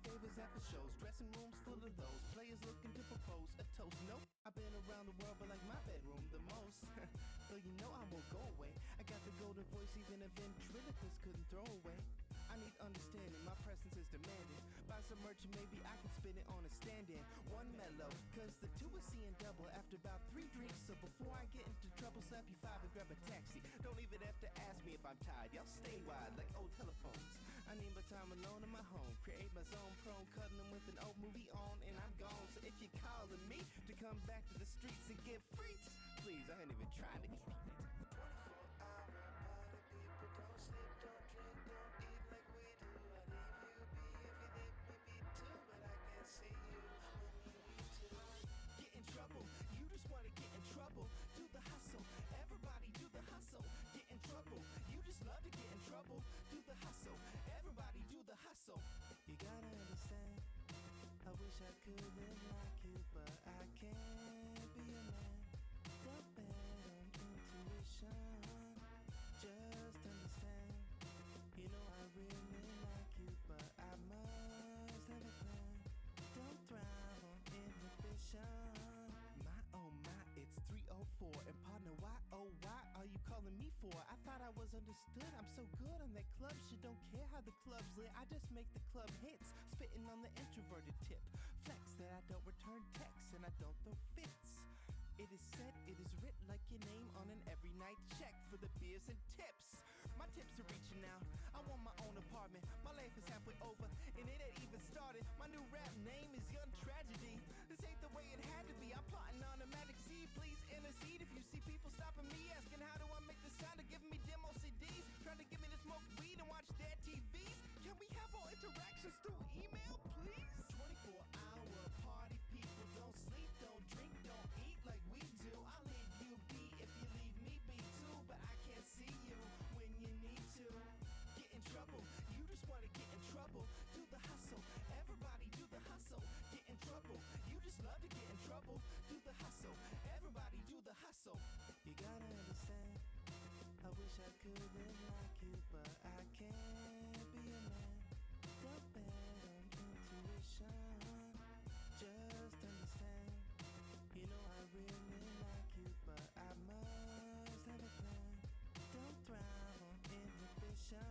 favors after shows, dressing rooms full of those players looking to propose a toast. Nope, I've been around the world, but like my bedroom the most. Though you know I won't go away. I got the golden voice even a ventriloquist couldn't throw away. I need understanding, my presence is demanded. Buy some merch and maybe I can spin it on a stand-in. One mellow, cause the two is seeing double after about 3 drinks. So before I get into trouble, slap you 5 and grab a taxi. Don't even have to ask me if I'm tired, y'all stay wide like old telephones. I need my time alone in my home, create my zone prone, cuddling with an old movie on and I'm gone. So if you're calling me to come back to the streets and get freaks, please, I ain't even trying to get 24-hour party, people don't sleep, don't drink, don't eat like we do. I leave you be if you leave me be too, but I can't see you when you need to. Get in trouble, you just wanna get in trouble. Do the hustle, everybody do the hustle. Get in trouble, you just love to get in trouble. Do the hustle, everybody do the hustle. You gotta understand, I wish I could live like you, but I can't be a man. Got bad intuition, just understand. You know I really like you, but I must have a plan. Don't thrive on inhibition. My oh my, it's 3:04, and partner, why oh why are you calling me for? I thought I was understood. I'm so good on that club shit. Don't care how the club's lit. I just make the club hits, spitting on the introverted tip. Flex that I don't return texts and I don't throw fits. It is said, it is writ like your name on an every night check for the beers and tips. My tips are reaching out. I want my own apartment. My life is halfway over and it ain't even started. My new rap name is Young Tragedy. This ain't the way it had to be. I'm plotting on a magic seed. Please intercede if you see people stopping me, asking how do I make this sound, or giving me demo CDs, trying to get me to smoke weed and watch their TVs. Can we have all interactions through email, please? 24-hour party, people don't sleep, don't drink, don't eat like we do. I'll leave you be if you leave me be too, but I can't see you when you need to. Get in trouble, you just wanna get in trouble. Do the hustle, everybody do the hustle. Get in trouble, you just love to get in trouble. Do the hustle, everybody do the hustle. You gotta understand, I wish I could live like you, but I can't be a man. Got bad intuition, just understand. You know I really like you, but I must have a plan. Don't thrive on inhibition.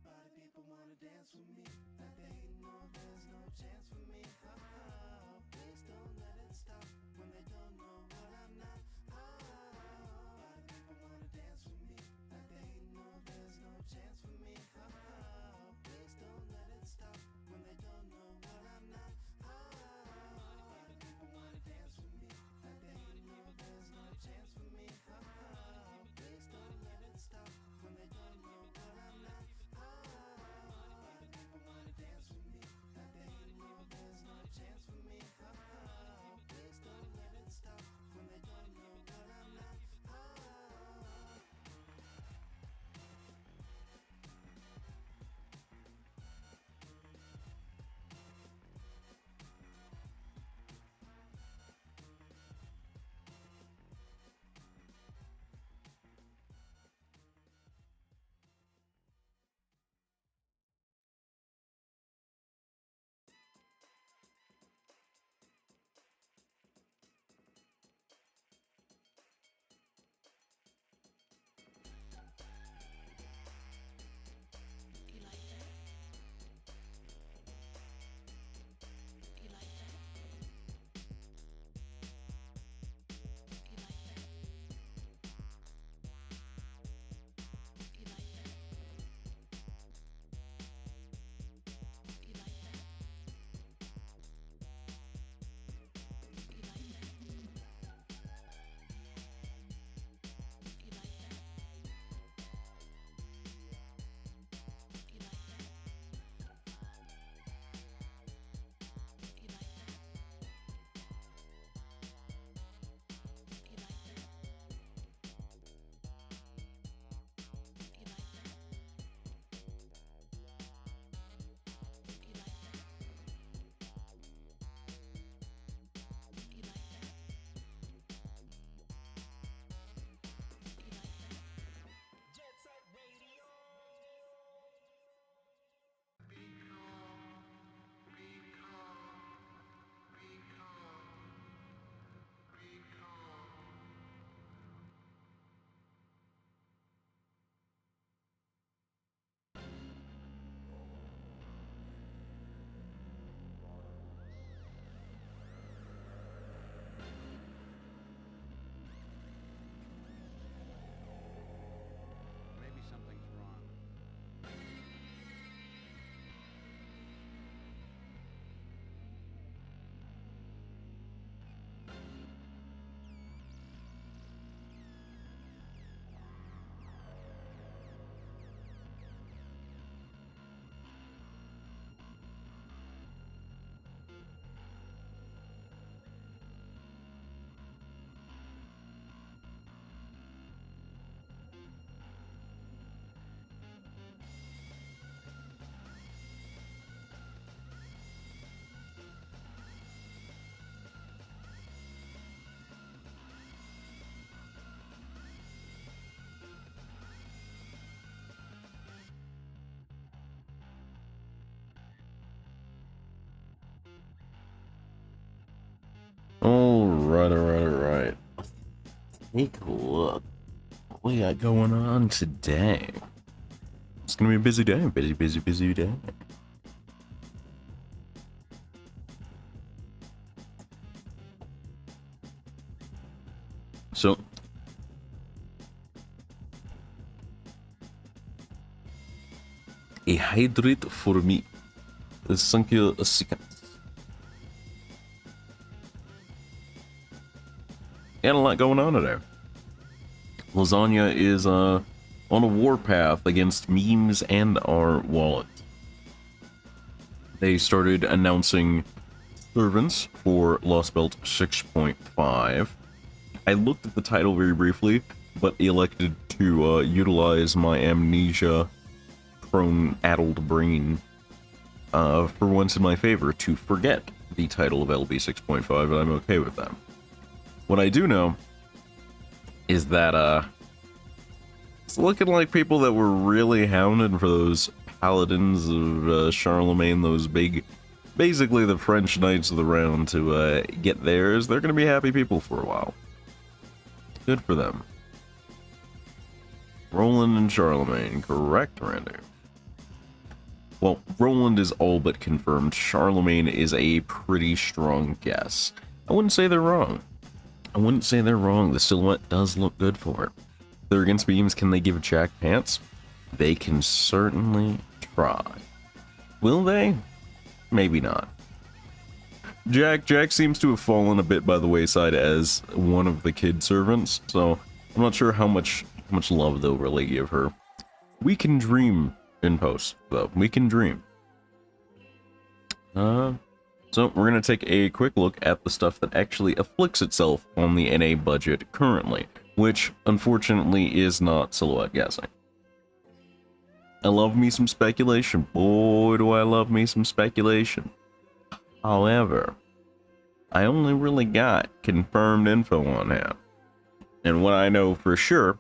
Why do people wanna dance with me? Like they know there's no chance for me. Oh, please don't let it stop when they don't know what I'm not. Oh, why do people wanna dance with me? Like they Alright. Take a look. What we got going on today? It's gonna be a busy day. Busy day. So, a hydrate for me. Thank you a second. Got a lot going on today. Lasagna is on a warpath against memes and our wallet. They started announcing servants for Lost Belt 6.5. I looked at the title very briefly, but elected to utilize my amnesia-prone addled brain for once in my favor to forget the title of LB 6.5, and I'm okay with that. What I do know is that it's looking like people that were really hounded for those paladins of Charlemagne, those big, basically the French knights of the round, to get theirs. They're going to be happy people for a while. Good for them. Roland and Charlemagne, correct, Randy? Well, Roland is all but confirmed. Charlemagne is a pretty strong guess. I wouldn't say they're wrong. The silhouette does look good for it. They're against beams. Can they give Jack pants? They can certainly try. Will they? Maybe not. Jack seems to have fallen a bit by the wayside as one of the kid servants, so I'm not sure how much love they'll really give her. We can dream in post, though. We can dream. So we're going to take a quick look at the stuff that actually afflicts itself on the NA budget currently, which unfortunately is not silhouette guessing. I love me some speculation. Boy, do I love me some speculation. However, I only really got confirmed info on that. And what I know for sure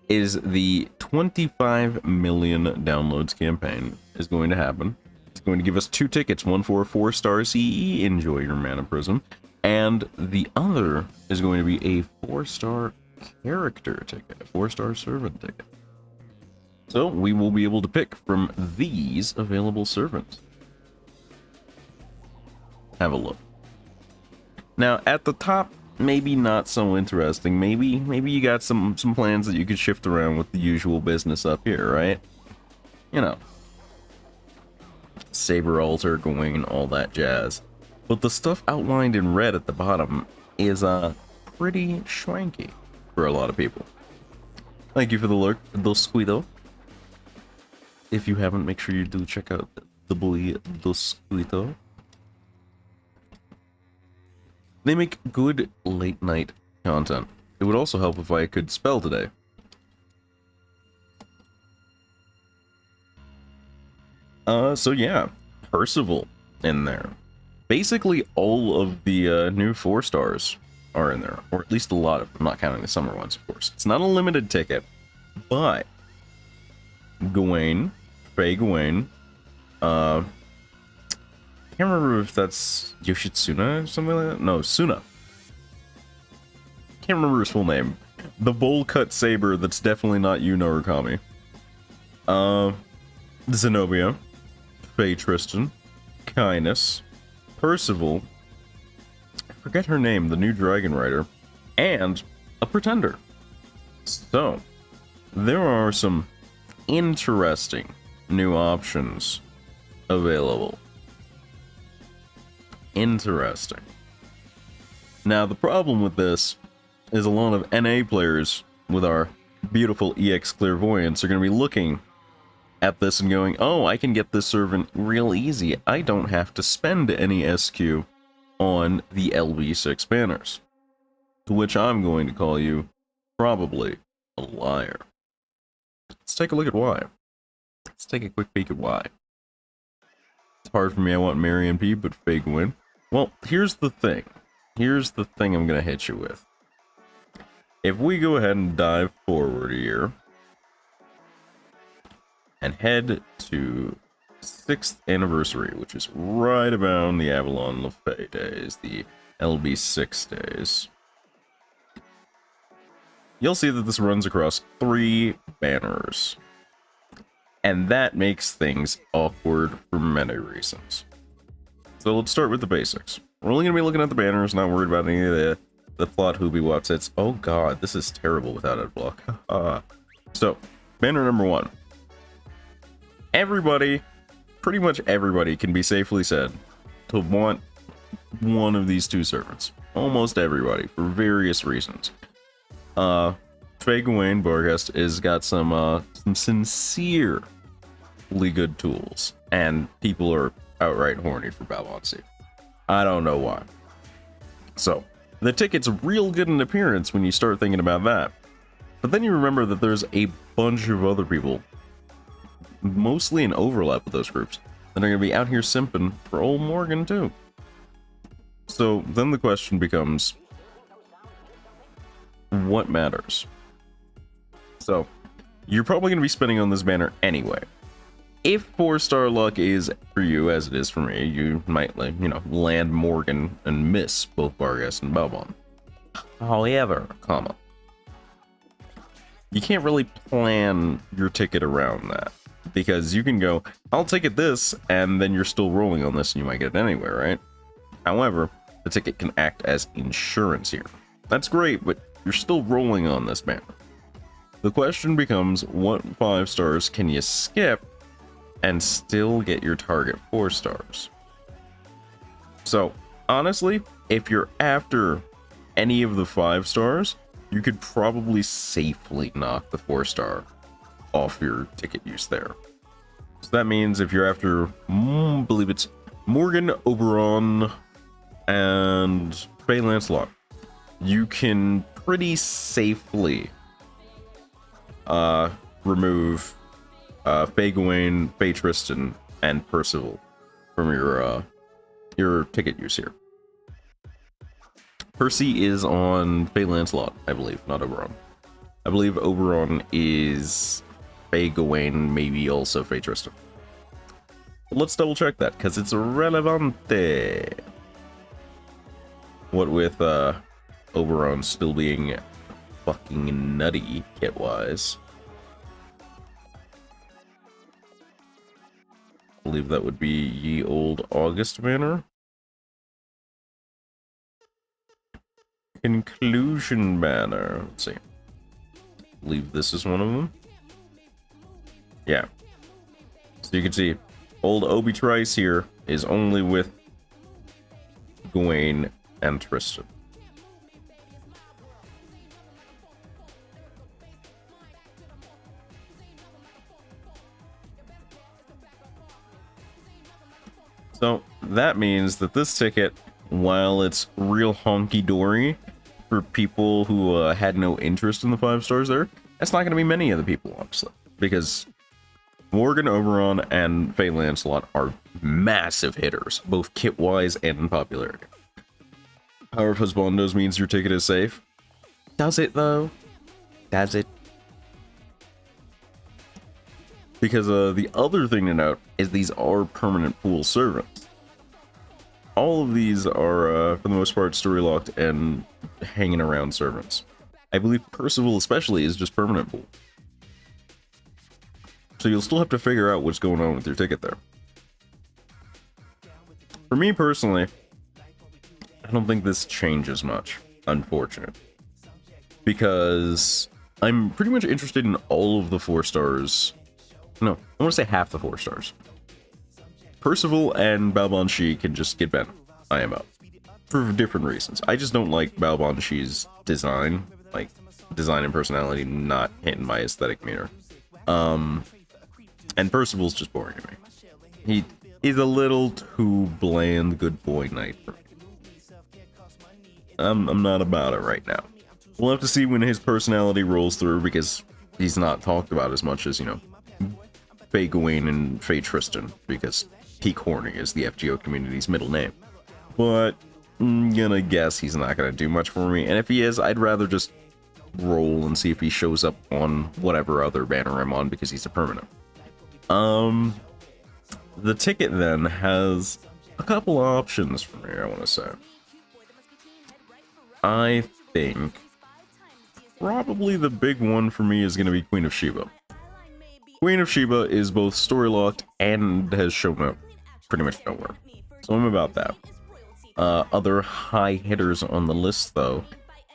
is the 25 million downloads campaign is going to happen. It's going to give us 2 tickets, one for a 4-star CE, enjoy your Mana Prism, and the other is going to be a 4-star character ticket, a 4-star servant ticket. So we will be able to pick from these available servants. Have a look. Now, at the top, maybe not so interesting. Maybe you got some plans that you could shift around with the usual business up here, right? You know, Saber Altar, Gawain, all that jazz. But the stuff outlined in red at the bottom is pretty schwanky for a lot of people. Thank you for the lurk, Dos Cuido. If you haven't, make sure you do check out the boy Dos Cuido. They make good late night content. It would also help if I could spell today. So yeah, Percival in there. Basically all of the new 4-stars are in there, or at least a lot of them, not counting the summer ones, of course. It's not a limited ticket, but Gawain, Faye Gawain, can't remember if that's Yoshitsuna or something like that. No, Suna. Can't remember his full name. The bowl cut saber that's definitely not Yu Narukami. Zenobia, Faye Tristan, Kynus, Percival, I forget her name, the new dragon rider, and a pretender. So, there are some interesting new options available. Interesting. Now, the problem with this is a lot of NA players with our beautiful EX Clairvoyance are going to be looking at this and going, oh, I can get this servant real easy. I don't have to spend any SQ on the LV6 banners. To which I'm going to call you probably a liar. Let's take a look at why. Let's take a quick peek at why. It's hard for me, I want Marion P, but Fake win. Well, here's the thing. Here's the thing I'm going to hit you with. If we go ahead and dive forward here, and head to 6th anniversary, which is right about the Avalon Lefay days, the LB6 days. you'll see that this runs across 3 banners. And that makes things awkward for many reasons. So let's start with the basics. We're only going to be looking at the banners, not worried about any of the plot hoobie whatsits. Oh god, this is terrible without ad block. So, banner number 1. Everybody, pretty much everybody, can be safely said to want one of these 2 servants. Almost everybody, for various reasons. Faye Gawain Barghest has got some sincerely good tools, and people are outright horny for Babylon Sea. I don't know why. So, the ticket's real good in appearance when you start thinking about that. But then you remember that there's a bunch of other people, mostly in overlap with those groups, that are going to be out here simping for old Morgan too. So then the question becomes, what matters? So, you're probably going to be spending on this banner anyway. If 4-star luck is for you, as it is for me, you might, land Morgan and miss both Barghest and Balbon. However, you can't really plan your ticket around that. Because you can go, I'll ticket this, and then you're still rolling on this and you might get it anyway, right? However, the ticket can act as insurance here. That's great, but you're still rolling on this banner. The question becomes, what 5 stars can you skip and still get your target 4 stars? So, honestly, if you're after any of the 5 stars, you could probably safely knock the 4-star off your ticket use there. So that means if you're after, I believe it's Morgan, Oberon, and Faye Lancelot, you can pretty safely remove Faye Gawain, Faye Tristan, and Percival from your ticket use here. Percy is on Faye Lancelot, I believe, not Oberon. I believe Oberon is Faye Gawain, maybe also Faye Tristan. But let's double check that, because it's relevante. What with Oberon still being fucking nutty kit-wise. I believe that would be Ye Old August banner. Conclusion banner. Let's see. I believe this is one of them. Yeah. So you can see, old Obi Trice here is only with Gawain and Tristan. So that means that this ticket, while it's real honky-dory for people who had no interest in the 5 stars there, that's not going to be many of the people, honestly. Because Morgan, Oberon, and Faye Lancelot are massive hitters, both kit-wise and in popularity. Power of Husbandos means your ticket is safe. Does it, though? Does it? Because the other thing to note is these are permanent pool servants. All of these are, for the most part, story-locked and hanging around servants. I believe Percival especially is just permanent pool. So you'll still have to figure out what's going on with your ticket there. For me personally, I don't think this changes much, unfortunate. Because I'm pretty much interested in all of the 4 stars. No, I want to say half the 4 stars. Percival and Balbon Shi can just get bent. I am out. For different reasons. I just don't like Balbon Shi's design. Like, design and personality not hitting my aesthetic meter. And Percival's just boring to me. He is a little too bland good boy knight for me. I'm not about it right now. We'll have to see when his personality rolls through, because he's not talked about as much as, Faye Gawain and Faye Tristan, because Peak Horny is the FGO community's middle name. But I'm gonna guess he's not gonna do much for me, and if he is, I'd rather just roll and see if he shows up on whatever other banner I'm on, because he's a permanent. The ticket then has a couple options for me, I want to say. I think probably the big one for me is going to be Queen of Sheba. Queen of Sheba is both story locked and has shown up pretty much nowhere, so I'm about that. Other high hitters on the list, though,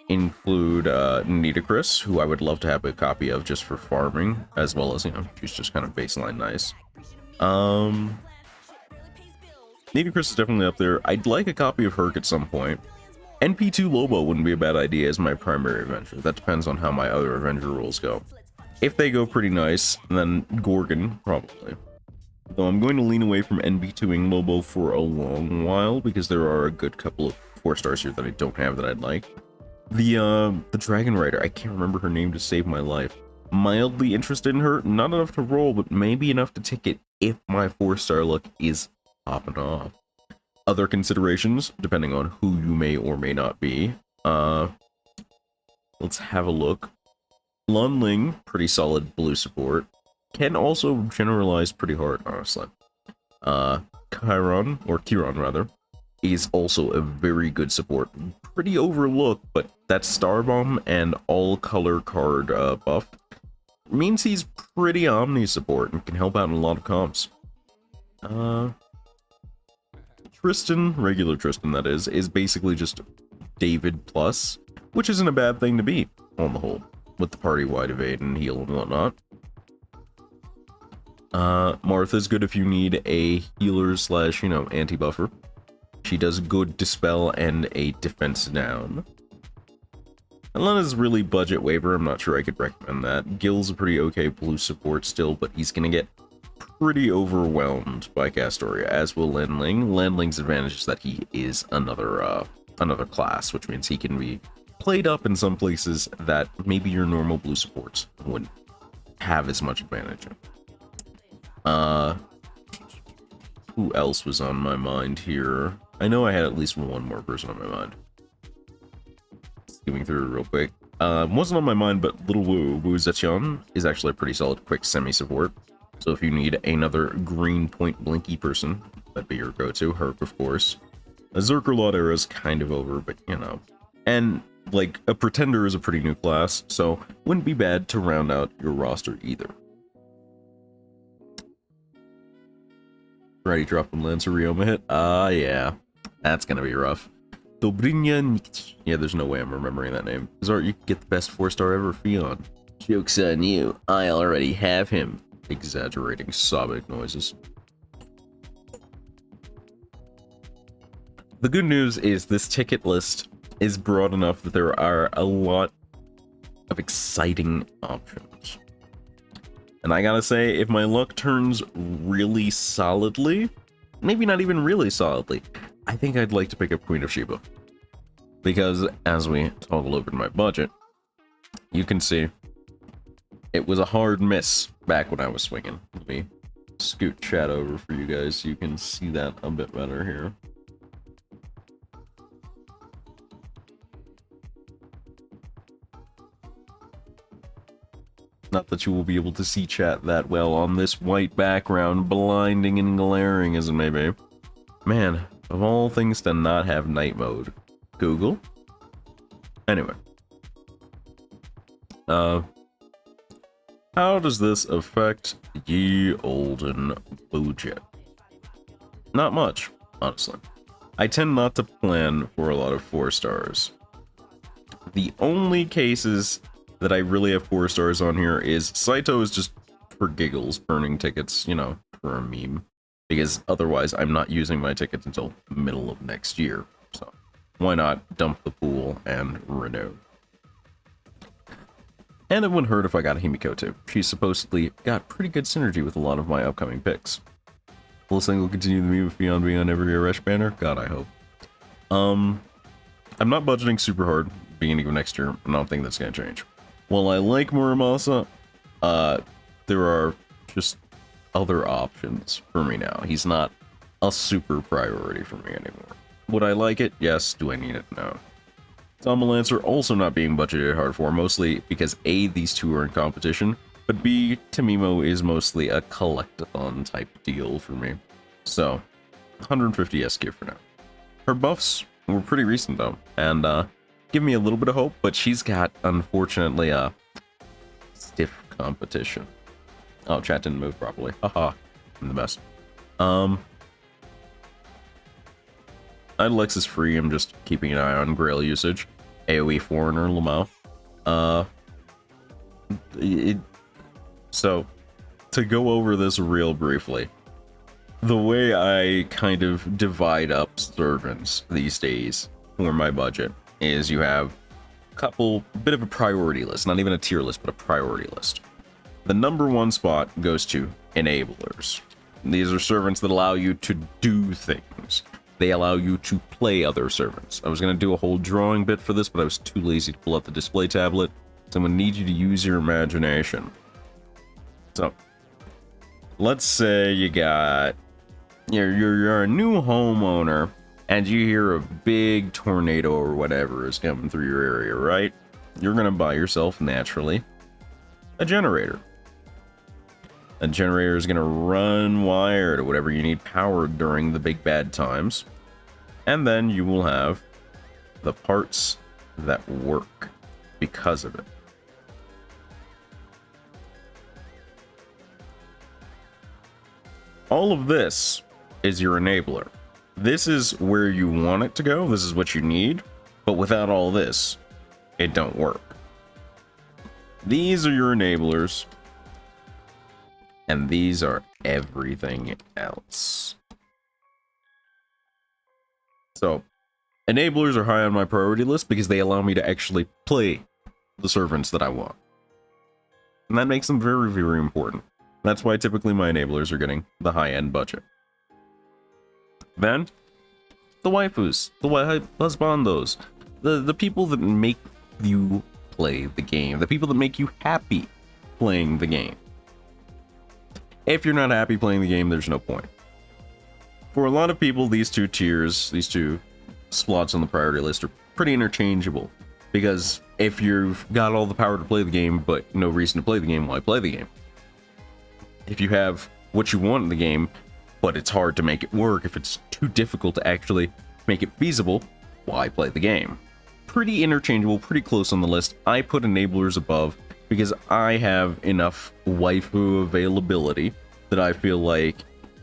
include Nitocris, who I would love to have a copy of just for farming, as well as, you know, she's just kind of baseline nice. Nitocris is definitely up there. I'd like a copy of Herc at some point. NP2 Lobo wouldn't be a bad idea as my primary Avenger. That depends on how my other Avenger rules go. If they go pretty nice, then Gorgon, probably. Though I'm going to lean away from NP2ing Lobo for a long while, because there are a good couple of 4 stars here that I don't have that I'd like. The Dragon Rider, I can't remember her name to save my life. Mildly interested in her, not enough to roll, but maybe enough to ticket if my 4-star luck is popping off. Other considerations, depending on who you may or may not be. Let's have a look. Lunling, pretty solid blue support. Can also generalize pretty hard, honestly. Chiron, or Chiron rather, is also a very good support. Pretty overlooked, but that Star Bomb and all color card buff means he's pretty omni support and can help out in a lot of comps. Tristan, regular Tristan that is basically just David plus, which isn't a bad thing to be, on the whole, with the party-wide evade and heal and whatnot. Martha's good if you need a healer slash, you know, anti-buffer. She does good dispel and a defense down. Elena's really budget waiver, I'm not sure I could recommend that. Gil's a pretty okay blue support still, but he's gonna get pretty overwhelmed by Castoria, as will Lenling. Lenling's advantage is that he is another class, which means he can be played up in some places that maybe your normal blue supports wouldn't have as much advantage in. Who else was on my mind here? I know I had at least one more person on my mind. Skimming through real quick. Wasn't on my mind, but Little Wu Zetian is actually a pretty solid quick semi-support. So if you need another green point blinky person, that'd be your go-to. Herc, of course. A Zerkerlot era is kind of over, but you know. And, like, a Pretender is a pretty new class, so wouldn't be bad to round out your roster either. Already dropping Lanceroma hit? Yeah. That's gonna be rough. Dobrynya. Yeah, there's no way I'm remembering that name. Zart, you can get the best 4-star ever, Fion. Joke's on you. I already have him. Exaggerating sobbing noises. The good news is this ticket list is broad enough that there are a lot of exciting options. And I gotta say, if my luck turns really solidly, maybe not even really solidly, I think I'd like to pick up Queen of Sheba. Because, as we toggle over to my budget, you can see it was a hard miss back when I was swinging. Let me scoot chat over for you guys so you can see that a bit better here. Not that you will be able to see chat that well on this white background, blinding and glaring as it may be. Man, of all things to not have night mode. Google? Anyway. How does this affect ye olden budget? Not much, honestly. I tend not to plan for a lot of 4 stars. The only cases that I really have 4 stars on here is Saito is just for giggles, burning tickets, you know, for a meme. Because otherwise I'm not using my tickets until middle of next year. So why not dump the pool and renew? And it wouldn't hurt if I got a Himiko too. She's supposedly got pretty good synergy with a lot of my upcoming picks. Will Single continue the meme with Beyond Beyond every Rush banner? God, I hope. I'm not budgeting super hard beginning of next year, and I don't think that's gonna change. While I like Muramasa, there are just other options for me now. He's not a super priority for me anymore. Would I like it? Yes. Do I need it? No. Tama Lancer also not being budgeted hard for, mostly because A, these two are in competition, but B, Tamimo is mostly a collectathon type deal for me. So, 150 SQ for now. Her buffs were pretty recent though, and give me a little bit of hope, but she's got, unfortunately, a stiff competition. Oh, chat didn't move properly. Haha, I'm the best. Idlex is free. I'm just keeping an eye on Grail usage. AoE Foreigner, Lamau. So, to go over this real briefly, the way I kind of divide up servants these days for my budget is you have a bit of a priority list, not even a tier list, but a priority list. The number one spot goes to enablers. These are servants that allow you to do things. They allow you to play other servants. I was going to do a whole drawing bit for this, but I was too lazy to pull out the display tablet. So I'm going to need you to use your imagination. So, let's say you got... You're a new homeowner, and you hear a big tornado or whatever is coming through your area, right? You're going to buy yourself, naturally, a generator. A generator is going to run wire to whatever you need powered during the big bad times. And then you will have the parts that work because of it. All of this is your enabler. This is where you want it to go. This is what you need. But without all this, it don't work. These are your enablers. And these are everything else. So, enablers are high on my priority list because they allow me to actually play the servants that I want. And that makes them very, very important. That's why typically my enablers are getting the high-end budget. Then, the waifus, the husbandos, the people that make you play the game, the people that make you happy playing the game. If you're not happy playing the game, there's no point. For a lot of people, these two tiers, these two slots on the priority list are pretty interchangeable. Because if you've got all the power to play the game, but no reason to play the game, why play the game? If you have what you want in the game, but it's hard to make it work, if it's too difficult to actually make it feasible, why play the game? Pretty interchangeable, pretty close on the list. I put enablers above because I have enough waifu availability that I feel like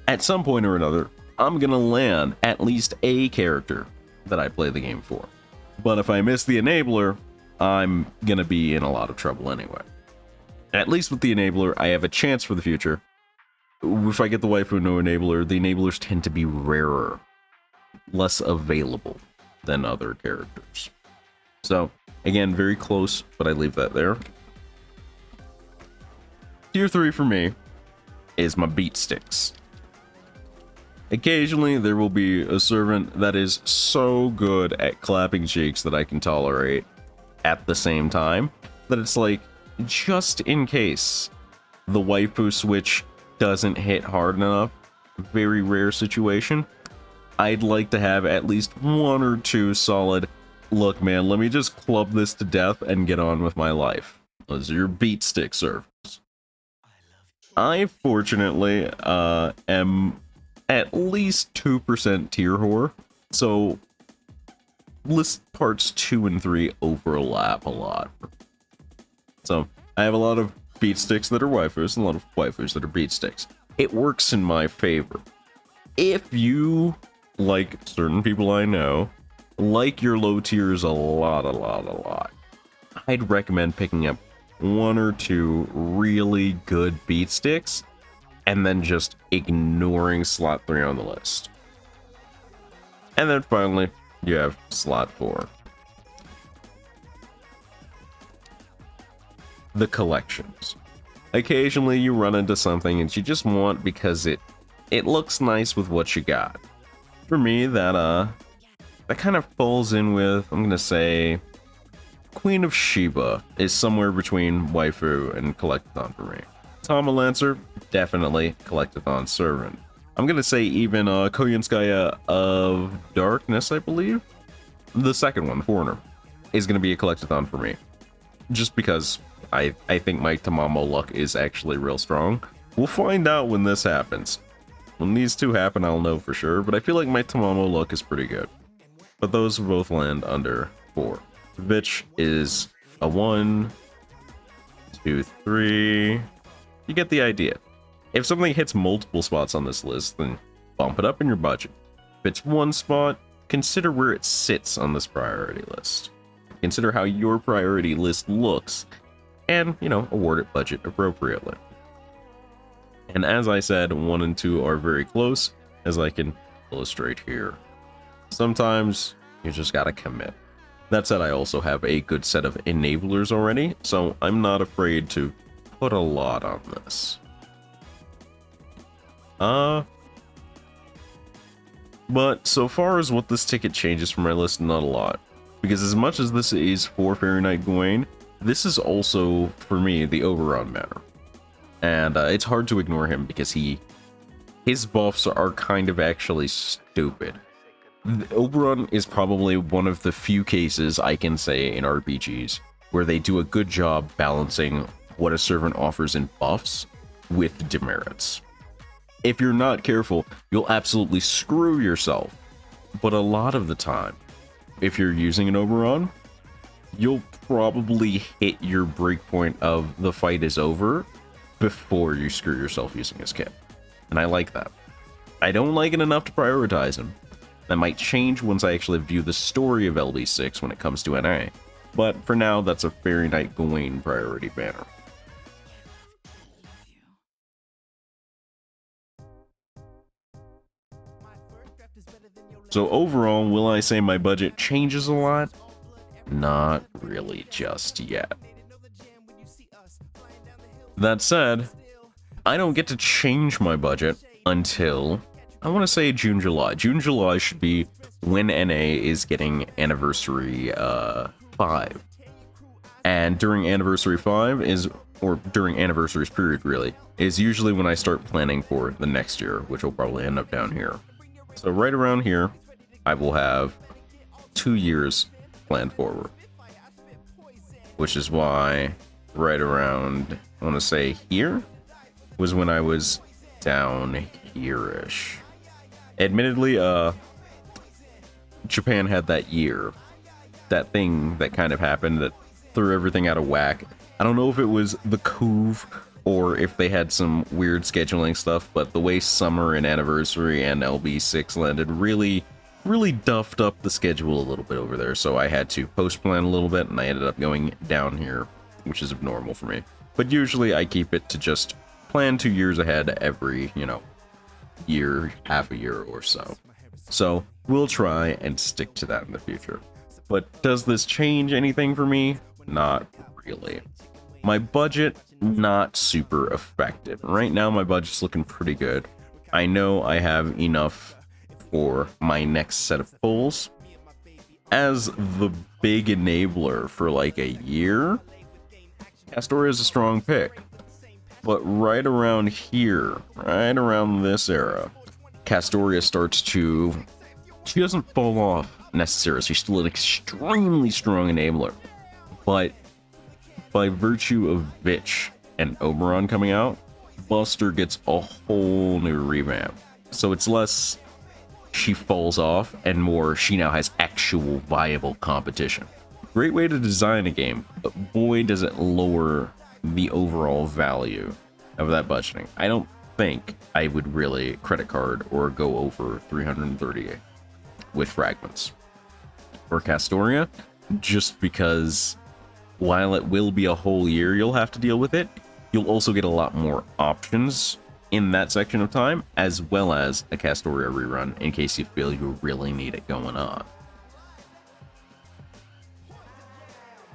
at some point or another, I'm gonna land at least a character that I play the game for. But if I miss the enabler, I'm gonna be in a lot of trouble anyway. At least with the enabler, I have a chance for the future. If I get the waifu no enabler, the enablers tend to be rarer, less available than other characters. So, again, very close, but I leave that there. Tier 3 for me is my beat sticks. Occasionally, there will be a servant that is so good at clapping cheeks that I can tolerate at the same time, that it's like, just in case the waifu switch doesn't hit hard enough, very rare situation, I'd like to have at least one or two solid, look man, let me just club this to death and get on with my life. Those are your beat stick servers. I fortunately am at least 2% tier whore, so list parts 2 and 3 overlap a lot. So I have a lot of beat sticks that are waifus and a lot of waifus that are beat sticks. It works in my favor. If you, like certain people I know, like your low tiers a lot, I'd recommend picking up one or two really good beat sticks and then just ignoring slot 3 on the list. And then finally, you have slot 4. The collections. Occasionally you run into something and you just want because it looks nice with what you got. For me, that kind of falls in with, I'm gonna say, Queen of Sheba is somewhere between waifu and collectathon for me. Tama Lancer, definitely collectathon servant. I'm gonna say even Koyanskaya of Darkness, I believe, the second one, the Foreigner, is gonna be a collectathon for me. Just because I think my Tamamo luck is actually real strong. We'll find out when this happens. When these two happen, I'll know for sure, but I feel like my Tamamo luck is pretty good. But those both land under 4. Vitch is a 1, 2, 3. You get the idea. If something hits multiple spots on this list, then bump it up in your budget. If it's one spot, consider where it sits on this priority list. Consider how your priority list looks, and, award it budget appropriately. And as I said, 1 and 2 are very close, as I can illustrate here. Sometimes you just gotta commit. That said, I also have a good set of enablers already, so I'm not afraid to put a lot on this. But so far as what this ticket changes from my list, not a lot. Because as much as this is for Fairy Knight Gawain, this is also, for me, the Oberon manner. And it's hard to ignore him because his buffs are kind of actually stupid. Oberon is probably one of the few cases I can say in RPGs where they do a good job balancing what a servant offers in buffs with demerits. If you're not careful, you'll absolutely screw yourself. But a lot of the time, if you're using an Oberon, you'll probably hit your breakpoint of the fight is over before you screw yourself using his kit. And I like that. I don't like it enough to prioritize him. That might change once I actually view the story of LB6 when it comes to NA. But for now, that's a Fairy Knight Gawain priority banner. So overall, will I say my budget changes a lot? Not really just yet. That said, I don't get to change my budget until, I want to say June, July. June, July should be when NA is getting Anniversary 5. And during Anniversary 5 or during Anniversaries period really, is usually when I start planning for the next year, which will probably end up down here. So right around here, I will have 2 years planned forward. Which is why right around, I want to say here, was when I was down here-ish. Admittedly, Japan had that year. That thing that kind of happened that threw everything out of whack. I don't know if it was the Couve or if they had some weird scheduling stuff, but the way Summer and Anniversary and LB6 landed really duffed up the schedule a little bit over there, so I had to post-plan a little bit, and I ended up going down here, which is abnormal for me. But usually I keep it to just plan 2 years ahead every, year, half a year or so. So we'll try and stick to that in the future. But does this change anything for me? Not really. My budget, not super effective. Right now, my budget's looking pretty good. I know I have enough for my next set of pulls. As the big enabler for like a year, Castoria is a strong pick. But right around here, right around this era, Castoria starts to... She doesn't fall off necessarily. She's still an extremely strong enabler. But by virtue of Vitch and Oberon coming out, Buster gets a whole new revamp. So it's less she falls off and more she now has actual viable competition. Great way to design a game, but boy does it lower the overall value of that budgeting. I don't think I would really credit card or go over 330 with fragments. For Castoria, just because while it will be a whole year you'll have to deal with it, you'll also get a lot more options in that section of time, as well as a Castoria rerun in case you feel you really need it going on.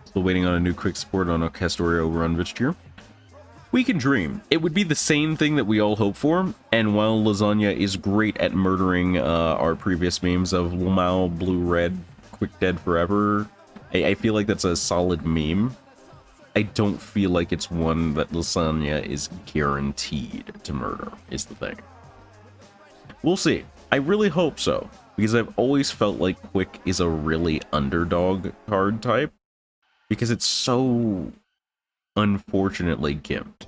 Still waiting on a new quick support on a Castoria overrun Vitch tier. We can dream. It would be the same thing that we all hope for, and while Lasagna is great at murdering our previous memes of Lamau, Blue Red, Quick Dead Forever, I feel like that's a solid meme. I don't feel like it's one that Lasagna is guaranteed to murder, is the thing. We'll see. I really hope so, because I've always felt like Quick is a really underdog card type, because it's so unfortunately gimped.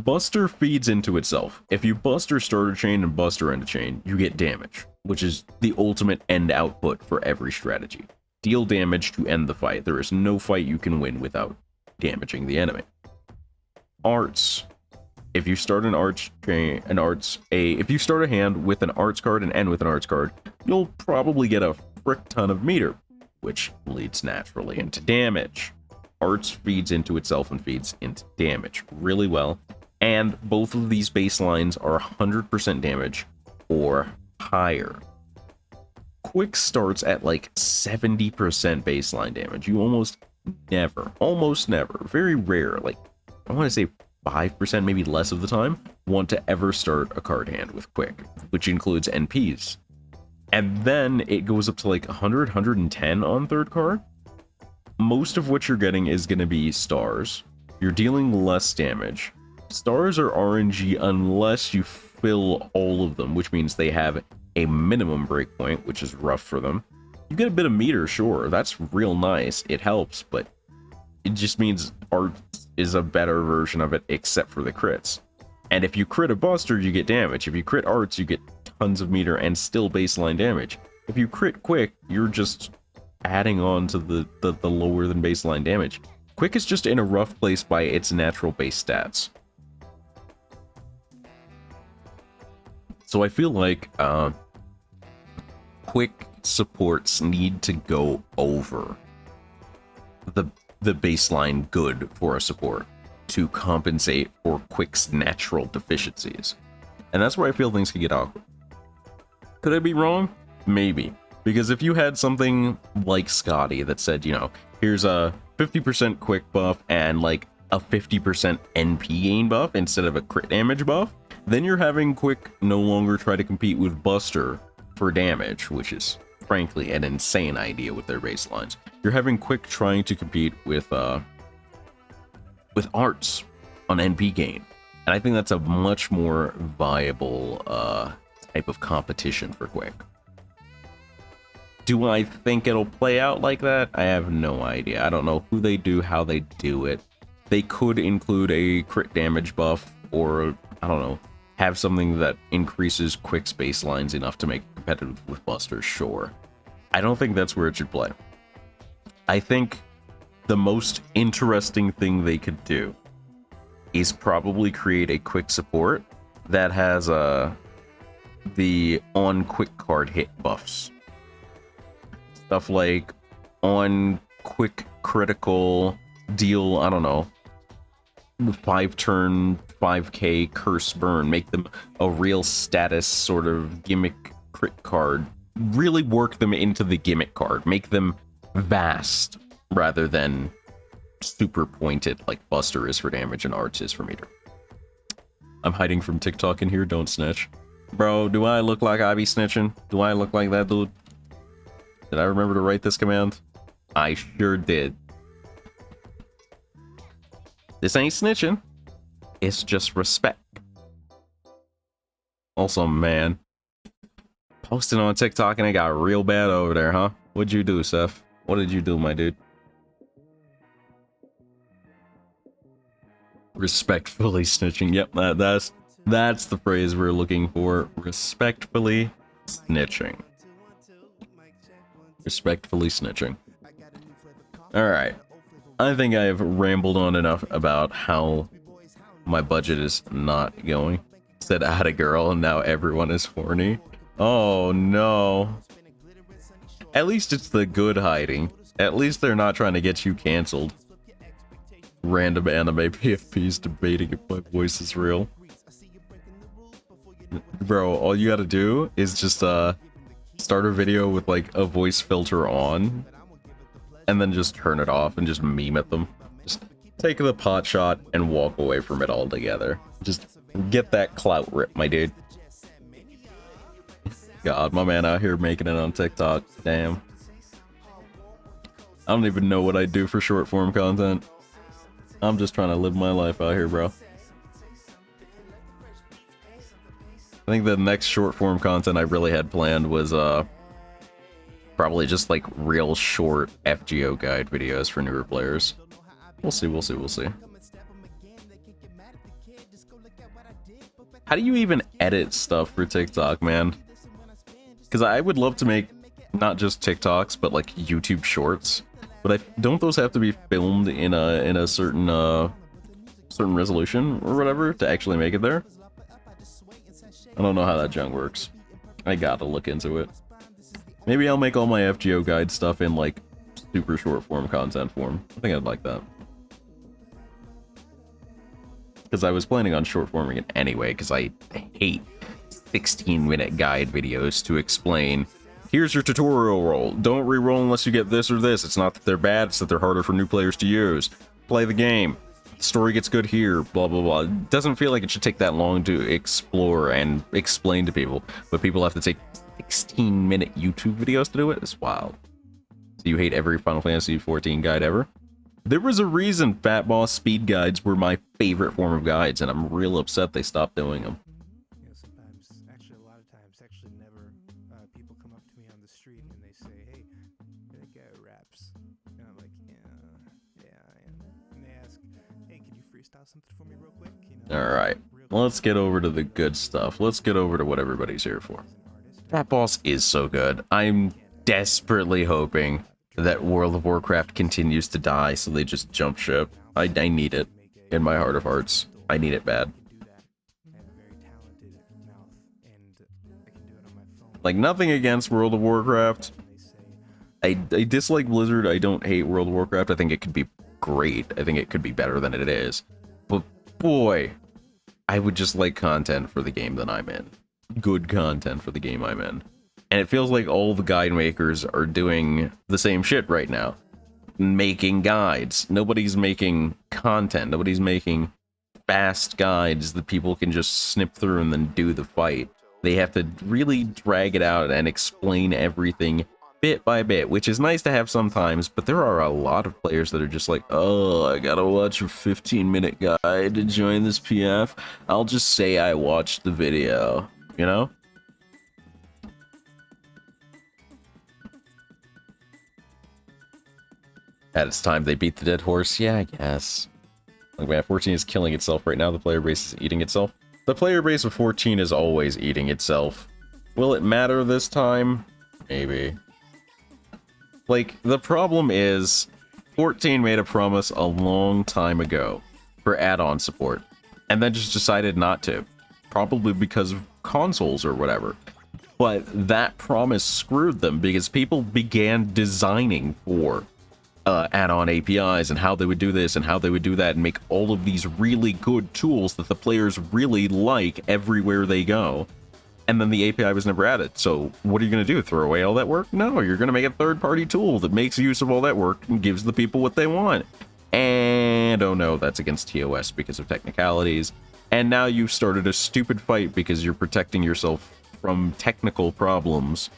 Buster feeds into itself. If you Buster starter chain and Buster end chain, you get damage. which is the ultimate end output for every strategy. Deal damage to end the fight. There is no fight you can win without damaging the enemy. Arts. If you start if you start a hand with an arts card and end with an arts card, you'll probably get a frick ton of meter, which leads naturally into damage. Arts feeds into itself and feeds into damage really well, and both of these baselines are 100% damage or higher. Quick starts at like 70% baseline damage. You almost never, very rare, like I want to say 5%, maybe less of the time, want to ever start a card hand with Quick, which includes NPs. And then it goes up to like 100, 110 on third card. Most of what you're getting is going to be stars. You're dealing less damage. Stars are RNG unless you fill all of them, which means they have a minimum breakpoint, which is rough for them. You get a bit of meter, sure, that's real nice, it helps, but it just means art is a better version of it, except for the crits. And if you crit a buster, you get damage. If you crit arts, you get tons of meter and still baseline damage. If you crit quick, you're just adding on to the lower than baseline damage. Quick is just in a rough place by its natural base stats. So I feel like Quick supports need to go over the baseline good for a support to compensate for Quick's natural deficiencies. And that's where I feel things could get awkward. Could I be wrong? Maybe. Because if you had something like Scotty that said, you know, here's a 50% Quick buff and like a 50% NP gain buff instead of a crit damage buff, then you're having Quick no longer try to compete with Buster for damage, which is frankly an insane idea with their baselines. You're having Quick trying to compete with arts on NP gain, and I think that's a much more viable type of competition for Quick. Do I think it'll play out like that? I have no idea. I don't know who they do, how they do it. They could include a crit damage buff, or I don't know, have something that increases Quick's baselines enough to make it competitive with Buster, sure. I don't think that's where it should play. I think the most interesting thing they could do is probably create a Quick support that has the on Quick card hit buffs. Stuff like on Quick critical deal, I don't know, 5-turn 5k curse burn, make them a real status sort of gimmick crit card. Really work them into the gimmick card, make them vast rather than super pointed like Buster is for damage and Arts is for meter. I'm hiding from TikTok in here, don't snitch. Bro, do I look like I be snitching? Do I look like that dude? Did I remember to write this command? I sure did. This ain't snitching. It's just respect. Also, man, posting on TikTok and it got real bad over there, huh? What'd you do, Seth? What did you do, my dude? Respectfully snitching. Yep, that's the phrase we're looking for. Respectfully snitching. Respectfully snitching. Alright. I think I've rambled on enough about how my budget is not going. Said I had a girl and now everyone is horny. Oh no. At least it's the good hiding. At least they're not trying to get you canceled. Random anime PFPs debating if my voice is real. Bro, all you gotta do is just start a video with like a voice filter on and then just turn it off and just meme at them. Just take the pot shot and walk away from it altogether. Just get that clout rip, my dude. God, my man out here making it on TikTok. Damn. I don't even know what I do for short form content. I'm just trying to live my life out here, bro. I think the next short form content I really had planned was probably just like real short FGO guide videos for newer players. We'll see. How do you even edit stuff for TikTok, man? Because I would love to make not just TikToks, but like YouTube shorts. But don't those have to be filmed in a certain certain resolution or whatever to actually make it there? I don't know how that junk works. I gotta look into it. Maybe I'll make all my FGO guide stuff in like super short form content form. I think I'd like that. Because I was planning on short forming it anyway, because I hate 16-minute guide videos to explain, here's your tutorial roll. Don't re-roll unless you get this or this. It's not that they're bad, it's that they're harder for new players to use. Play the game. The story gets good here, blah, blah, blah. It doesn't feel like it should take that long to explore and explain to people, but people have to take 16-minute YouTube videos to do it? It's wild. So you hate every Final Fantasy XIV guide ever? There was a reason Fat Boss speed guides were my favorite form of guides, and I'm real upset they stopped doing them. You know, sometimes, actually a lot of times, actually never, people come up to me on the street and they say, hey, that guy raps. And I'm like, yeah, I am. And they ask, hey, can you freestyle something for me real quick? You know, Alright, let's get over to the good stuff. Let's get over to what everybody's here for. Fat Boss is so good. I'm desperately hoping that World of Warcraft continues to die, so they just jump ship. I need it. In my heart of hearts. I need it bad. Like, nothing against World of Warcraft. I dislike Blizzard. I don't hate World of Warcraft. I think it could be great. I think it could be better than it is. But boy, I would just like content for the game that I'm in. Good content for the game I'm in. And it feels like all the guide makers are doing the same shit right now. Making guides. Nobody's making content. Nobody's making fast guides that people can just snip through and then do the fight. They have to really drag it out and explain everything bit by bit, which is nice to have sometimes, but there are a lot of players that are just like, oh, I gotta watch a 15-minute guide to join this PF. I'll just say I watched the video, you know? At its time, they beat the dead horse. Yeah, I guess. Like, man, 14 is killing itself right now. The player base is eating itself. The player base of 14 is always eating itself. Will it matter this time? Maybe. Like, the problem is, 14 made a promise a long time ago for add-on support, and then just decided not to. Probably because of consoles or whatever. But that promise screwed them because people began designing for add-on APIs and how they would do this and how they would do that and make all of these really good tools that the players really like everywhere they go. And then the API was never added. So what are you going to do? Throw away all that work? No, you're going to make a third-party tool that makes use of all that work and gives the people what they want. And oh no, that's against TOS because of technicalities. And now you've started a stupid fight because you're protecting yourself from technical problems,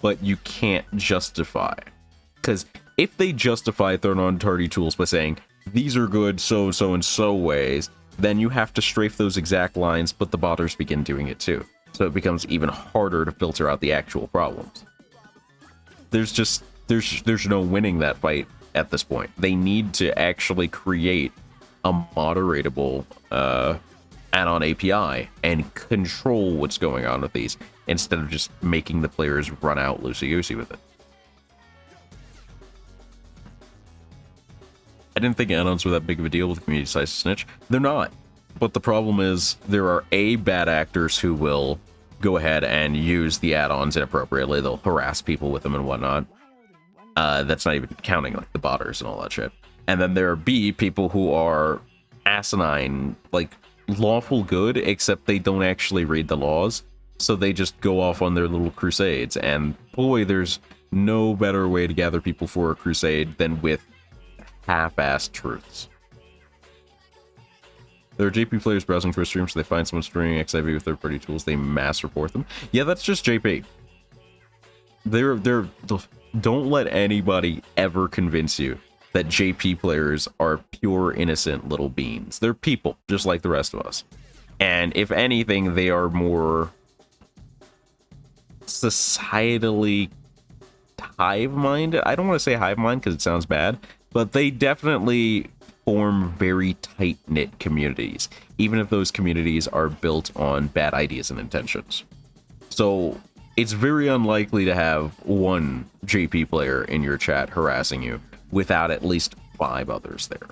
but you can't justify. Because if they justify third-party tools by saying, these are good so and so ways, then you have to strafe those exact lines, but the botters begin doing it too. So it becomes even harder to filter out the actual problems. There's no winning that fight at this point. They need to actually create a moderatable add-on API and control what's going on with these, instead of just making the players run out loosey-goosey with it. I didn't think add-ons were that big of a deal with the community size to snitch. They're not. But the problem is, there are bad actors who will go ahead and use the add-ons inappropriately. They'll harass people with them and whatnot. That's not even counting like the botters and all that shit. And then there are people who are asinine, like lawful good, except they don't actually read the laws. So they just go off on their little crusades. And boy, there's no better way to gather people for a crusade than with half-assed truths. There are JP players browsing for a stream, so they find someone streaming XIV with third-party tools, they mass report them. Yeah, that's just JP. Don't let anybody ever convince you that JP players are pure, innocent little beans. They're people, just like the rest of us. And if anything, they are more societally hive-minded. I don't want to say hive-mind because it sounds bad, but they definitely form very tight-knit communities, even if those communities are built on bad ideas and intentions. So it's very unlikely to have one JP player in your chat harassing you without at least 5 others there.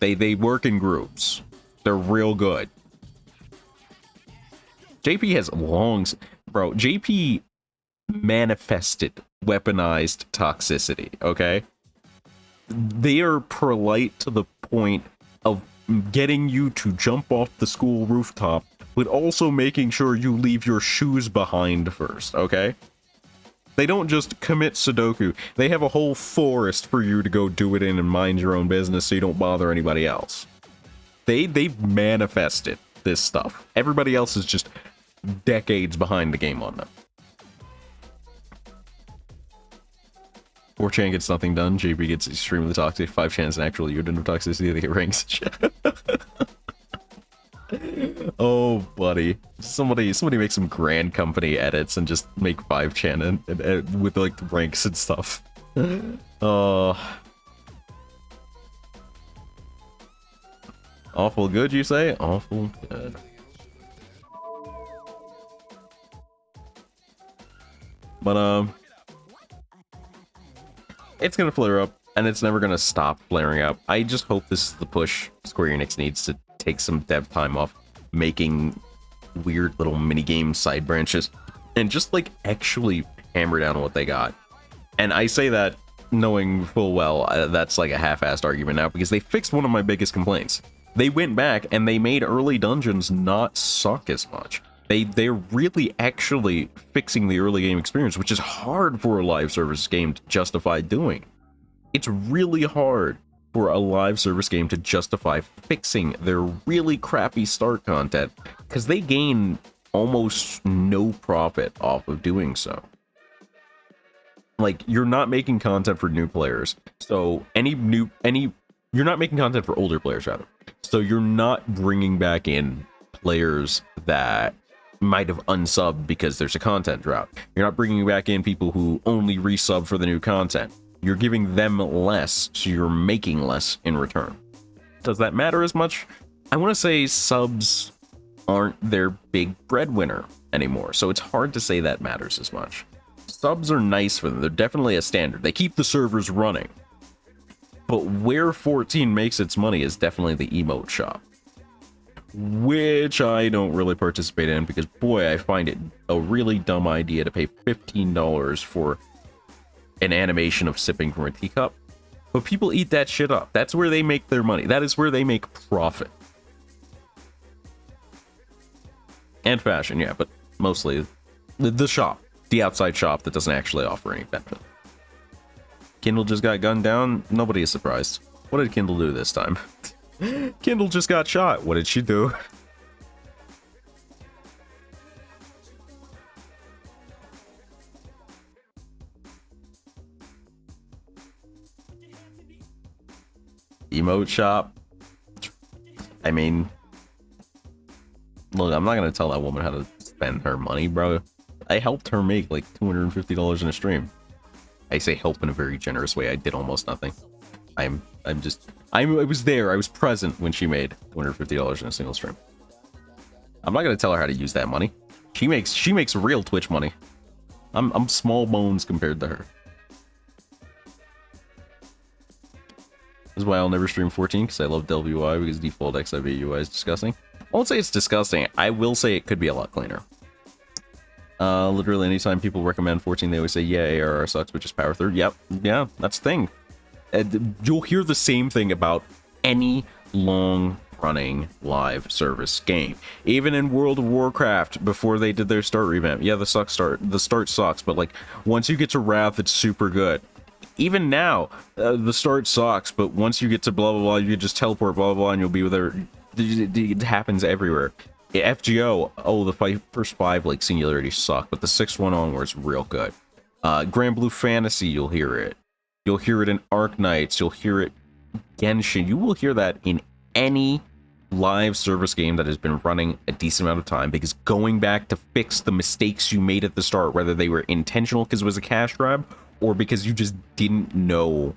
They work in groups. They're real good. JP has bro, JP manifested weaponized toxicity, okay? They are polite to the point of getting you to jump off the school rooftop, but also making sure you leave your shoes behind first, okay? They don't just commit Sudoku. They have a whole forest for you to go do it in and mind your own business so you don't bother anybody else. They've manifested this stuff. Everybody else is just decades behind the game on them. 4chan gets nothing done. JP gets extremely toxic. 5chan's an actual unit of toxicity. They get ranks. Oh, buddy. Somebody make some grand company edits and just make 5chan and with like ranks and stuff. Awful good, you say? Awful good. But it's gonna flare up, and it's never gonna stop flaring up. I just hope this is the push Square Enix needs to take some dev time off making weird little mini-game side branches and just like actually hammer down what they got. And I say that knowing full well that's like a half-assed argument now, because they fixed one of my biggest complaints. They went back and they made early dungeons not suck as much. They're really actually fixing the early game experience, which is hard for a live service game to justify doing. It's really hard for a live service game to justify fixing their really crappy start content, because they gain almost no profit off of doing so. Like, you're not making content for new players, so you're not making content for older players, rather. So you're not bringing back in players that might have unsubbed because there's a content drought. You're not bringing back in people who only resub for the new content. You're giving them less, so you're making less in return. Does that matter as much? I want to say subs aren't their big breadwinner anymore, so it's hard to say that matters as much. Subs are nice for them. They're definitely a standard. They keep the servers running. But where 14 makes its money is definitely the emote shop, which I don't really participate in, because boy, I find it a really dumb idea to pay $15 for an animation of sipping from a teacup. But people eat that shit up. That's where they make their money. That is where they make profit. And fashion, yeah, but mostly the shop, the outside shop that doesn't actually offer any benefit. Kindle just got gunned down. Nobody is surprised. What did Kindle do this time? Kindle just got shot. What did she do? Emote shop. I mean, look, I'm not gonna tell that woman how to spend her money, bro. I helped her make like $250 in a stream. I say help in a very generous way. I did almost nothing. I was there. I was present when she made $250 in a single stream. I'm not gonna tell her how to use that money. She makes real Twitch money. I'm small bones compared to her. This is why I'll never stream 14, because I love Delve UI, because default XIV UI is disgusting. I won't say it's disgusting. I will say it could be a lot cleaner. Literally anytime people recommend 14, they always say, yeah, ARR sucks, but just power through. Yep, yeah, that's the thing. You'll hear the same thing about any long-running live service game. Even in World of Warcraft, before they did their start revamp, yeah, the start sucks, but like once you get to Wrath, it's super good. Even now, the start sucks, but once you get to blah blah blah, you just teleport blah blah blah, and you'll be with her. It happens everywhere. FGO, oh, the first 5 like singularities suck, but the 6th one onwards real good. Grand Blue Fantasy, you'll hear it. You'll hear it in Arc Knights. You'll hear it Genshin. You will hear that in any live service game that has been running a decent amount of time, because going back to fix the mistakes you made at the start, whether they were intentional because it was a cash grab, or because you just didn't know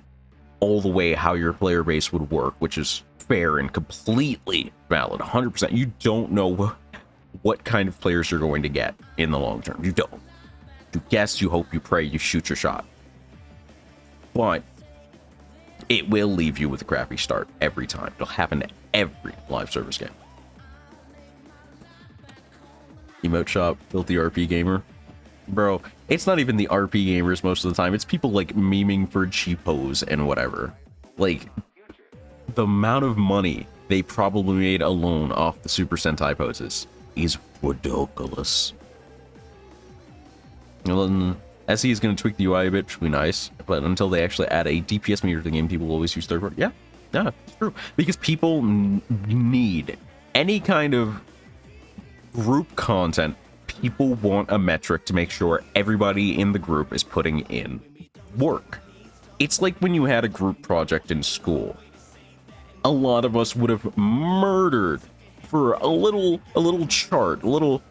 all the way how your player base would work, which is fair and completely valid, 100%. You don't know what kind of players you're going to get in the long term. You don't. You guess, you hope, you pray, you shoot your shot. But it will leave you with a crappy start every time. It'll happen to every live service game. Emote shop, filthy RP gamer. Bro, it's not even the RP gamers most of the time. It's people like memeing for cheapos and whatever. Like, the amount of money they probably made alone off the Super Sentai poses is ridiculous. And then SE is going to tweak the UI a bit, which will be nice, but until they actually add a DPS meter to the game, people will always use third party. Yeah, it's true. Because people need any kind of group content. People want a metric to make sure everybody in the group is putting in work. It's like when you had a group project in school. A lot of us would have murdered for a little chart, a little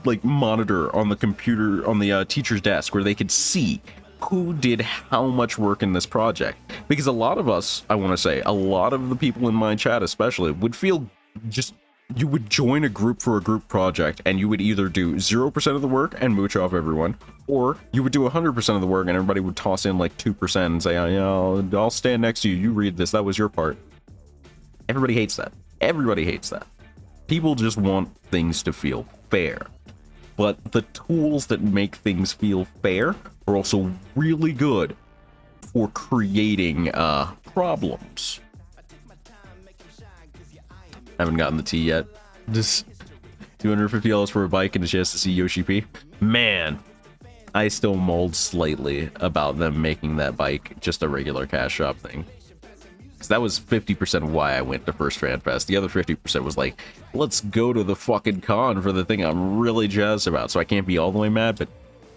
like monitor on the computer on the teacher's desk where they could see who did how much work in this project. Because a lot of us, I want to say, a lot of the people in my chat especially would feel just, you would join a group for a group project and you would either do 0% of the work and mooch off everyone, or you would do 100% of the work and everybody would toss in like 2% and say, oh, yeah, I'll stand next to you, you read this, that was your part. Everybody hates that. Everybody hates that. People just want things to feel fair. But the tools that make things feel fair are also really good for creating problems. Haven't gotten the tea yet. Just $250 for a bike and a chance to see Yoshi P. Man, I still mulled slightly about them making that bike just a regular cash shop thing. Because that was 50% of why I went to First Fan Fest. The other 50% was like, let's go to the fucking con for the thing I'm really jazzed about. So I can't be all the way mad, but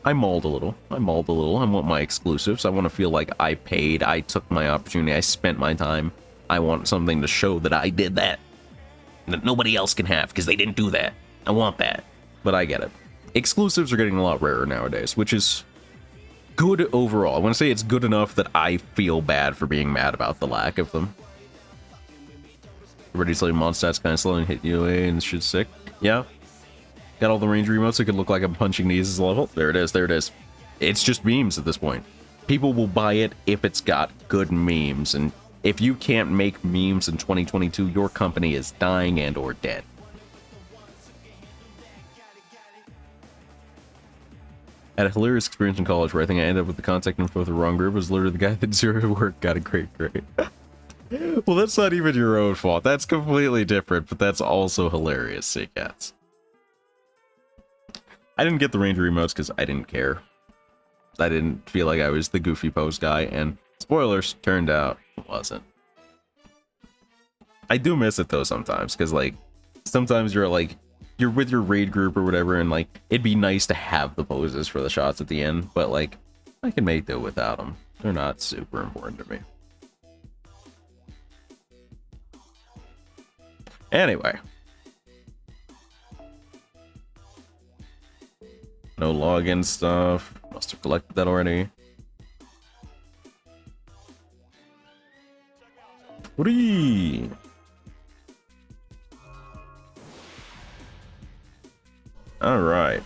I mulled a little. I want my exclusives. I want to feel like I paid. I took my opportunity. I spent my time. I want something to show that I did that. That nobody else can have, because they didn't do that. I want that. But I get it. Exclusives are getting a lot rarer nowadays, which is good overall. I want to say it's good enough that I feel bad for being mad about the lack of them. Everybody's like, Mondstat's kind of slow and hit you away and shit's sick. Yeah. Got all the range remotes, so it could look like I'm punching these as a level. There it is, there it is. It's just memes at this point. People will buy it if it's got good memes, and if you can't make memes in 2022, your company is dying and or dead. I had a hilarious experience in college where I think I ended up with the contact info of the wrong group. It was literally the guy that zeroed work got a great grade. Well, that's not even your own fault. That's completely different, but that's also hilarious, sick cats. I didn't get the ranger emotes because I didn't care. I didn't feel like I was the goofy pose guy, and spoilers, turned out it wasn't. I do miss it though sometimes, because like, sometimes you're with your raid group or whatever, and like, it'd be nice to have the poses for the shots at the end, but like, I can make do without them. They're not super important to me. Anyway. No login stuff. Must have collected that already. Free. All right.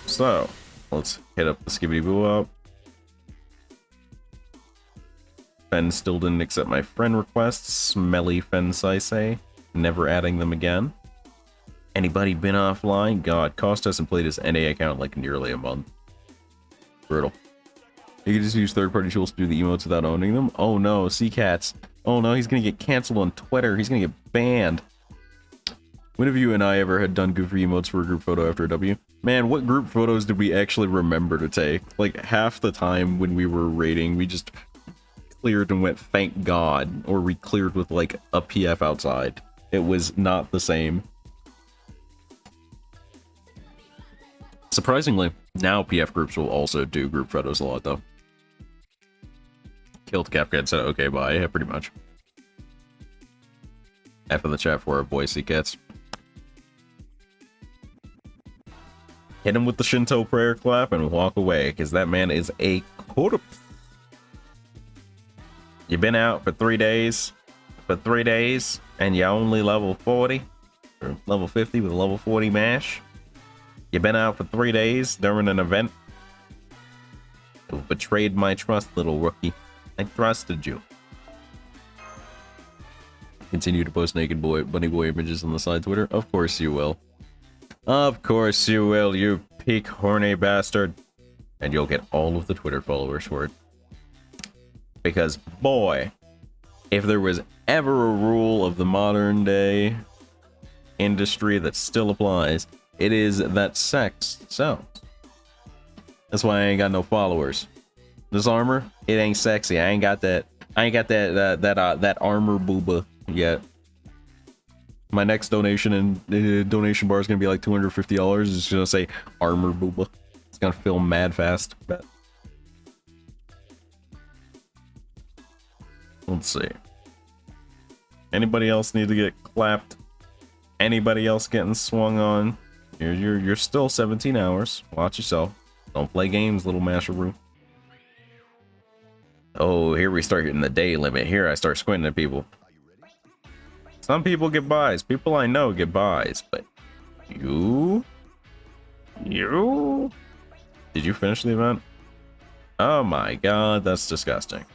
So let's hit up the skibbity boo up. Fen still didn't accept my friend requests. Smelly Fens, I say. Never adding them again. Anybody been offline? God, Cost hasn't played his NA account like nearly a month. Brutal. You can just use third-party tools to do the emotes without owning them? Oh no, Seacats. Oh no, he's gonna get canceled on Twitter. He's gonna get banned. When have you and I ever had done goofy emotes for a group photo after a W? Man, what group photos did we actually remember to take? Like, half the time when we were raiding, we just cleared and went, thank God. Or we cleared with, like, a PF outside. It was not the same. Surprisingly, now PF groups will also do group photos a lot, though. Killed Kafka and said, okay, bye. Yeah, pretty much. After the chat for our boy Seacats. Hit him with the Shinto prayer clap and walk away, because that man is a corpse. You've been out for 3 days. And you're only level 40. Or level 50 with a level 40 mash. You been out for 3 days during an event? You betrayed my trust, little rookie. I trusted you. Continue to post naked bunny boy images on the side Twitter? Of course you will. Of course you will, you peak horny bastard. And you'll get all of the Twitter followers for it. Because, boy, if there was ever a rule of the modern day industry that still applies, it is that sex sells. That's why I ain't got no followers. This armor, it ain't sexy. I ain't got that armor booba yet. My next donation and donation bar is gonna be like $250. It's gonna say armor booba. It's gonna fill mad fast. Bet. Let's see. Anybody else need to get clapped? Anybody else getting swung on? You're still 17 hours. Watch yourself. Don't play games, little masheroo. Oh, here we start hitting the day limit. Here I start squinting at people. Some people get buys. People I know get buys, but you? Did you finish the event? Oh my god, that's disgusting.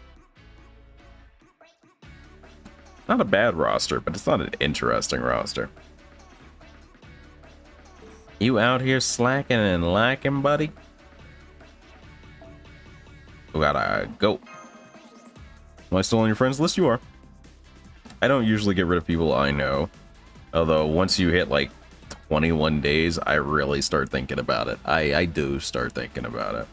Not a bad roster, but it's not an interesting roster. You out here slacking and lacking, buddy? We gotta go. Am I still on your friends list? You are. I don't usually get rid of people I know. Although, once you hit like 21 days, I really start thinking about it. I do start thinking about it.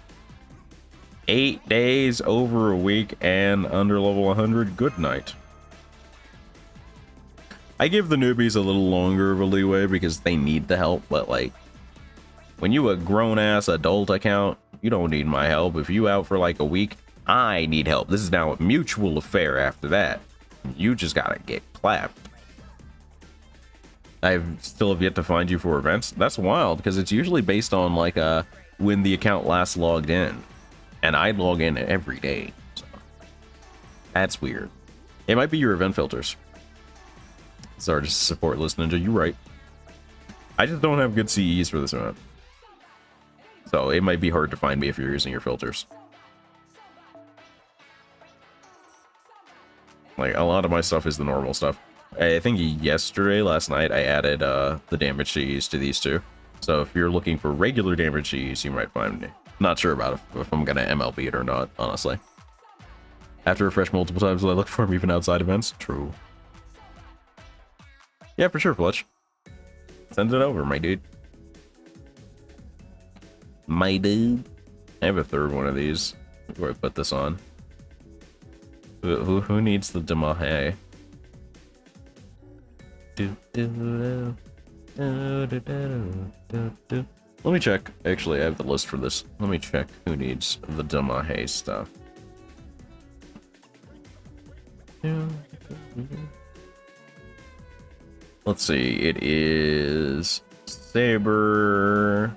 8 days, over a week, and under level 100, good night. I give the newbies a little longer of a leeway because they need the help, but like, when you a grown-ass adult account, you don't need my help. If you out for like a week, I need help. This is now a mutual affair after that. You just gotta get clapped. I still have yet to find you for events. That's wild, because it's usually based on like when the account last logged in. And I log in every day. So that's weird. It might be your event filters. Sorry, just support list ninja, you're right. I just don't have good CEs for this event. So it might be hard to find me if you're using your filters. Like, a lot of my stuff is the normal stuff. I think last night, I added the damage CEs to these two. So if you're looking for regular damage CEs, you might find me. Not sure about if I'm gonna MLB it or not, honestly. I have to refresh multiple times when I look for them even outside events. True. Yeah, for sure, Fletch. Send it over, my dude. My dude. I have a third one of these. Where I put this on. Who needs the Demahe? Let me check. Actually, I have the list for this. Let me check who needs the Demahe stuff. Let's see. It is Saber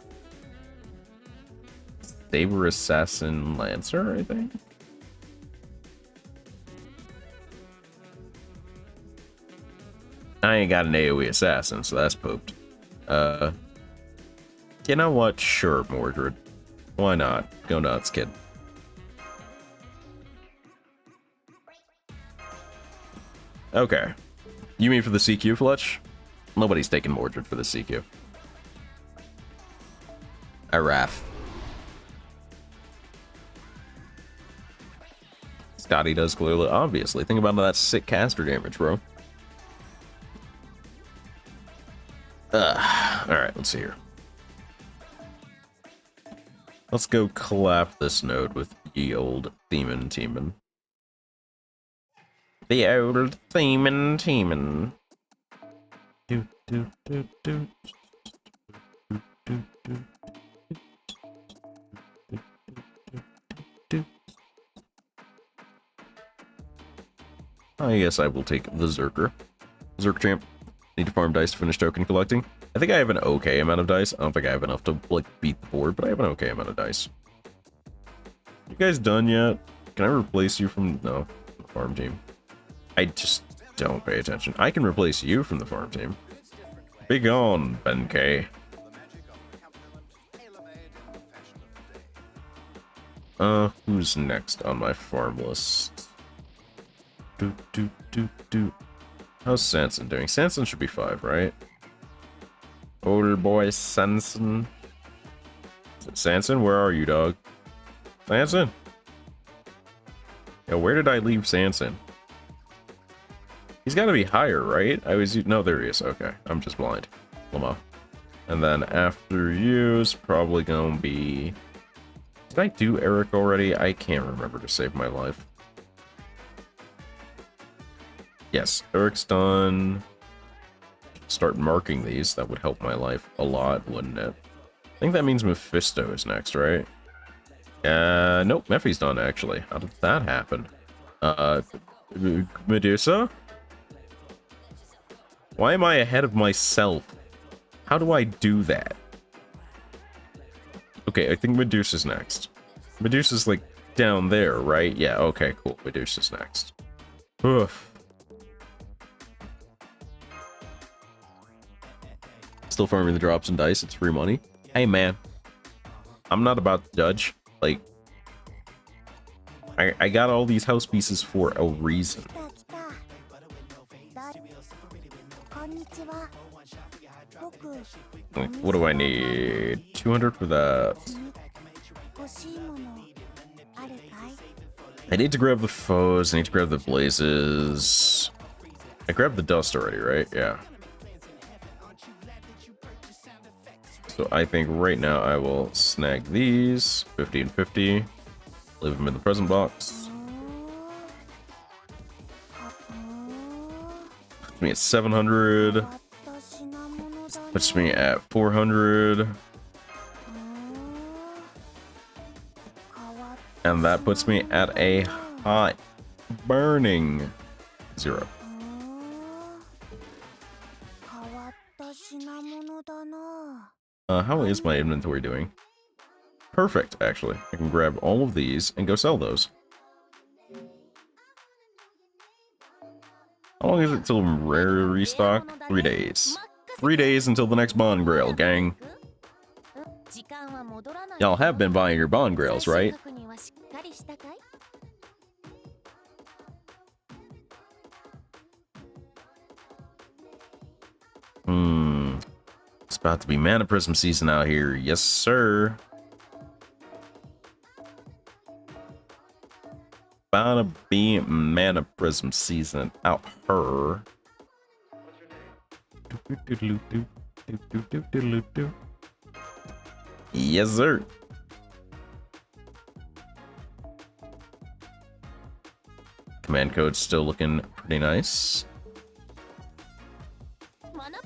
Assassin Lancer, I think. I ain't got an AoE assassin, so that's pooped. You know what? Sure, Mordred. Why not? Go nuts, kid. Okay. You mean for the CQ, Fletch? Nobody's taking Mordred for the CQ. Araf. Scotty does clearly, obviously. Think about that sick caster damage, bro. Alright, let's see here. Let's go clap this node with the old Teeman. The old Teeman. I guess I will take the Zerker. Zerk champ. Need to farm dice to finish token collecting. I think I have an okay amount of dice. I don't think I have enough to like beat the board, but I have an okay amount of dice. You guys done yet? Can I replace you from no the farm team? I just don't pay attention. I can replace you from the farm team. Be gone, Ben K. Who's next on my farm list? How's Sanson doing? Sanson should be 5, right? Older boy Sanson. Sanson, where are you, dog? Sanson? Yeah, where did I leave Sanson? He's got to be higher, right? No, there he is. Okay, I'm just blind. Lamo. And then after you is probably gonna be... Did I do Eric already? I can't remember to save my life. Yes, Eric's done. Start marking these. That would help my life a lot, wouldn't it? I think that means Mephisto is next, right? Nope, Mephie's done, actually. How did that happen? Medusa? Why am I ahead of myself? How do I do that? Okay, I think Medusa's next. Medusa's, like, down there, right? Yeah, okay, cool. Medusa's next. Oof. Still farming the drops and dice. It's free money. Hey, man. I'm not about to judge. Like, I got all these house pieces for a reason. Like, what do I need? 200 for that. I need to grab the foes. I need to grab the blazes. I grabbed the dust already, right? Yeah. So I think right now I will snag these. 50 and 50. Leave them in the present box. Puts me at 700. Puts me at 400. And that puts me at a hot burning 0. How is my inventory doing? Perfect, actually. I can grab all of these and go sell those. How long is it till rare restock? 3 days. 3 days until the next Bond Grail, gang. Y'all have been buying your Bond Grails, right? It's about to be Mana Prism season out here. Yes, sir. About to be Mana Prism season out her. Yes, sir. Command code's still looking pretty nice.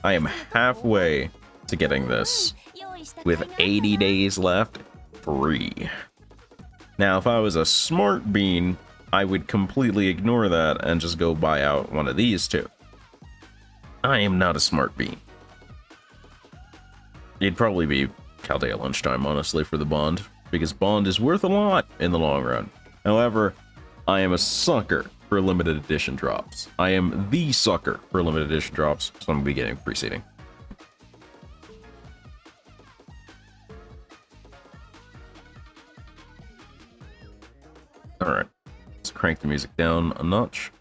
I am halfway to getting this with 80 days left free. Now, if I was a smart bean, I would completely ignore that and just go buy out one of these two. I am not a smart bean. It'd probably be Chaldea lunchtime, honestly, for the Bond, because Bond is worth a lot in the long run. However, I am a sucker for limited edition drops. I am the sucker for limited edition drops, so I'm going to be getting preceding. Alright, let's crank the music down a notch.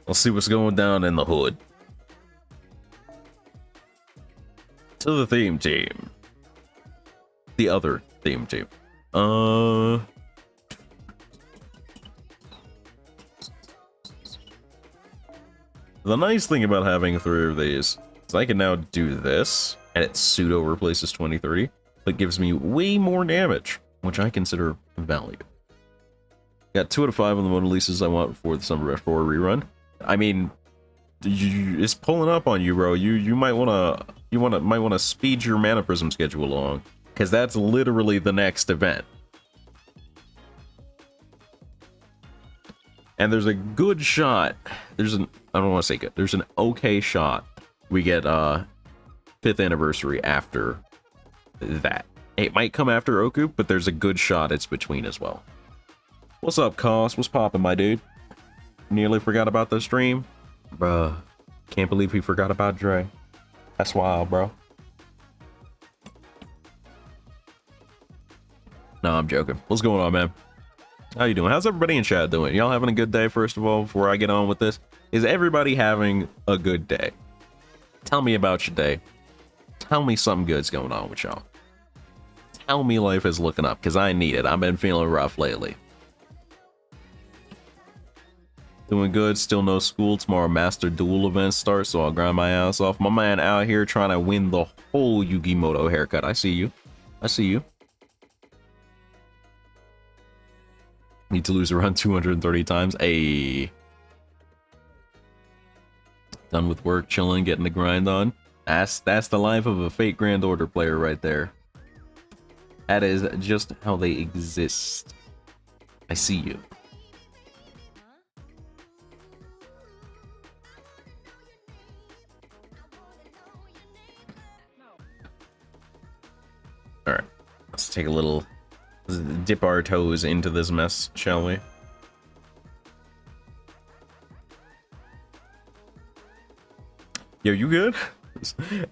Let's see what's going down in the hood. To the theme team. The other theme team. The nice thing about having 3 of these is I can now do this, and it pseudo replaces 2030, but gives me way more damage, which I consider value. Got 2 out of 5 on the Mona Lisas I want before the Summer F4 rerun. I mean, it's pulling up on you, bro. You might wanna speed your Mana Prism schedule along, because that's literally the next event. And there's a good shot. I don't want to say good. There's an okay shot we get 5th anniversary after that. It might come after Oku, but there's a good shot it's between as well. What's up, Cos? What's poppin', my dude? Nearly forgot about the stream? Bruh. Can't believe we forgot about Dre. That's wild, bro. No, I'm joking. What's going on, man? How you doing? How's everybody in chat doing? Y'all having a good day, first of all, before I get on with this? Is everybody having a good day? Tell me about your day. Tell me something good's going on with y'all. Tell me life is looking up, because I need it. I've been feeling rough lately. Doing good, still no school. Tomorrow Master Duel event starts, so I'll grind my ass off. My man out here trying to win the whole Yugimoto haircut. I see you. I see you. Need to lose around 230 times. Ayy. Done with work, chilling, getting the grind on. That's the life of a Fate Grand Order player right there. That is just how they exist. I see you. Alright, let's take a little, let's dip our toes into this mess, shall we? Yo, you good?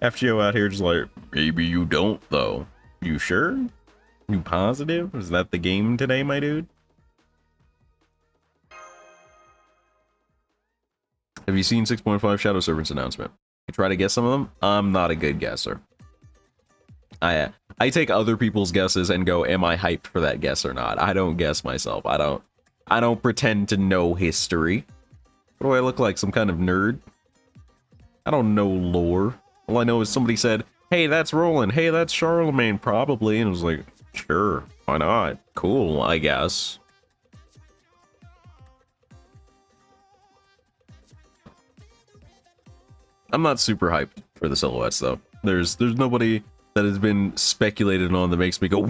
FGO out here just like, maybe you don't though. You sure? You positive? Is that the game today, my dude? Have you seen 6.5 Shadow Servants announcement? You try to guess some of them? I'm not a good guesser. I take other people's guesses and go, am I hyped for that guess or not? I don't guess myself. I don't pretend to know history. What do I look like? Some kind of nerd? I don't know lore. All I know is somebody said, hey, that's Roland. Hey, that's Charlemagne, probably. And I was like, sure, why not? Cool, I guess. I'm not super hyped for the silhouettes, though. There's nobody that has been speculated on that makes me go.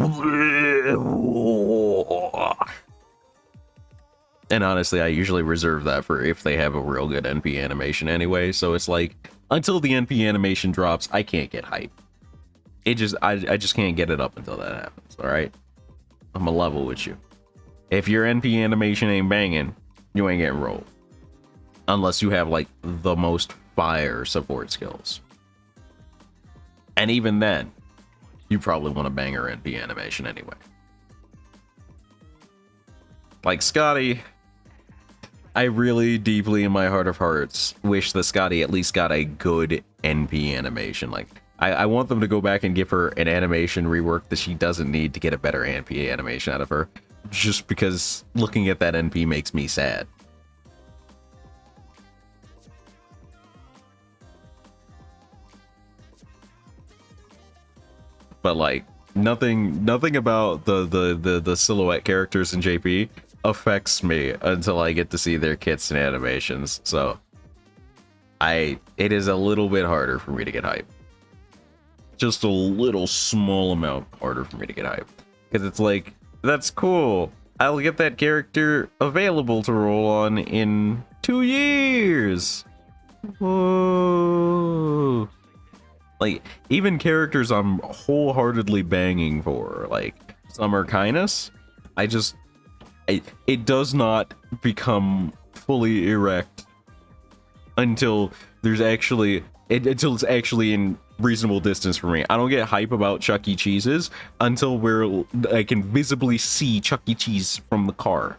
And honestly, I usually reserve that for if they have a real good NP animation anyway. So it's like, until the NP animation drops, I can't get hype. I just can't get it up until that happens. All right, I'm a level with you. If your NP animation ain't banging, you ain't getting rolled, unless you have like the most fire support skills. And even then, you probably want a banger NP animation anyway. Like Scotty, I really deeply in my heart of hearts wish that Scotty at least got a good NP animation. Like, I want them to go back and give her an animation rework that she doesn't need to get a better NP animation out of her. Just because looking at that NP makes me sad. But like, nothing about the silhouette characters in JP affects me until I get to see their kits and animations. So it is a little bit harder for me to get hyped. Just a little small amount harder for me to get hyped. Because it's like, that's cool. I'll get that character available to roll on in 2 years. Whoa. Like, even characters I'm wholeheartedly banging for, like Summer Kindness, it does not become fully erect until there's actually, until it's actually in reasonable distance for me. I don't get hype about Chuck E. Cheese's until I can visibly see Chuck E. Cheese from the car.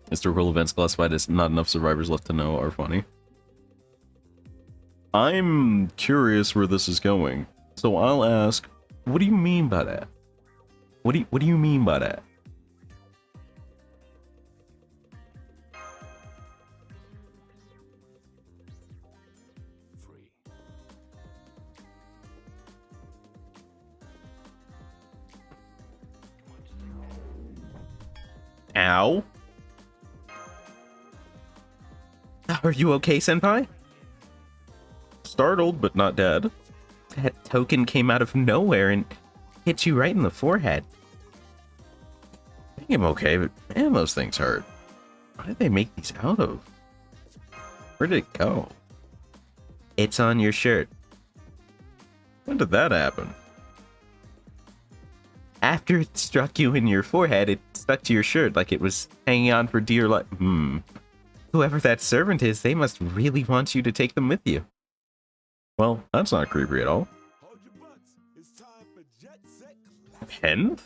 Historical events classified as not enough survivors left to know are funny. I'm curious where this is going, so I'll ask, what do you mean by that? What do you mean by that? Ow. Are you okay, Senpai? Startled, but not dead. That token came out of nowhere and hit you right in the forehead. I think I'm okay, but man, those things hurt. What did they make these out of? Where did it go? It's on your shirt. When did that happen? After it struck you in your forehead, it stuck to your shirt like it was hanging on for dear life. Whoever that servant is, they must really want you to take them with you. Well, that's not creepy at all. 10th?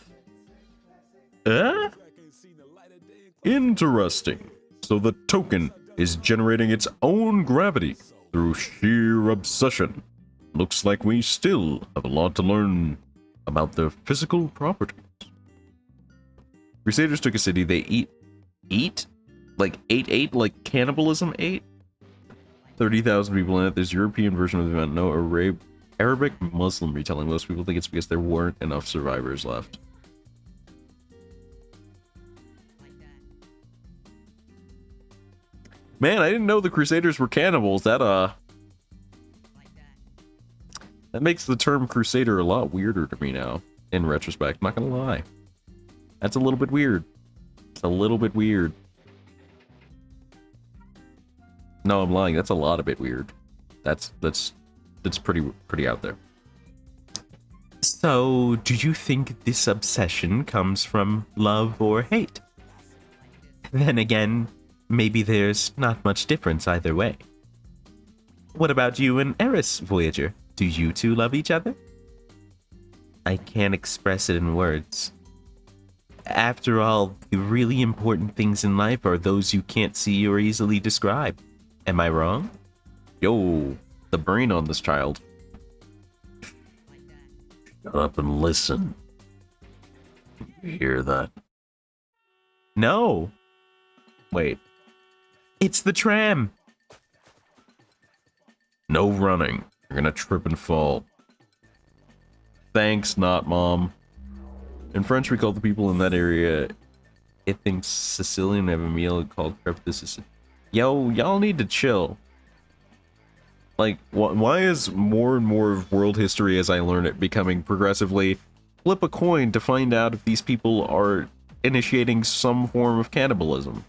Interesting. So the token is generating its own gravity through sheer obsession. Looks like we still have a lot to learn about their physical properties. Crusaders took a city. They eat? Like ate, like cannibalism ate? 30,000 people in it. There's European version of the event. No Arabic Muslim retelling. Most people think it's because there weren't enough survivors left. Man, I didn't know the Crusaders were cannibals. That makes the term Crusader a lot weirder to me now, in retrospect. Not gonna lie. That's a little bit weird. It's a little bit weird. No, I'm lying. That's a lot of bit weird. That's pretty out there. So, do you think this obsession comes from love or hate? Then again, maybe there's not much difference either way. What about you and Eris, Voyager? Do you two love each other? I can't express it in words. After all, the really important things in life are those you can't see or easily describe. Am I wrong? Yo, the brain on this child. Shut up and listen. You hear that? No. Wait. It's the tram. No running. You're gonna trip and fall. Thanks, not mom. In French, we call the people in that area, it thinks Sicilian, have a meal called crepe de Sicile. Yo, y'all need to chill. Like, why is more and more of world history as I learn it becoming progressively flip a coin to find out if these people are initiating some form of cannibalism?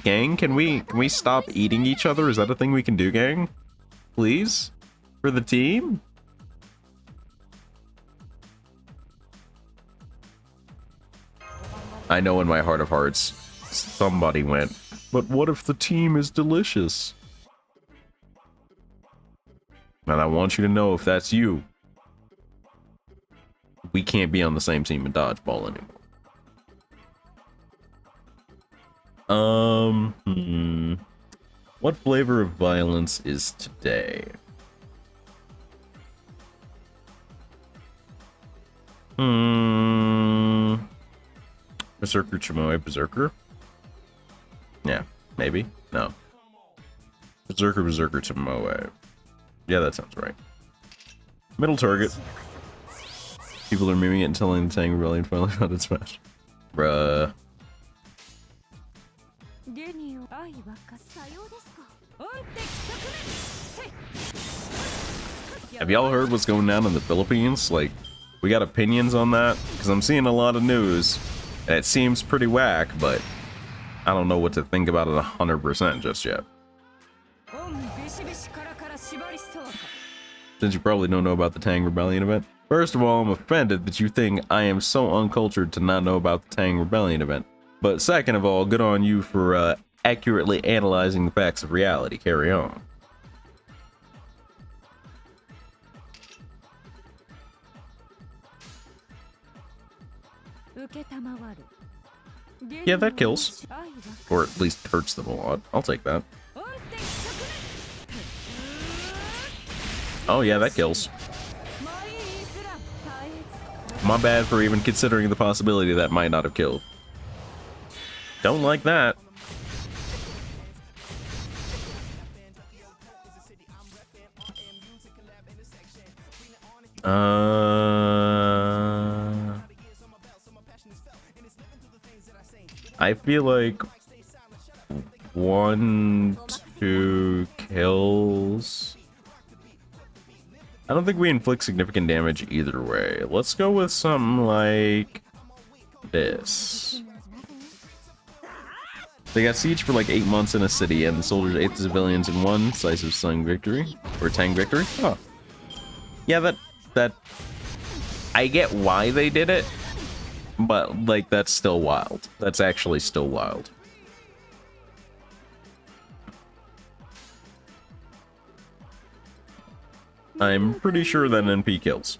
Gang, can we stop eating each other? Is that a thing we can do, gang? Please? For the team? I know in my heart of hearts, somebody went, but what if the team is delicious? And I want you to know, if that's you, we can't be on the same team in dodgeball anymore. What flavor of violence is today? Berserker Chamoy, Berserker? Yeah, maybe. No. Berserker Chamoy. Yeah, that sounds right. Middle target. People are memeing it and telling the Tang Rebellion finally found its smash. Bruh. Have y'all heard what's going on in the Philippines? Like, we got opinions on that? Because I'm seeing a lot of news, and it seems pretty whack, but I don't know what to think about it 100% just yet. Since you probably don't know about the Tang Rebellion event. First of all, I'm offended that you think I am so uncultured to not know about the Tang Rebellion event. But second of all, good on you for accurately analyzing the facts of reality. Carry on. Yeah, that kills. Or at least hurts them a lot. I'll take that. Oh yeah, that kills. My bad for even considering the possibility that might not have killed. Don't like that. I feel like 1, 2 kills. I don't think we inflict significant damage either way. Let's go with something like this. They got siege for like 8 months in a city, and the soldiers ate the civilians in one decisive Tang victory. Or Tang victory? Oh. Yeah, that I get why they did it, but like that's still wild. That's actually still wild. I'm pretty sure that NP kills.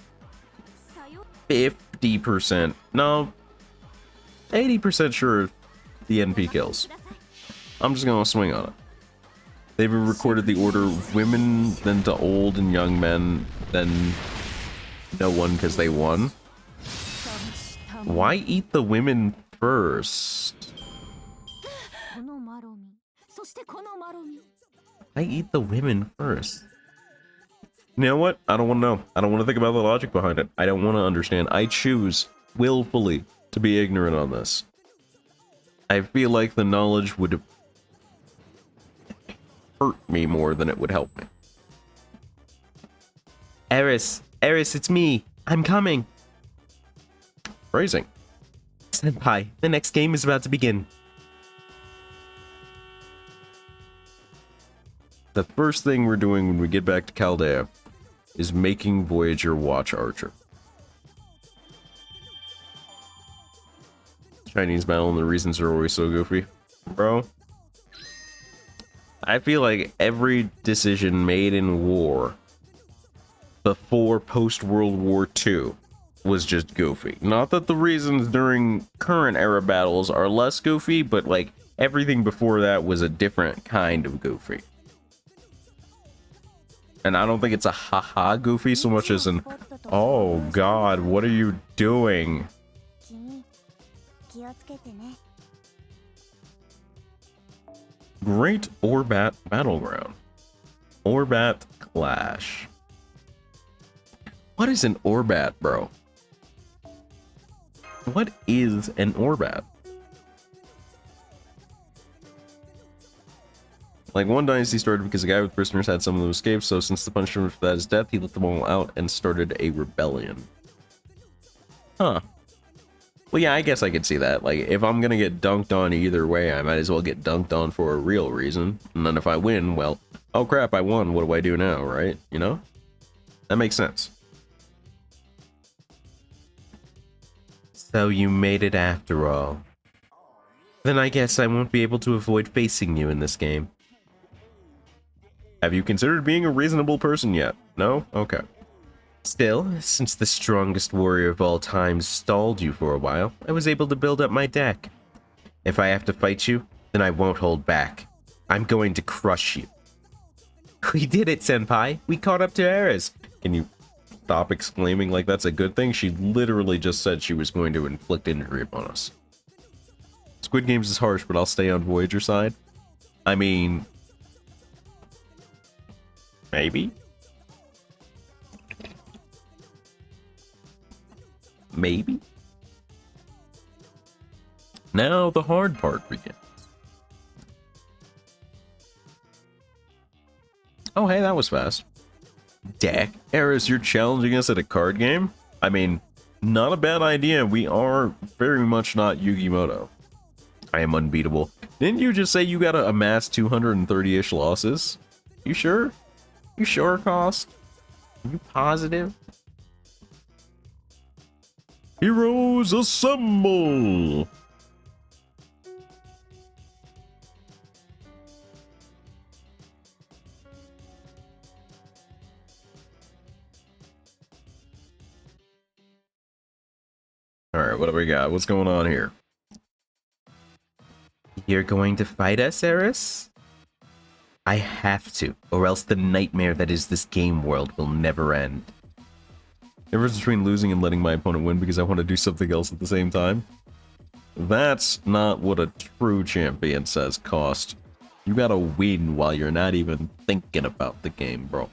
50%, no, 80% sure the NP kills. I'm just gonna swing on it. They've recorded the order of women, then to old and young men, then no one because they won. Why eat the women first? I eat the women first. You know what? I don't want to know. I don't want to think about the logic behind it. I don't want to understand. I choose willfully to be ignorant on this. I feel like the knowledge would hurt me more than it would help me. Eris, it's me. I'm coming. Phrasing. Senpai, the next game is about to begin. The first thing we're doing when we get back to Chaldea is making Voyager watch Archer. Chinese battle and the reasons are always so goofy. Bro, I feel like every decision made in war before post-World War II was just goofy. Not that the reasons during current era battles are less goofy, but like everything before that was a different kind of goofy. And I don't think it's a haha goofy so much as an, oh god, what are you doing? Great Orbat Battleground. Orbat Clash. What is an Orbat, bro? What is an Orbat? Like, one dynasty started because a guy with prisoners had some of them escape, so since the punishment for that is death, he let them all out and started a rebellion. Huh. Well, yeah, I guess I could see that. Like, if I'm gonna get dunked on either way, I might as well get dunked on for a real reason. And then if I win, well, oh crap, I won, what do I do now, right? You know? That makes sense. So you made it after all. Then I guess I won't be able to avoid facing you in this game. Have you considered being a reasonable person yet? No? Okay. Still, since the strongest warrior of all time stalled you for a while, I was able to build up my deck. If I have to fight you, then I won't hold back. I'm going to crush you. We did it, Senpai! We caught up to Eris! Can you stop exclaiming like that's a good thing? She literally just said she was going to inflict injury upon us. Squid Games is harsh, but I'll stay on Voyager side. I mean... maybe? Maybe? Now the hard part begins. Oh, hey, that was fast. Deck? Eris, you're challenging us at a card game? I mean, not a bad idea. We are very much not Yu-Gi-Moto. I am unbeatable. Didn't you just say you gotta amass 230-ish losses? You sure? You sure, Cost? Are you positive? Heroes assemble! Alright, what do we got? What's going on here? You're going to fight us, Eris? I have to, or else the nightmare that is this game world will never end. The difference between losing and letting my opponent win because I want to do something else at the same time? That's not what a true champion says, Cost. You gotta win while you're not even thinking about the game, bro.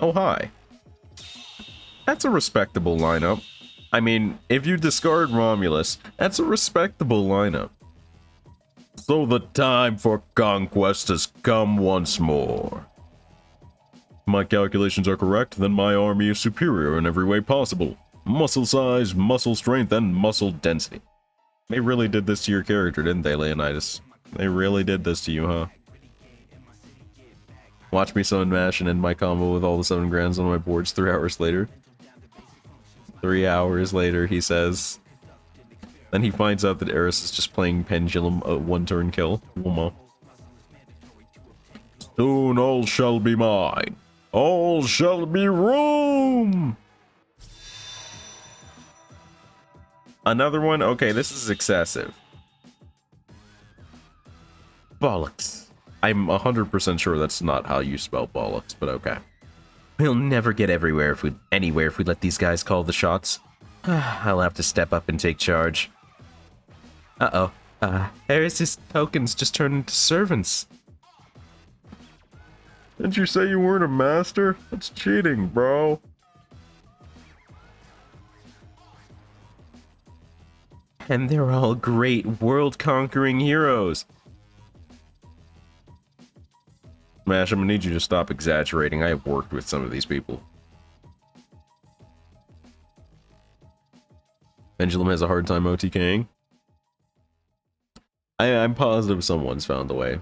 Oh, hi. That's a respectable lineup. I mean, if you discard Romulus, that's a respectable lineup. So the time for conquest has come once more. If my calculations are correct, then my army is superior in every way possible. Muscle size, muscle strength, and muscle density. They really did this to your character, didn't they, Leonidas? They really did this to you, huh? Watch me summon Mash and end my combo with all the 7 grands on my boards 3 hours later. 3 hours later, he says. Then he finds out that Eris is just playing Pendulum, a 1-turn kill. Womo. Soon all shall be mine. All shall be Rome! Another one? Okay, this is excessive. Bollocks. I'm 100% sure that's not how you spell bollocks, but okay. We'll never get anywhere if we let these guys call the shots. I'll have to step up and take charge. Uh-oh. Harris's tokens just turned into servants. Didn't you say you weren't a master? That's cheating, bro. And they're all great world-conquering heroes. Smash, I'm gonna need you to stop exaggerating. I have worked with some of these people. Pendulum has a hard time OTKing. I'm positive someone's found a way.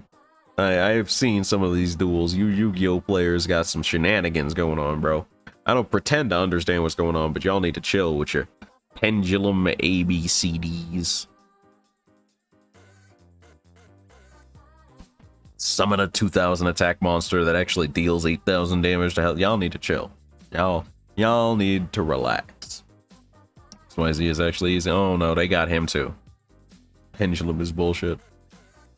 I've seen some of these duels. You Yu-Gi-Oh players got some shenanigans going on, bro. I don't pretend to understand what's going on, but y'all need to chill with your pendulum ABCDs. Summon a 2000 attack monster that actually deals 8000 damage to health. Y'all need to chill. Y'all need to relax. XYZ is actually easy. Oh no, they got him too. Pendulum is bullshit.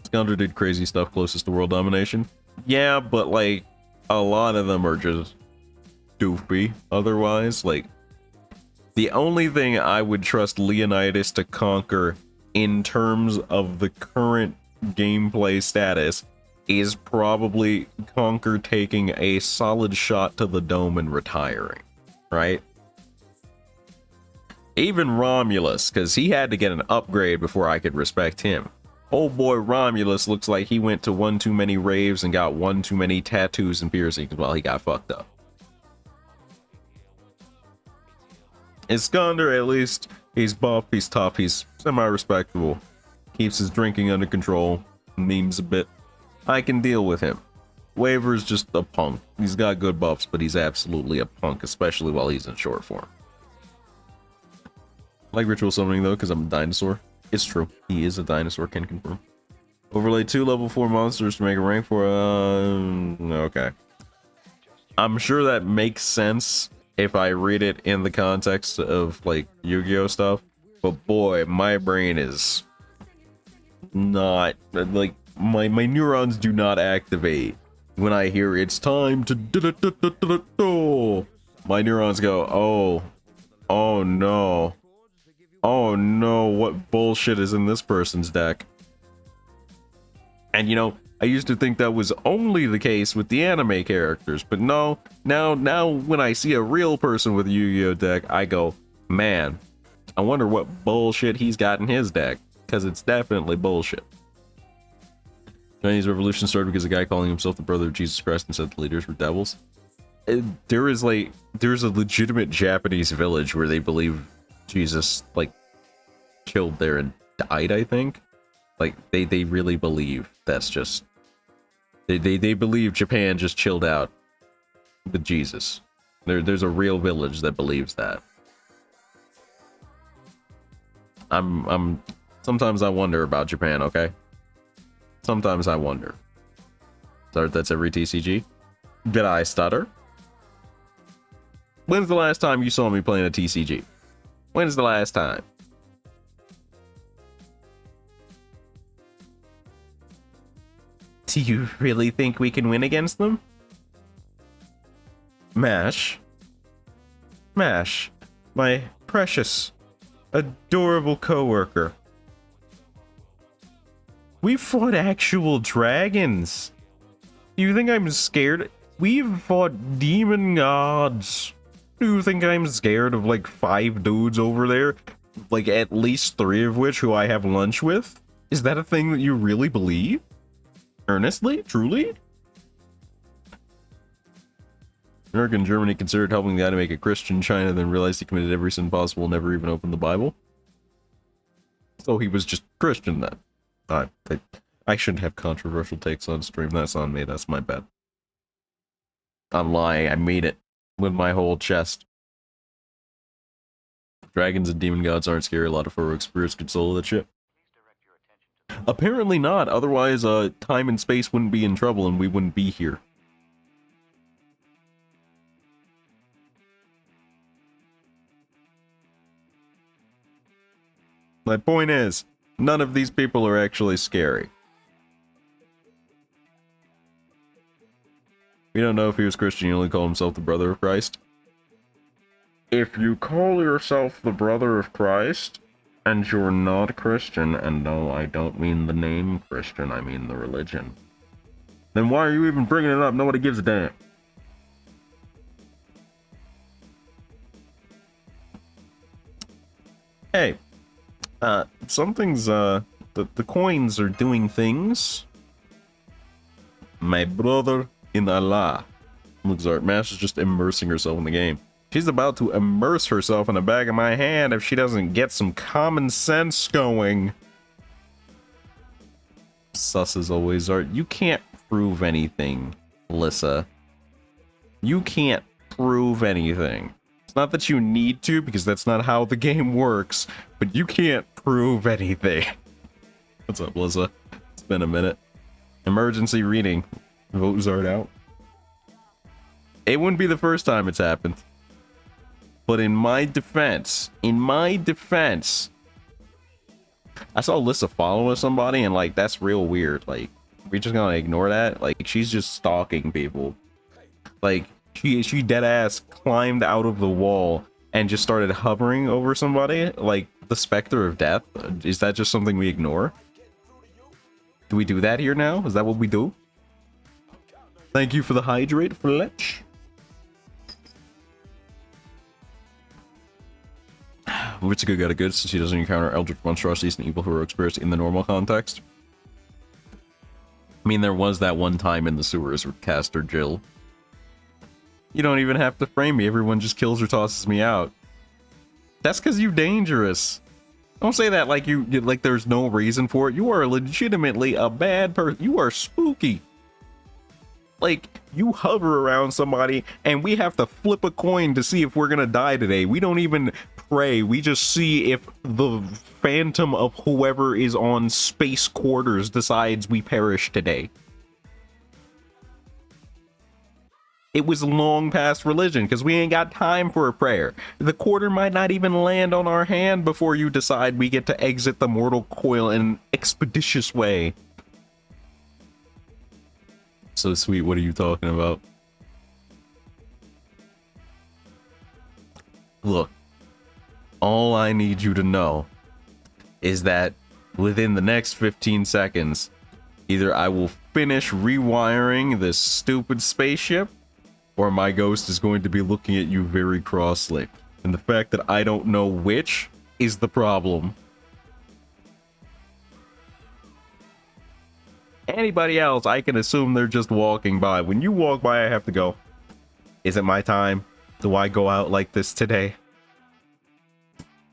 Scoundrel did crazy stuff closest to world domination. Yeah, but like a lot of them are just doofy. Otherwise, like the only thing I would trust Leonidas to conquer in terms of the current gameplay status is probably Conquer taking a solid shot to the dome and retiring, right? Even Romulus, because he had to get an upgrade before I could respect him. Old boy Romulus looks like he went to one too many raves and got one too many tattoos and piercings while he got fucked up. Iskander, at least, he's buff, he's tough, he's semi-respectable. Keeps his drinking under control, memes a bit. I can deal with him. Waver's just a punk. He's got good buffs, but he's absolutely a punk, especially while he's in short form. I like ritual summoning though, because I'm a dinosaur. It's true. He is a dinosaur, can confirm. Overlay 2 level 4 monsters to make a rank for okay. I'm sure that makes sense if I read it in the context of like Yu-Gi-Oh stuff. But boy, my brain is not like my neurons do not activate when I hear it's time to my neurons go, oh no. Oh no, what bullshit is in this person's deck? And you know, I used to think that was only the case with the anime characters, but no, now when I see a real person with a Yu-Gi-Oh deck, I go, man, I wonder what bullshit he's got in his deck, because it's definitely bullshit. Chinese Revolution started because a guy calling himself the brother of Jesus Christ and said the leaders were devils. There's a legitimate Japanese village where they believe Jesus like chilled there and died, I think. Like they really believe that's just they believe Japan just chilled out with Jesus. There's a real village that believes that. I'm sometimes I wonder about Japan, okay? Sometimes I wonder. So that's every TCG. Did I stutter? When's the last time you saw me playing a TCG? When's the last time? Do you really think we can win against them? Mash, my precious, adorable coworker. We fought actual dragons. Do you think I'm scared? We've fought demon gods. Do you think I'm scared of like 5 dudes over there? Like at least 3 of which who I have lunch with? Is that a thing that you really believe? Earnestly? Truly? America and Germany considered helping the guy to make a Christian China, then realized he committed every sin possible, never even opened the Bible. So he was just Christian then. I shouldn't have controversial takes on stream. That's on me. That's my bad. I'm lying. I mean it with my whole chest. Dragons and demon gods aren't scary. A lot of heroic spirits console that shit. Apparently not, otherwise time and space wouldn't be in trouble and we wouldn't be here. My point is, none of these people are actually scary. We don't know if he was Christian, he only called himself the brother of Christ. If you call yourself the brother of Christ, and you're not Christian, and no, I don't mean the name Christian, I mean the religion, then why are you even bringing it up? Nobody gives a damn. Hey, something's, the coins are doing things. My brother in Allah. Looks like Mash is just immersing herself in the game. She's about to immerse herself in the back of my hand if she doesn't get some common sense going. Sus as always, Art. You can't prove anything, Lissa. You can't prove anything. It's not that you need to, because that's not how the game works, but you can't prove anything. What's up, Lissa? It's been a minute. Emergency reading. Vote Zard out. It wouldn't be the first time it's happened. But in my defense, I saw Lissa following somebody, and like, that's real weird. Like, we're just gonna ignore that? Like, she's just stalking people. Like, she dead ass climbed out of the wall and just started hovering over somebody, like the specter of death. Is that just something we ignore? Do we do that here now? Is that what we do? Thank you for the hydrate, Fletch. Ritsuko got a good since he doesn't encounter eldritch monstrosities and evil heroic spirits in the normal context. I mean, there was that one time in the sewers with Caster Jill. You don't even have to frame me, everyone just kills or tosses me out. That's because you're dangerous. Don't say that like like there's no reason for it. You are legitimately a bad person. You are spooky. Like, you hover around somebody and we have to flip a coin to see if we're gonna die today. We don't even pray. We just see if the phantom of whoever is on space quarters decides we perish today. It was long past religion because we ain't got time for a prayer. The quarter might not even land on our hand before you decide we get to exit the mortal coil in an expeditious way. So sweet, what are you talking about? Look, all I need you to know is that within the next 15 seconds, either I will finish rewiring this stupid spaceship, or my ghost is going to be looking at you very crossly. And the fact that I don't know which is the problem. Anybody else, I can assume they're just walking by. When you walk by, I have to go, is it my time? Do I go out like this today?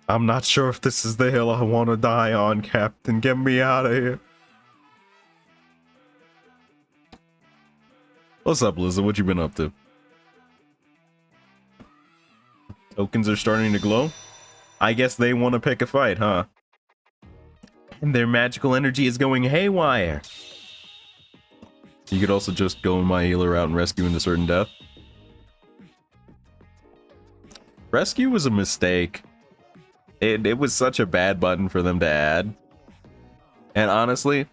I'm not sure if this is the hill I want to die on, Captain. Get me out of here. What's up, Lizzie? What you been up to? Tokens are starting to glow. I guess they want to pick a fight, huh? And their magical energy is going haywire. You could also just go in my healer route and rescue into certain death. Rescue was a mistake. It was such a bad button for them to add. And honestly,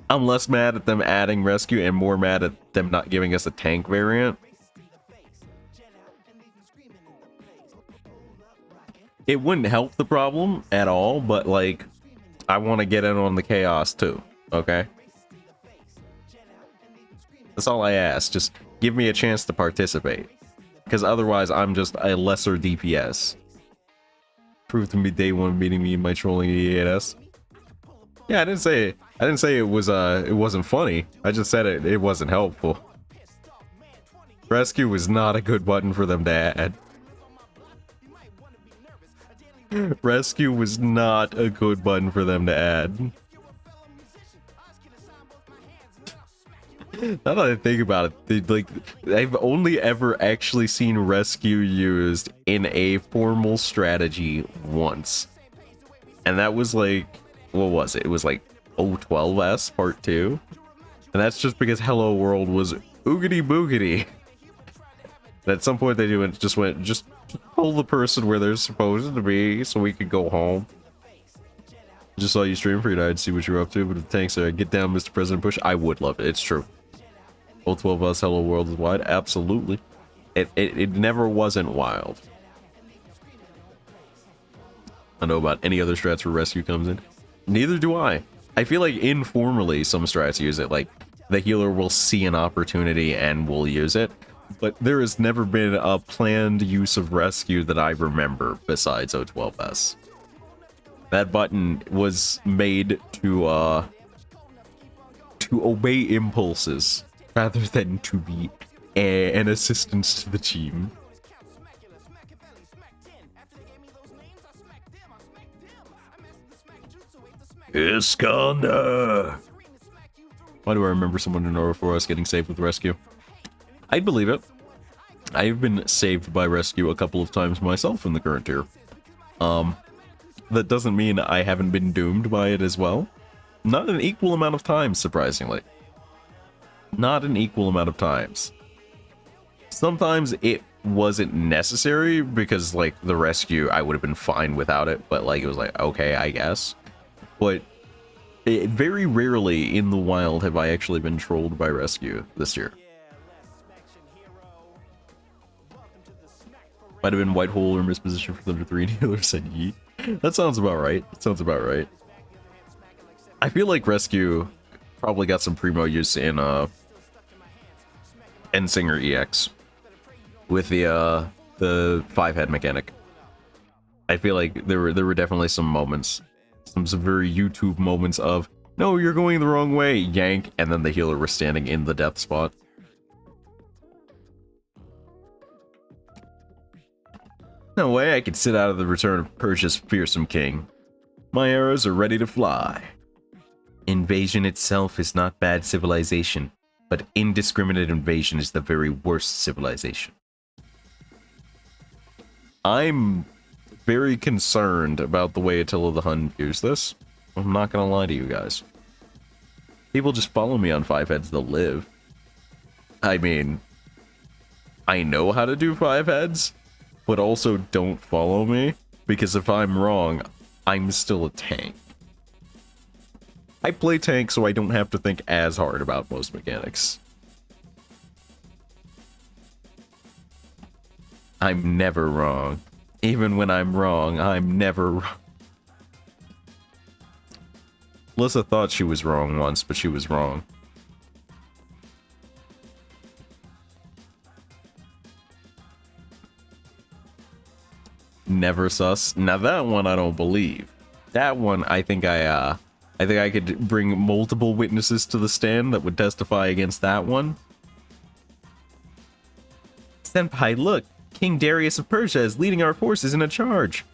I'm less mad at them adding rescue and more mad at them not giving us a tank variant. It wouldn't help the problem at all, but like, I want to get in on the chaos too, okay? That's all I ask. Just give me a chance to participate. Because otherwise, I'm just a lesser DPS. Prove to me day one beating me in my trolling EAS. Yeah, I didn't say it wasn't funny. I just said it wasn't helpful. Rescue was not a good button for them to add. Rescue was not a good button for them to add. Now that I think about it, I've only ever actually seen rescue used in a formal strategy once. And that was like, what was it? It was like O12S Part 2. And that's just because Hello World was oogity boogity. And at some point they just pull the person where they're supposed to be so we could go home. Just saw you stream for you to see what you're up to, but thanks, get down, Mr. President Bush. I would love it. It's true. O12S Hello World is wide. Absolutely. It never wasn't wild. I don't know about any other strats where rescue comes in. Neither do I. I feel like informally some strats use it. Like, the healer will see an opportunity and will use it. But there has never been a planned use of rescue that I remember besides O12S. That button was made to obey impulses rather than to be an assistance to the team. Iskander! Why do I remember someone in order for us getting saved with rescue? I'd believe it. I've been saved by rescue a couple of times myself in the current tier. That doesn't mean I haven't been doomed by it as well. Not an equal amount of times, surprisingly. Not an equal amount of times. Sometimes it wasn't necessary because, like, the rescue, I would have been fine without it, but, like, it was like, okay, I guess. But very rarely in the wild have I actually been trolled by rescue this year. Might have been white hole or misposition for Thunder 3 and healer said yeet. That sounds about right. That sounds about right. I feel like rescue probably got some primo use in Endsinger EX with the 5-head mechanic. I feel like there were definitely some moments, some very YouTube moments of, no, you're going the wrong way, yank, and then the healer was standing in the death spot. No way I could sit out of the return of Persia's fearsome king. My arrows are ready to fly. Invasion itself is not bad civilization, but indiscriminate invasion is the very worst civilization. I'm very concerned about the way Attila the Hun views this. I'm not gonna lie to you guys. People just follow me on 5 heads, they'll live. I mean, I know how to do 5 heads, but also don't follow me, because if I'm wrong, I'm still a tank. I play tank so I don't have to think as hard about most mechanics. I'm never wrong. Even when I'm wrong, I'm never wrong. Lissa thought she was wrong once, but she was wrong. Never sus. Now that one I don't believe. That one I think I could bring multiple witnesses to the stand that would testify against that one. Senpai, look! King Darius of Persia is leading our forces in a charge.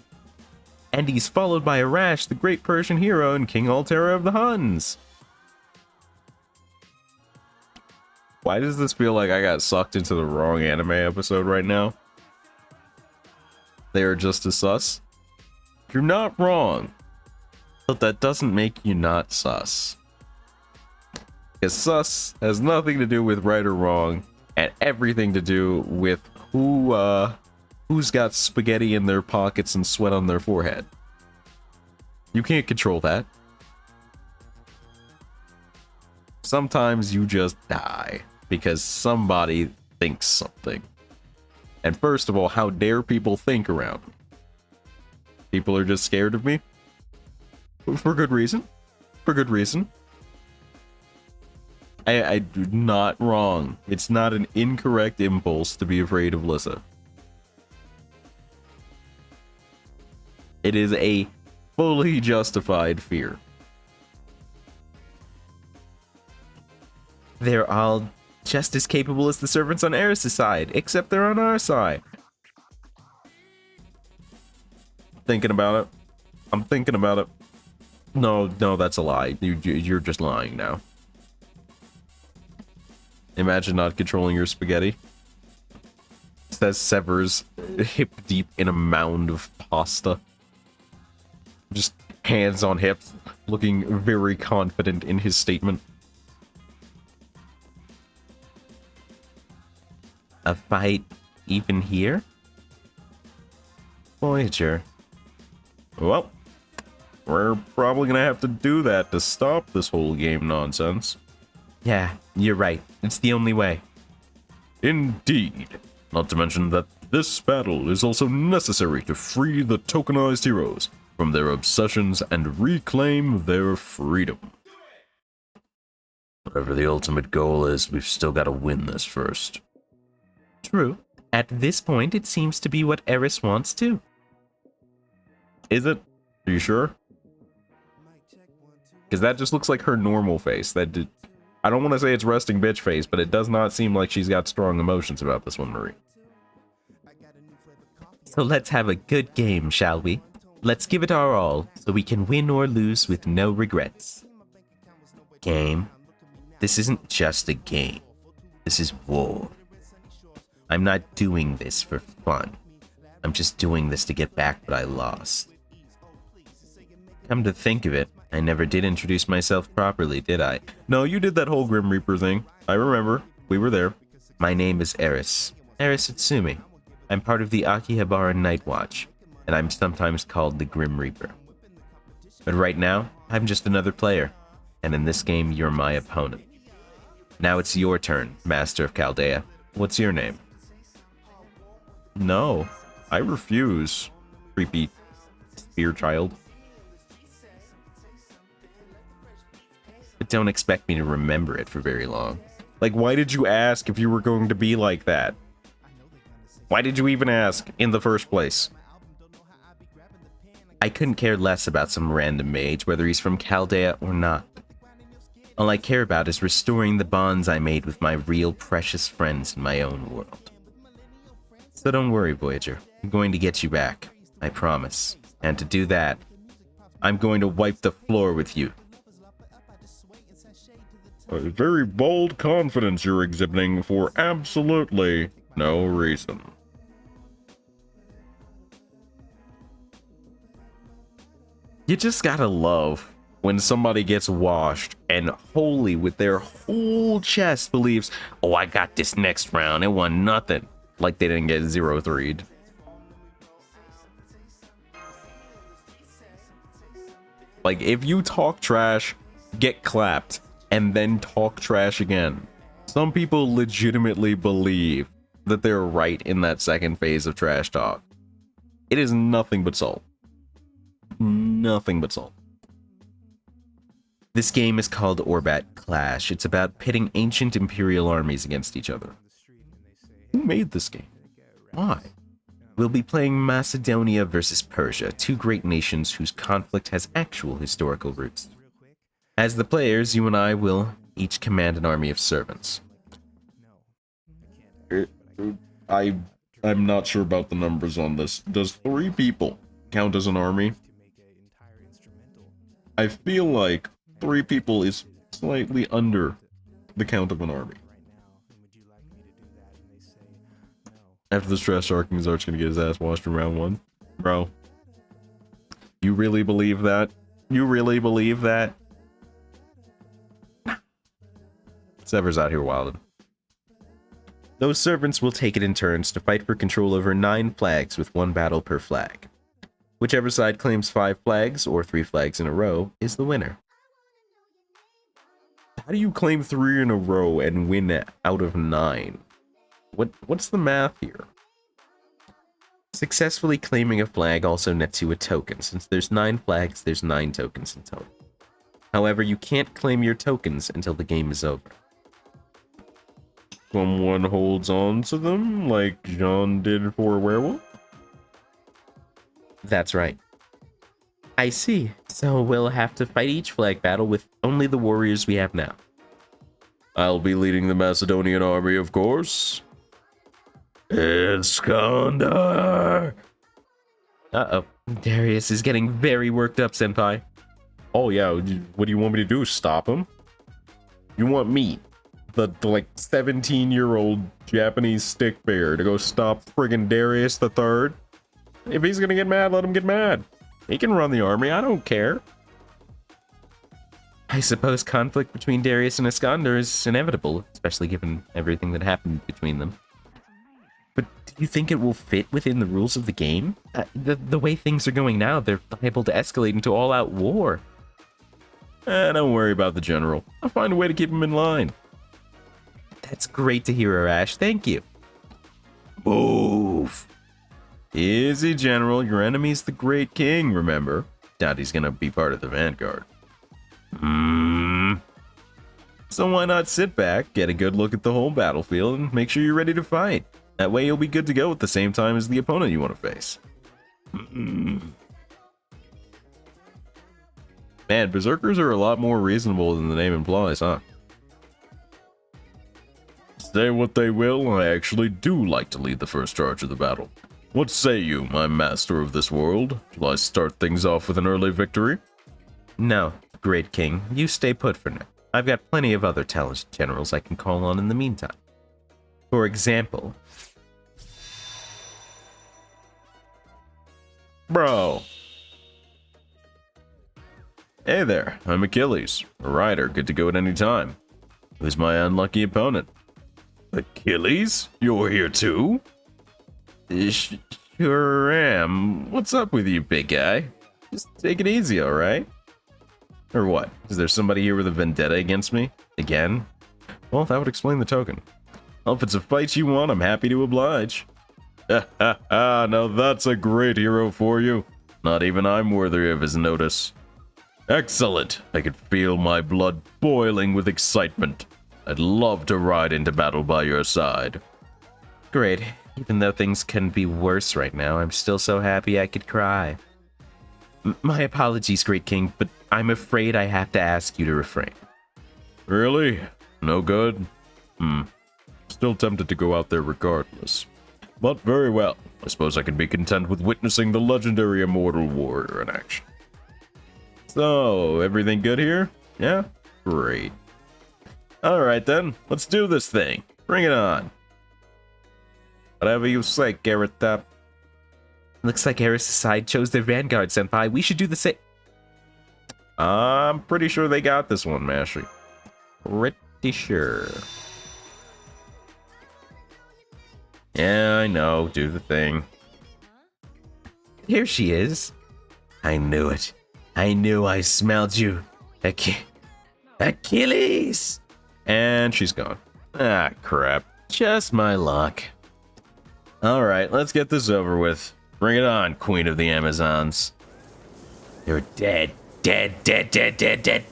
And he's followed by Arash, the great Persian hero and King Altera of the Huns. Why does this feel like I got sucked into the wrong anime episode right now? They are just as sus. You're not wrong. But that doesn't make you not sus. Because sus has nothing to do with right or wrong, and everything to do with who's got spaghetti in their pockets and sweat on their forehead. You can't control that. Sometimes you just die because somebody thinks something. And first of all, how dare people think around me? People are just scared of me? For good reason. For good reason. I do not wrong. It's not an incorrect impulse to be afraid of Lissa. It is a fully justified fear. They're all just as capable as the servants on Eris' side, except they're on our side. Thinking about it. I'm thinking about it. No, that's a lie. You're just lying now. Imagine not controlling your spaghetti. Says Severs hip deep in a mound of pasta. Just hands on hips. looking very confident in his statement. A fight even here? Voyager. Well, we're probably gonna have to do that to stop this whole game nonsense. Yeah, you're right. It's the only way. Indeed. Not to mention that this battle is also necessary to free the tokenized heroes from their obsessions and reclaim their freedom. Whatever the ultimate goal is, we've still got to win this first. True. At this point, it seems to be what Eris wants too. Is it? Are you sure? Because that just looks like her normal face. I don't want to say it's resting bitch face, but it does not seem like she's got strong emotions about this one, Marie. So let's have a good game, shall we? Let's give it our all, so we can win or lose with no regrets. Game? This isn't just a game. This is war. I'm not doing this for fun. I'm just doing this to get back what I lost. Come to think of it, I never did introduce myself properly, did I? No, you did that whole Grim Reaper thing. I remember. We were there. My name is Eris. Eris Utsumi. I'm part of the Akihabara Night Watch, and I'm sometimes called the Grim Reaper. But right now, I'm just another player, and in this game, you're my opponent. Now it's your turn, Master of Chaldea. What's your name? No, I refuse, creepy spear child. But don't expect me to remember it for very long. Like, why did you ask if you were going to be like that? Why did you even ask in the first place? I couldn't care less about some random mage, whether he's from Chaldea or not. All I care about is restoring the bonds I made with my real precious friends in my own world. So don't worry, Voyager. I'm going to get you back. I promise. And to do that, I'm going to wipe the floor with you. A very bold confidence you're exhibiting for absolutely no reason. You just gotta love when somebody gets washed and wholly with their whole chest believes, oh, I got this next round, it wasn't nothing. Like they didn't get 0-3'd. Like, if you talk trash, get clapped, and then talk trash again. Some people legitimately believe that they're right in that second phase of trash talk. It is nothing but salt. Nothing but salt. This game is called Orbat Clash. It's about pitting ancient Imperial armies against each other. Who made this game? Why? We'll be playing Macedonia versus Persia, two great nations whose conflict has actual historical roots. As the players, you and I will each command an army of servants. I'm not sure about the numbers on this. Does 3 people count as an army? I feel like 3 people is slightly under the count of an army. After this trash talking, Zart's gonna get his ass washed in round 1. Bro. You really believe that? You really believe that? Sever's out here wilding. Those servants will take it in turns to fight for control over 9 flags with 1 battle per flag. Whichever side claims 5 flags, or 3 flags in a row, is the winner. How do you claim 3 in a row and win out of 9? What's the math here? Successfully claiming a flag also nets you a token. Since there's 9 flags, there's 9 tokens in total. However, you can't claim your tokens until the game is over. Someone holds on to them, like Jean did for Werewolf? That's right. I see. So we'll have to fight each flag battle with only the warriors we have now. I'll be leading the Macedonian army, of course. Iskander! Uh-oh. Darius is getting very worked up, Senpai. Oh yeah, what do you want me to do? Stop him? You want me, the like 17-year-old Japanese stick bear, to go stop friggin' Darius the Third? If he's gonna get mad, let him get mad. He can run the army, I don't care. I suppose conflict between Darius and Iskander is inevitable, especially given everything that happened between them. But do you think it will fit within the rules of the game? The way things are going now, they're liable to escalate into all-out war. Don't worry about the general. I'll find a way to keep him in line. That's great to hear, Arash. Thank you. Move! Easy, General. Your enemy's the Great King, remember? Doubt he's gonna be part of the Vanguard. So why not sit back, get a good look at the whole battlefield, and make sure you're ready to fight. That way you'll be good to go at the same time as the opponent you want to face. Man, Berserkers are a lot more reasonable than the name implies, huh? Say what they will, I actually do like to lead the first charge of the battle. What say you, my master of this world? Shall I start things off with an early victory? No, Great King, you stay put for now. I've got plenty of other talented generals I can call on in the meantime. For example... Bro! Hey there, I'm Achilles, a rider, good to go at any time. Who's my unlucky opponent? Achilles? You're here too? Sure am. What's up with you, big guy? Just take it easy, alright? Or what? Is there somebody here with a vendetta against me? Again? Well, that would explain the token. Well, if it's a fight you want, I'm happy to oblige. Ha ha ha, now that's a great hero for you. Not even I'm worthy of his notice. Excellent. I could feel my blood boiling with excitement. I'd love to ride into battle by your side. Great. Even though things can be worse right now, I'm still so happy I could cry. My apologies, Great King, but I'm afraid I have to ask you to refrain. Really? No good? Still tempted to go out there regardless. But very well. I suppose I can be content with witnessing the legendary immortal warrior in action. So, everything good here? Yeah? Great. Alright then, let's do this thing. Bring it on. Whatever you say, Garrett. Looks like Eris' side chose their Vanguard, Senpai. We should do the same. I'm pretty sure they got this one, Mashi. Pretty sure. Yeah, I know. Do the thing. Here she is. I knew it. I knew I smelled you. Achilles! And she's gone. Ah, crap. Just my luck. Alright, let's get this over with. Bring it on, Queen of the Amazons. You're dead. Dead, dead, dead, dead, dead.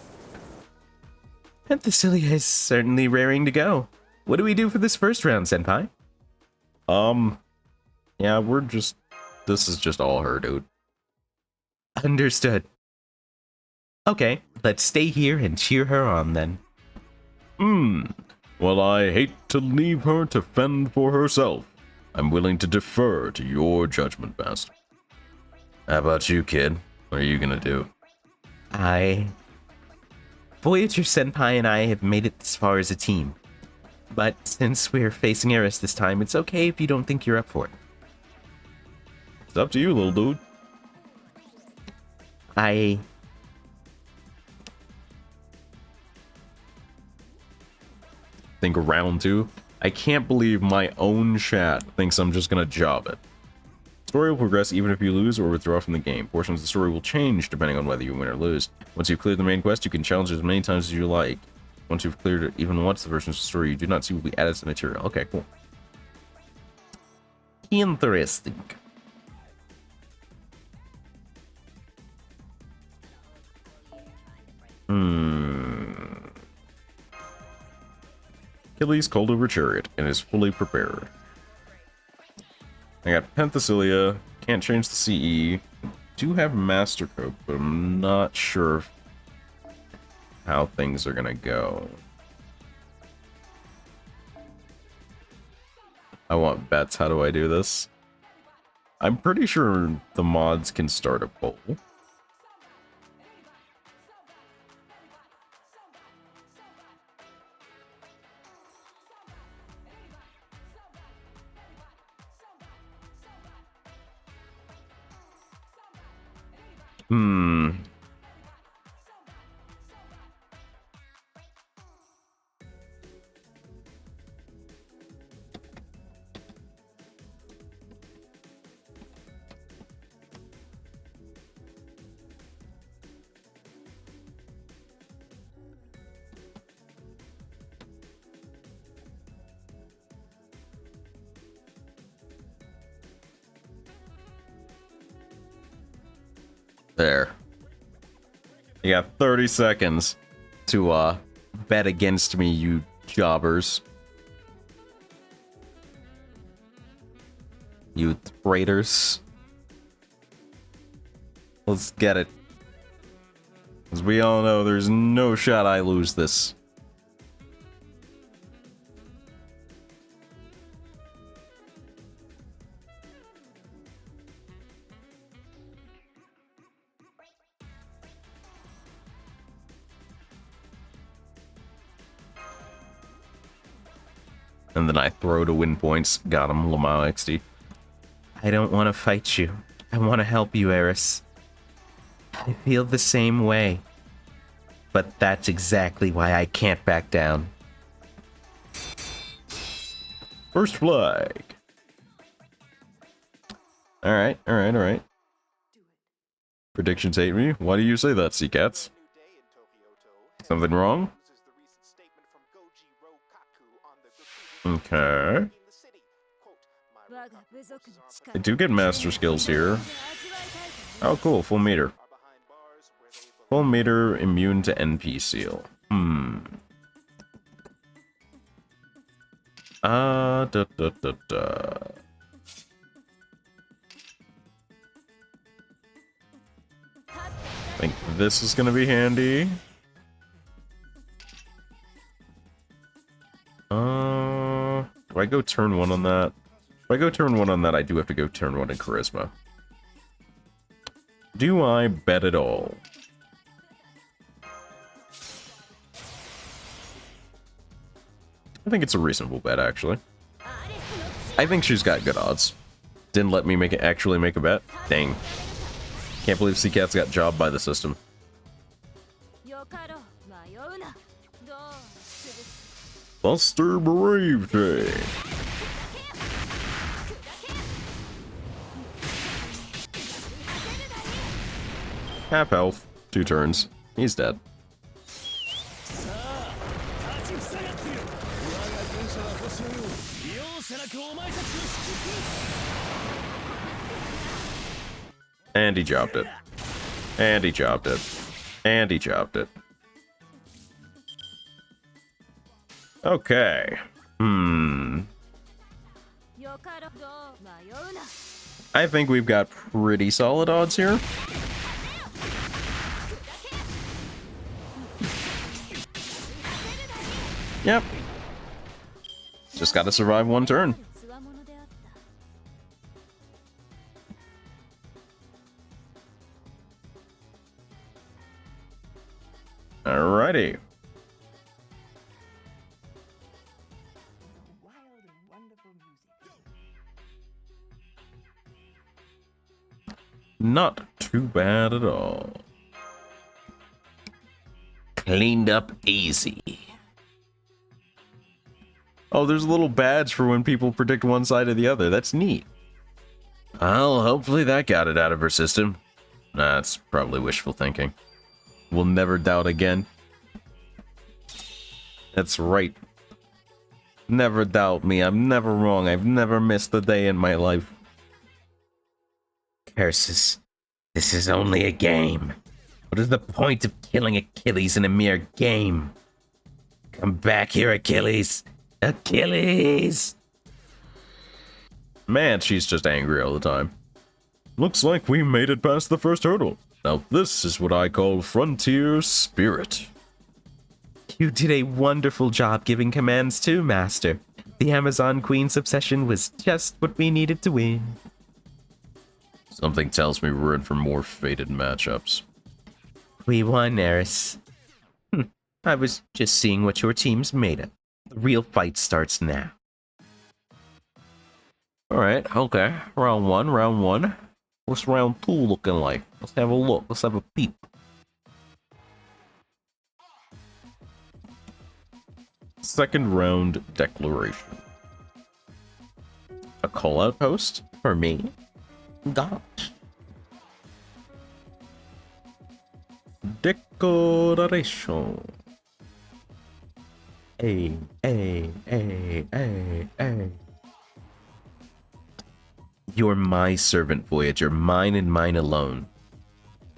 And Thesilia is certainly raring to go. What do we do for this first round, Senpai? Yeah, this is just all her, dude. Understood. Okay, let's stay here and cheer her on then. Well, I hate to leave her to fend for herself. I'm willing to defer to your judgment, Master. How about you, kid? What are you gonna do? Voyager Senpai and I have made it this far as a team. But since we're facing Eris this time, it's okay if you don't think you're up for it. It's up to you, little dude. Think round two. I can't believe my own chat thinks I'm just gonna job it. The story will progress even if you lose or withdraw from the game. Portions of the story will change depending on whether you win or lose. Once you've cleared the main quest, you can challenge it as many times as you like. Once you've cleared it, even once, the versions of the story you do not see will be added to the material. Okay, cool. Interesting. Achilles called over Chariot and is fully prepared. I got Penthesilia, can't change the CE. Do have Master Code, but I'm not sure how things are gonna go. I want bets. How do I do this? I'm pretty sure the mods can start a poll. There. You got 30 seconds to bet against me, you jobbers. You traitors. Let's get it. As we all know, there's no shot I lose this. And then I throw to win points. Got him, Lamau XD. I don't want to fight you. I want to help you, Eris. I feel the same way. But that's exactly why I can't back down. First flag. Alright. Predictions hate me? Why do you say that, Sea Cats? Something wrong? Okay. I do get master skills here. Oh, cool. Full meter. Full meter, immune to NP seal. I think this is gonna be handy. Do I go turn 1 on that? If I go turn 1 on that, I do have to go turn 1 in charisma. Do I bet at all? I think it's a reasonable bet, actually. I think she's got good odds. Didn't let me actually make a bet. Dang. Can't believe Seacat's got jobbed by the system. Buster Brave Day. Half health. 2 turns. He's dead. And he jobbed it. And he jobbed it. And he jobbed it. Okay. I think we've got pretty solid odds here. Yep. Just gotta survive 1 turn. Alrighty. Not too bad at all. Cleaned up easy. Oh, there's a little badge for when people predict one side or the other. That's neat. Well, hopefully that got it out of her system. That's probably wishful thinking. We'll never doubt again. That's right. Never doubt me. I'm never wrong. I've never missed a day in my life. Curses. This is only a game. What is the point of killing Achilles in a mere game? Come back here, Achilles. Achilles! Man, she's just angry all the time. Looks like we made it past the first hurdle. Now this is what I call frontier spirit. You did a wonderful job giving commands too, Master. The Amazon Queen's obsession was just what we needed to win. Something tells me we're in for more fated matchups. We won, Eris. I was just seeing what your team's made of. The real fight starts now. Alright, okay. Round 1. What's round 2 looking like? Let's have a look. Let's have a peep. Second round declaration. A call out post for me? Gosh. Declaration. Hey. You're my servant, Voyager, mine and mine alone.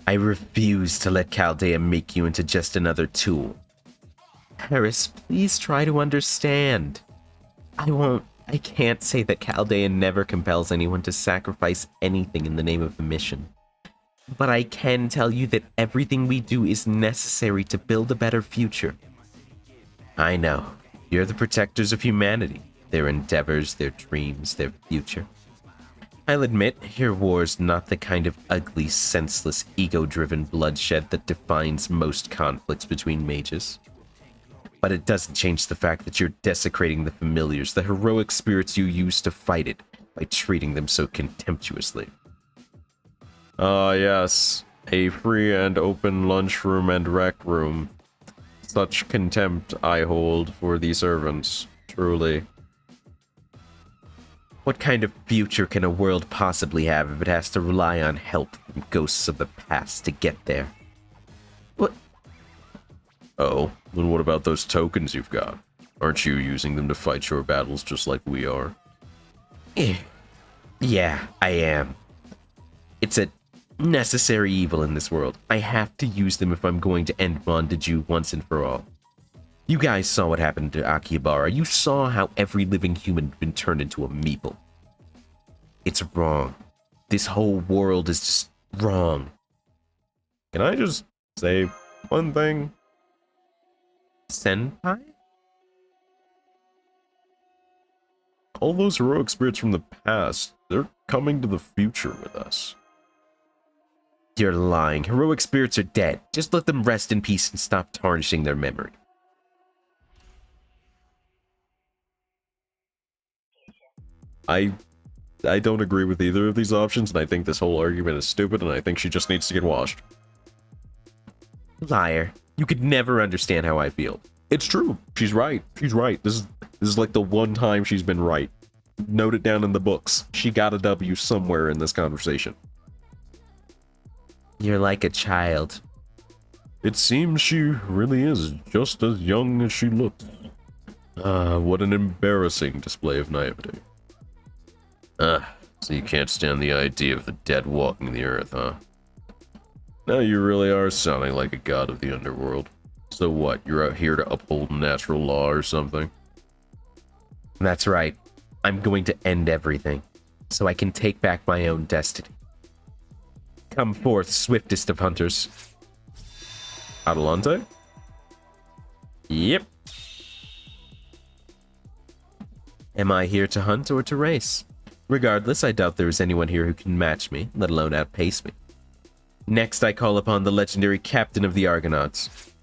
I refuse to let Chaldea make you into just another tool. Paris, please try to understand. I can't say that Chaldea never compels anyone to sacrifice anything in the name of the mission. But I can tell you that everything we do is necessary to build a better future. I know. You're the protectors of humanity, their endeavors, their dreams, their future. I'll admit, your war's not the kind of ugly, senseless, ego-driven bloodshed that defines most conflicts between mages. But it doesn't change the fact that you're desecrating the familiars, the heroic spirits you use to fight it, by treating them so contemptuously. Ah, yes. A free and open lunchroom and rec room. Such contempt I hold for the servants, truly. What kind of future can a world possibly have if it has to rely on help from ghosts of the past to get there? What? Oh, then what about those tokens you've got? Aren't you using them to fight your battles just like we are? Yeah, I am. It's a necessary evil in this world. I have to use them if I'm going to end Montague once and for all. You guys saw what happened to Akihabara. You saw how every living human had been turned into a meeple. It's wrong. This whole world is just wrong. Can I just say one thing? Senpai? All those heroic spirits from the past, they're coming to the future with us. You're lying. Heroic spirits are dead. Just let them rest in peace and stop tarnishing their memory. I don't agree with either of these options, and I think this whole argument is stupid, and I think she just needs to get washed. Liar. You could never understand how I feel. It's true. She's right. She's right. This is like the one time she's been right. Note it down in the books. She got a W somewhere in this conversation. You're like a child. It seems she really is just as young as she looks. What an embarrassing display of naivety. So you can't stand the idea of the dead walking the earth, huh? Now you really are sounding like a god of the underworld. So what, you're out here to uphold natural law or something? That's right. I'm going to end everything, so I can take back my own destiny. Come forth, swiftest of hunters. Adelante? Yep. Am I here to hunt or to race? Regardless, I doubt there is anyone here who can match me, let alone outpace me. Next, I call upon the legendary captain of the Argonauts.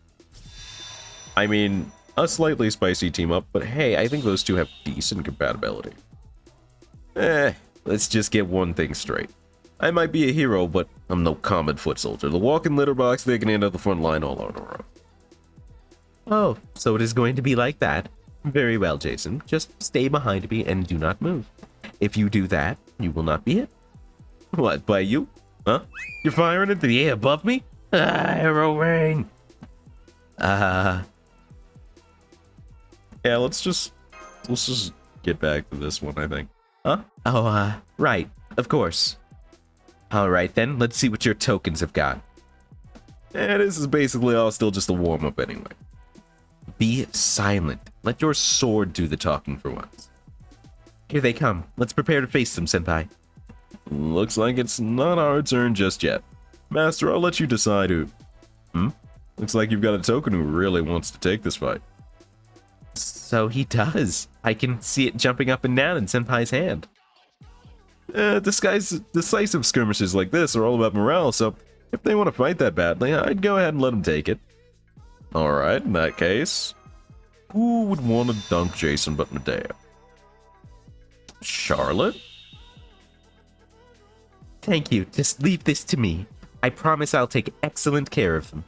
I mean, a slightly spicy team up, but hey, I think those two have decent compatibility. Let's just get one thing straight. I might be a hero, but I'm no common foot soldier. The walking litter box, they can handle the front line all on their own. Oh, so it is going to be like that. Very well, Jason. Just stay behind me and do not move. If you do that, you will not be hit. What, by you? Huh? You're firing into the air above me? Arrow rain! Yeah, let's just get back to this one, I think. Huh? Oh, right. Of course. Alright then, let's see what your tokens have got. This is basically all still just a warm-up anyway. Be silent. Let your sword do the talking for once. Here they come. Let's prepare to face them, Senpai. Looks like it's not our turn just yet. Master, I'll let you decide who... Looks like you've got a token who really wants to take this fight. So he does. I can see it jumping up and down in Senpai's hand. Decisive skirmishes like this are all about morale, so if they want to fight that badly, I'd go ahead and let them take it. Alright, in that case, who would want to dunk Jason but Medea? Charlotte? Thank you. Just leave this to me. I promise I'll take excellent care of them.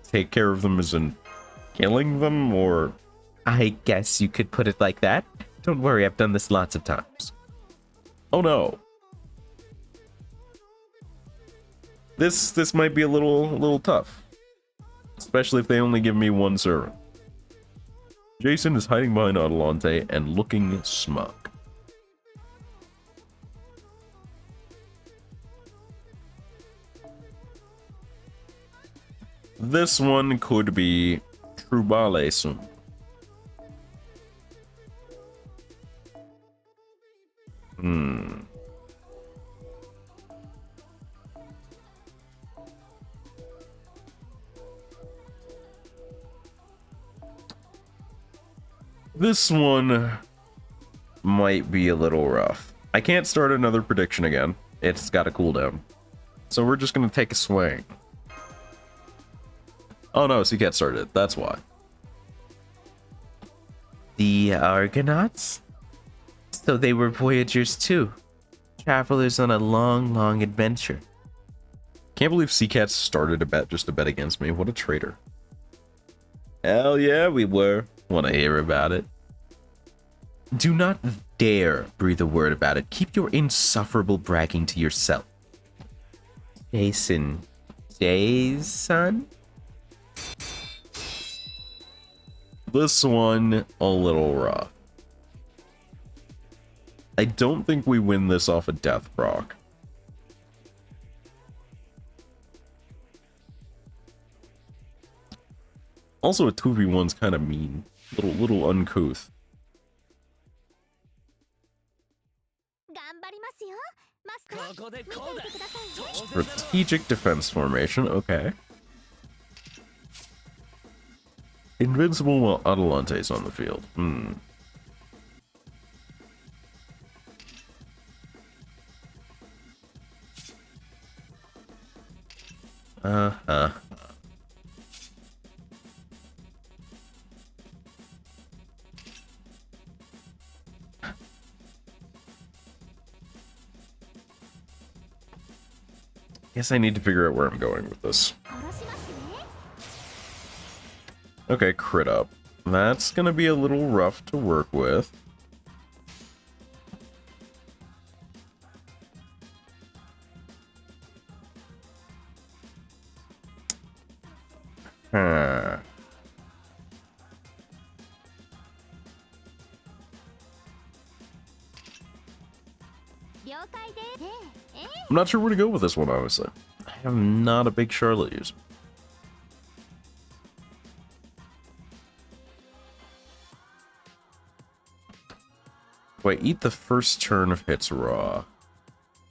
Take care of them as in killing them, or... I guess you could put it like that. Don't worry, I've done this lots of times. Oh no. This might be a little tough. Especially if they only give me one servant. Jason is hiding behind Adelante and looking smug. This one could be Trubalesum. This one might be a little rough. I can't start another prediction again. It's got a cooldown. So we're just gonna take a swing. Oh no, Seacat started. That's why. The Argonauts? So they were voyagers too. Travelers on a long, long adventure. Can't believe Seacat started a bet just to bet against me. What a traitor. Hell yeah, we were. Want to hear about it? Do not dare breathe a word about it. Keep your insufferable bragging to yourself. Jason. Jason? This one, a little rough. I don't think we win this off a death proc. Also, a 2v1's kind of mean. Little uncouth. Strategic defense formation, okay. Invincible while Atalante's on the field. Guess I need to figure out where I'm going with this. Okay, crit up. That's gonna be a little rough to work with. I'm not sure where to go with this one, honestly. I am not a big Charlotte user. Wait, eat the first turn of hits raw.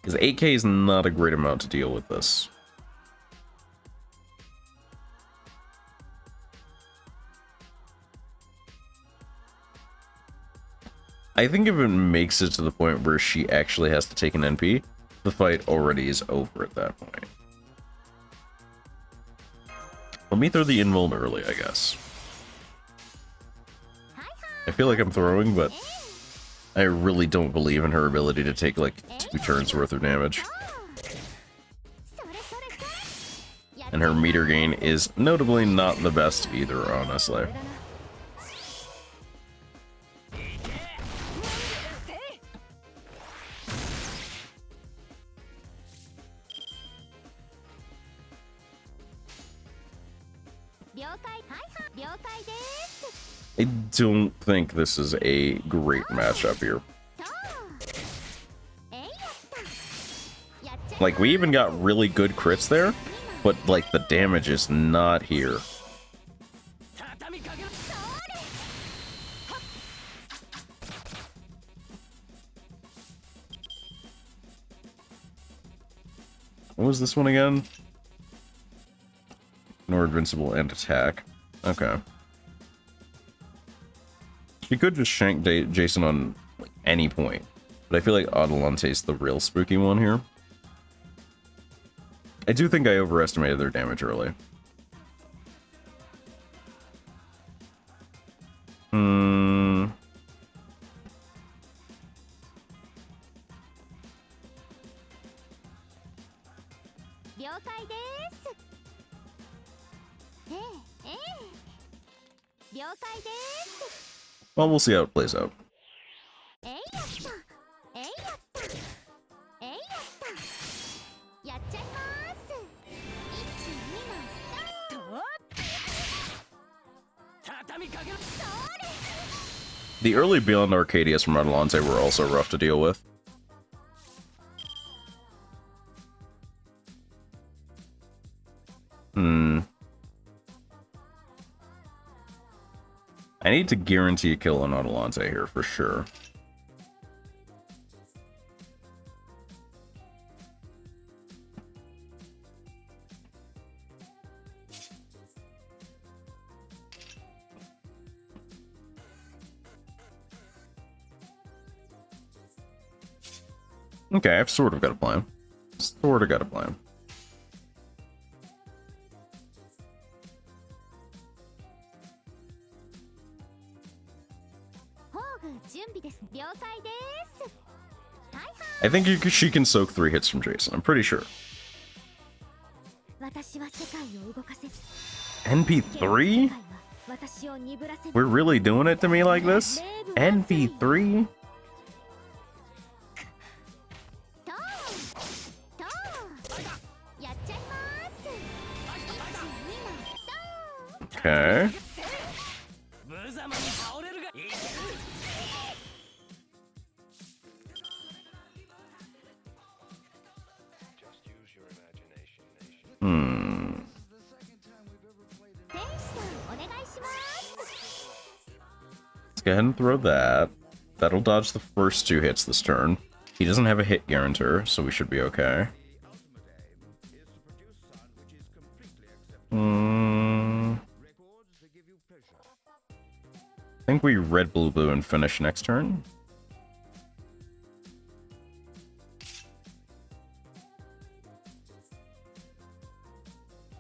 Because 8k is not a great amount to deal with this. I think if it makes it to the point where she actually has to take an NP, the fight already is over at that point. Let me throw the invuln early, I guess. I feel like I'm throwing, but I really don't believe in her ability to take like 2 turns worth of damage. And her meter gain is notably not the best either, honestly. I don't think this is a great matchup here. Like, we even got really good crits there, but, like, the damage is not here. What was this one again? Ignore invincible and attack. Okay. She could just shank Jason on like, any point, but I feel like Atalante's the real spooky one here. I do think I overestimated their damage early. Well, we'll see how it plays out. The early Beyond Arcadius from Atalante were also rough to deal with. I need to guarantee a kill on Adelante here for sure. Okay, I've sort of got a plan. Sort of got a plan. I think she can soak 3 hits from Jason. I'm pretty sure. NP3? We're really doing it to me like this? NP3? Okay. Let's go ahead and throw that. That'll dodge the first 2 hits this turn. He doesn't have a hit guarantor, so we should be okay. I think we red, blue, blue, and finish next turn.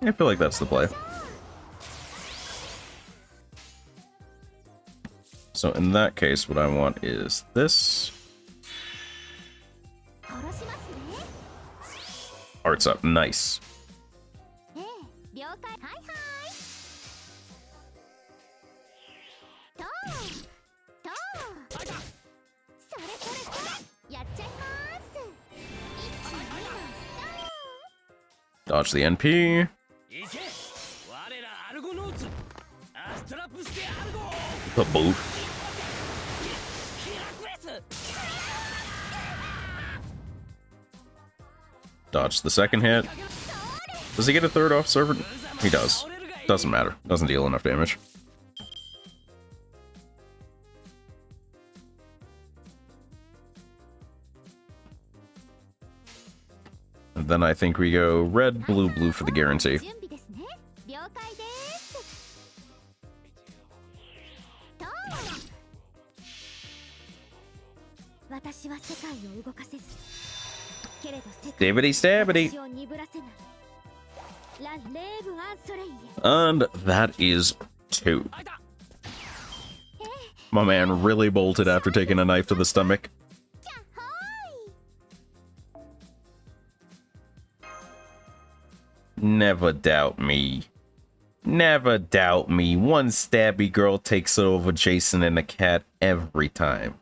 I feel like that's the play. So in that case, what I want is this. Hearts up, nice. Dodge the NP. The boot. Dodge the second hit. Does he get a third off servant? He does. Doesn't matter. Doesn't deal enough damage. And then I think we go red, blue, blue for the guarantee. Stabbity stabbity. And that is 2. My man really bolted after taking a knife to the stomach. Never doubt me. Never doubt me. One stabby girl takes it over Jason and the cat every time.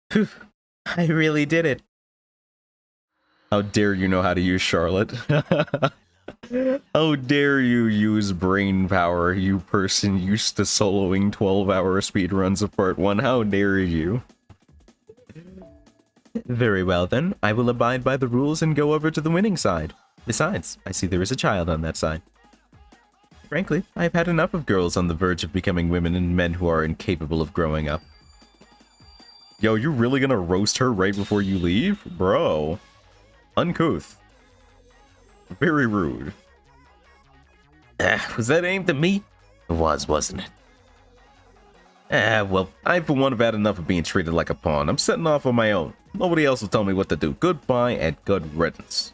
Phew, I really did it. How dare you know how to use Charlotte? How dare you use brain power, you person used to soloing 12-hour speedruns of part 1. How dare you? Very well then, I will abide by the rules and go over to the winning side. Besides, I see there is a child on that side. Frankly, I've had enough of girls on the verge of becoming women and men who are incapable of growing up. Yo, you really gonna roast her right before you leave? Bro. Uncouth. Very rude. Was that aimed at me? It was, wasn't it? Well, I for one have had enough of being treated like a pawn. I'm setting off on my own. Nobody else will tell me what to do. Goodbye and good riddance.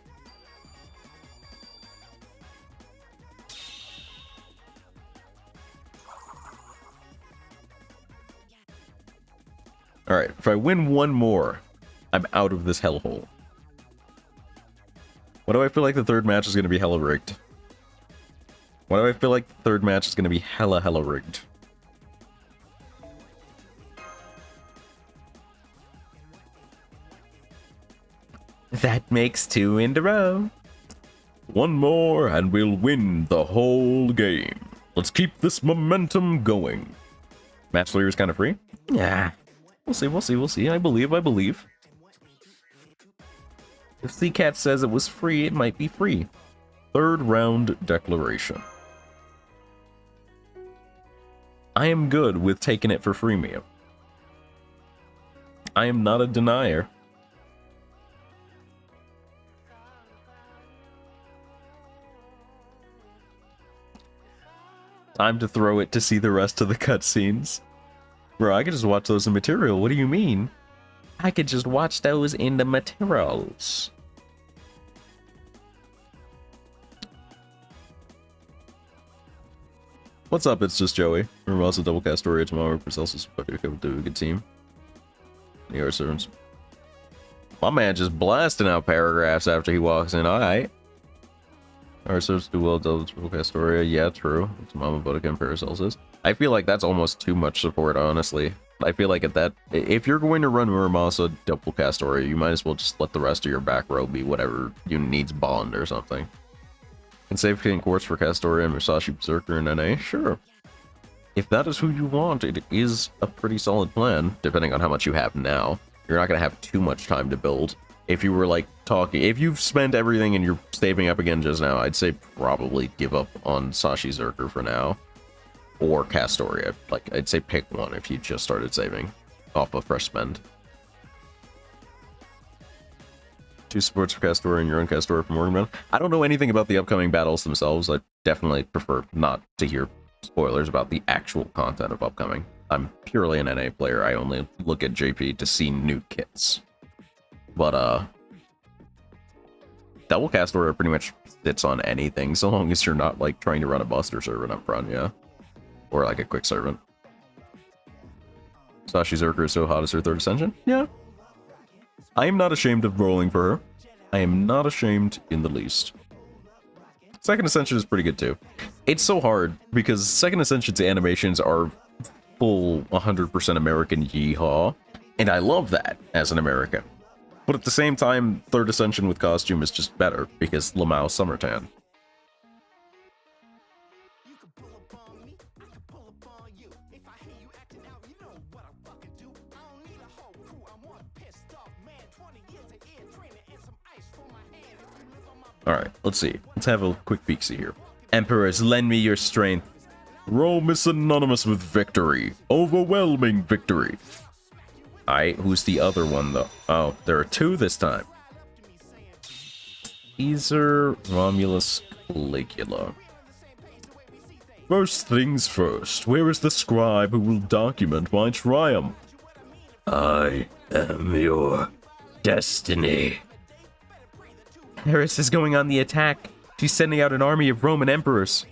Alright, if I win one more, I'm out of this hellhole. Why do I feel like the third match is going to be hella rigged? Why do I feel like the third match is going to be hella rigged? That makes 2 in a row. One more and we'll win the whole game. Let's keep this momentum going. Match leader is kind of free? Yeah. We'll see. I believe. If C-Cat says it was free, it might be free. Third round declaration. I am good with taking it for freemium. I am not a denier. Time to throw it to see the rest of the cutscenes. Bro, I could just watch those in material. What do you mean? I could just watch those in the materials. What's up? It's just Joey. Remember also double cast story tomorrow for Celsius, but we could do a good team. The art servants. My man just blasting out paragraphs after he walks in. Alright. Our servants do well, double cast story. Yeah, true. It's Mama Budgeting Paracelsus. I feel like that's almost too much support, honestly. I feel like at that, if you're going to run Muramasa double cast story, you might as well just let the rest of your back row be whatever you needs Bond or something. And save King Quartz for Castoria and Musashi Berserker in NA? Sure. If that is who you want, it is a pretty solid plan, depending on how much you have now. You're not going to have too much time to build. If you were, like, talking... If you've spent everything and you're saving up again just now, I'd say probably give up on Sashi Berserker for now. Or Castoria. Like, I'd say pick one if you just started saving off a fresh spend. 2 supports for Castoria and your own Castoria for Morgan. I don't know anything about the upcoming battles themselves. I definitely prefer not to hear spoilers about the actual content of upcoming. I'm purely an NA player. I only look at JP to see new kits. But, double Castoria pretty much sits on anything, so long as you're not, like, trying to run a Buster servant up front, yeah? Or, like, a quick servant. Sashi Berserker is so hot as her 3rd Ascension? Yeah. I am not ashamed of rolling for her. I am not ashamed in the least. 2nd Ascension is pretty good too. It's so hard because 2nd Ascension's animations are full 100% American yeehaw, and I love that as an American. But at the same time, 3rd Ascension with costume is just better because Lamau Summertan. Alright, let's see. Let's have a quick peek-see here. Emperors, lend me your strength. Rome is synonymous with victory. Overwhelming victory. Alright, who's the other one, though? Oh, there are 2 this time. Caesar, Romulus, Caligula. First things first, where is the scribe who will document my triumph? I am your destiny. Paris is going on the attack. She's sending out an army of Roman emperors.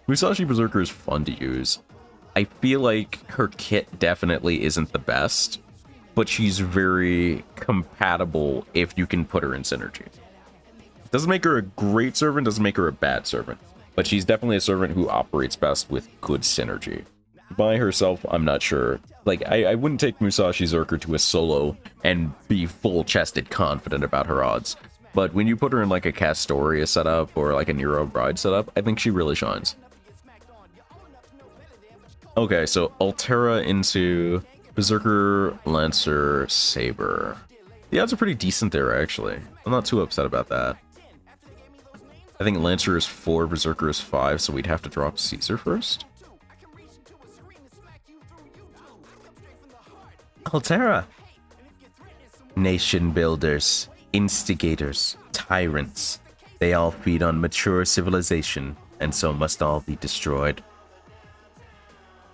Musashi Berserker is fun to use. I feel like her kit definitely isn't the best, but she's very compatible if you can put her in synergy. Doesn't make her a great servant, doesn't make her a bad servant, but she's definitely a servant who operates best with good synergy. By herself, I'm not sure. Like, I wouldn't take Musashi Berserker to a solo and be full-chested confident about her odds. But when you put her in, like, a Castoria setup or, like, a Nero Bride setup, I think she really shines. Okay, so Altera into Berserker, Lancer, Saber. The odds are pretty decent there, actually. I'm not too upset about that. I think Lancer is 4, Berserker is 5, so we'd have to drop Caesar first. Altera. Nation builders, instigators, tyrants. They all feed on mature civilization, and so must all be destroyed.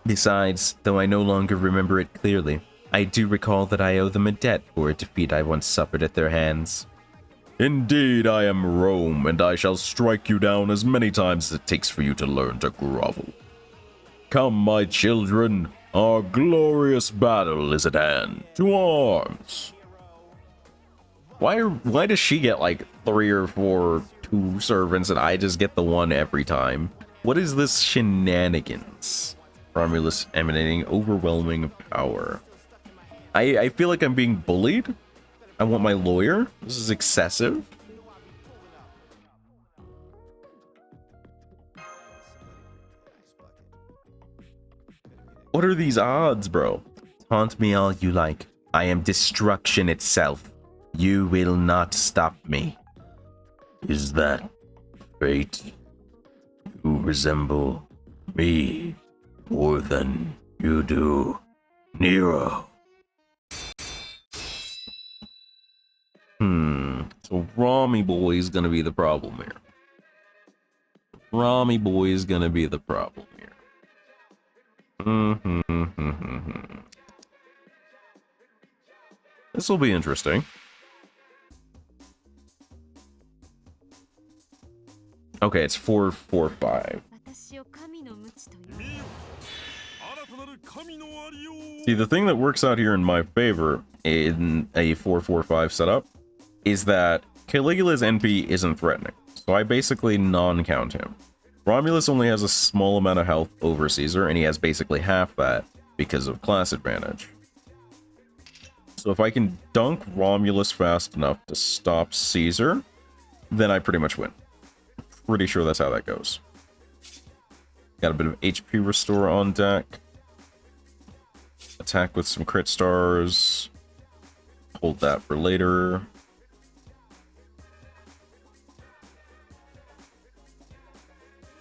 Besides, though I no longer remember it clearly, I do recall that I owe them a debt for a defeat I once suffered at their hands. Indeed, I am Rome, and I shall strike you down as many times as it takes for you to learn to grovel. Come, my children. Our glorious battle is at hand. To arms! Why does she get like 3 or 4 2 servants and I just get the 1 every time? What is this shenanigans? Romulus emanating overwhelming power. I feel like I'm being bullied. I want my lawyer. This is excessive. What are these odds, bro? Taunt me all you like. I am destruction itself. You will not stop me. Is that fate? You resemble me more than you do Nero. So Rami boy is gonna be the problem here. Rami boy is gonna be the problem here. This will be interesting. Okay, it's 445. See, the thing that works out here in my favor in a 445 setup is that Caligula's NP isn't threatening, so I basically non-count him. Romulus only has a small amount of health over Caesar, and he has basically half that because of class advantage. So if I can dunk Romulus fast enough to stop Caesar, then I pretty much win. Pretty sure that's how that goes. Got a bit of HP restore on deck. Attack with some crit stars. Hold that for later.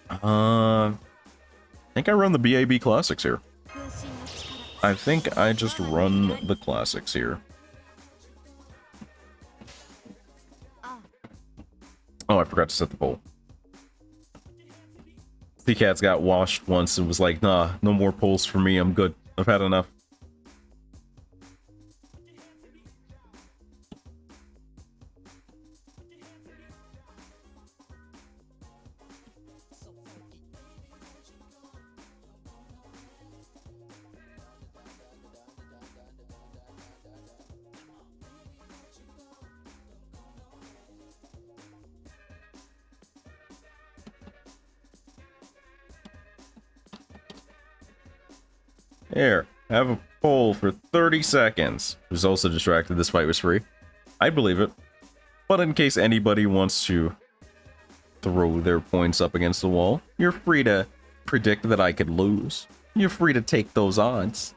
I think I run the BAB classics here. I think I just run the classics here. Oh, I forgot to set the poll. C-Cat's got washed once and was like, nah, no more polls for me, I'm good. I've had enough. Here, have a poll for 30 seconds. Who's also distracted this fight was free. I'd believe it. But in case anybody wants to throw their points up against the wall, you're free to predict that I could lose. You're free to take those odds.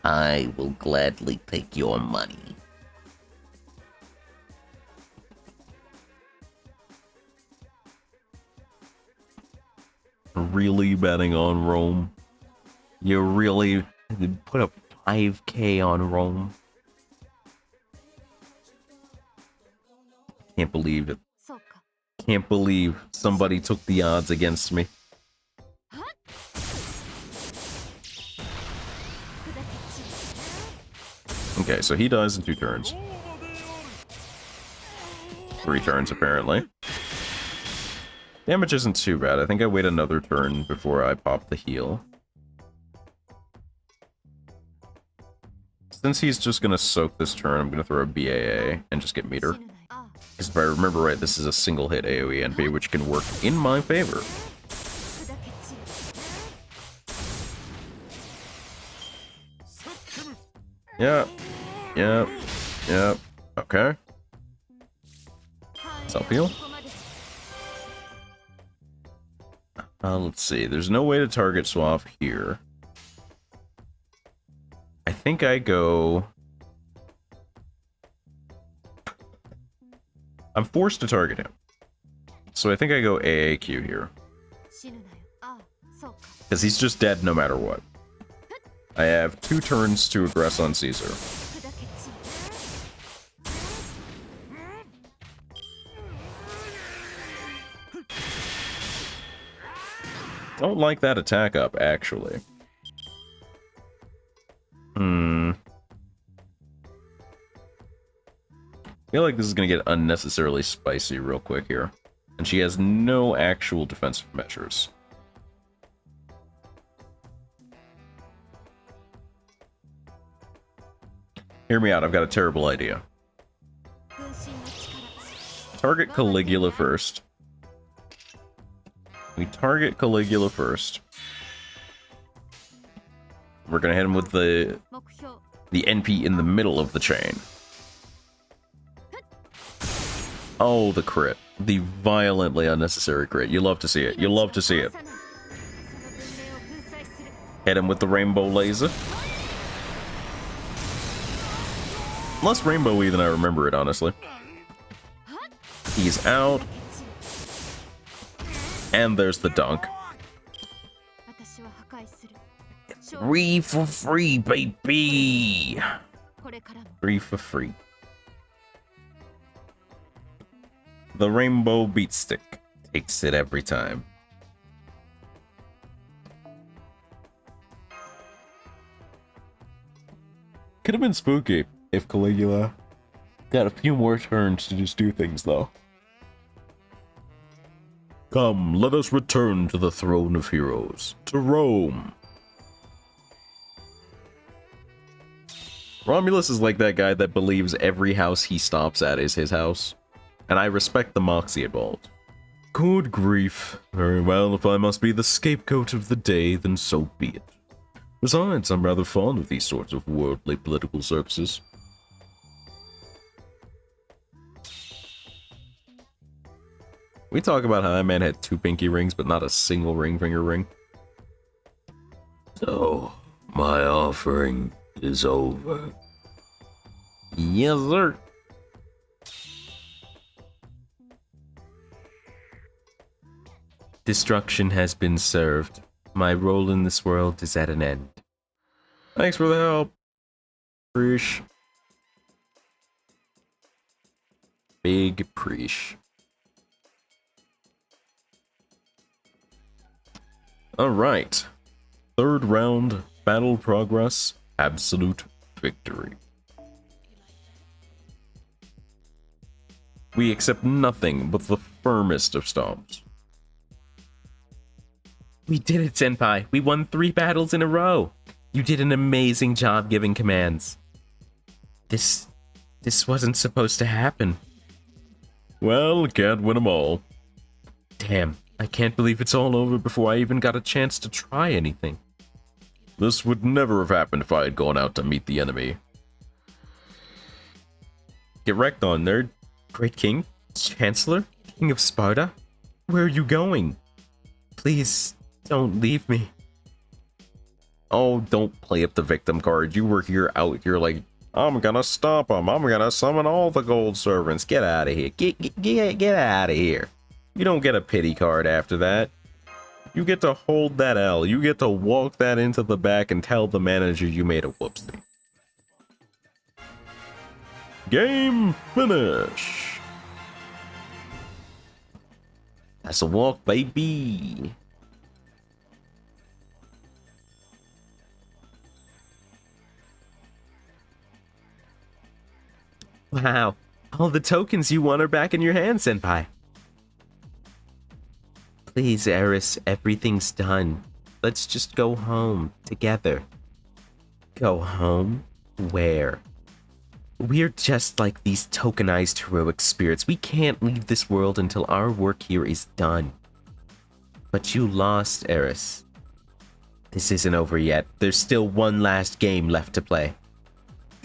I will gladly take your money. Really betting on Rome? You really put up 5k on Rome? Can't believe it. Can't believe somebody took the odds against me. Okay, so he dies in 2 turns. 3 turns, apparently. Damage isn't too bad. I think I wait another turn before I pop the heal. Since he's just gonna soak this turn, I'm gonna throw a BAA and just get meter. Because if I remember right, this is a single hit AoE NP, which can work in my favor. Yep. Yep. Yep. Okay. Self-heal. Let's see. There's no way to target swap here. I think I go... I'm forced to target him. So I think I go AAQ here. Because he's just dead no matter what. I have 2 turns to aggress on Caesar. Don't like that attack up, actually. I feel like this is going to get unnecessarily spicy real quick here. And she has no actual defensive measures. Hear me out, I've got a terrible idea. Target Caligula first. We target Caligula first. We're gonna hit him with the NP in the middle of the chain. Oh, the crit. The violently unnecessary crit. You love to see it. You love to see it. Hit him with the rainbow laser. Less rainbowy than I remember it, honestly. He's out. And there's the dunk. 私は破壊する Free for free, baby! これからも Free for free. The rainbow beat stick takes it every time. Could have been spooky if Caligula got a few more turns to just do things, though. Come, let us return to the throne of heroes, to Rome. Romulus is like that guy that believes every house he stops at is his house, and I respect the moxie involved. Good grief. Very well, if I must be the scapegoat of the day, then so be it. Besides, I'm rather fond of these sorts of worldly political services. We talk about how that man had 2 pinky rings, but not a single ring finger ring. So, my offering is over. Yes, sir. Destruction has been served. My role in this world is at an end. Thanks for the help. Preesh. Big preesh. Alright. 3rd round, battle progress, absolute victory. We accept nothing but the firmest of stomps. We did it, Senpai. We won 3 battles in a row. You did an amazing job giving commands. This wasn't supposed to happen. Well, can't win them all. Damn, I can't believe it's all over before I even got a chance to try anything. This would never have happened if I had gone out to meet the enemy. Get wrecked on, nerd. Great King? Chancellor? King of Sparta? Where are you going? Please, don't leave me. Oh, don't play up the victim card. You were here out here like, I'm gonna stop him. I'm gonna summon all the gold servants. Get out of here. Get out of here. You don't get a pity card after that. You get to hold that L. You get to walk that into the back and tell the manager you made a whoopsie. Game finish. That's a walk, baby. Wow, all the tokens you won are back in your hand, Senpai. Please, Eris, everything's done. Let's just go home together. Go home? Where? We're just like these tokenized heroic spirits. We can't leave this world until our work here is done. But you lost, Eris. This isn't over yet. There's still one last game left to play.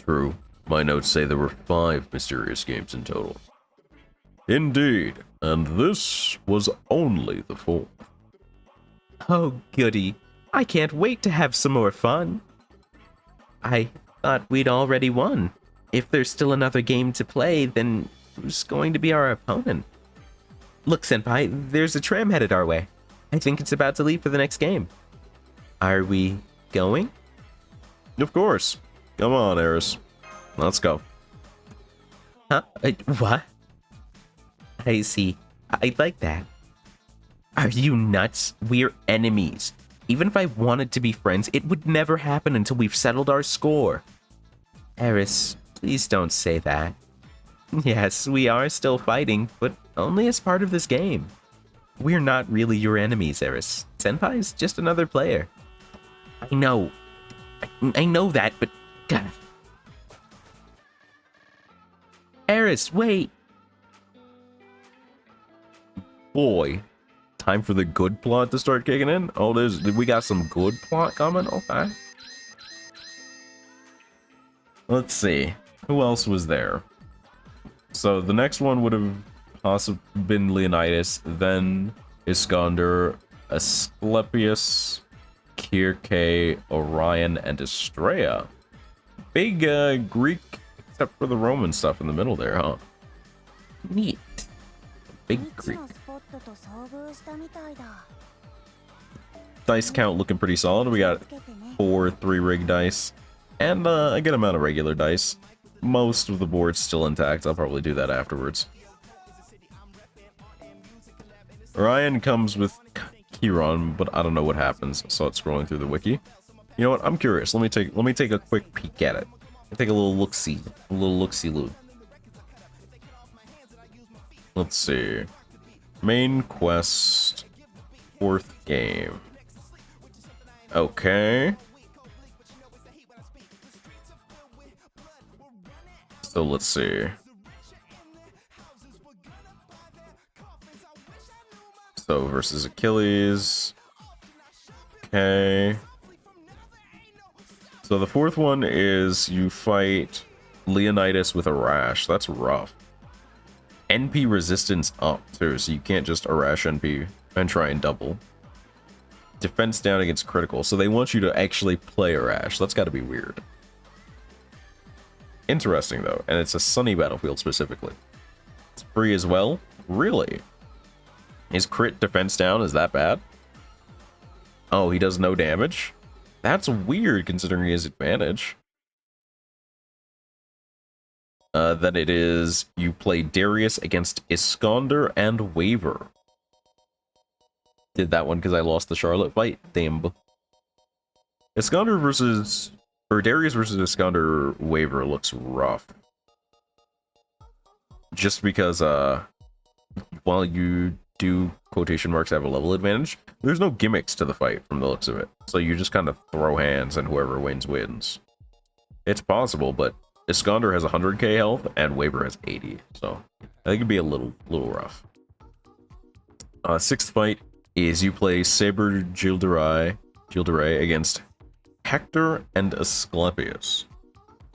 True. My notes say there were 5 mysterious games in total. Indeed, and this was only the 4th. Oh, goody. I can't wait to have some more fun. I thought we'd already won. If there's still another game to play, then who's going to be our opponent? Look, Senpai, there's a tram headed our way. I think it's about to leave for the next game. Are we going? Of course. Come on, Eris. Let's go. Huh? What? I see. I'd like that. Are you nuts? We're enemies. Even if I wanted to be friends, it would never happen until we've settled our score. Eris, please don't say that. Yes, we are still fighting, but only as part of this game. We're not really your enemies, Eris. Senpai's just another player. I know. I know that, but... God. Eris, wait! Boy, time for the good plot to start kicking in? Oh, we got some good plot coming? Okay. Let's see. Who else was there? So the next one would have possibly been Leonidas, then Iskander, Asclepius, Kirke, Orion, and Estrella. Big Greek, except for the Roman stuff in the middle there, huh? Neat. Big creek. のスポットと遭遇したみたいだ。 Dice count looking pretty solid. We got つけてね。 4 3-rig dice and a good amount of regular dice. Most of the board's still intact. I'll probably do that afterwards. Ryan comes with Chiron, but I don't know what happens. I saw it scrolling through the wiki. You know what? I'm curious. Let me take a quick peek at it. Take a little look-see. A little look-see-loo. Let's see. Main quest. 4th game. Okay. So let's see. So versus Achilles. Okay. So the 4th one is you fight Leonidas with a rash. That's rough. NP resistance up too, so you can't just Arash NP and try and double. Defense down against critical, so they want you to actually play Arash. That's got to be weird. Interesting though, and it's a sunny battlefield specifically. It's free as well. Really? Is crit defense down? Is that bad? Oh, he does no damage? That's weird considering his advantage. Then it is you play Darius against Iskander and Waver. Did that one because I lost the Charlotte fight. Damn. Iskander versus... or Darius versus Iskander Waver looks rough. Just because, while you do, quotation marks, have a level advantage, there's no gimmicks to the fight from the looks of it. So you just kind of throw hands and whoever wins, wins. It's possible, but Iskander has 100k health and Waver has 80, so I think it'd be a little rough. 6th fight is you play Saber Gilderay against Hector and Asclepius.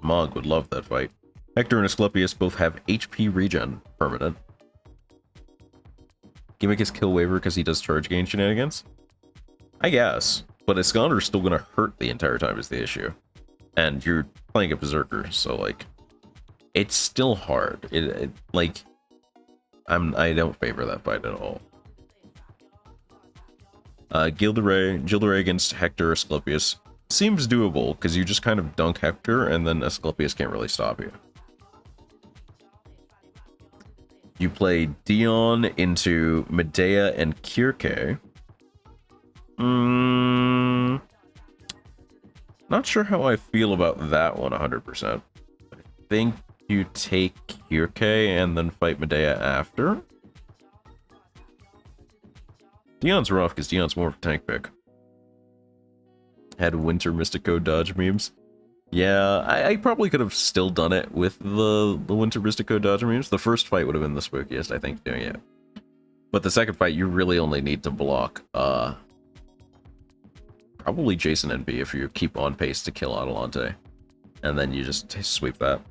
Mog would love that fight. Hector and Asclepius both have HP regen permanent. Gimmick is kill Waver because he does charge gain shenanigans? I guess, but Iskander's still gonna hurt the entire time is the issue. And you're playing a Berserker, so like, it's still hard. Like, I don't favor that fight at all. Gilderay against Hector Asclepius seems doable because you just kind of dunk Hector and then Asclepius can't really stop you. You play Dion into Medea and Kirke. Not sure how I feel about that one 100%. I think you take Kirke and then fight Medea after. Dion's rough because Dion's more of a tank pick. Had Winter Mystico dodge memes. Yeah, I probably could have still done it with the Winter Mystico dodge memes. The first fight would have been the spookiest, I think, doing it. But the second fight, you really only need to block, probably Jason NB if you keep on pace to kill Adelante. And then you just sweep that.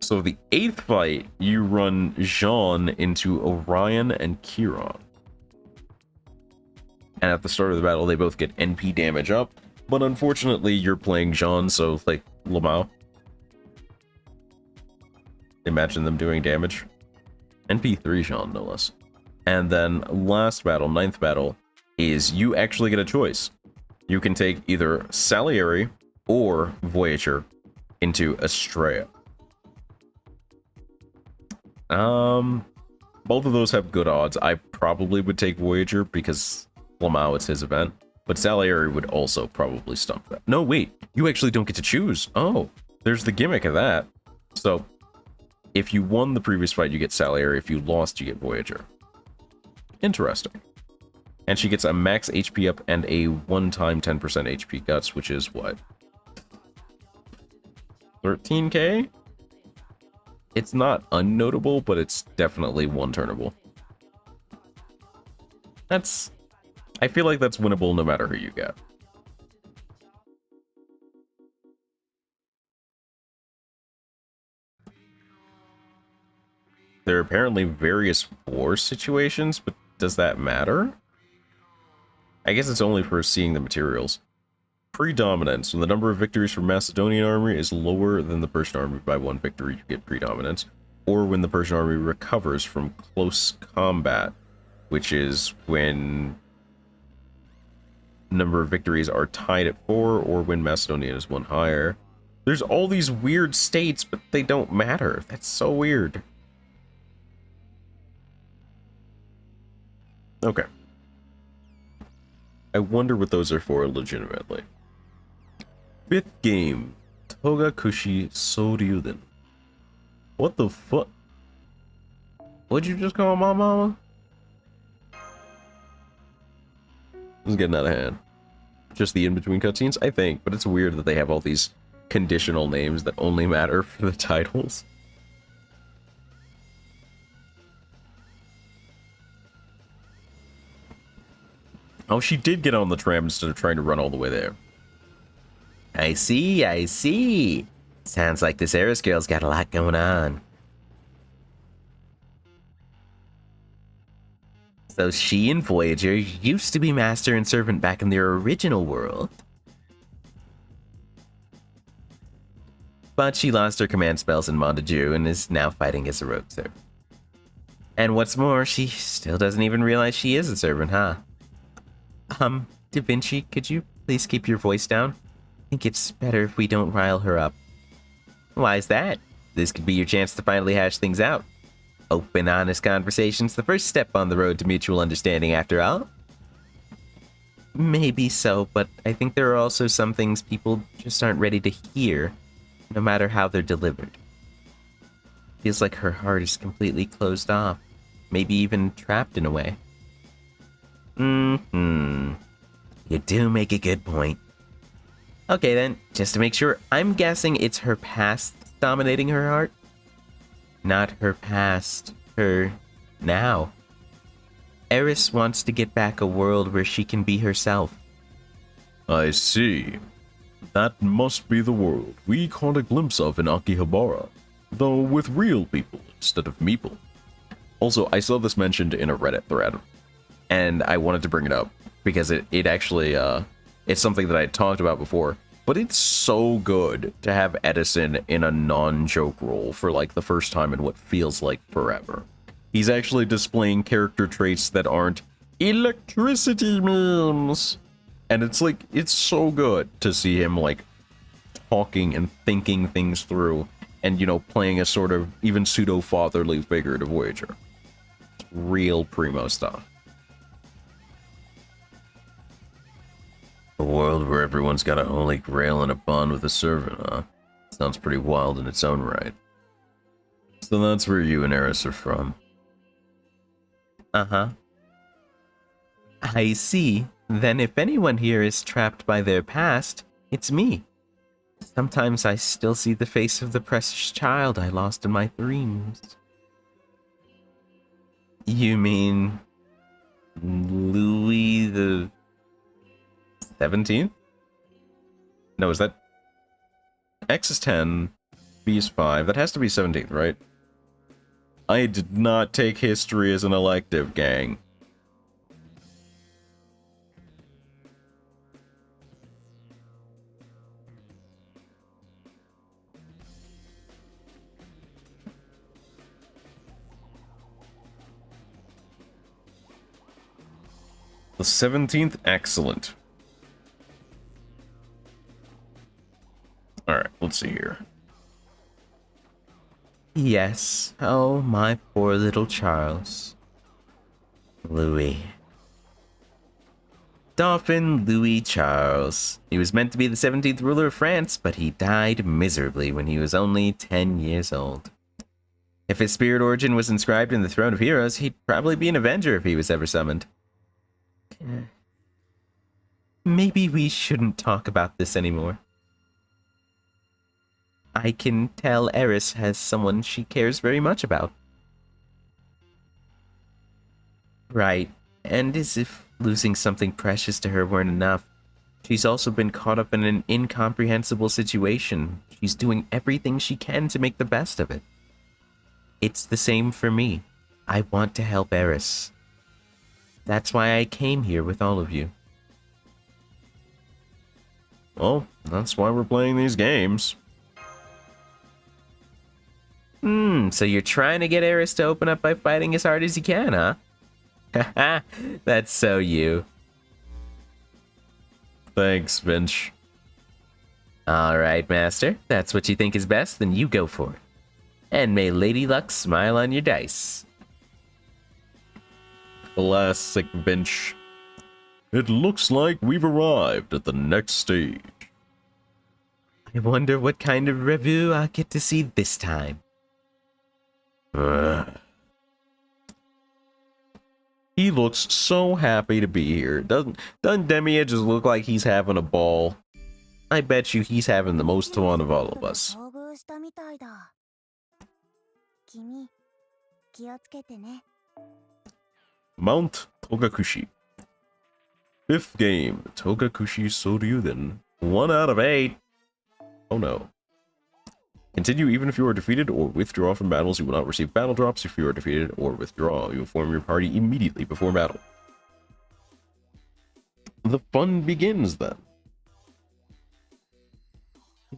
So the 8th fight, you run Jean into Orion and Chiron. And at the start of the battle, they both get NP damage up. But unfortunately, you're playing Jean, so like Lamau. Imagine them doing damage. NP3 Jean, no less. And then last battle, 9th battle, is you actually get a choice. You can take either Salieri or Voyager into Astrea. Both of those have good odds. I probably would take Voyager because Lamau, it's his event. But Salieri would also probably stump that. No, wait. You actually don't get to choose. Oh, there's the gimmick of that. So, if you won the previous fight, you get Salieri. If you lost, you get Voyager. Interesting. And she gets a max HP up and a one-time 10% HP guts, which is what? 13k? It's not unnotable, but it's definitely one-turnable. I feel like that's winnable no matter who you get. There are apparently various war situations, but does that matter? I guess it's only for seeing the materials. Predominance. When the number of victories from Macedonian army is lower than the Persian army by 1 victory, you get predominance. or when the Persian army recovers from close combat, which is when number of victories are tied at 4, or when Macedonia is 1 higher. There's all these weird states, but they don't matter. That's so weird. Okay. I wonder what those are for legitimately. 5th game. Togakushi Soryuden. What the fuck? What'd you just call my mama? This is getting out of hand. Just the in-between cutscenes? I think, but it's weird that they have all these conditional names that only matter for the titles. Oh, she did get on the tram instead of trying to run all the way there. I see, I see. Sounds like this Eris girl's got a lot going on. So she and Voyager used to be master and servant back in their original world. But she lost her command spells in Montague and is now fighting as a rogue servant. And what's more, she still doesn't even realize she is a servant, huh? Da Vinci, could you please keep your voice down? I think it's better if we don't rile her up. Why is that? This could be your chance to finally hash things out. Open, honest conversation's the first step on the road to mutual understanding, after all. Maybe so, but I think there are also some things people just aren't ready to hear, no matter how they're delivered. Feels like her heart is completely closed off, maybe even trapped in a way. You do make a good point. Okay then, just to make sure, I'm guessing it's her past dominating her heart? Not her past, her now. Eris wants to get back a world where she can be herself. I see. That must be the world we caught a glimpse of in Akihabara, though with real people instead of meeple. Also, I saw this mentioned in a Reddit thread, and I wanted to bring it up because it actually it's something that I had talked about before, but it's so good to have Edison in a non-joke role for like the first time in what feels like forever. He's actually displaying character traits that aren't electricity memes, and it's like, it's so good to see him like talking and thinking things through, and you know, playing a sort of even pseudo-fatherly figure to Voyager. It's real primo stuff. A world where everyone's got a holy grail and a bond with a servant, huh? Sounds pretty wild in its own right. So that's where you and Eris are from. Uh-huh. I see. Then if anyone here is trapped by their past, it's me. Sometimes I still see the face of the precious child I lost in my dreams. You mean Louis the 17th? No, is that... X is 10, B is 5. That has to be 17th, right? I did not take history as an elective, gang. The 17th, excellent. Alright, let's see here. Yes. Oh, my poor little Charles. Louis. Dauphin Louis Charles. He was meant to be the 17th ruler of France, but he died miserably when he was only 10 years old. If his spirit origin was inscribed in the Throne of Heroes, he'd probably be an Avenger if he was ever summoned. Maybe we shouldn't talk about this anymore. I can tell Eris has someone she cares very much about. Right, and as if losing something precious to her weren't enough, she's also been caught up in an incomprehensible situation. She's doing everything she can to make the best of it. It's the same for me. I want to help Eris. That's why I came here with all of you. Well, that's why we're playing these games. So you're trying to get Eris to open up by fighting as hard as you can, huh? Haha, that's so you. Thanks, Finch. Alright, Master. That's what you think is best, then you go for it. And may Lady Luck smile on your dice. Classic Finch. It looks like we've arrived at the next stage. I wonder what kind of review I'll get to see this time. He looks so happy to be here. Doesn't Demia just look like he's having a ball? I bet you he's having the most fun of all of us. 遭遇したみたいだ。君、気をつけてね。 Mount Togakushi. Fifth game, Togakushi Soryuden. 1 out of 8. Oh no. Continue even if you are defeated or withdraw from battles. You will not receive battle drops if you are defeated or withdraw. You will form your party immediately before battle. The fun begins then.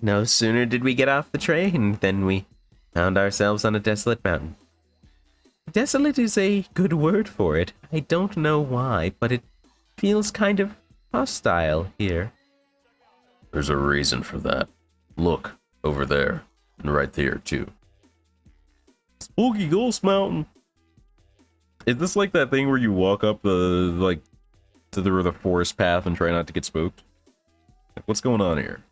No sooner did we get off the train than we found ourselves on a desolate mountain. Desolate is a good word for it. I don't know why, but it feels kind of hostile here. There's a reason for that. Look, over there. And right there, too. Spooky Ghost Mountain! Is this like that thing where you walk up the forest path and try not to get spooked? What's going on here?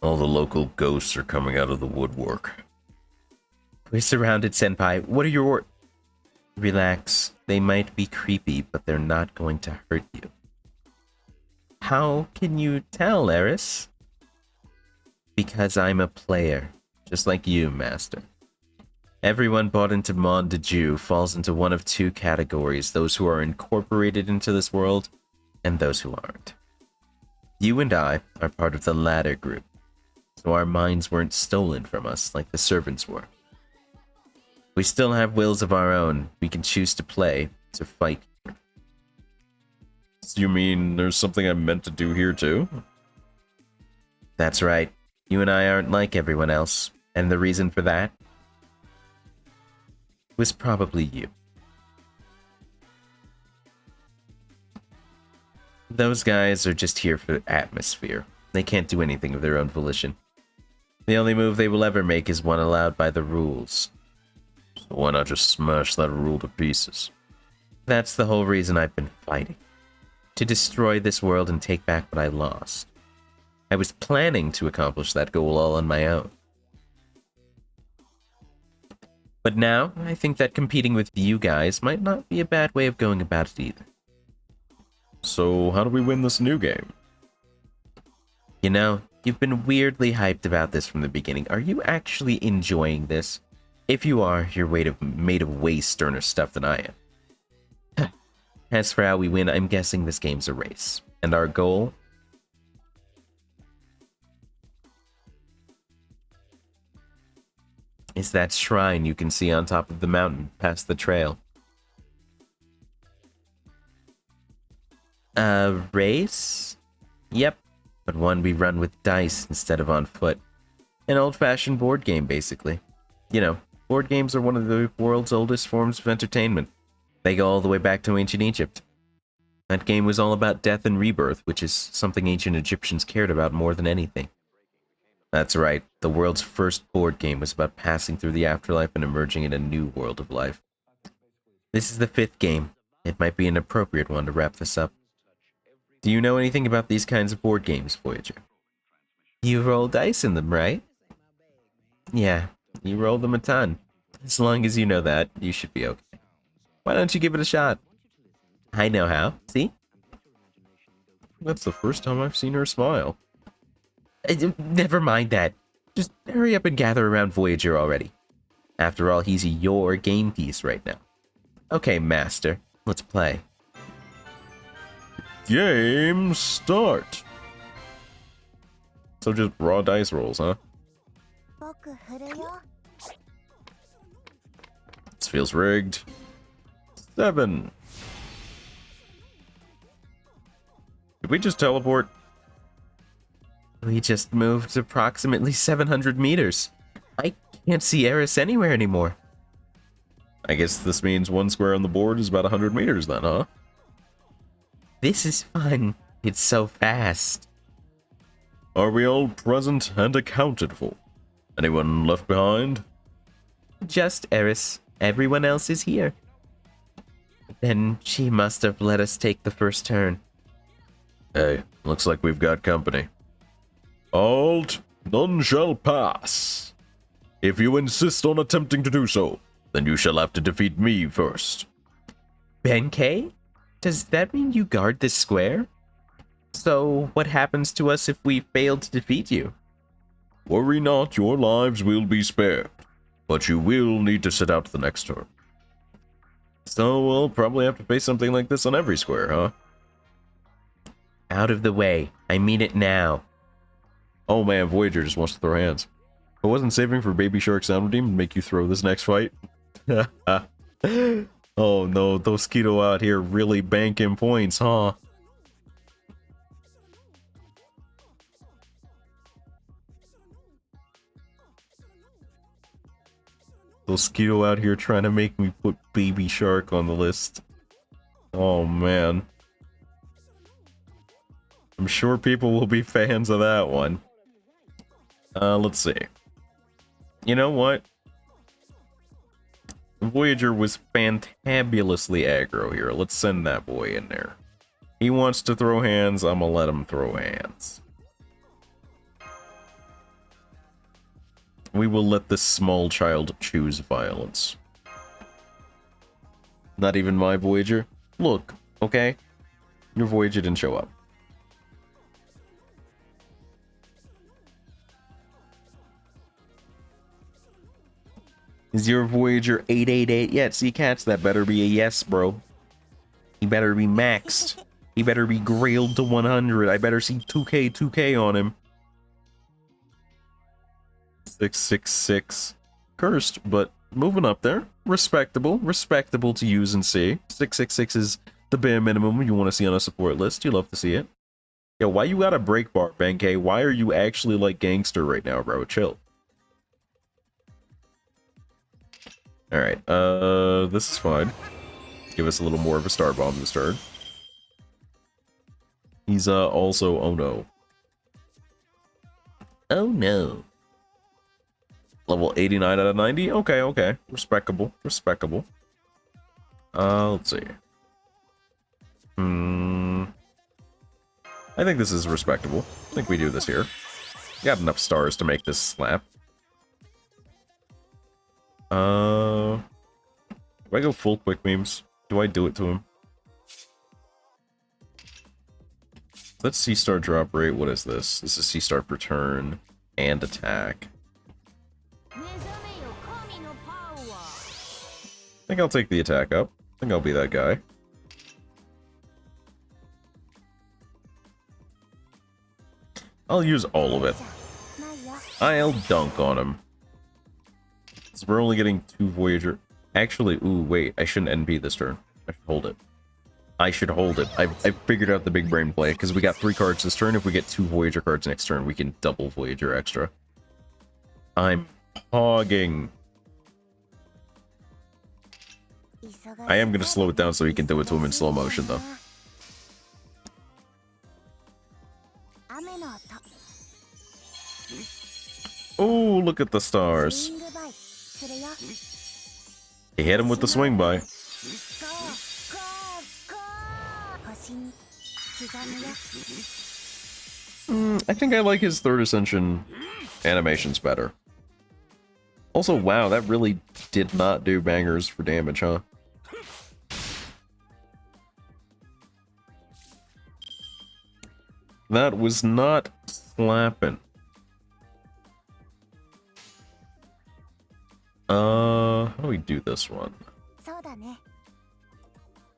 All the local ghosts are coming out of the woodwork. We're surrounded, Senpai. What are your... Relax. They might be creepy, but they're not going to hurt you. How can you tell, Eris? Because I'm a player, just like you, Master. Everyone bought into Mon de Dieu falls into one of two categories, those who are incorporated into this world, and those who aren't. You and I are part of the latter group, so our minds weren't stolen from us like the servants were. We still have wills of our own. We can choose to play, to fight. You mean there's something I'm meant to do here too? That's right. You and I aren't like everyone else, and the reason for that was probably you. Those guys are just here for atmosphere. They can't do anything of their own volition. The only move they will ever make is one allowed by the rules. So why not just smash that rule to pieces? That's the whole reason I've been fighting. To destroy this world and take back what I lost. I was planning to accomplish that goal all on my own. But now, I think that competing with you guys might not be a bad way of going about it either. So, how do we win this new game? You know, you've been weirdly hyped about this from the beginning. Are you actually enjoying this? If you are, you're made of way sterner stuff than I am. As for how we win, I'm guessing this game's a race. And our goal? Is that shrine you can see on top of the mountain, past the trail. A race? Yep, but one we run with dice instead of on foot. An old-fashioned board game, basically. You know, board games are one of the world's oldest forms of entertainment. They go all the way back to ancient Egypt. That game was all about death and rebirth, which is something ancient Egyptians cared about more than anything. That's right, the world's first board game was about passing through the afterlife and emerging in a new world of life. This is the 5th game. It might be an appropriate one to wrap this up. Do you know anything about these kinds of board games, Voyager? You roll dice in them, right? Yeah, you roll them a ton. As long as you know that, you should be okay. Why don't you give it a shot? I know how. See? That's the first time I've seen her smile. Never mind that. Just hurry up and gather around Voyager already. After all, he's your game piece right now. Okay, Master. Let's play. Game start! So just raw dice rolls, huh? 僕振るよ。 This feels rigged. 7. Did we just teleport? We just moved approximately 700 meters. I can't see Eris anywhere anymore. I guess this means one square on the board is about 100 meters then, huh? This is fun. It's so fast. Are we all present and accounted for? Anyone left behind? Just Eris. Everyone else is here. Then she must have let us take the first turn. Hey, looks like we've got company. Halt! None shall pass. If you insist on attempting to do so, then you shall have to defeat me first. Benkei? Does that mean you guard this square? So, what happens to us if we fail to defeat you? Worry not, your lives will be spared. But you will need to sit out the next turn. So we'll probably have to face something like this on every square, huh? Out of the way. I mean it now. Oh man, Voyager just wants to throw hands. I wasn't saving for Baby Shark Sound Redeem to make you throw this next fight. Oh no, those Keto out here really banking points, huh? Those Keto out here trying to make me put Baby Shark on the list. Oh man. I'm sure people will be fans of that one. Let's see. You know what? Voyager was fantabulously aggro here. Let's send that boy in there. He wants to throw hands, I'm gonna let him throw hands. We will let this small child choose violence. Not even my Voyager? Look, okay? Your Voyager didn't show up. Is your Voyager 888 yet? See, cats, that better be a yes, bro. He better be maxed. He better be grailed to 100. I better see 2K on him. 666. Cursed, but moving up there. Respectable. Respectable to use and see. 666 is the bare minimum you want to see on a support list. You love to see it. Yo, why you got a break bar, Benkei? Why are you actually like gangster right now, bro? Chill. Alright, this is fine. Give us a little more of a star bomb this turn. He's, also, oh no. Oh no. Level 89 out of 90? Okay, okay. Respectable, respectable. Let's see. I think this is respectable. I think we do this here. Got enough stars to make this slap. Do I go full quick memes? Do I do it to him? Let's C-star drop rate. What is this? This is C-star per turn and attack. I think I'll take the attack up. I think I'll be that guy. I'll use all of it. I'll dunk on him. So we're only getting 2 Voyager. Actually, ooh, wait. I shouldn't NP this turn. I should hold it. I should hold it. I figured out the big brain play, because we got 3 cards this turn. If we get 2 Voyager cards next turn, we can double Voyager extra. I'm hogging. I am going to slow it down so he can do it to him in slow motion, though. Oh, look at the stars. He hit him with the swing by. I think I like his 3rd Ascension animations better. Also, wow, that really did not do bangers for damage, huh? That was not slapping. How do we do this one? I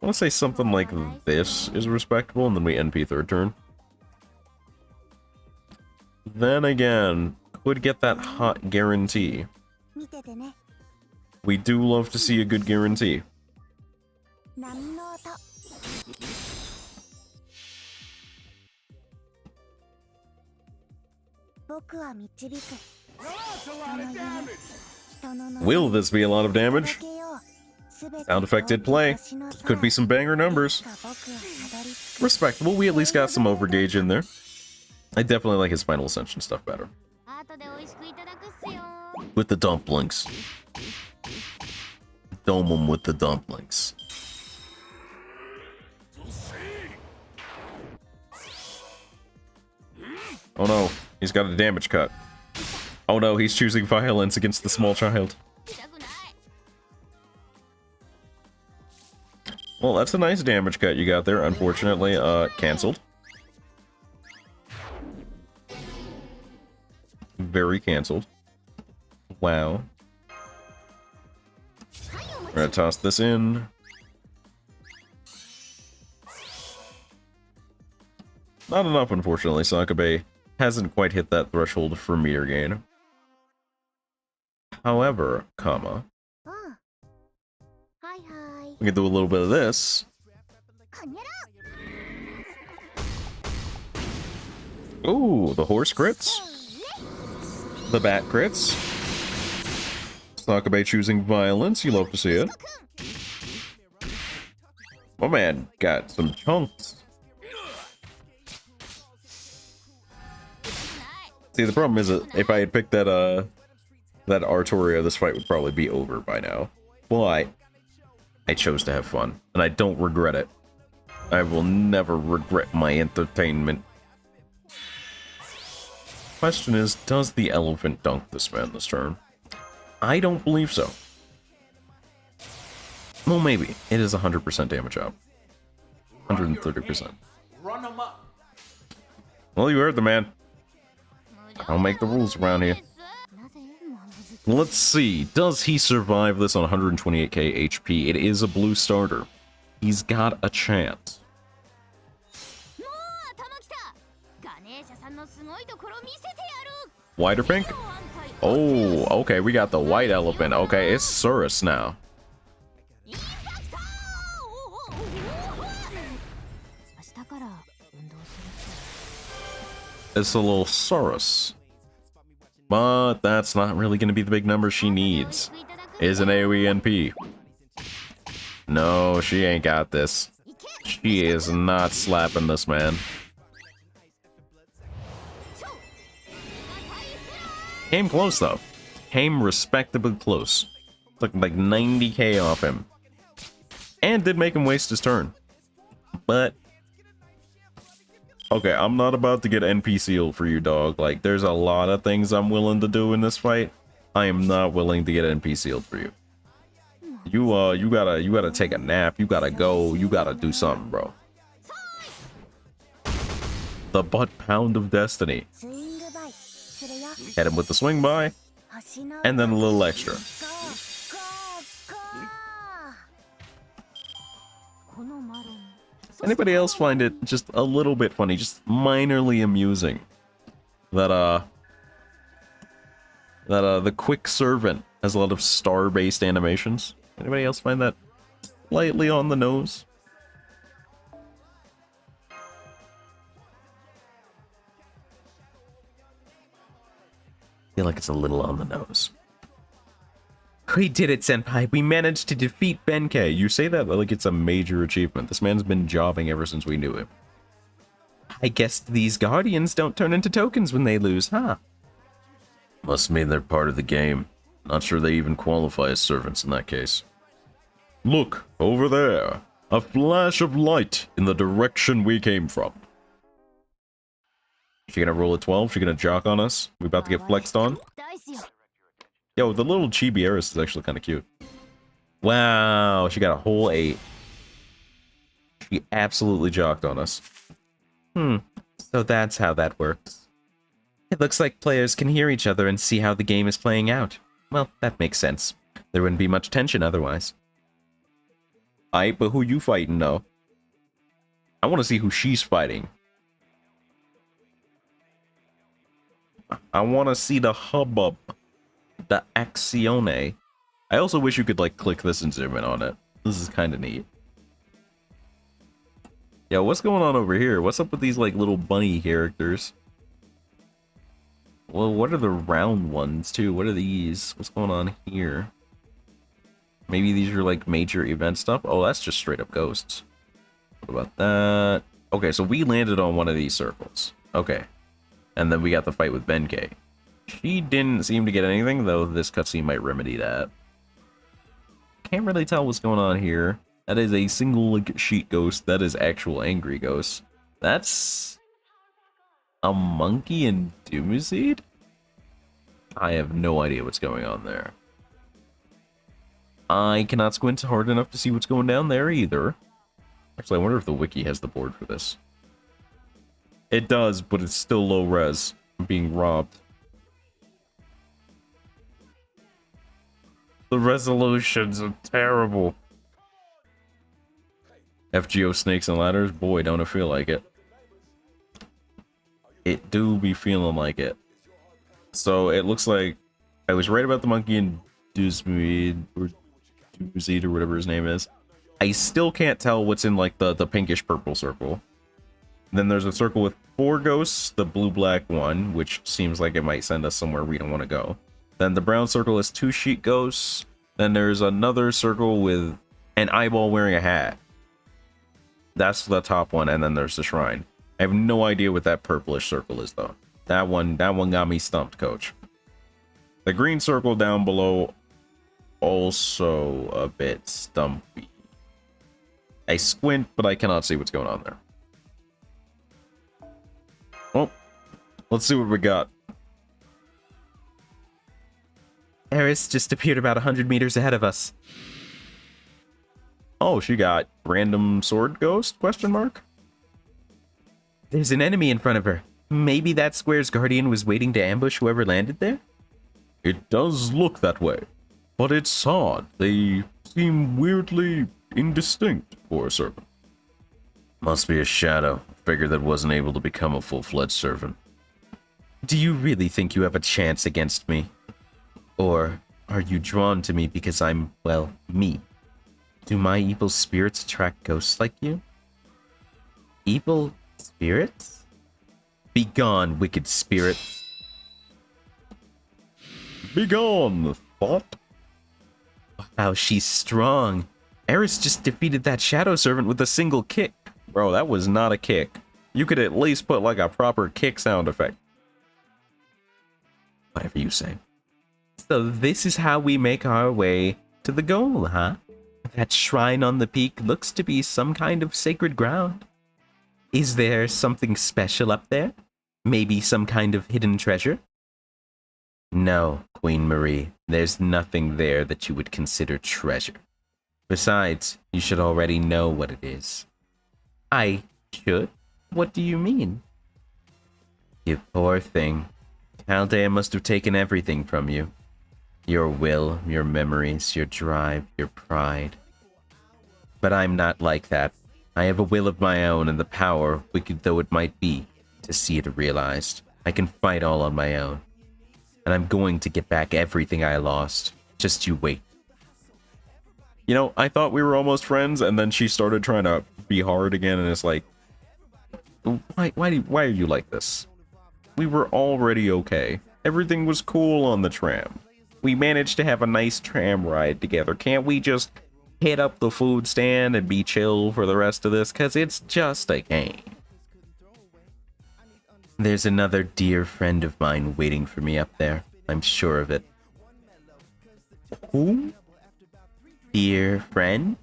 want to say something like this is respectable, and then we NP 3rd turn. Then again, could get that hot guarantee. We do love to see a good guarantee. 僕は導く。人の夢、人の望み Will this be a lot of damage? 届けよう。全て Sound effect did play. 星の空 Could be some banger numbers. いつか僕はたどり着く。 Respectable. We at least got some overgauge in there. I definitely like his Final Ascension stuff better. 後で美味しくいただくっすよ。 With the dumplings. Dome 'em with the dumplings. Oh no, he's got a damage cut. Oh no, he's choosing violence against the small child. 痛くない。 Well, that's a nice damage cut you got there. Unfortunately, canceled. Very canceled. Wow. We're gonna toss this in. Not enough, unfortunately. Sakabe hasn't quite hit that threshold for meter gain. However, comma, うん。はいはい。 we can do a little bit of this. こにゃら。 Ooh, the horse crits. The bat crits. Sakabe choosing violence. You love to see it. My man got some chunks. See, the problem is that if I had picked that that Artoria, this fight would probably be over by now. But I chose to have fun, and I don't regret it. I will never regret my entertainment. Question is, does the elephant dunk this man this turn? I don't believe so. Well, maybe. It is 100% damage out. 130%. Run them up. Well, you heard the man. I don't make the rules around here. なぜ？ Let's see. Does he survive this on 128k HP? It is a blue starter. He's got a chance. もう頭きた。ガネーシャさんのすごいところ見せてやる。 White or pink? Oh, okay. We got the white elephant. Okay, it's Surus now. インパクト。明日から運動する。 It's a little Surus. But that's not really going to be the big number she needs. Is an AoE NP. No, she ain't got this. She is not slapping this man. Came close, though. Came respectably close. Took like 90k off him. And did make him waste his turn. But... okay, I'm not about to get NPC'd for you, dog. Like, there's a lot of things I'm willing to do in this fight. I am not willing to get NPC'd for you. You gotta take a nap. You gotta go. You gotta do something, bro. The butt pound of destiny. スイングバイするよ。 Hit him with the swing by, 星の and then a little extra. ゴーゴー。このマロン。 Anybody else find it just a little bit funny, just minorly amusing, that the quick servant has a lot of star-based animations? Anybody else find that slightly on the nose? I feel like it's a little on the nose. We did it, Senpai. We managed to defeat Benkei, you say that like it's a major achievement. This man's been jobbing ever since we knew him. I guess these guardians don't turn into tokens when they lose, huh? Must mean they're part of the game. Not sure they even qualify as servants in that case. Look, over there. A flash of light in the direction we came from. She gonna roll a 12? She gonna jock on us? We about to get flexed on? 大っすよ。 Yo, the little chibi heiress is actually kind of cute. Wow, she got a whole 8. She absolutely jocked on us. So that's how that works. It looks like players can hear each other and see how the game is playing out. Well, that makes sense. There wouldn't be much tension otherwise. Aight, but who you fighting, though? I want to see who she's fighting. I want to see the hubbub. The Accione. I also wish you could, like, click this and zoom in on it. This is kind of neat. Yo, what's going on over here? What's up with these, like, little bunny characters? Well, what are the round ones, too? What are these? What's going on here? Maybe these are, like, major event stuff? Oh, that's just straight up ghosts. What about that? Okay, so we landed on one of these circles. Okay. And then we got the fight with Benkei. She didn't seem to get anything, though this cutscene might remedy that. Can't really tell what's going on here. That is a single, like, sheet ghost. That is actual angry ghost. That's a monkey and Doomseed? I have no idea what's going on there. I cannot squint hard enough to see what's going down there either. Actually, I wonder if the wiki has the board for this. It does, but it's still low res. I'm being robbed. The resolutions are terrible. FGO Snakes and Ladders? Boy, don't it feel like it. It do be feeling like it. So, it looks like I was right about the monkey and Doomseed, or whatever his name is. I still can't tell what's in, like, the pinkish-purple circle. Then there's a circle with 4 ghosts, the blue-black one, which seems like it might send us somewhere we don't want to go. Then the brown circle is 2 sheet ghosts. Then there's another circle with an eyeball wearing a hat. That's the top one, and then there's the shrine. I have no idea what that purplish circle is, though. That one got me stumped, coach. The green circle down below, also a bit stumpy. I squint, but I cannot see what's going on there. Well, let's see what we got. Eris just appeared about 100 meters ahead of us. Oh, she got random sword ghost, question mark? There's an enemy in front of her. Maybe that square's guardian was waiting to ambush whoever landed there? It does look that way, but it's odd. They seem weirdly indistinct for a servant. Must be a shadow. Figure that wasn't able to become a full-fledged servant. Do you really think you have a chance against me? Or are you drawn to me because I'm, well, me? Do my evil spirits attract ghosts like you? Evil spirits? Begone, wicked spirit. Begone, thought. Wow, she's strong. Eris just defeated that shadow servant with a single kick. Bro, that was not a kick. You could at least put like a proper kick sound effect. Whatever you say. So this is how we make our way to the goal, huh? That shrine on the peak looks to be some kind of sacred ground. Is there something special up there? Maybe some kind of hidden treasure? No, Queen Marie. There's nothing there that you would consider treasure. Besides, you should already know what it is. I should? What do you mean? You poor thing. Chaldea must have taken everything from you. Your will, your memories, your drive, your pride. But I'm not like that. I have a will of my own and the power, wicked though it might be, to see it realized. I can fight all on my own. And I'm going to get back everything I lost. Just you wait. You know, I thought we were almost friends, and then she started trying to be hard again, and it's like, why are you like this? We were already okay. Everything was cool on the tram. We managed to have a nice tram ride together. Can't we just hit up the food stand and be chill for the rest of this? Because it's just a game. There's another dear friend of mine waiting for me up there. I'm sure of it. Who? Dear friend?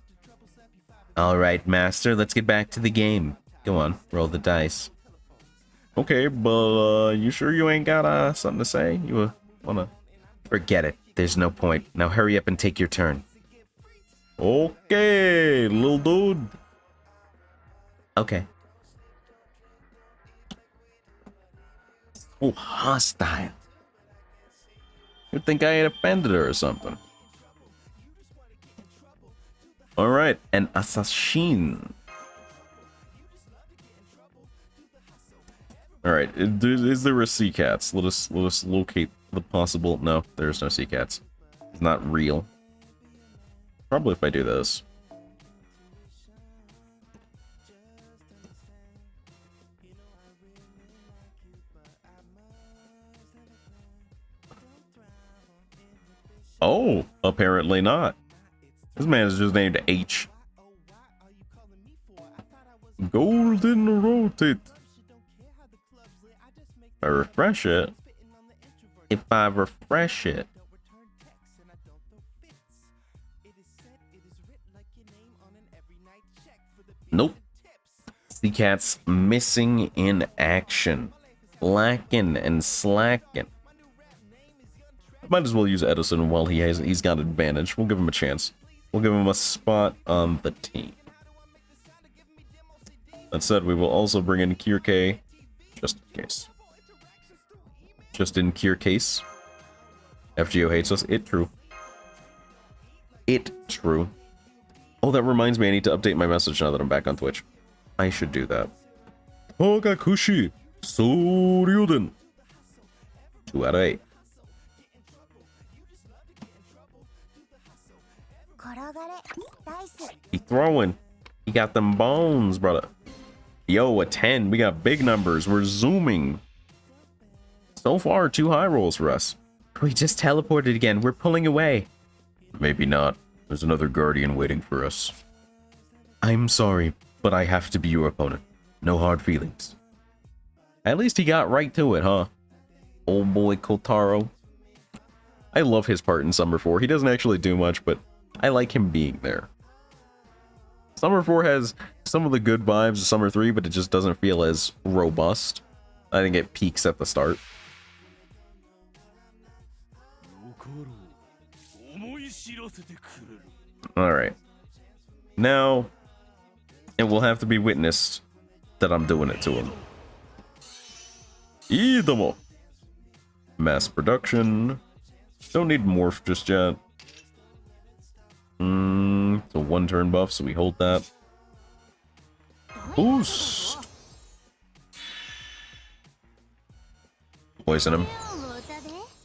Alright, master, let's get back to the game. Go on, roll the dice. Okay, but you sure you ain't got something to say? You wanna... Forget it. There's no point. Now hurry up and take your turn. Okay, little dude. Okay. Oh, hostile. You'd think I had offended her or something. Alright, an assassin. Alright, is there a sea cats? Let us locate the possible... No, there's no sea cats. It's not real. Probably if I do this. Oh, apparently not. This man is just named H. Golden rotate. If I refresh it. Nope. The cat's missing in action. Lacking and slacking. Might as well use Edison while he's got advantage. We'll give him a chance. We'll give him a spot on the team. That said, we will also bring in Kirke just in case. Just in Kier case. FGO hates us. It true. It true. Oh, that reminds me, I need to update my message now that I'm back on Twitch. I should do that. Togakushi Soryuden. 2 out of 8. He throwing. He got them bones, brother. Yo, a 10. We got big numbers. We're zooming. So far, 2 high rolls for us. We just teleported again. We're pulling away. Maybe not. There's another guardian waiting for us. I'm sorry, but I have to be your opponent. No hard feelings. At least he got right to it, huh? Old boy Kotaro. I love his part in Summer 4. He doesn't actually do much, but I like him being there. Summer 4 has some of the good vibes of Summer 3, but it just doesn't feel as robust. I think it peaks at the start. Alright. Now, it will have to be witnessed that I'm doing it to him. Idamo. Mass production. Don't need morph just yet. It's a 1-turn buff, so we hold that. Boost. Poison him.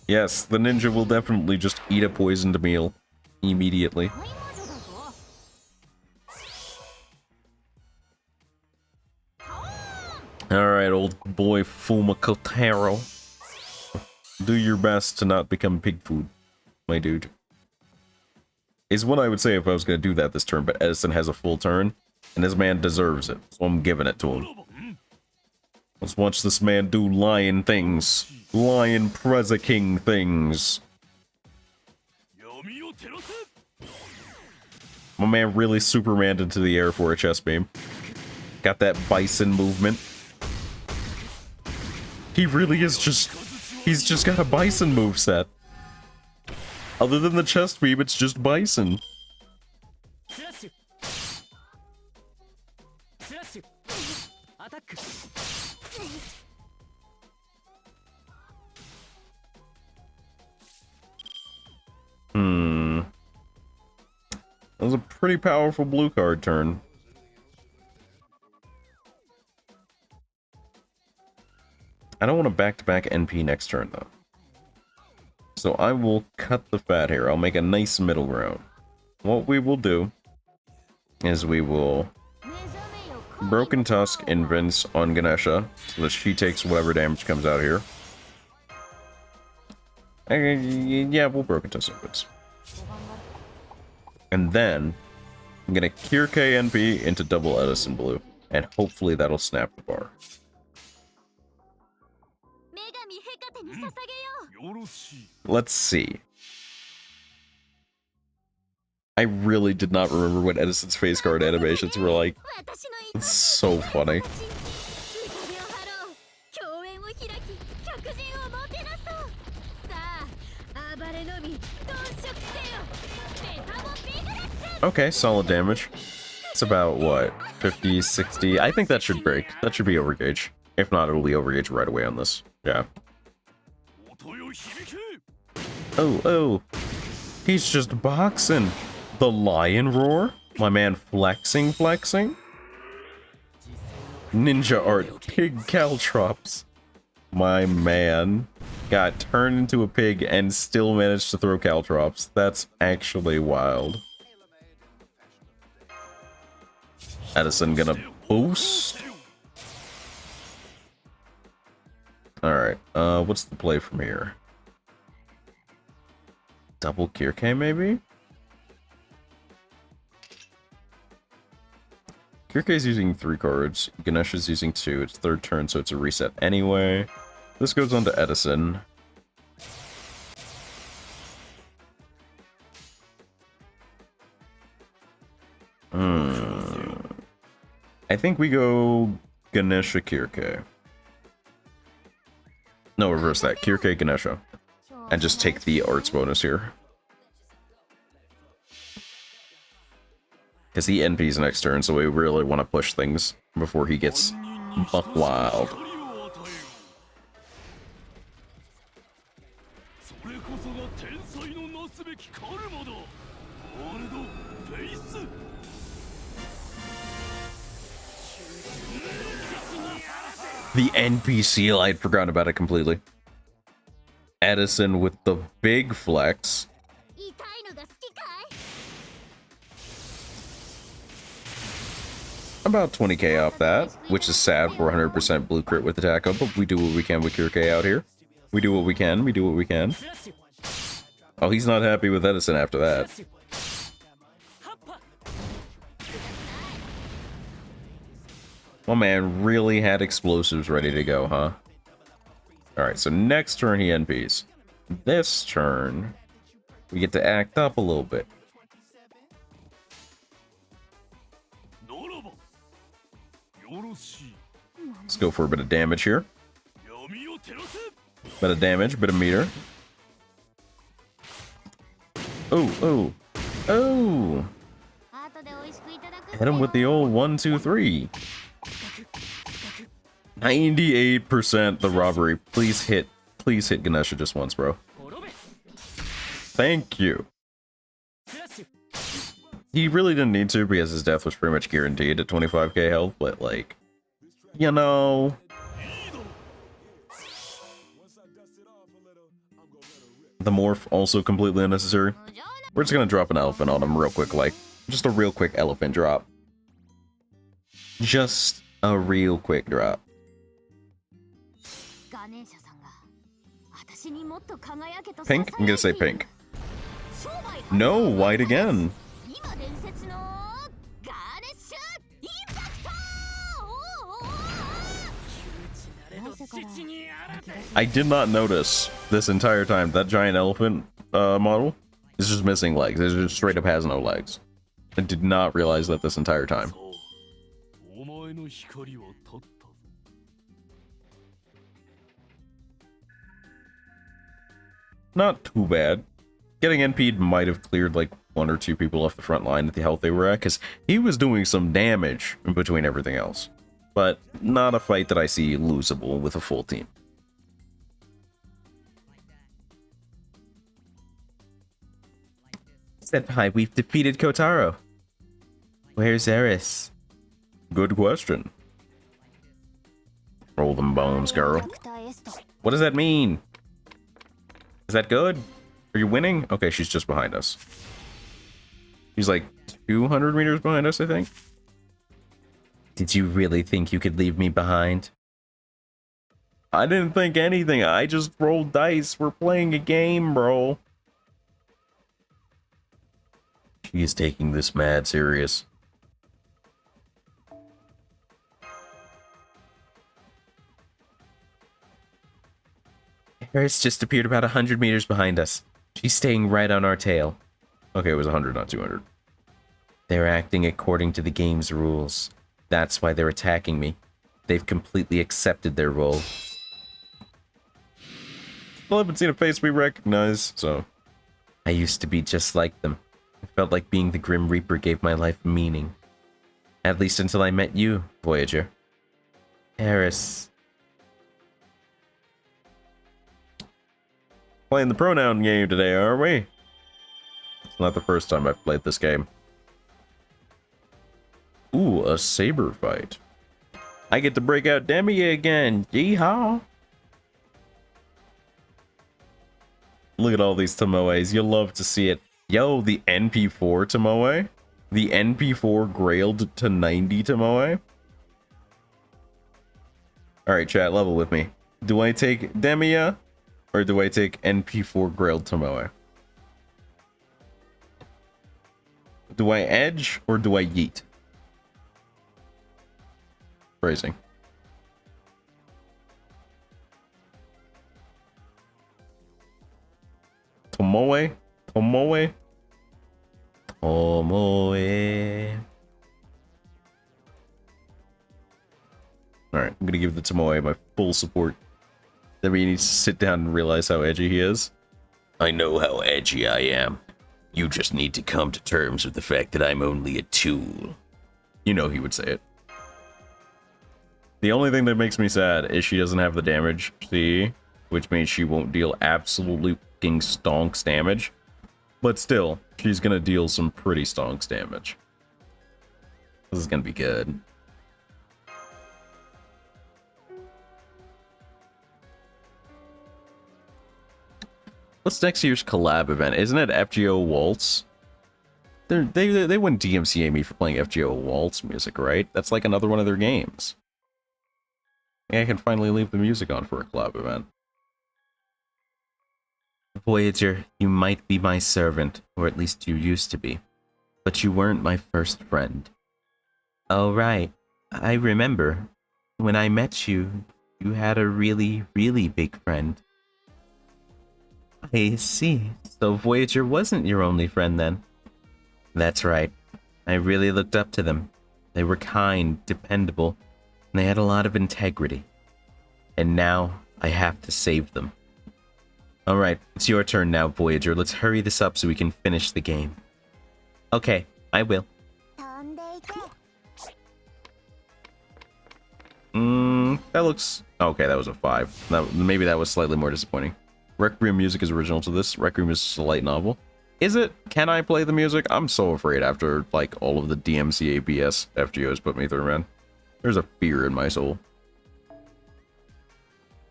Yes, the ninja will definitely just eat a poisoned meal immediately. Alright, old boy Fumakotaro. Do your best to not become pig food, my dude. Is what I would say if I was going to do that this turn, but Edison has a full turn, and this man deserves it, so I'm giving it to him. Let's watch this man do lion things. Lion Preza King things. My man really Supermaned into the air for a chest beam. Got that bison movement. He really is just... He's just got a bison moveset. Other than the chest beam, it's just bison. That was a pretty powerful blue card turn. I don't want to back-to-back NP next turn, though. So I will cut the fat here. I'll make a nice middle ground. What we will do is we will Broken Tusk Invents on Ganesha, so that she takes whatever damage comes out here. Yeah, we'll Broken Tusk Invents. And then I'm gonna Cure KNP into double Edison Blue, and hopefully that'll snap the bar. Let's see. I really did not remember what Edison's face card animations were like. It's so funny. Okay, solid damage. It's about, what, 50, 60? I think that should break. That should be overgauge. If not, it'll be overgauge right away on this. Yeah. Oh. He's just boxing. The lion roar? My man flexing. Ninja art. Pig caltrops. My man got turned into a pig and still managed to throw caltrops. That's actually wild. Edison gonna boost. Alright, what's the play from here? double Kirke, maybe? Kirke's using 3 cards. Ganesha's using 2. It's third turn, so it's a reset anyway. This goes on to Edison. I think we go Ganesha Kirke. No, reverse that. Kirke Ganesha. And just take the arts bonus here. Because he NPs next turn, so we really want to push things before he gets buck wild. The NPC, I'd forgotten about it completely. Edison with the big flex. About 20k off that, which is sad for 100% blue crit with attack up, but we do what we can with Kirke out here. We do what we can, we do what we can. Oh, he's not happy with Edison after that. My man really had explosives ready to go, huh? Alright, so next turn he NPs. This turn, we get to act up a little bit. Let's go for a bit of damage here. Bit of damage, bit of meter. Oh, oh, oh! Hit him with the old 1, 2, 3. 98% the robbery. Please hit Ganesha just once, bro. Thank you. He really didn't need to because his death was pretty much guaranteed at 25k health, but like, you know. The morph also completely unnecessary. We're just gonna drop an elephant on him real quick, like, just a real quick elephant drop. Just a real quick drop. Pink? I'm gonna say pink. No, white again. I did not notice this entire time that giant elephant model is just missing legs. It just straight up has no legs. I did not realize that this entire time. Not too bad. Getting NP'd might have cleared like 1 or 2 people off the front line at the health they were at, because he was doing some damage in between everything else. But not a fight that I see losable with a full team. Senpai, we've defeated Kotaro. Where's Eris? Good question. Roll them bones, girl. What does that mean? Is that good? Are you winning? Okay, she's just behind us. She's like 200 meters behind us, I think. Did you really think you could leave me behind? I didn't think anything. I just rolled dice. We're playing a game, bro. She's taking this mad serious. Eris just appeared about 100 meters behind us. She's staying right on our tail. Okay, it was 100, not 200. They're acting according to the game's rules. That's why they're attacking me. They've completely accepted their role. Well, I haven't seen a face we recognize, so... I used to be just like them. I felt like being the Grim Reaper gave my life meaning. At least until I met you, Voyager. Eris. Playing the pronoun game today, are we? It's not the first time I've played this game. Ooh, a saber fight. I get to break out Demi again. Yeehaw! Look at all these Tomoes. You'll love to see it. Yo, the NP4 Tomoe? The NP4 Grailed to 90 Tomoe? Alright, chat, level with me. Do I take Demia? Or do I take NP4 Grailed Tomoe? Do I edge or do I yeet? Phrasing. Tomoe? Tomoe? Tomoe. Alright, I'm gonna give the Tomoe my full support. That means he needs to sit down and realize how edgy he is. I know how edgy I am. You just need to come to terms with the fact that I'm only a tool. You know he would say it. The only thing that makes me sad is she doesn't have the damage, see? Which means she won't deal absolutely fucking stonks damage. But still, she's gonna deal some pretty stonks damage. This is gonna be good. What's next year's collab event? Isn't it FGO Waltz? They wouldn't DMCA me for playing FGO Waltz music, right? That's like another one of their games. Yeah, I can finally leave the music on for a collab event. Voyager, you might be my servant, or at least you used to be. But you weren't my first friend. Oh, right. I remember. When I met you, you had a really, really big friend. I see. So Voyager wasn't your only friend then? That's right. I really looked up to them. They were kind, dependable, and they had a lot of integrity. And now, I have to save them. Alright, it's your turn now, Voyager. Let's hurry this up so we can finish the game. Okay, I will. That looks... Okay, that was a 5. Maybe that was slightly more disappointing. Requiem music is original to this. Requiem is just a light novel. Is it? Can I play the music? I'm so afraid after, like, all of the DMCA BS FGOs put me through, man. There's a fear in my soul.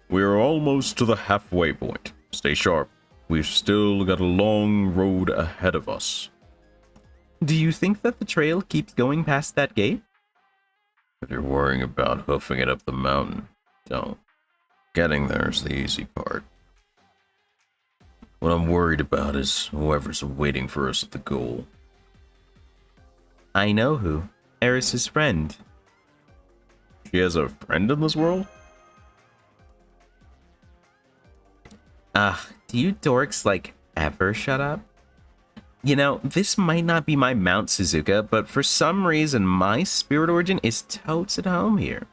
We're almost to the halfway point. Stay sharp. We've still got a long road ahead of us. Do you think that the trail keeps going past that gate? If you're worrying about hoofing it up the mountain, don't. Getting there's the easy part. What I'm worried about is whoever's waiting for us at the goal. I know who. Eris's friend. She has a friend in this world? Do you dorks, like, ever shut up? You know, this might not be my Mount Suzuka, but for some reason, my spirit origin is totes at home here.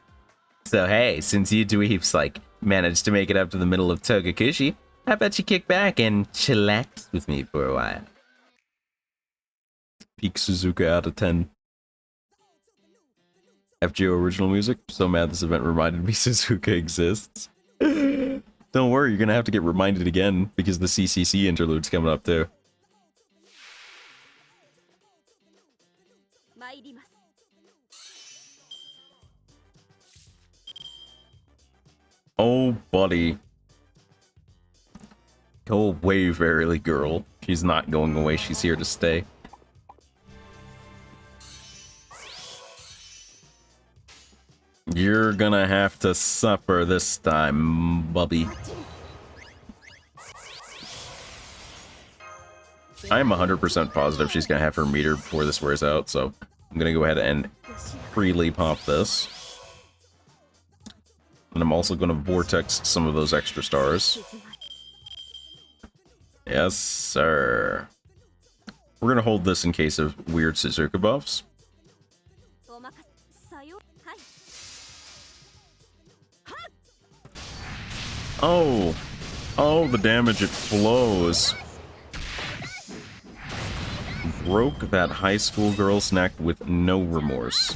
So hey, since you dweebs, like, managed to make it up to the middle of Togakushi, how about you kick back and chillax with me for a while? Peak Suzuka out of 10. FGO original music. So mad this event reminded me Suzuka exists. Don't worry, you're gonna have to get reminded again because the CCC interlude's coming up too. Oh, buddy. Go away, Verily girl. She's not going away, she's here to stay. You're gonna have to suffer this time, bubby. I'm 100% positive she's gonna have her meter before this wears out, so I'm gonna go ahead and freely pop this. And I'm also gonna vortex some of those extra stars. Yes, sir. We're gonna hold this in case of weird Suzuka buffs. Oh, the damage, it flows. Broke that high school girl's neck with no remorse.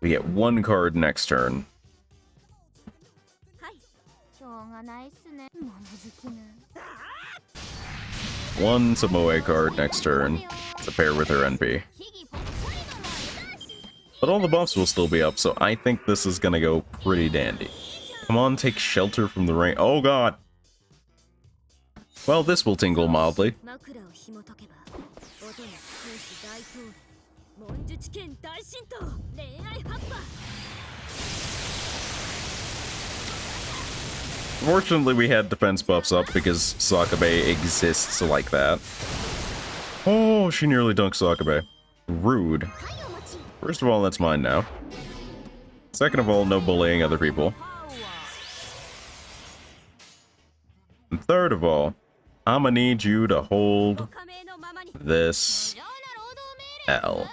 We get one card next turn. One Tomoe card next turn to pair with her NP. But all the buffs will still be up, so I think this is gonna go pretty dandy. Come on, take shelter from the rain. Oh god! Well, this will tingle mildly. Fortunately, we had defense buffs up because Sakabe exists like that. Oh, she nearly dunked Sakabe. Rude. First of all, that's mine now. Second of all, no bullying other people. And third of all, I'ma need you to hold this L.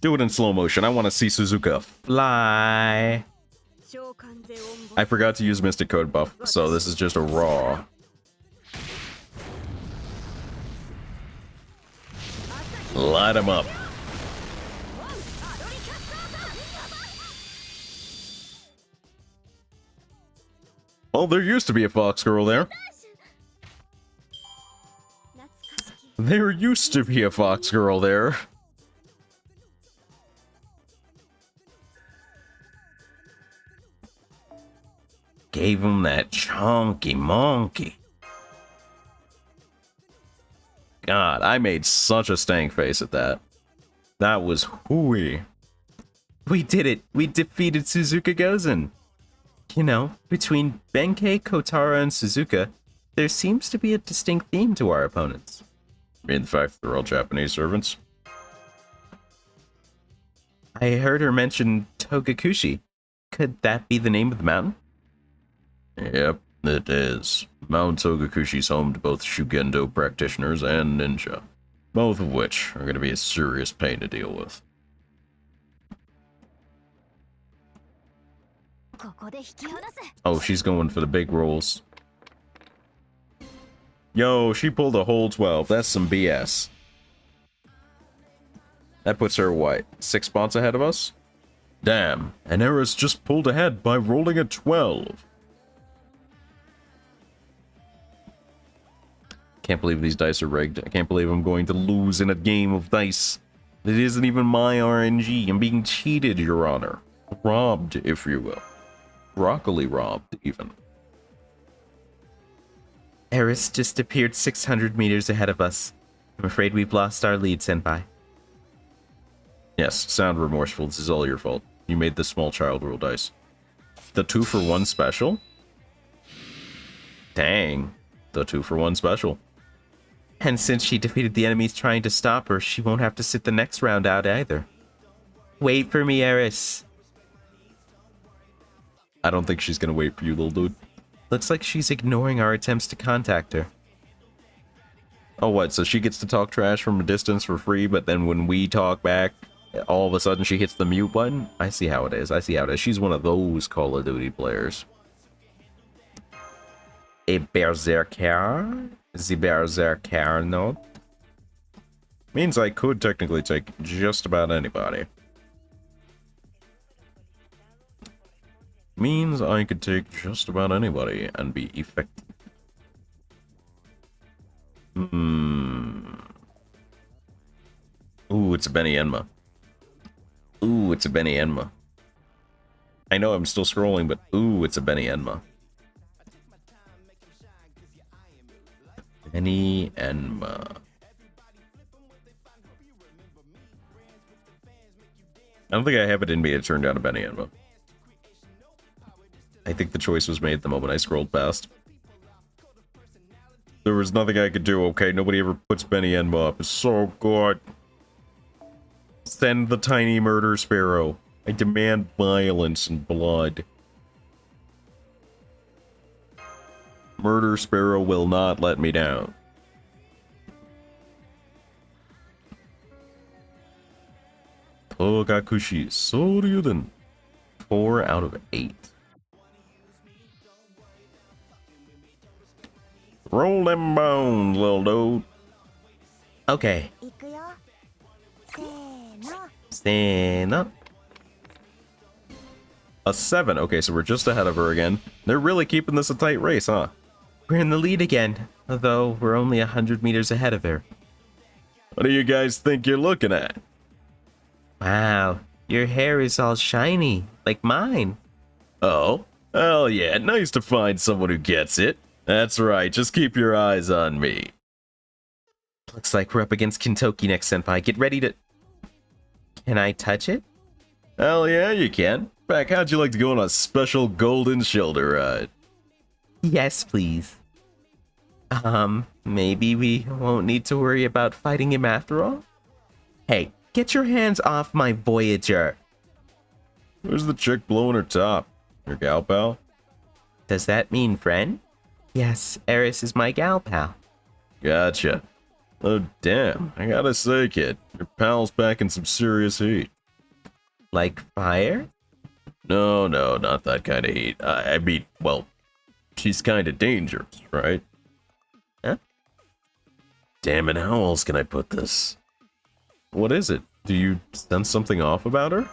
Do it in slow motion. I want to see Suzuka fly. I forgot to use Mystic Code buff, so this is just a raw. Light him up. Well, there used to be a fox girl there. There used to be a fox girl there. Gave him that chunky monkey. God, I made such a stank face at that. That was hooey. We did it. We defeated Suzuka Gozen. You know, between Benkei, Kotara, and Suzuka, there seems to be a distinct theme to our opponents. I mean, the fact that they're all Japanese servants. I heard her mention Togakushi. Could that be the name of the mountain? Yep, it is. Mount Togakushi's home to both Shugendo practitioners and ninja, both of which are going to be a serious pain to deal with. Oh, she's going for the big rolls. Yo, she pulled a whole 12. That's some BS. That puts her, what, 6 spots ahead of us? Damn, and Eris just pulled ahead by rolling a 12. Can't believe these dice are rigged. I can't believe I'm going to lose in a game of dice. It isn't even my RNG. I'm being cheated, Your Honor. Robbed, if you will. Broccoli robbed, even. Eris just appeared 600 meters ahead of us. I'm afraid we've lost our lead, Senpai. Yes, sound remorseful. This is all your fault. You made the small child roll dice. The 2-for-1 special? Dang. The 2-for-1 special. And since she defeated the enemies trying to stop her, she won't have to sit the next round out either. Wait for me, Eris. I don't think she's gonna wait for you, little dude. Looks like she's ignoring our attempts to contact her. Oh, what? So she gets to talk trash from a distance for free, but then when we talk back, all of a sudden she hits the mute button? I see how it is. I see how it is. She's one of those Call of Duty players. A berserker? The berserker note? Means I could technically take just about anybody. Means I could take just about anybody and be effective. Ooh, it's a Benny Enma. Ooh, it's a Benny Enma. I know I'm still scrolling, but ooh, it's a Benny Enma. Benny Enma. I don't think I have it in me to turn down a Benny Enma. I think the choice was made the moment I scrolled past. There was nothing I could do, okay? Nobody ever puts Benny Enma up. It's so good. Send the tiny murder sparrow. I demand violence and blood. Murder Sparrow will not let me down. Togakushi Soryuden. 4 out of 8. Roll them bones, little dude. Okay. いくよ。せーの。 Stand up. A 7. Okay, so we're just ahead of her again. They're really keeping this a tight race, huh? We're in the lead again, although we're only 100 meters ahead of her. What do you guys think you're looking at? Wow, your hair is all shiny, like mine. Oh? Hell yeah, nice to find someone who gets it. That's right, just keep your eyes on me. Looks like we're up against Kintoki next, Senpai. Get ready to... Can I touch it? Hell yeah, you can. In fact, how'd you like to go on a special golden shoulder ride? Yes, please. Maybe we won't need to worry about fighting him after all? Hey, get your hands off my Voyager. Where's the chick blowing her top? Your gal pal? Does that mean friend? Yes, Eris is my gal pal. Gotcha. Oh, damn. I gotta say, kid, your pal's packing some serious heat. Like fire? No, not that kind of heat. I mean, well, she's kind of dangerous, right? Huh? Damn it, how else can I put this? What is it? Do you sense something off about her?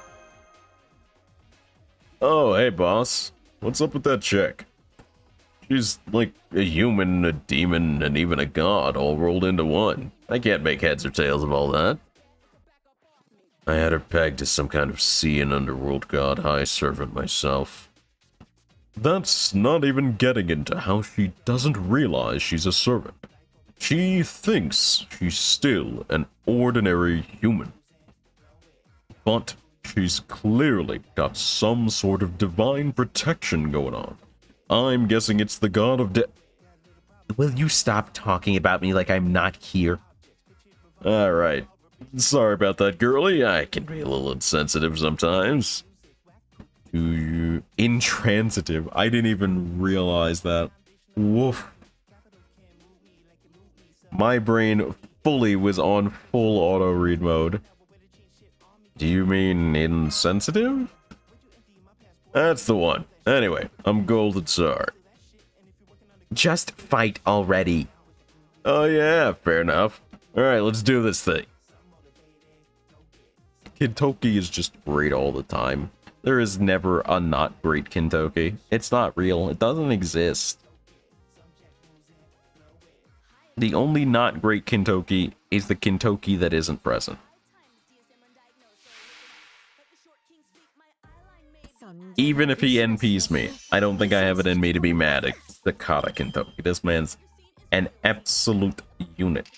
Oh, hey, boss. What's up with that chick? She's like a human, a demon, and even a god all rolled into one. I can't make heads or tails of all that. I had her pegged to some kind of sea and underworld god high servant myself. That's not even getting into how she doesn't realize she's a servant. She thinks she's still an ordinary human. But she's clearly got some sort of divine protection going on. I'm guessing it's the god of death. Will you stop talking about me like I'm not here? Alright. Sorry about that, girlie. I can be a little insensitive sometimes. Intransitive. I didn't even realize that. Woof. My brain fully was on full auto read mode. Do you mean insensitive? That's the one. Anyway, I'm Golden Tsar. Just fight already. Oh yeah, fair enough. Alright, let's do this thing. Kintoki is just great all the time. There is never a not great Kintoki. It's not real. It doesn't exist. The only not great Kintoki is the Kintoki that isn't present. Even if he NPs me, I don't think I have it in me to be mad at the Kata Kintoki. This man's an absolute unit.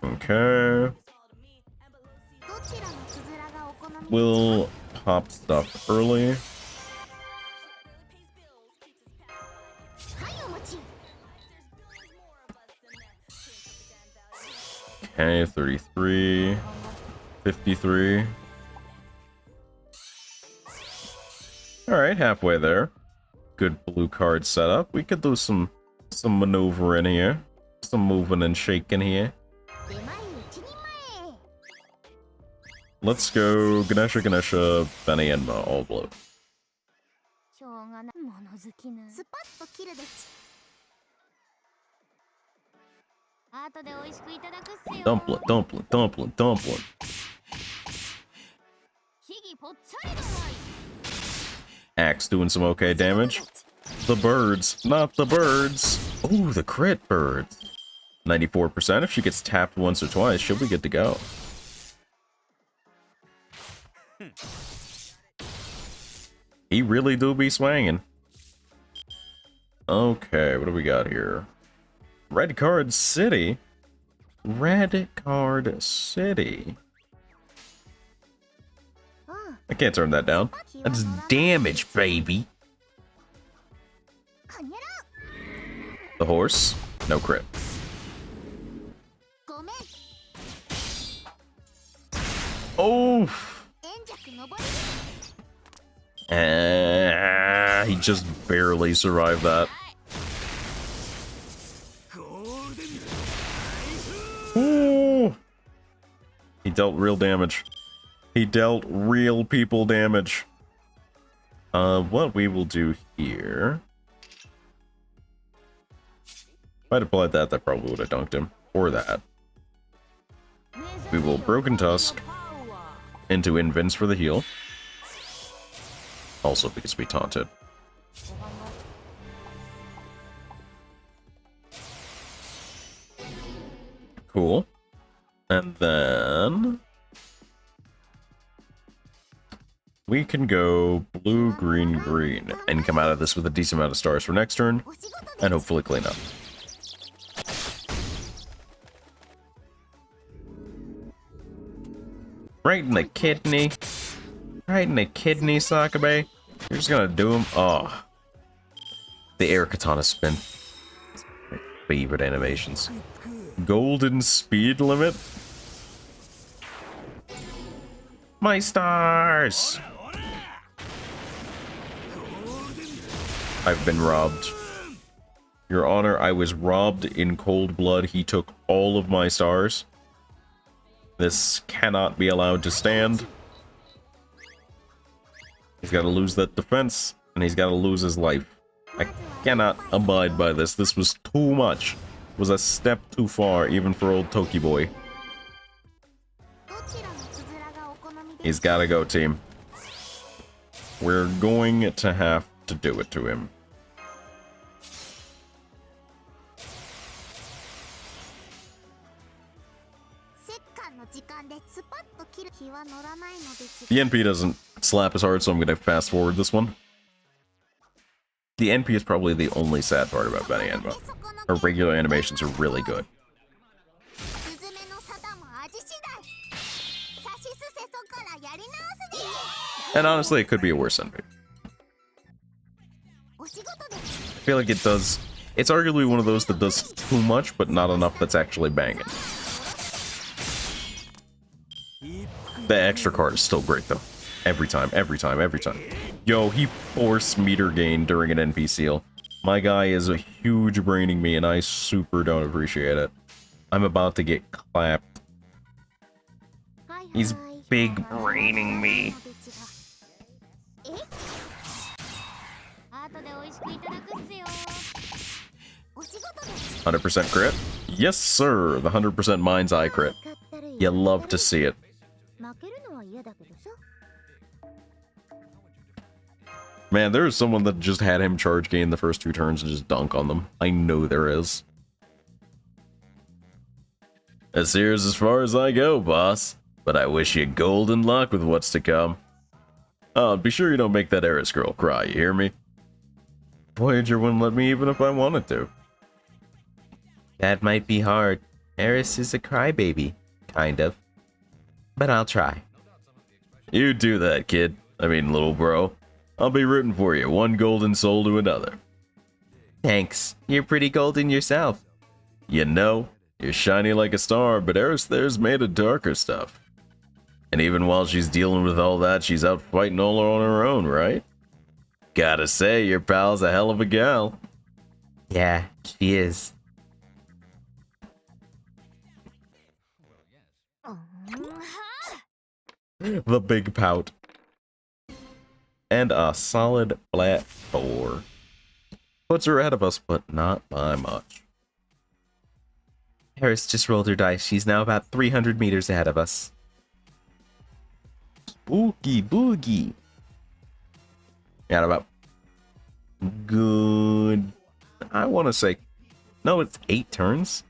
Okay. We'll pop stuff early. Okay, 33, 53. Alright, halfway there. Good blue card setup. We could do some maneuvering here. Some moving and shaking here. Let's go Ganesha, Benny, and Ma, all blue. Dumpling. Axe doing some okay damage. The birds, not the birds. Ooh, the crit birds. 94%. If she gets tapped once or twice, she'll be good to go. He really do be swanging. Okay, what do we got here? Red Card City? Red Card City. I can't turn that down. That's damage, baby. The horse? No crit. Oh! He just barely survived that. Ooh. He dealt real damage. He dealt real people damage. What we will do here... If I'd applied that, that probably would have dunked him. Or that. We will Broken Tusk into Invince for the heal. Also because we taunted. Cool. And then... we can go blue, green, green, and come out of this with a decent amount of stars for next turn, and hopefully clean up. Right in the kidney. Right in the kidney, Sakabe. You're just gonna do him. Oh, The air katana spin. My favorite animations. Golden speed limit? My stars! I've been robbed. Your Honor, I was robbed in cold blood. He took all of my stars. This cannot be allowed to stand. He's got to lose that defense, and he's got to lose his life. I cannot abide by this. This was too much. It was a step too far, even for old Toki Boy. He's got to go, team. We're going to have to do it to him. The NP doesn't slap as hard, so I'm going to fast forward this one. The NP is probably the only sad part about Benny Anima. Her regular animations are really good. And honestly, it could be a worse NP. I feel like it does... It's arguably one of those that does too much, but not enough that's actually banging. The extra card is still great, though. Every time, every time, every time. Yo, he forced meter gain during an NP seal. My guy is a huge braining me, and I super don't appreciate it. I'm about to get clapped. He's big braining me. 100% crit? Yes, sir. The 100% mind's eye crit. You love to see it. Man, there is someone that just had him charge gain the first 2 turns and just dunk on them. I know there is. This here's as far as I go, boss. But I wish you golden luck with what's to come. Oh, be sure you don't make that Eris girl cry, you hear me? Voyager wouldn't let me even if I wanted to. That might be hard. Eris is a crybaby. Kind of. But I'll try. You do that, kid. I mean, little bro. I'll be rooting for you, one golden soul to another. Thanks. You're pretty golden yourself. You know, you're shiny like a star, but Eris there's made of darker stuff. And even while she's dealing with all that, she's out fighting all on her own, right? Gotta say, your pal's a hell of a gal. Yeah, she is. The big pout. And a solid flat 4. Puts her ahead of us, but not by much. Eris just rolled her dice. She's now about 300 meters ahead of us. Spooky boogie. Got about good... I want to say... No, it's 8 turns.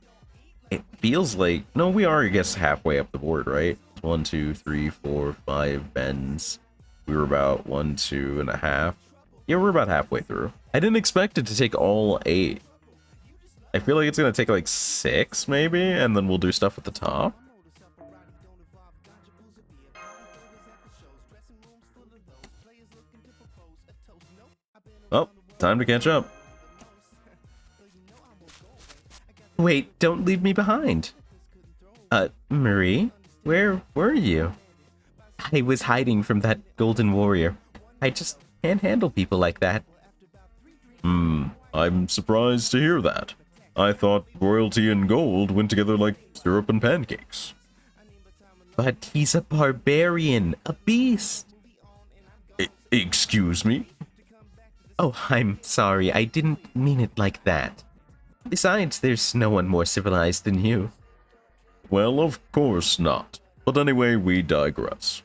It feels like... No, we are, I guess, halfway up the board, right? 1, 2, 3, 4, 5 bends. We were about 1, 2.5. Yeah, we're about halfway through. I didn't expect it to take all 8. I feel like it's going to take like 6, maybe, and then we'll do stuff at the top. Oh, time to catch up. Wait, don't leave me behind. Marie? Where were you? I was hiding from that golden warrior. I just can't handle people like that. I'm surprised to hear that. I thought royalty and gold went together like syrup and pancakes. But he's a barbarian, a beast. Excuse me? Oh, I'm sorry. I didn't mean it like that. Besides, there's no one more civilized than you. Well, of course not. But anyway, we digress.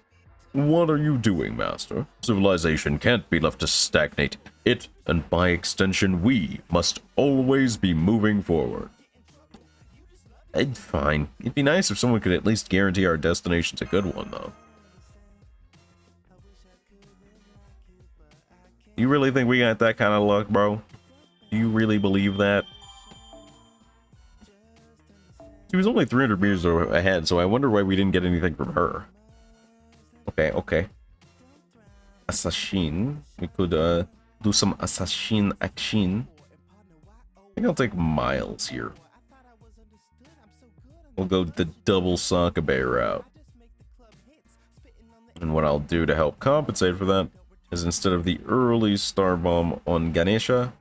What are you doing, Master? Civilization can't be left to stagnate. It, and by extension we, must always be moving forward. Fine. It'd be nice if someone could at least guarantee our destination's a good one, though. You really think we got that kind of luck, bro? Do you really believe that? She was only 300 meters ahead, so I wonder why we didn't get anything from her. Okay. Assassin. We could do some assassin action. think I'll take Miles here. We'll go the double Sakabe route. And what I'll do to help compensate for that is instead of the early Star Bomb on Ganesha,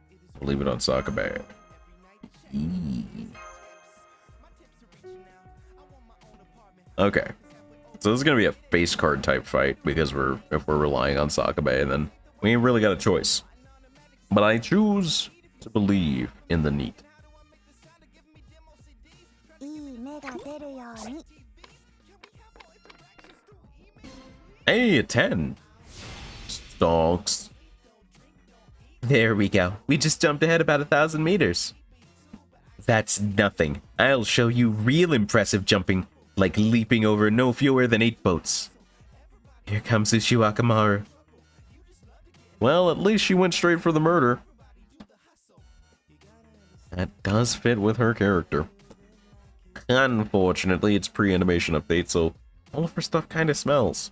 I'll leave it on Sakabe. Okay. So this is gonna be a face card type fight because if we're relying on Sakabe, then we ain't really got a choice. But I choose to believe in the neat. いい芽が出るように。 Hey, a 10. Stonks. There we go. We just jumped ahead about 1,000 meters. That's nothing. I'll show you real impressive jumping, like leaping over no fewer than 8 boats. Here comes Ushiwakamaru. Well, at least she went straight for the murder. That does fit with her character. Unfortunately, it's pre-animation update, so all of her stuff kind of smells.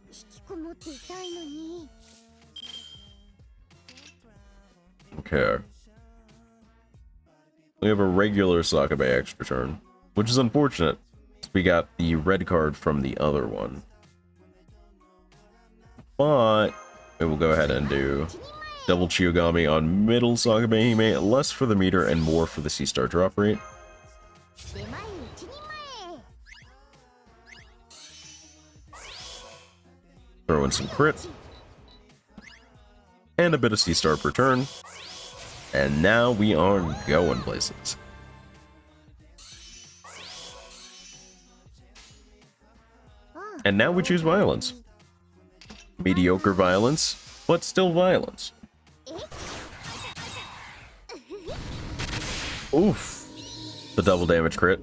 引きこもっていたいのに。 Okay. We have a regular Sakabe extra turn, which is unfortunate. We got the red card from the other one. But we will go ahead and do double Chiyogami on middle Sakabe Hime, less for the meter and more for the C-star drop rate. 出前一人前。 Throw in some crit. And a bit of C-star per turn. And now we are going places. And now we choose violence. Mediocre violence, but still violence. Oof. The double damage crit.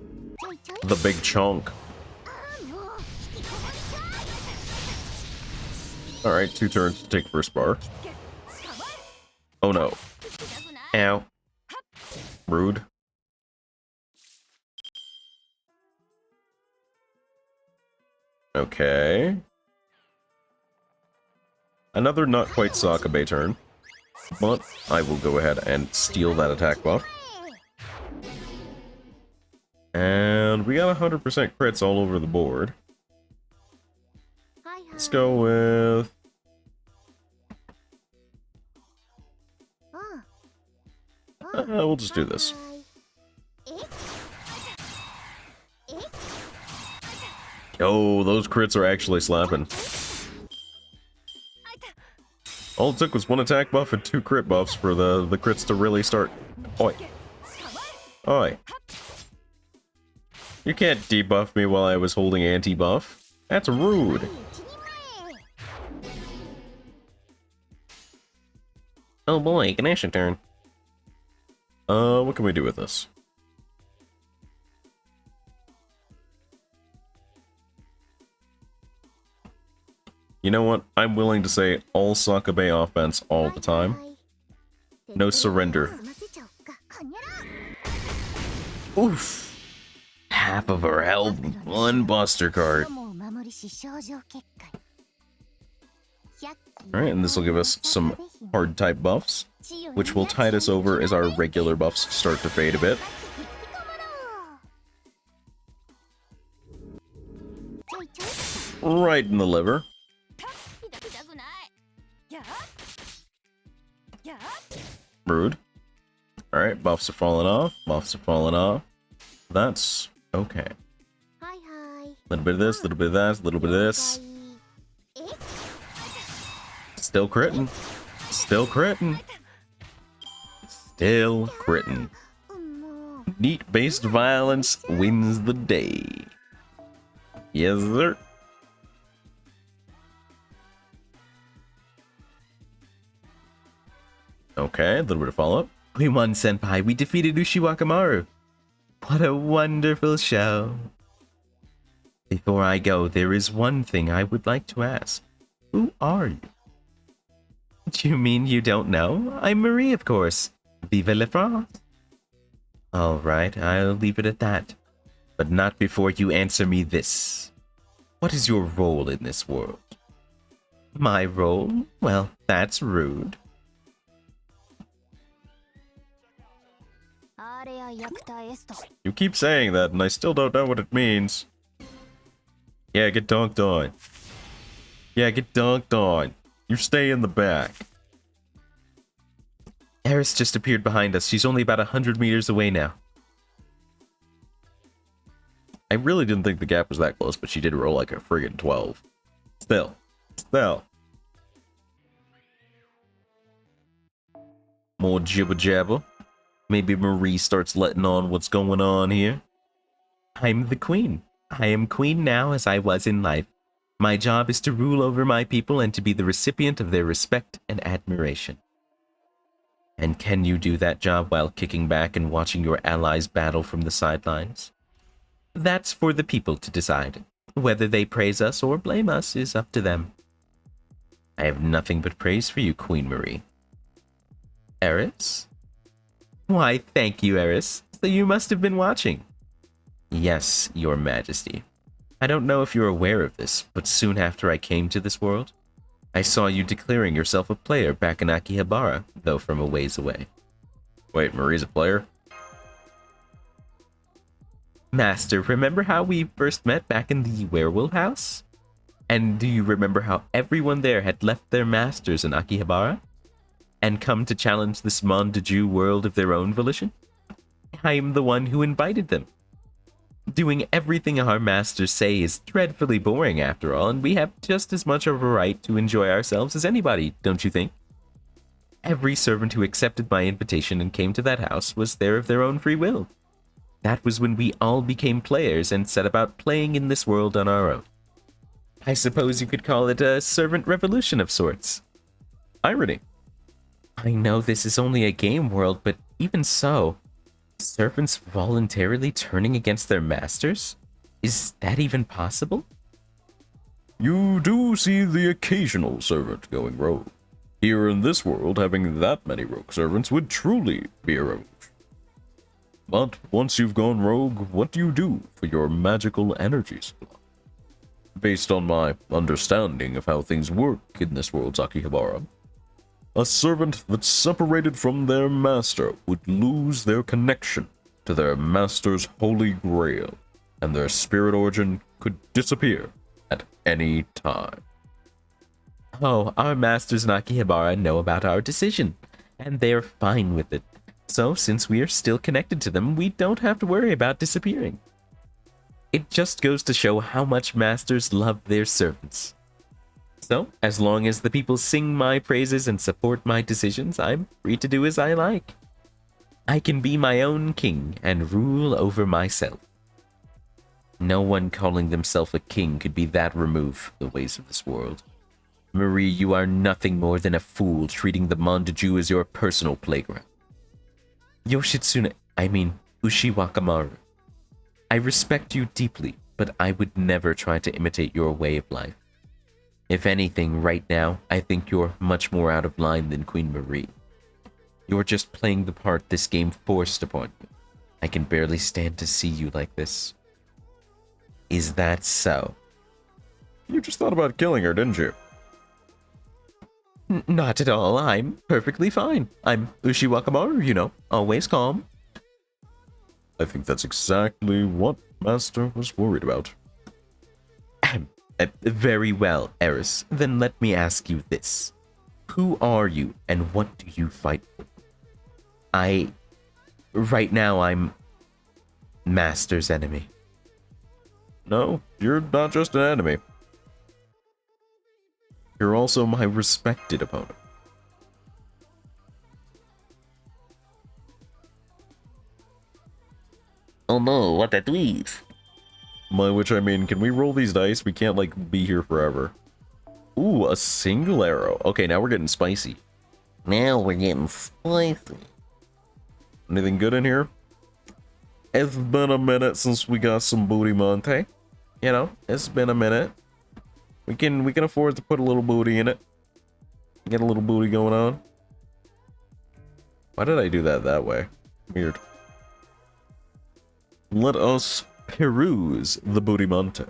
The big chunk. Alright, 2 turns to take first bar. Oh no. Ow. Rude. Okay. Another not quite Sakabe turn. But I will go ahead and steal that attack buff. And we got 100% crits all over the board. Let's go with... we'll just do this. Oh, those crits are actually slapping. All it took was 1 attack buff and 2 crit buffs for the crits to really start. Oi. Oi. You can't debuff me while I was holding anti-buff. That's rude. Oh boy, Ganesha turn. What can we do with this? You know what? I'm willing to say all Sakabe offense all the time. No surrender. Oof. Half of her health, 1 buster card. Alright, and this will give us some hard type buffs, which will tide us over as our regular buffs start to fade a bit. Right in the liver. Rude. Alright, buffs are falling off. Buffs are falling off. That's okay. A little bit of this, a little bit of that, a little bit of this. Still critting. Still critting. Still critting. Neat-based violence wins the day. Yes, sir. Okay, a little bit of follow-up. We won, Senpai. We defeated Ushiwakamaru. What a wonderful show. Before I go, there is one thing I would like to ask. Who are you? Do you mean you don't know? I'm Marie, of course. Vive la France. Alright, I'll leave it at that. But not before you answer me this. What is your role in this world? My role? Well, that's rude. アーレア役タエスト You keep saying that, and I still don't know what it means. Yeah, get dunked on. Yeah, get dunked on. You stay in the back. Eris just appeared behind us. She's only about 100 meters away now. I really didn't think the gap was that close, but she did roll like a friggin' 12. Still. More jibber jabber. Maybe Marie starts letting on what's going on here. I'm the queen. I am queen now as I was in life. My job is to rule over my people and to be the recipient of their respect and admiration. And can you do that job while kicking back and watching your allies battle from the sidelines? That's for the people to decide. Whether they praise us or blame us is up to them. I have nothing but praise for you, Queen Marie. Eris? Why, thank you, Eris. So you must have been watching. Yes, Your Majesty. I don't know if you're aware of this, but soon after I came to this world, I saw you declaring yourself a player back in Akihabara, though from a ways away. Wait, Marie's a player? Master, remember how we first met back in the werewolf house? And do you remember how everyone there had left their masters in Akihabara? And come to challenge this Monde de Dieu world of their own volition? I am the one who invited them. Doing everything our masters say is dreadfully boring after all, and we have just as much of a right to enjoy ourselves as anybody, don't you think? Every servant who accepted my invitation and came to that house was there of their own free will. That was when we all became players and set about playing in this world on our own. I suppose you could call it a servant revolution of sorts. Irony. I know this is only a game world, but even so, servants voluntarily turning against their masters? Is that even possible? You do see the occasional servant going rogue. Here in this world, having that many rogue servants would truly be a revolution. But once you've gone rogue, what do you do for your magical energy supply? Based on my understanding of how things work in this world's Akihabara, a servant that's separated from their master would lose their connection to their master's holy grail, and their spirit origin could disappear at any time. Oh, our masters in Akihabara know about our decision, and they are fine with it. So, since we are still connected to them, we don't have to worry about disappearing. It just goes to show how much masters love their servants. So, as long as the people sing my praises and support my decisions, I'm free to do as I like. I can be my own king and rule over myself. No one calling themselves a king could be that removed from the ways of this world. Marie, you are nothing more than a fool treating the Monde de Dieu as your personal playground. Yoshitsune, Ushiwakamaru. I respect you deeply, but I would never try to imitate your way of life. If anything, right now, I think you're much more out of line than Queen Marie. You're just playing the part this game forced upon you. I can barely stand to see you like this. Is that so? You just thought about killing her, didn't you? Not at all. I'm perfectly fine. I'm Ushiwakamaru, you know, always calm. I think that's exactly what Master was worried about. Very well, Eris. Then let me ask you this. Who are you, and what do you fight for? Right now, I'm Master's enemy. No, you're not just an enemy. You're also my respected opponent. Oh no, what a dweeb. By which I mean, can we roll these dice? We can't, like, be here forever. Ooh, a single arrow. Okay, now we're getting spicy. Now we're getting spicy. Anything good in here? It's been a minute since we got some booty monte. You know, it's been a minute. We can afford to put a little booty in it. Get a little booty going on. Why did I do that way? Weird. Let us peruse the booty monte.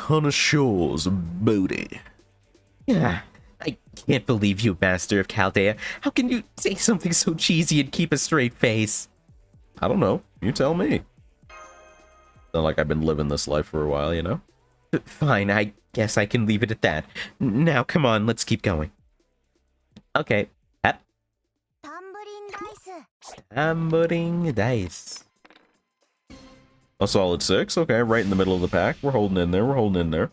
connoisseur's booty. Yeah, I can't believe you, Master of Chaldea. How can you say something so cheesy and keep a straight face? I don't know. You tell me. Not like I've been living this life for a while, you know? Fine, I guess I can leave it at that. Now, come on, let's keep going. Okay. タンブリンダイス。 Tamboring dice. A solid 6. Okay, right in the middle of the pack. We're holding in there. We're holding in there.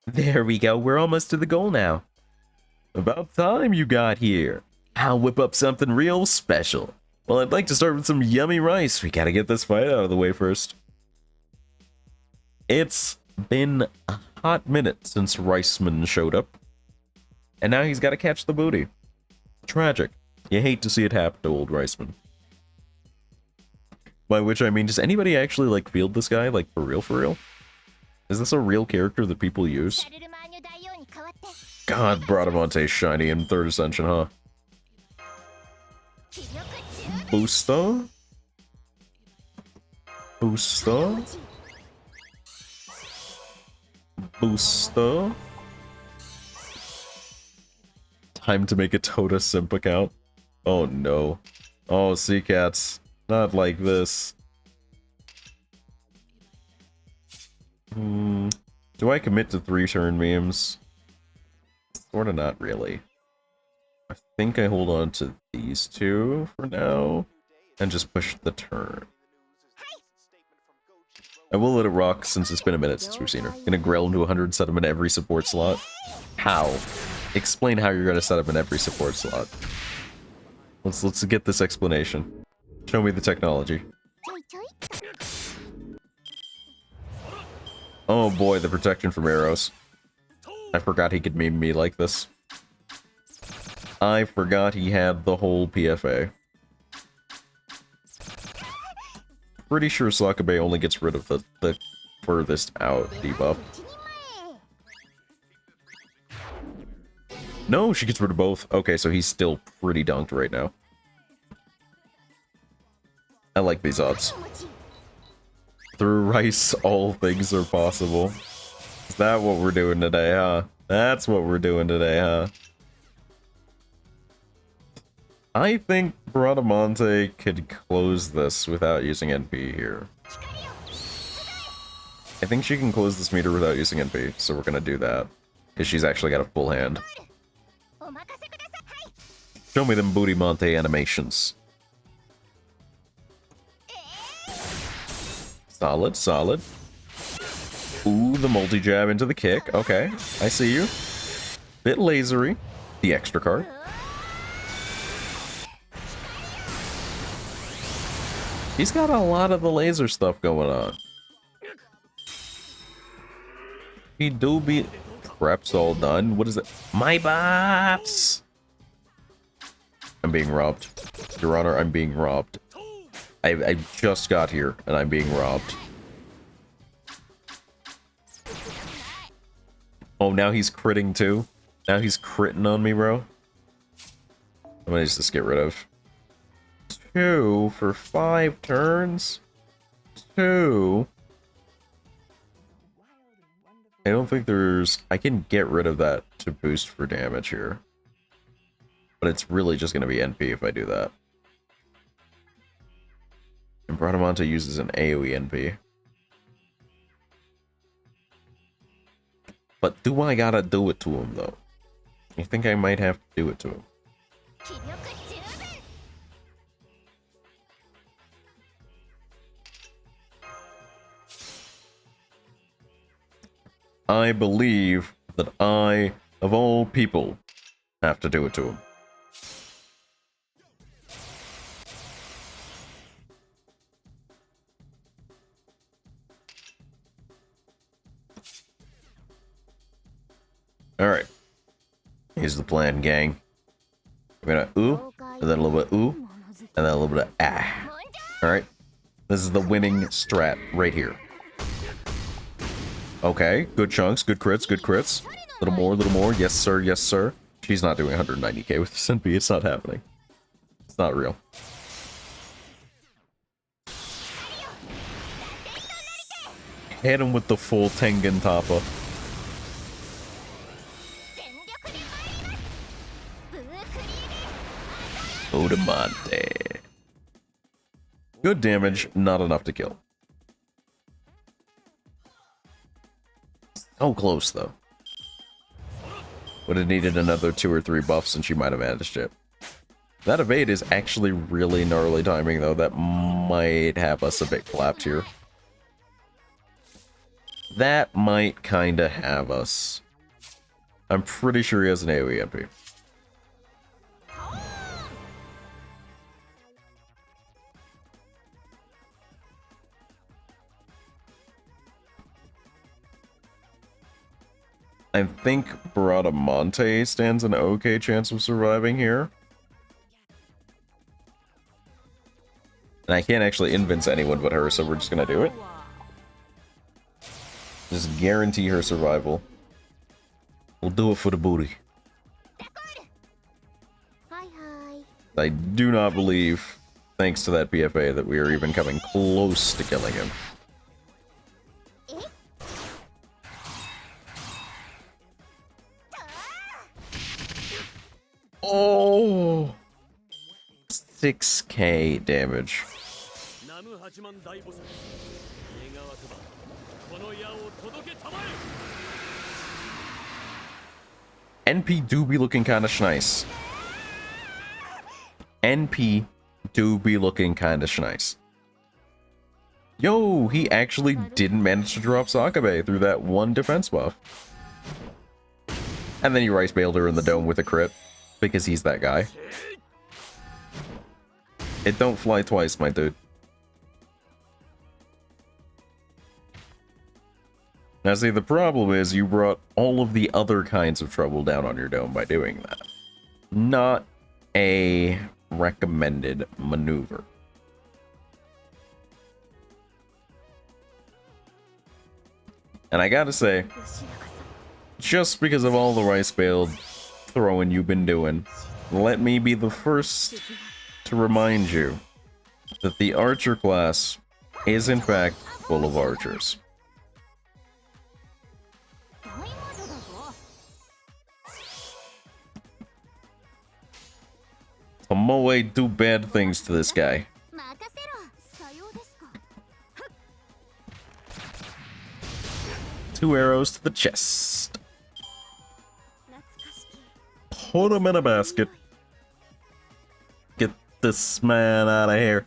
There we go. We're almost to the goal now. About time you got here. I'll whip up something real special. Well, I'd like to start with some yummy rice. We gotta get this fight out of the way first. It's been a hot minute since Riceman showed up. And now he's gotta catch the booty. Tragic. You hate to see it happen to old Riceman. By which I mean, does anybody actually, like, field this guy? Like, for real, for real? Is this a real character that people use? God, Bradamante shiny in 3rd Ascension, huh? Booster? Booster? Booster? Time to make a Tota simp account? Oh no. Oh, sea cats. Not like this. Do I commit to 3-turn memes? Sorta not really. I think I hold on to these two for now, and just push the turn. I will let it rock since it's been a minute since we've seen her. Gonna grill into 100, set them in every support slot. How? Explain how you're gonna set up in every support slot. Let's get this explanation. Show me the technology. Oh boy, the protection from arrows. I forgot he could meme me like this. I forgot he had the whole PFA. Pretty sure Sakabe only gets rid of the furthest out debuff. No, she gets rid of both. Okay, so he's still pretty dunked right now. I like these odds. Through rice, all things are possible. Is that what we're doing today, huh? That's what we're doing today, huh? I think Bradamante could close this without using NP here. I think she can close this meter without using NP, so we're gonna do that. Because she's actually got a full hand. Show me them Booty Monte animations. Solid, solid. Ooh, the multi-jab into the kick. Okay, I see you. Bit lasery. The extra card. He's got a lot of the laser stuff going on. He do be... Prep's all done. What is it? My bops! I'm being robbed. Your Honor, I'm being robbed. I just got here, and I'm being robbed. Oh, now he's critting too? Now he's critting on me, bro? I'm gonna just get rid of. 2 for 5 turns? 2? I don't think there's... I can get rid of that to boost for damage here. But it's really just gonna be NP if I do that. And Bradamante uses an AoE NP. But do I gotta do it to him, though? I think I might have to do it to him. I believe that I, of all people, have to do it to him. Alright. Here's the plan, gang. We're gonna ooh, and then a little bit ooh, and then a little bit of ah. Alright. This is the winning strat right here. Okay, good chunks, good crits, good crits. Little more, little more. Yes, sir, yes, sir. She's not doing 190k with this NP. It's not happening. It's not real. Hit him with the full Tengen Toppa. 全力で参りますブークリーで Odamante. Good damage, not enough to kill. So close, though. Would have needed another 2 or 3 buffs and she might have managed it. That evade is actually really gnarly timing, though. That might have us a bit clapped here. That might kinda have us. I'm pretty sure he has an AoE MP. I think Bradamante stands an okay chance of surviving here. And I can't actually invince anyone but her, so we're just gonna do it. Just guarantee her survival. We'll do it for the booty. はいはい I do not believe, thanks to that PFA, that we are even coming close to killing him. Oh! 6k damage. NP do be looking kinda nice. NP do be looking kinda nice. Yo, he actually didn't manage to drop Sakabe through that one defense buff. And then he rice bailed her in the dome with a crit, because he's that guy. It don't fly twice, my dude. Now see, the problem is you brought all of the other kinds of trouble down on your dome by doing that. Not a recommended maneuver. And I gotta say, just because of all the rice bailed throwing you've been doing, let me be the first to remind you that the archer class is in fact full of archers. 大魔女だぞ Tomoe do bad things to this guy. 任せろさようですか 2 arrows to the chest. 懐かしき Put him in a basket. Get this man out of here.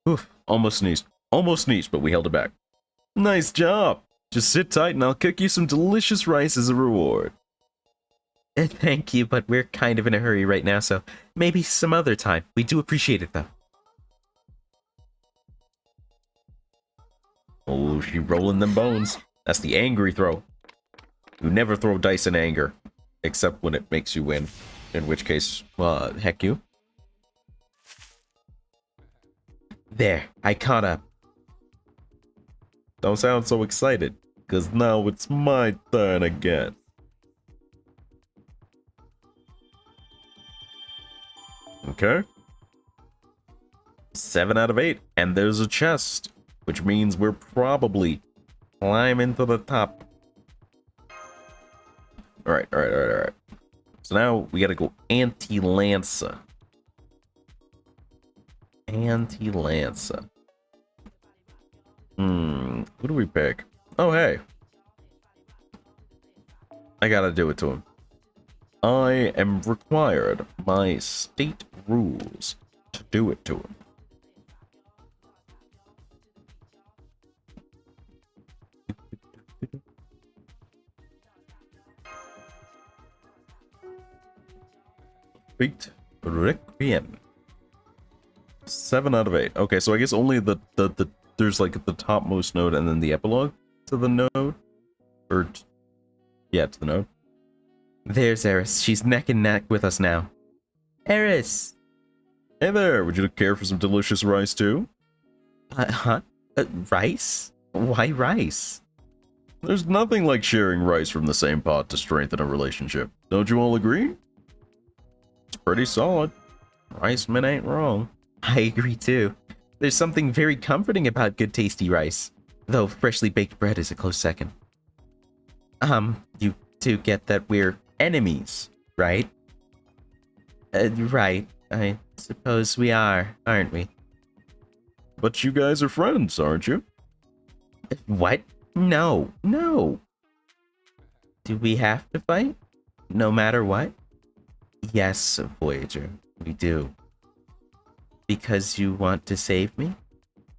Oof, almost sneezed. Almost sneezed, but we held it back. Nice job! Just sit tight and I'll cook you some delicious rice as a reward. Thank you, but we're kind of in a hurry right now, so maybe some other time. We do appreciate it, though. Oh, she rolling them bones. That's the angry throw. You never throw dice in anger. Except when it makes you win. In which case, heck you. There, I caught up. Don't sound so excited, because now it's my turn again. Okay. 7 out of 8, and there's a chest, which means we're probably climbing to the top. Alright. So now we gotta go anti-Lancer. Anti-Lancer. Who do we pick? Oh, hey. I gotta do it to him. I am required by state rules to do it to him. Beat Requiem. 7 out of 8. Okay, so I guess only the there's like the topmost node and then the epilogue to the node? Or, yeah, to the node. There's Eris. She's neck and neck with us now. Eris! Hey there, would you care for some delicious rice too? Rice? Why rice? There's nothing like sharing rice from the same pot to strengthen a relationship. Don't you all agree? It's pretty solid. Rice men ain't wrong. I agree too. There's something very comforting about good tasty rice, though freshly baked bread is a close second. You do get that we're enemies, right? Right. I suppose we are, aren't we? But you guys are friends, aren't you? What? No, no. Do we have to fight? No matter what? Yes, Voyager, we do. Because you want to save me?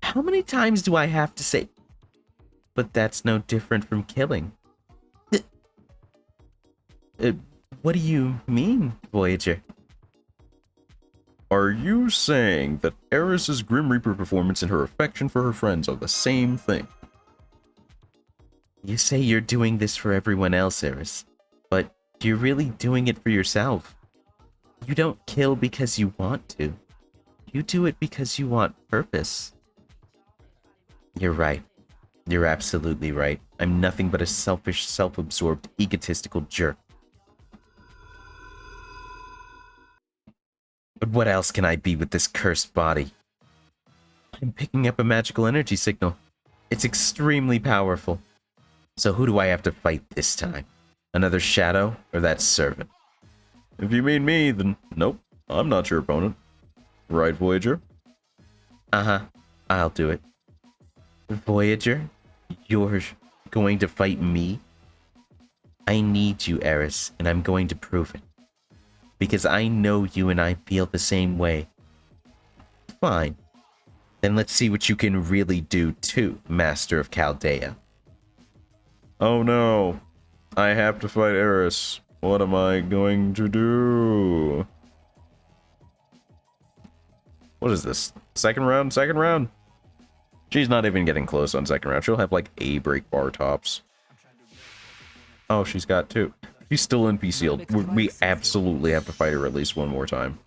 How many times do I have to say? But that's no different from killing. What do you mean, Voyager? Are you saying that Eris's Grim Reaper performance and her affection for her friends are the same thing? You say you're doing this for everyone else, Eris, but you're really doing it for yourself. You don't kill because you want to. You do it because you want purpose. You're right. You're absolutely right. I'm nothing but a selfish, self-absorbed, egotistical jerk. But what else can I be with this cursed body? I'm picking up a magical energy signal. It's extremely powerful. So who do I have to fight this time? Another shadow or that servant? If you mean me, then nope, I'm not your opponent. Right, Voyager? Uh-huh, I'll do it. Voyager, you're going to fight me? I need you, Eris, and I'm going to prove it. Because I know you and I feel the same way. Fine. Then let's see what you can really do too, Master of Chaldea. Oh no, I have to fight Eris. What am I going to do? What is this? Second round? Second round? She's not even getting close on second round. She'll have like a break bar tops. Oh, she's got two. She's still NP sealed. We absolutely have to fight her at least one more time.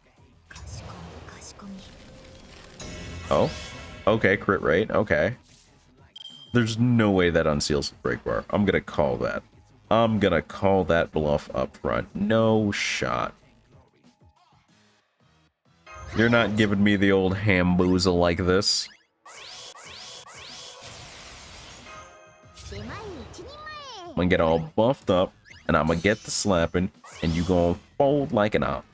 Oh? Okay, crit rate. Okay. There's no way that unseals the break bar. I'm gonna call that. I'm gonna call that bluff up front. No shot. You're not giving me the old hamboozle like this. I'm gonna get all buffed up, and I'm gonna get the slapping, and you gonna fold like an apple.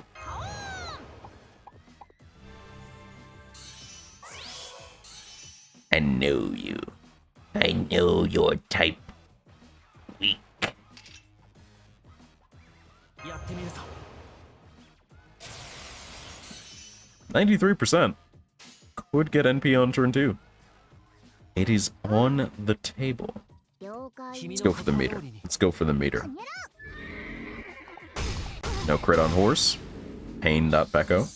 I know you. I know your type. Weak. 93%. Could get NP on turn 2. It is on the table. Let's go for the meter. Let's go for the meter. No crit on horse. Pain.Becco.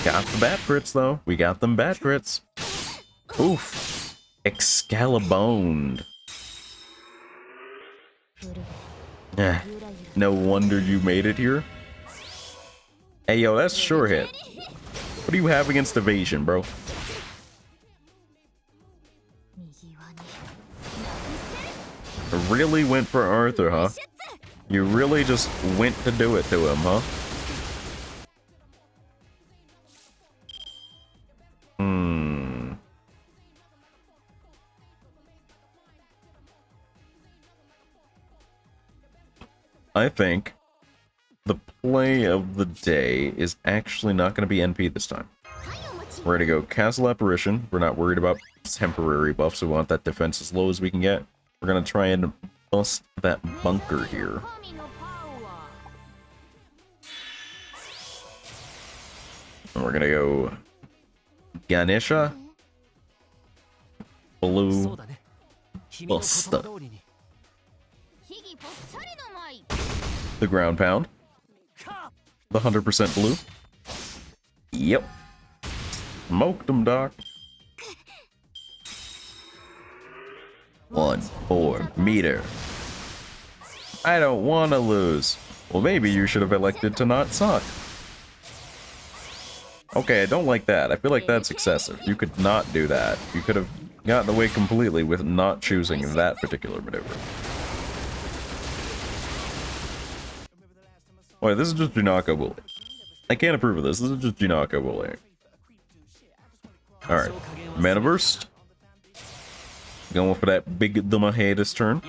Got the bat crits though. We got them bat crits. Oof. Excaliboned. No wonder you made it here. Hey yo, that's sure hit. What do you have against evasion, bro? Really went for Arthur, huh? You really just went to do it to him, huh? I think the play of the day is actually not going to be NP this time. We're going to go Castle Apparition. We're not worried about temporary buffs. We want that defense as low as we can get. We're going to try and bust that bunker here. And we're going to go Ganesha, Blue, Buster. The ground pound. The 100% blue. Yep. Smoked him, Doc. 1-4 meter. I don't want to lose. Well, maybe you should have elected to not suck. Okay, I don't like that. I feel like that's excessive. You could not do that. You could have got in the way completely with not choosing that particular maneuver. Wait, this is just Junako bullying. I can't approve of this. This is just Junako bullying. Alright. Mana Burst. Going for that big Dumahedas turn.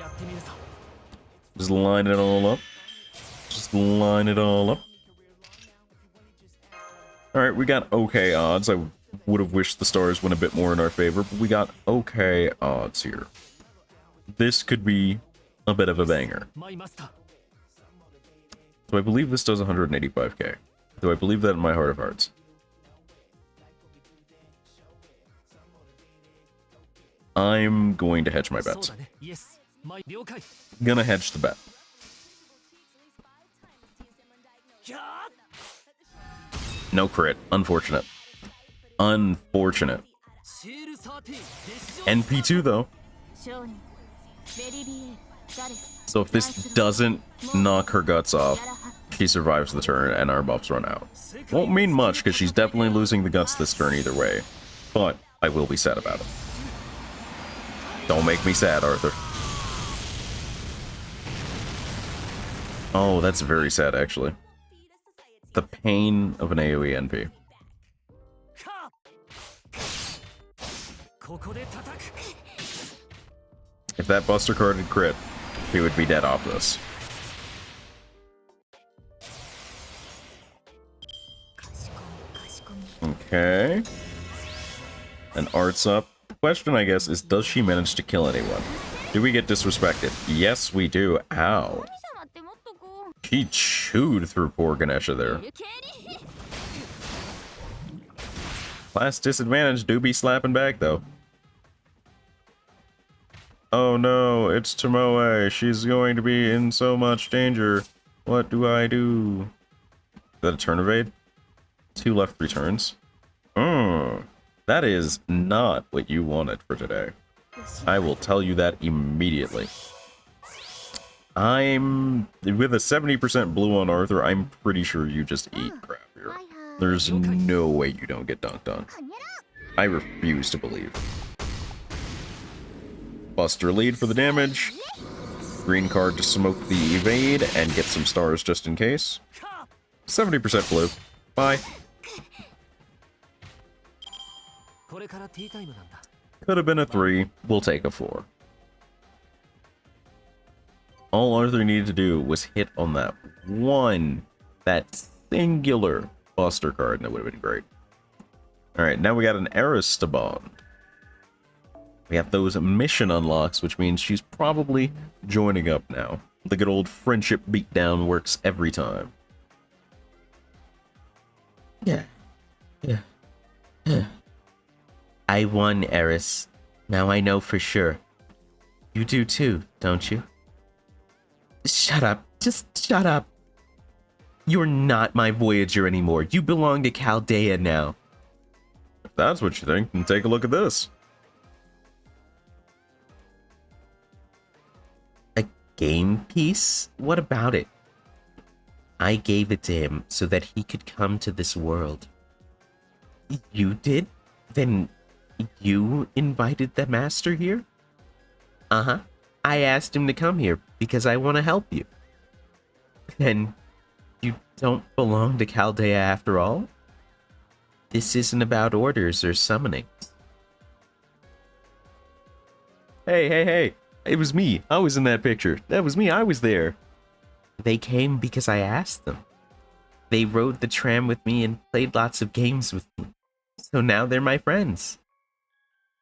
Just line it all up. Just line it all up. Alright, we got okay odds. I would have wished the stars went a bit more in our favor, but we got okay odds here. This could be a bit of a banger. So I believe this does 185k. Do I believe that in my heart of hearts? I'm going to hedge my bets. Gonna hedge the bet. No crit. Unfortunate. Unfortunate. NP2 though. So if this doesn't knock her guts off, she survives the turn and our buffs run out. Won't mean much because she's definitely losing the guts this turn either way. But I will be sad about it. Don't make me sad, Arthur. Oh, that's very sad actually. The pain of an AoE NP. If that Buster card had crit, he would be dead off this. Okay. And Art's up. The question, I guess, is does she manage to kill anyone? Do we get disrespected? Yes, we do. Ow. She chewed through poor Ganesha there. Class disadvantage do be slapping back, though. Oh no, it's Tomoe. She's going to be in so much danger. What do I do? Is that a turn evade? 2 left returns. That is not what you wanted for today. I will tell you that immediately. I'm... With a 70% blue on Arthur, I'm pretty sure you just eat crap here. There's no way you don't get dunked on. I refuse to believe. Buster lead for the damage. Green card to smoke the evade and get some stars just in case. 70% blue. Bye. Could have been a 3. We'll take a 4. All Arthur needed to do was hit on that singular Buster card, and that would have been great. Alright, now we got an Eris to bond. We have those mission unlocks, which means she's probably joining up now. The good old friendship beatdown works every time. Yeah. I won, Eris. Now I know for sure. You do too, don't you? Shut up. Just shut up. You're not my Voyager anymore. You belong to Chaldea now. If that's what you think, then take a look at this. A game piece? What about it? I gave it to him so that he could come to this world. You did? Then you invited the master here? Uh-huh. I asked him to come here because I want to help you. Then you don't belong to Chaldea after all? This isn't about orders or summonings. Hey. It was me. I was in that picture. That was me. I was there. They came because I asked them. They rode the tram with me and played lots of games with me. So now they're my friends.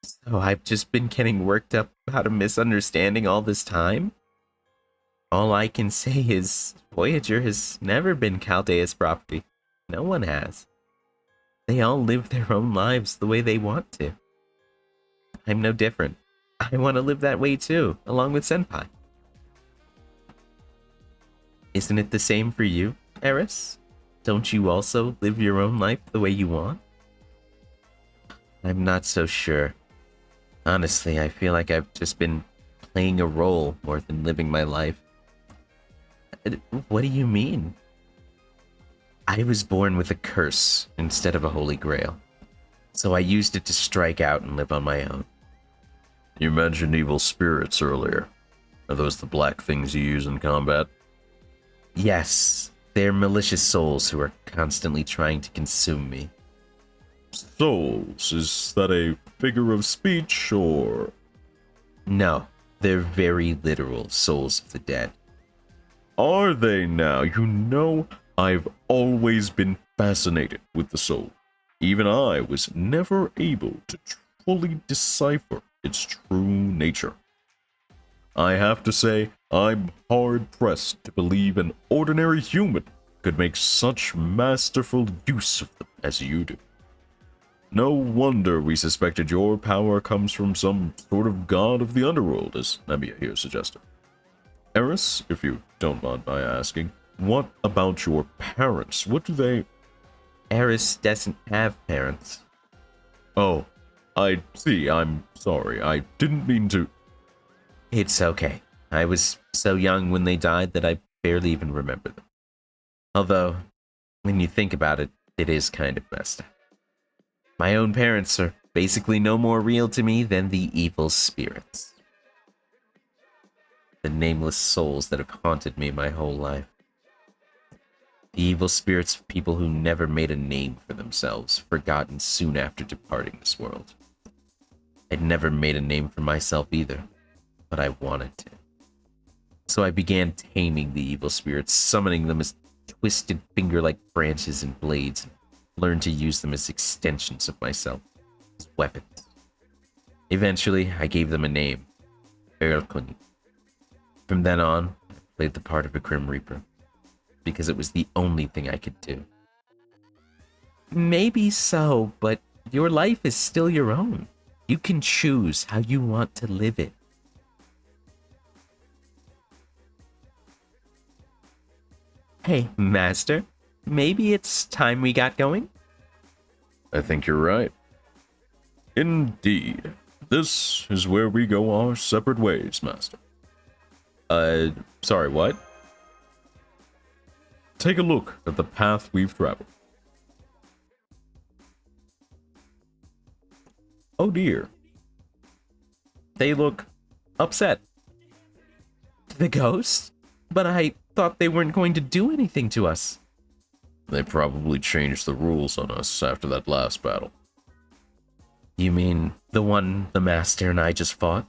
So I've just been getting worked up about a misunderstanding all this time? All I can say is Voyager has never been Chaldea's property. No one has. They all live their own lives the way they want to. I'm no different. I want to live that way too, along with Senpai. Isn't it the same for you, Eris? Don't you also live your own life the way you want? I'm not so sure. Honestly, I feel like I've just been playing a role more than living my life. What do you mean? I was born with a curse instead of a holy grail, so I used it to strike out and live on my own. You mentioned evil spirits earlier. Are those the black things you use in combat? Yes, they're malicious souls who are constantly trying to consume me. Souls? Is that a figure of speech, or...? No, they're very literal souls of the dead. Are they now? You know, I've always been fascinated with the soul. Even I was never able to fully decipher its true nature. I have to say, I'm hard-pressed to believe an ordinary human could make such masterful use of them as you do. No wonder we suspected your power comes from some sort of god of the underworld, as Nemiya here suggested. Eris, if you don't mind my asking, what about your parents? What do they... Eris doesn't have parents. Oh, I see. I'm sorry. I didn't mean to... It's okay. I was so young when they died that I barely even remember them. Although, when you think about it, it is kind of messed up. My own parents are basically no more real to me than the evil spirits. The nameless souls that have haunted me my whole life. The evil spirits of people who never made a name for themselves, forgotten soon after departing this world. I'd never made a name for myself either, but I wanted to. So I began taming the evil spirits, summoning them as twisted finger-like branches and blades, and learned to use them as extensions of myself, as weapons. Eventually, I gave them a name, Erlkun. From then on, I played the part of a Grim Reaper, because it was the only thing I could do. Maybe so, but your life is still your own. You can choose how you want to live it. Hey, Master, maybe it's time we got going? I think you're right. Indeed. This is where we go our separate ways, Master. Sorry, what? Take a look at the path we've traveled. Oh dear. They look upset. The ghosts? But I thought they weren't going to do anything to us. They probably changed the rules on us after that last battle. You mean the one the Master and I just fought?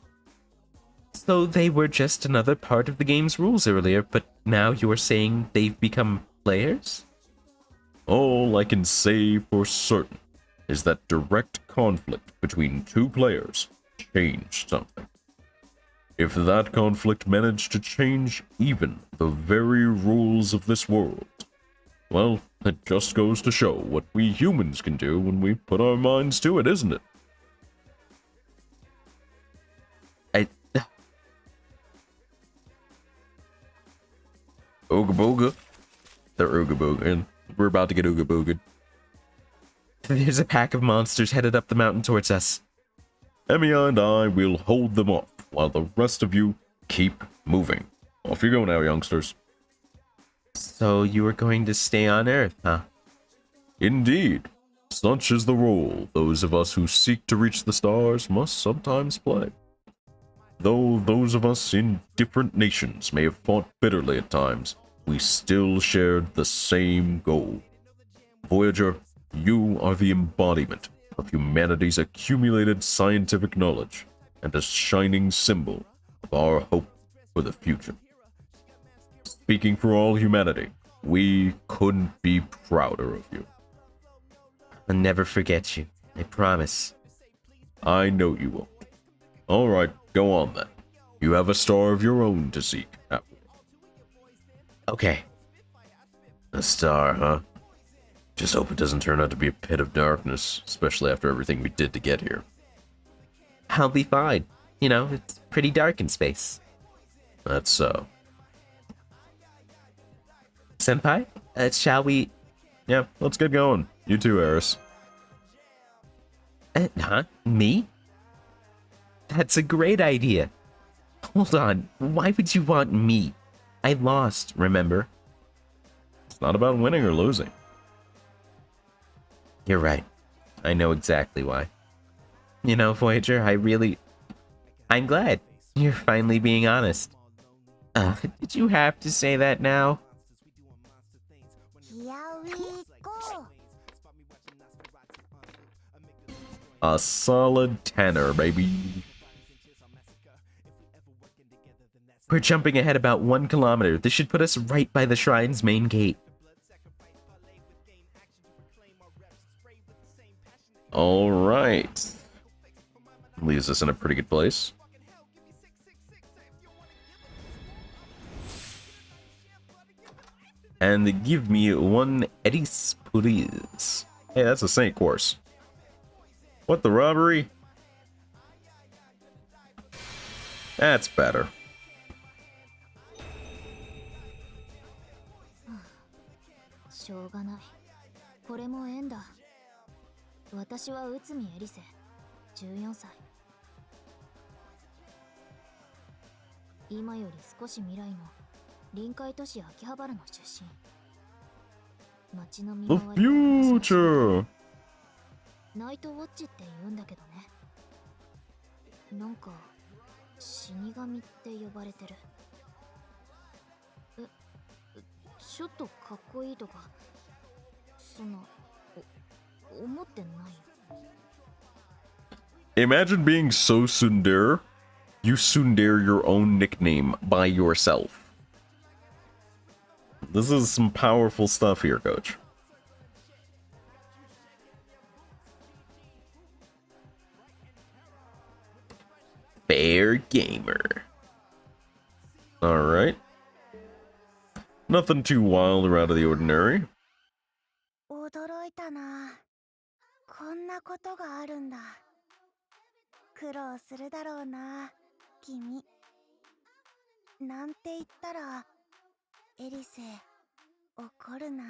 So they were just another part of the game's rules earlier, but now you're saying they've become players? All I can say for certain is that direct conflict between two players changed something. If that conflict managed to change even the very rules of this world, well, it just goes to show what we humans can do when we put our minds to it, isn't it? Ooga booga. They're ooga booging. We're about to get ooga booged. There's a pack of monsters headed up the mountain towards us. Emiya and I will hold them off while the rest of you keep moving. Off you go now, youngsters. So you were going to stay on Earth, huh? Indeed. Such is the role those of us who seek to reach the stars must sometimes play. Though those of us in different nations may have fought bitterly at times, we still shared the same goal. Voyager, you are the embodiment of humanity's accumulated scientific knowledge and a shining symbol of our hope for the future. Speaking for all humanity, we couldn't be prouder of you. I'll never forget you, I promise. I know you will. All right, go on then. You have a star of your own to seek after. Okay. A star, huh? Just hope it doesn't turn out to be a pit of darkness, especially after everything we did to get here. I'll be fine. You know, it's pretty dark in space. That's so. Senpai, shall we... Yeah, let's get going. You too, Eris. Huh? Me? That's a great idea. Hold on, why would you want me? I lost, remember? It's not about winning or losing. You're right. I know exactly why. You know, Voyager, I really... I'm glad. You're finally being honest. Did you have to say that now? Here we go. A solid tenor, baby. We're jumping ahead about 1 kilometer. This should put us right by the shrine's main gate. All right. Leaves us in a pretty good place. And give me 1 Edis, please. Hey, that's a Saint course. What, the robbery? That's better. しょうがない。これも縁だ。私は内海エリセ、14歳。今より少し未来の臨海都市秋葉原の出身。街の見 The 回りは私の future! ナイトウォッチって言うんだけどね。なんか死神って呼ばれてる。ちょっとかっこいいとかそんな思ってないよ。 Imagine being so tsundere, you tsundere your own nickname by yourself. This is some powerful stuff here, Coach. Fair gamer. Alright. Nothing too wild or out of the ordinary. 驚いたな。こんなことがあるんだ。苦労するだろうな、君。なんて言ったら、エリセ、怒るな。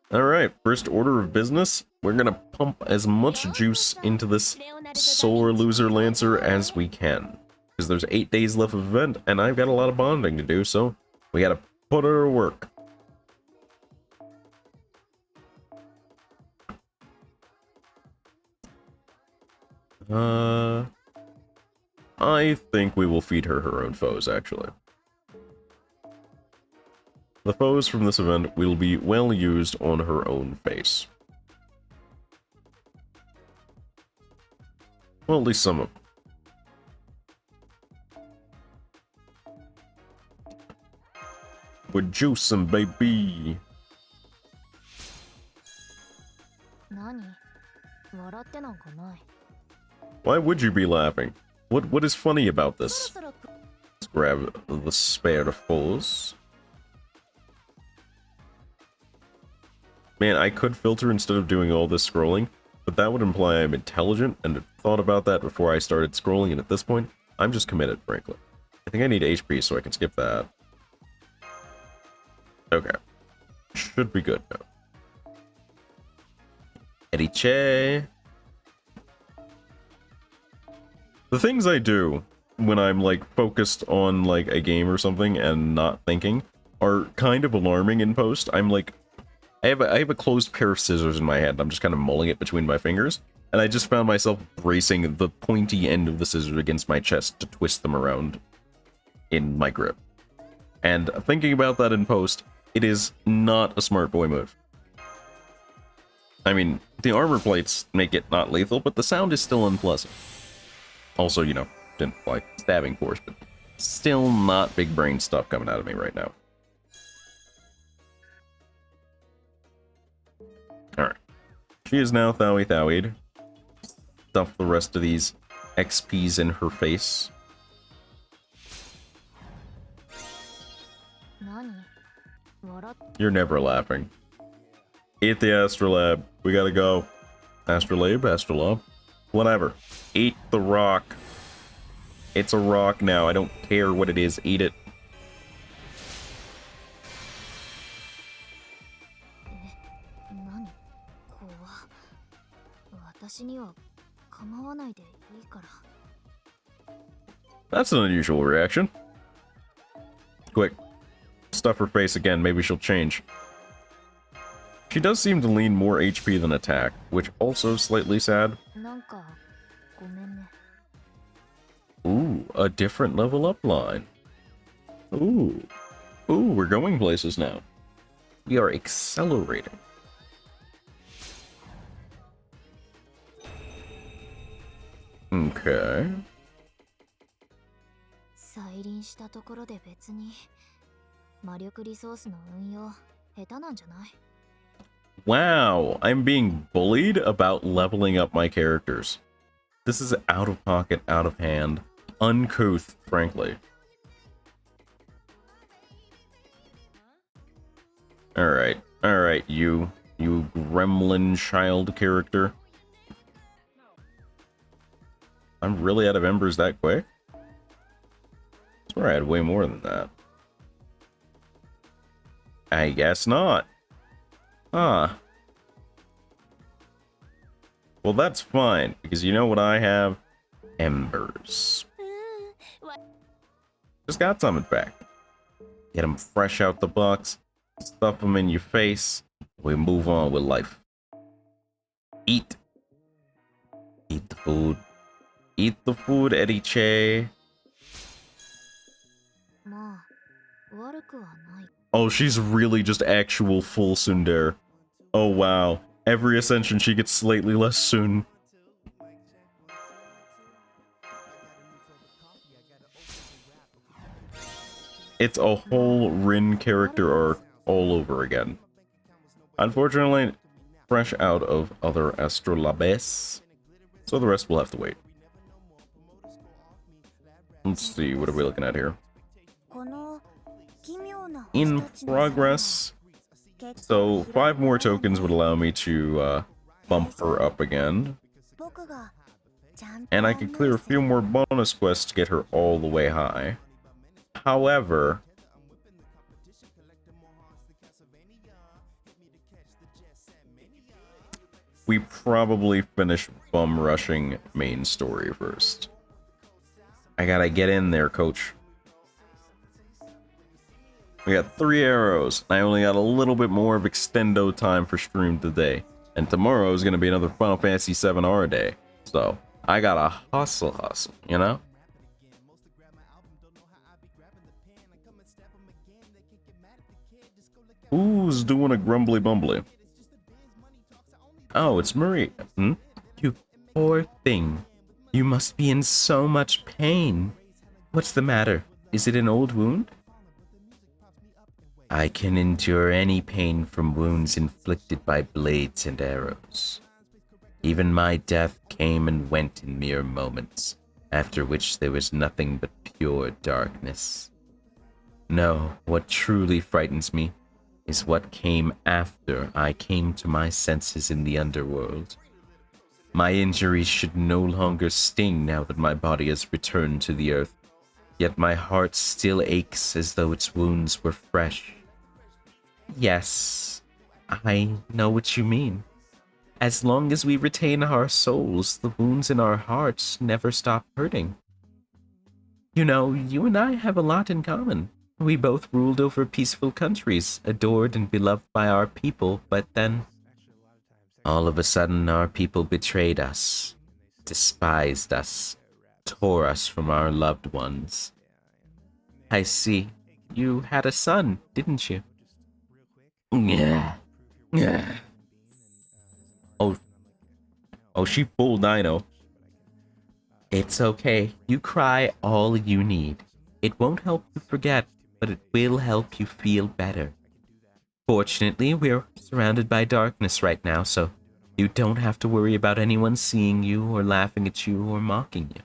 Alright, first order of business. We're gonna pump as much juice into this Solar Loser Lancer as we can. Because there's 8 days left of event, and I've got a lot of bonding to do, so we gotta put her to work. I think we will feed her own foes, actually. The foes from this event will be well used on her own face. Well, at least some of them. We're juicing, baby. 何？笑ってなんかない。 Why would you be laughing? What is funny about this? そろそろ Let's grab the spare foes. Man, I could filter instead of doing all this scrolling, but that would imply I'm intelligent and had thought about that before I started scrolling, and at this point, I'm just committed, frankly. I think I need HP so I can skip that. Okay. Should be good now. Ediche. The things I do when I'm, like, focused on, like, a game or something and not thinking are kind of alarming in post. I'm, like, I have a closed pair of scissors in my hand. I'm just kind of mulling it between my fingers. And I just found myself bracing the pointy end of the scissors against my chest to twist them around in my grip. And thinking about that in post, it is not a smart boy move. I mean, the armor plates make it not lethal, but the sound is still unpleasant. Also, you know, didn't like stabbing force, but still not big brain stuff coming out of me right now. Alright. She is now Thowie Thowied. Stuff the rest of these XPs in her face. 何？笑っ You're never laughing. Eat the Astrolabe. We gotta go. Astrolabe? Astrolabe? Whatever. Eat the rock. It's a rock now. I don't care what it is. Eat it. 何？怖っ。私には構わないでいいから。 That's an unusual reaction. Quick. Stuff her face again. Maybe she'll change. She does seem to lean more HP than attack, which also slightly sad. なんかごめんね。Ooh, a different level up line. Ooh. Ooh, we're going places now. We are accelerating. Okay. 再臨したところで別に魔力リソースの運用下手なんじゃない？ Wow, I'm being bullied about leveling up my characters. This is out of pocket, out of hand, uncouth, frankly. Alright, you gremlin child character. I'm really out of embers that quick? I swear I had way more than that. I guess not. Huh. Well, that's fine, because you know what I have? Embers. Just got some, in fact. Get them fresh out the box, stuff them in your face, we move on with life. Eat. Eat the food. Eat the food, Eddie Che. まあ悪くはない。 Oh, she's really just actual full tsundere. Oh, wow. Every ascension, she gets slightly less soon. It's a whole Rin character arc all over again. Unfortunately, fresh out of other astrolabes, so the rest will have to wait. Let's see, what are we looking at here? In progress. So 5 more tokens would allow me to bump her up again. And I could clear a few more bonus quests to get her all the way high. However, we probably finish bum rushing main story first. I gotta get in there, coach. We got 3 arrows, and I only got a little bit more of extendo time for stream today. And tomorrow is gonna be another Final Fantasy 7R day. So, I gotta hustle, you know? Who's doing a grumbly bumbly? Oh, it's Marie. Hmm? You poor thing. You must be in so much pain. What's the matter? Is it an old wound? I can endure any pain from wounds inflicted by blades and arrows. Even my death came and went in mere moments, after which there was nothing but pure darkness. No, what truly frightens me is what came after I came to my senses in the underworld. My injuries should no longer sting now that my body has returned to the earth, yet my heart still aches as though its wounds were fresh. Yes, I know what you mean. As long as we retain our souls, the wounds in our hearts never stop hurting. You know, you and I have a lot in common. We both ruled over peaceful countries, adored and beloved by our people, but then, all of a sudden, our people betrayed us, despised us, tore us from our loved ones. I see. You had a son, didn't you? Yeah. Yeah. Oh, she full dino. It's okay. You cry all you need. It won't help you forget, but it will help you feel better. Fortunately, we're surrounded by darkness right now, so you don't have to worry about anyone seeing you or laughing at you or mocking you.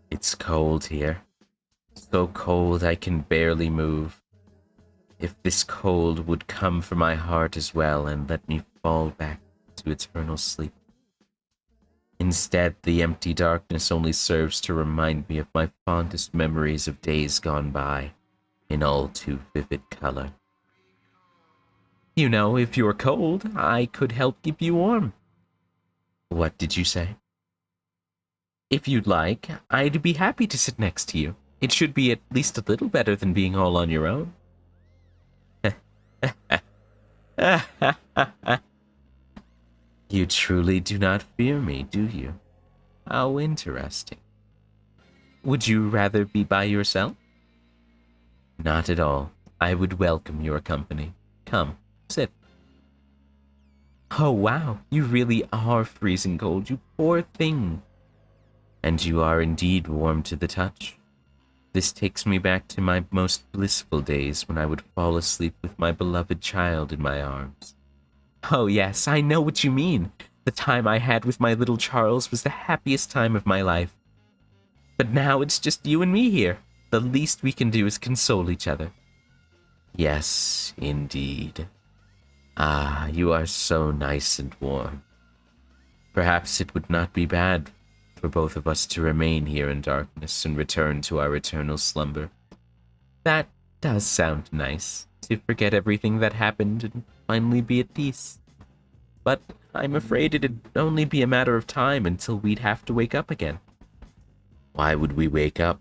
It's cold here. So cold I can barely move. If this cold would come from my heart as well and let me fall back to eternal sleep. Instead, the empty darkness only serves to remind me of my fondest memories of days gone by, in all too vivid color. You know, if you're cold, I could help keep you warm. What did you say? If you'd like, I'd be happy to sit next to you. It should be at least a little better than being all on your own. You You truly do not fear me, do you? How interesting. Would you rather be by yourself? Not at all. I would welcome your company. Come, sit. Oh wow, you really are freezing cold, you poor thing. And you are indeed warm to the touch. This takes me back to my most blissful days when I would fall asleep with my beloved child in my arms. Oh yes, I know what you mean. The time I had with my little Charles was the happiest time of my life. But now it's just you and me here. The least we can do is console each other. Yes, indeed. Ah, you are so nice and warm. Perhaps it would not be bad for both of us to remain here in darkness and return to our eternal slumber. That does sound nice, to forget everything that happened and finally be at peace. But I'm afraid it'd only be a matter of time until we'd have to wake up again. Why would we wake up?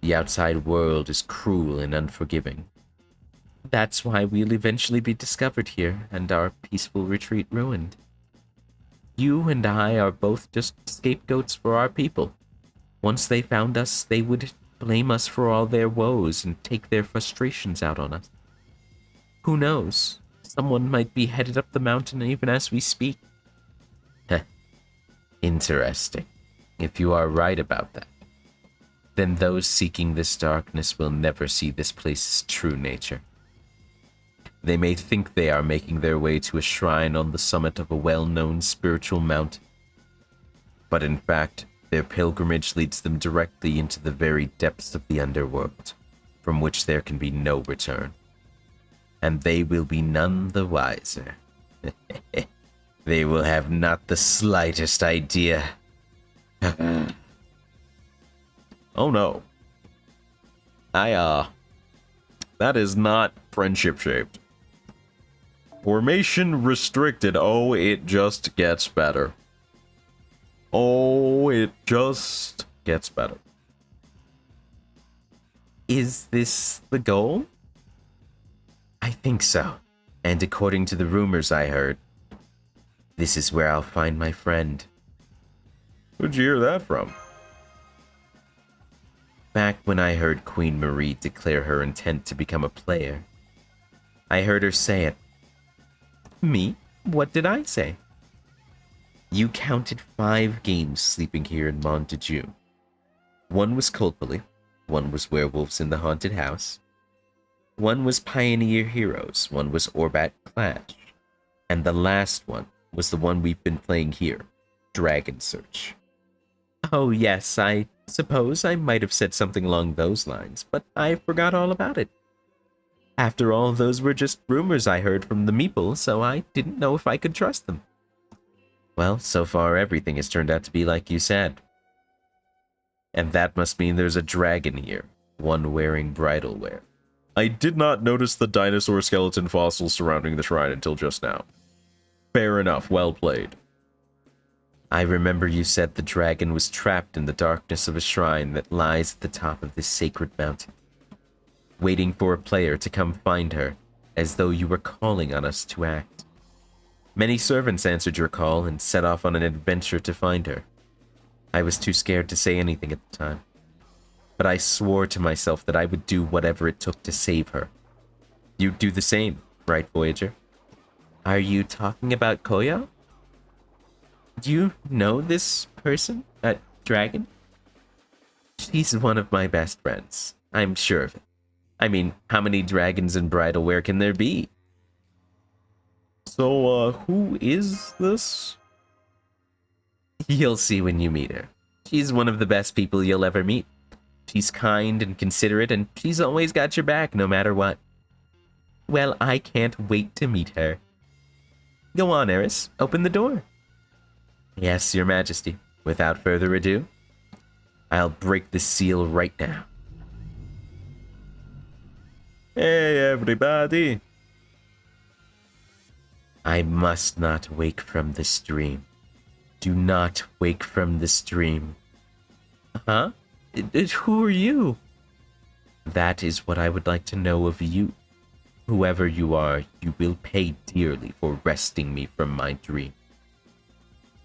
The outside world is cruel and unforgiving. That's why we'll eventually be discovered here and our peaceful retreat ruined. You and I are both just scapegoats for our people. Once they found us, they would blame us for all their woes and take their frustrations out on us. Who knows? Someone might be headed up the mountain even as we speak. Heh. Interesting. If you are right about that, then those seeking this darkness will never see this place's true nature. They may think they are making their way to a shrine on the summit of a well-known spiritual mountain, but in fact, their pilgrimage leads them directly into the very depths of the underworld, from which there can be no return. And they will be none the wiser. They will have not the slightest idea. Oh no. That is not friendship shaped. Formation restricted. Oh, it just gets better. Oh, it just gets better. Is this the goal? I think so. And according to the rumors I heard, this is where I'll find my friend. Who'd you hear that from? Back when I heard Queen Marie declare her intent to become a player, I heard her say it. Me? What did I say? You counted 5 games sleeping here in Montejeu. One was Culpally, one was Werewolves in the Haunted House, one was Pioneer Heroes, one was Orbat Clash, and the last one was the one we've been playing here, Dragon Search. Oh yes, I suppose I might have said something along those lines, but I forgot all about it. After all, those were just rumors I heard from the meeple, so I didn't know if I could trust them. Well, so far everything has turned out to be like you said. And that must mean there's a dragon here, one wearing bridal wear. I did not notice the dinosaur skeleton fossils surrounding the shrine until just now. Fair enough, well played. I remember you said the dragon was trapped in the darkness of a shrine that lies at the top of this sacred mountain, waiting for a player to come find her, as though you were calling on us to act. Many servants answered your call and set off on an adventure to find her. I was too scared to say anything at the time, but I swore to myself that I would do whatever it took to save her. You'd do the same, right, Voyager? Are you talking about Koyo? Do you know this person? Dragon? She's one of my best friends. I'm sure of it. I mean, how many dragons in bridal wear can there be? So, who is this? You'll see when you meet her. She's one of the best people you'll ever meet. She's kind and considerate, and she's always got your back no matter what. Well, I can't wait to meet her. Go on, Eris. Open the door. Yes, Your Majesty. Without further ado, I'll break the seal right now. Hey, everybody. I must not wake from this dream. Do not wake from this dream. Huh? Who are you? That is what I would like to know of you. Whoever you are, you will pay dearly for wresting me from my dream.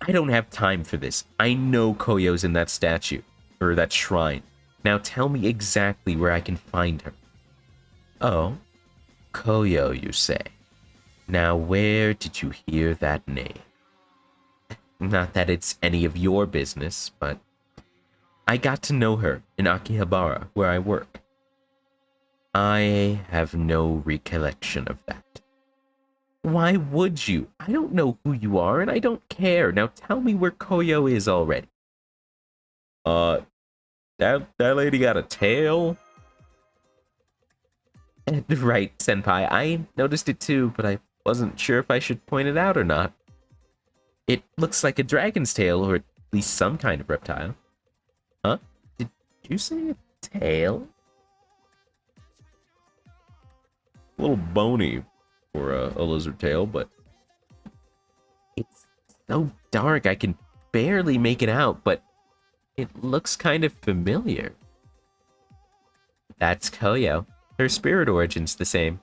I don't have time for this. I know Koyo's in that statue, or that shrine. Now tell me exactly where I can find her. Oh, Koyo, you say? Now where did you hear that name? Not that it's any of your business, but I got to know her in Akihabara, where I work. I have no recollection of that. Why would you? I don't know who you are, and I don't care. Now tell me where Koyo is already. That lady got a tail? Right, senpai. I noticed it too, but I wasn't sure if I should point it out or not. It looks like a dragon's tail, or at least some kind of reptile. Huh? Did you say a tail? A little bony for a lizard tail, but It's so dark I can barely make it out, but it looks kind of familiar. That's Koyo. Her spirit origin's the same.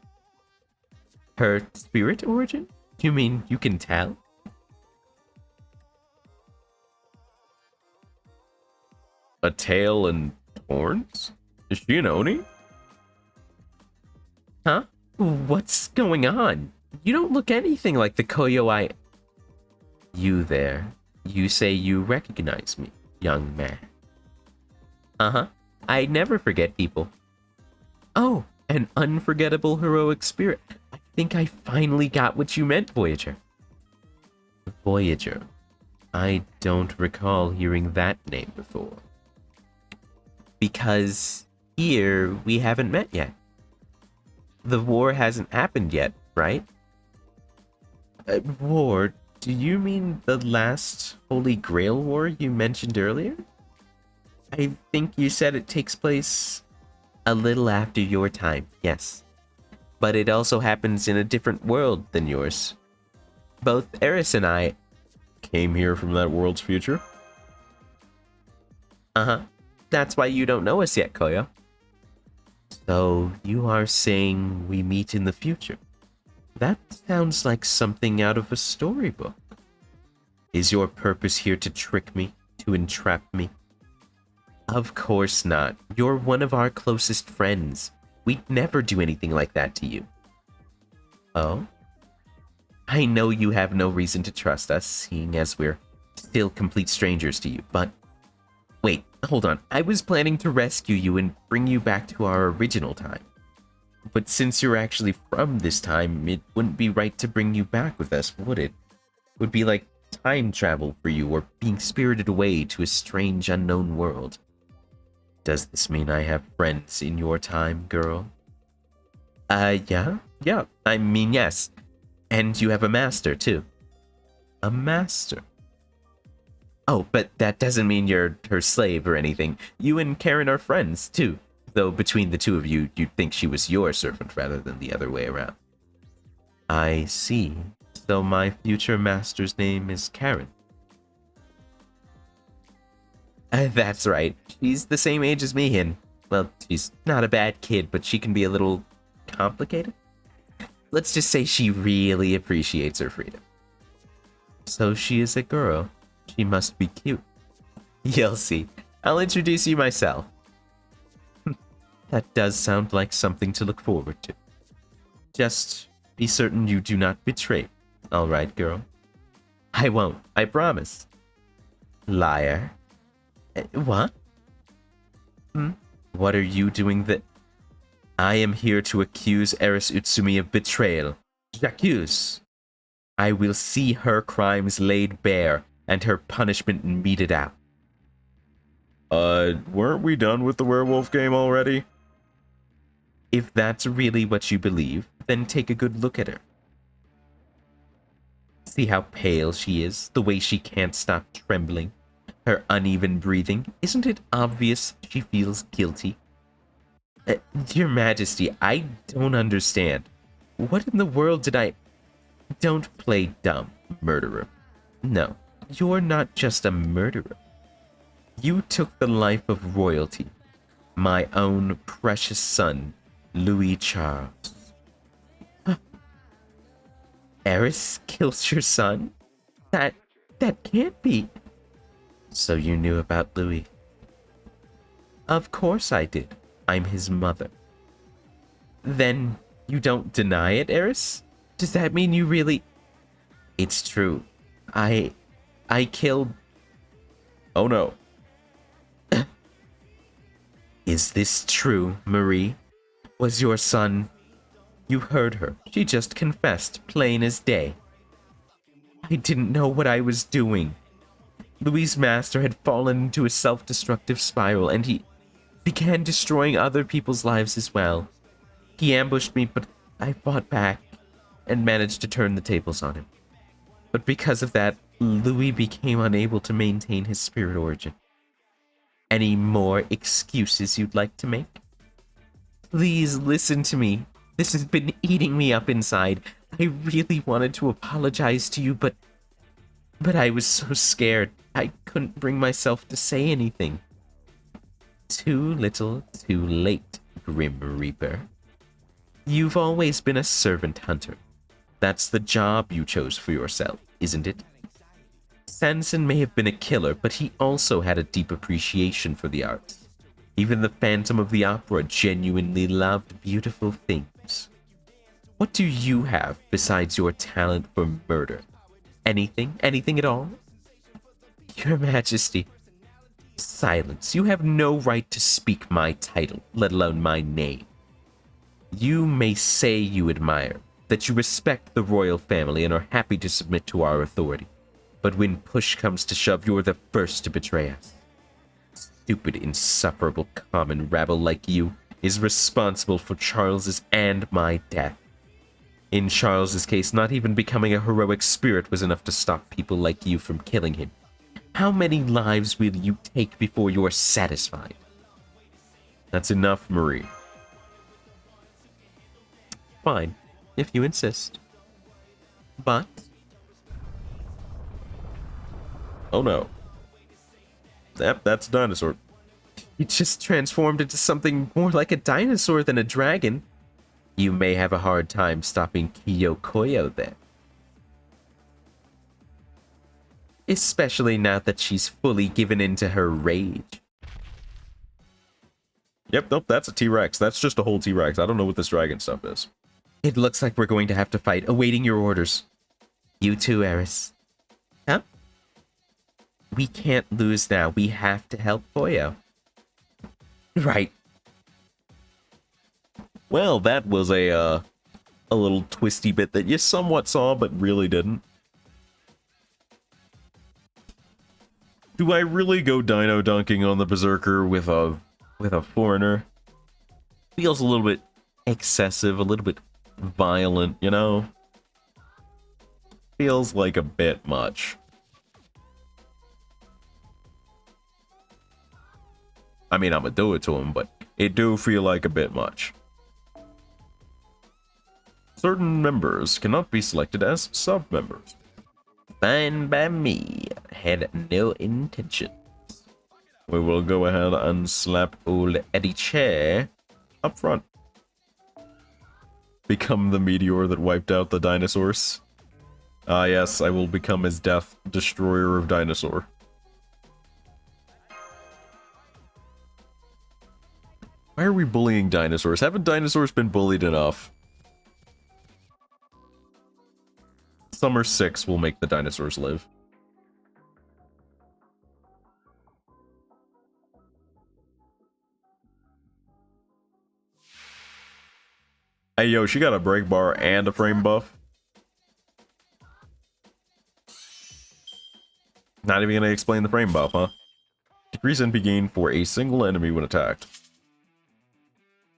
Her spirit origin? You mean you can tell? a tail and horns? Is she an Oni? Huh? What's going on? You don't look anything like the Koyo I... You there. You say you recognize me, young man. Uh-huh. I never forget people. Oh, an unforgettable heroic spirit. I think I finally got what you meant, Voyager. Voyager. I don't recall hearing that name before. Because here we haven't met yet. The war hasn't happened yet, right? War? Do you mean the last Holy Grail War you mentioned earlier? I think you said it takes place a little after your time, yes. But it also happens in a different world than yours. Both Eris and I Came here from that world's future? Uh-huh. That's why you don't know us yet, Koyo. So, you are saying we meet in the future? That sounds like something out of a storybook. Is your purpose here to trick me? To entrap me? Of course not. You're one of our closest friends. We'd never do anything like that to you. Oh? I know you have no reason to trust us, seeing as we're still complete strangers to you, but... Wait, hold on. I was planning to rescue you and bring you back to our original time. But since you're actually from this time, it wouldn't be right to bring you back with us, would it? It would be like time travel for you, or being spirited away to a strange unknown world. Does this mean I have friends in your time, girl? Yeah. I mean, yes. And you have a master, too. A master? Oh, but that doesn't mean you're her slave or anything. You and Karen are friends, too. Though between the two of you, you'd think she was your servant rather than the other way around. I see. So my future master's name is Karen. That's right. She's the same age as me, and, well, she's not a bad kid, but she can be a little complicated. Let's just say she really appreciates her freedom. So she is a girl. She must be cute. You'll see. I'll introduce you myself. That does sound like something to look forward to. Just be certain you do not betray me. All right, girl? I won't. I promise. Liar. What? What are you doing that... I am here to accuse Eris Utsumi of betrayal. J'accuse. I will see her crimes laid bare and her punishment meted out. Weren't we done with the werewolf game already? If that's really what you believe, then take a good look at her. See how pale she is, the way she can't stop trembling, her uneven breathing. Isn't it obvious she feels guilty? Your Majesty, I don't understand. What in the world did I... Don't play dumb, murderer. No, you're not just a murderer. You took the life of royalty. My own precious son, Louis Charles. Eris kills your son? That That can't be. So you knew about Louis? Of course I did. I'm his mother. Then you don't deny it, Eris? Does that mean you really... It's true. I killed... Oh no. Is this true, Marie? Was your son... You heard her. She just confessed, plain as day. I didn't know what I was doing. Louis' master had fallen into a self-destructive spiral, and he began destroying other people's lives as well. He ambushed me, but I fought back and managed to turn the tables on him. But because of that, Louis became unable to maintain his spirit origin. Any more excuses you'd like to make? Please listen to me. This has been eating me up inside. I really wanted to apologize to you, but I was so scared. I couldn't bring myself to say anything. Too little, too late, Grim Reaper. You've always been a servant hunter. That's the job you chose for yourself, isn't it? Sanson may have been a killer, but he also had a deep appreciation for the arts. Even the Phantom of the Opera genuinely loved beautiful things. What do you have besides your talent for murder? Anything? Anything at all? Your Majesty. Silence. You have no right to speak my title, let alone my name. You may say you admire, that you respect the royal family and are happy to submit to our authority. But when push comes to shove, you're the first to betray us. Stupid, insufferable common rabble like you is responsible for Charles's and my death. In Charles's case, not even becoming a heroic spirit was enough to stop people like you from killing him. How many lives will you take before you're satisfied? That's enough, Marie. Fine, if you insist. But... Oh no. That's a dinosaur. You just transformed into something more like a dinosaur than a dragon. You may have a hard time stopping Kiyokoyo then. Especially now that she's fully given into her rage. Yep, nope, that's a T-Rex. That's just a whole T-Rex. I don't know what this dragon stuff is. It looks like we're going to have to fight, awaiting your orders. You too, Eris. Huh? We can't lose now. We have to help Poyo. Right. Well, that was a little twisty bit that you somewhat saw, but really didn't. Do I really go dino dunking on the Berserker with a foreigner? Feels a little bit excessive, a little bit violent, you know? Feels like a bit much. I mean, I'm gonna do it to him, but it do feel like a bit much. Certain members cannot be selected as sub-members. Fine by me. Had no intention. We will go ahead and slap old Eddie Chair up front. Become the meteor that wiped out the dinosaurs. Ah yes, I will become his death, destroyer of dinosaur. Why are we bullying dinosaurs? Haven't dinosaurs been bullied enough? Summer 6 will make the dinosaurs live. Hey yo, she got a break bar and a frame buff. Not even gonna explain the frame buff, huh? Decrease NP gain for a single enemy when attacked.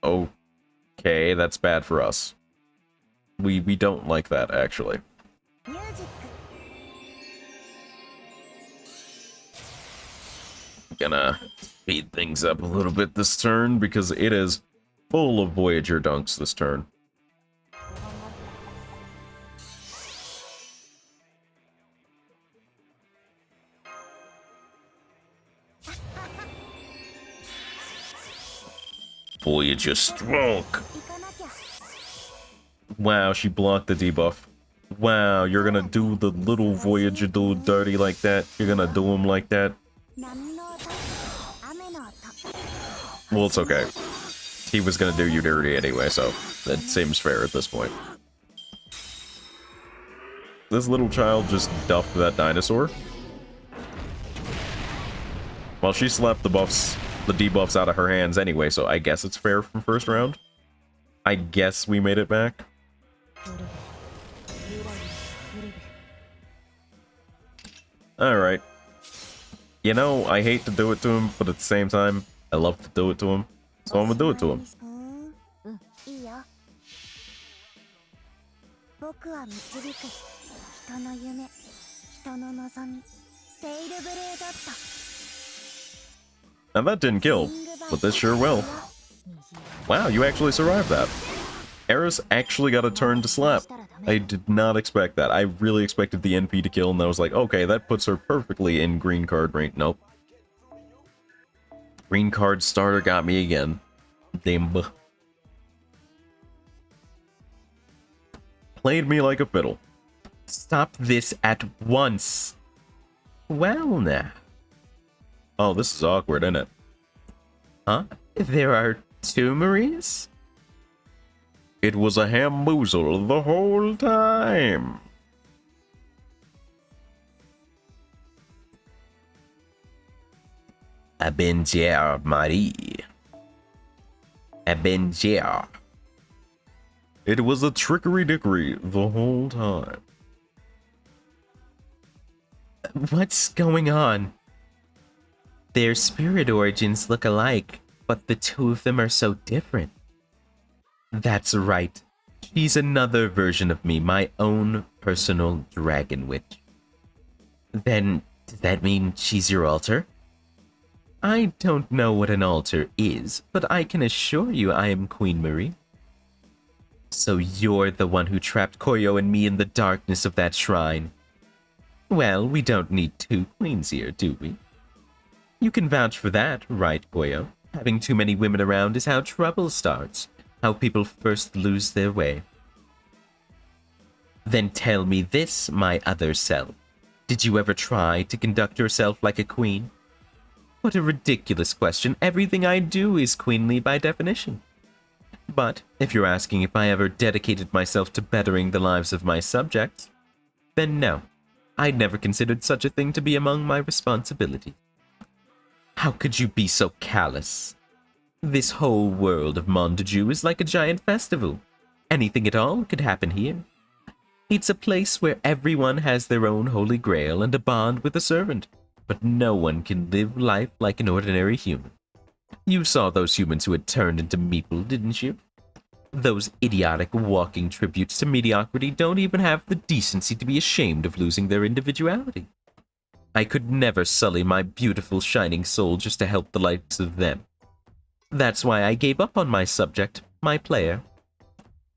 Okay, that's bad for us. We don't like that, actually. Gonna speed things up a little bit this turn because it is full of Voyager dunks this turn. Voyager stroke. Wow, she blocked the debuff. Wow, you're gonna do the little Voyager dude dirty like that? You're gonna do him like that? 波の音雨の音 Well, it's okay. He was gonna do you dirty anyway, so that seems fair at this point. This little child just duffed that dinosaur. Well, she slapped the debuffs out of her hands anyway, so I guess it's fair from first round. I guess we made it back. Alright. You know, I hate to do it to him, but at the same time, I love to do it to him. So I'm gonna do it to him. いいよ僕は導く人の夢人の望みテイルブレードット Now that didn't kill, but this sure will. Wow, you actually survived that. Eris actually got a turn to slap. I did not expect that. I really expected the NP to kill, and I was like, okay, that puts her perfectly in green card range. Nope. Green card starter got me again. Damn. Played me like a fiddle. Stop this at once. Well now. Oh, this is awkward, isn't it? Huh? There are two Maries? It was a hamboozle the whole time. Avenger Marie. Avenger. It was a trickery-dickery the whole time. What's going on? Their spirit origins look alike, but the two of them are so different. That's right. She's another version of me, my own personal dragon witch. Then, does that mean she's your alter? I don't know what an altar is, but I can assure you I am Queen Marie. So you're the one who trapped Koyo and me in the darkness of that shrine. Well, we don't need two queens here, do we? You can vouch for that, right, Koyo? Having too many women around is how trouble starts, how people first lose their way. Then tell me this, my other self. Did you ever try to conduct yourself like a queen? What a ridiculous question. Everything I do is queenly by definition. But if you're asking if I ever dedicated myself to bettering the lives of my subjects, then no. I'd never considered such a thing to be among my responsibilities. How could you be so callous? This whole world of Montague is like a giant festival. Anything at all could happen here. It's a place where everyone has their own holy grail and a bond with a servant, but no one can live life like an ordinary human. You saw those humans who had turned into meeple, didn't you? Those idiotic walking tributes to mediocrity don't even have the decency to be ashamed of losing their individuality. I could never sully my beautiful shining soul just to help the likes of them. That's why I gave up on my subject, my player.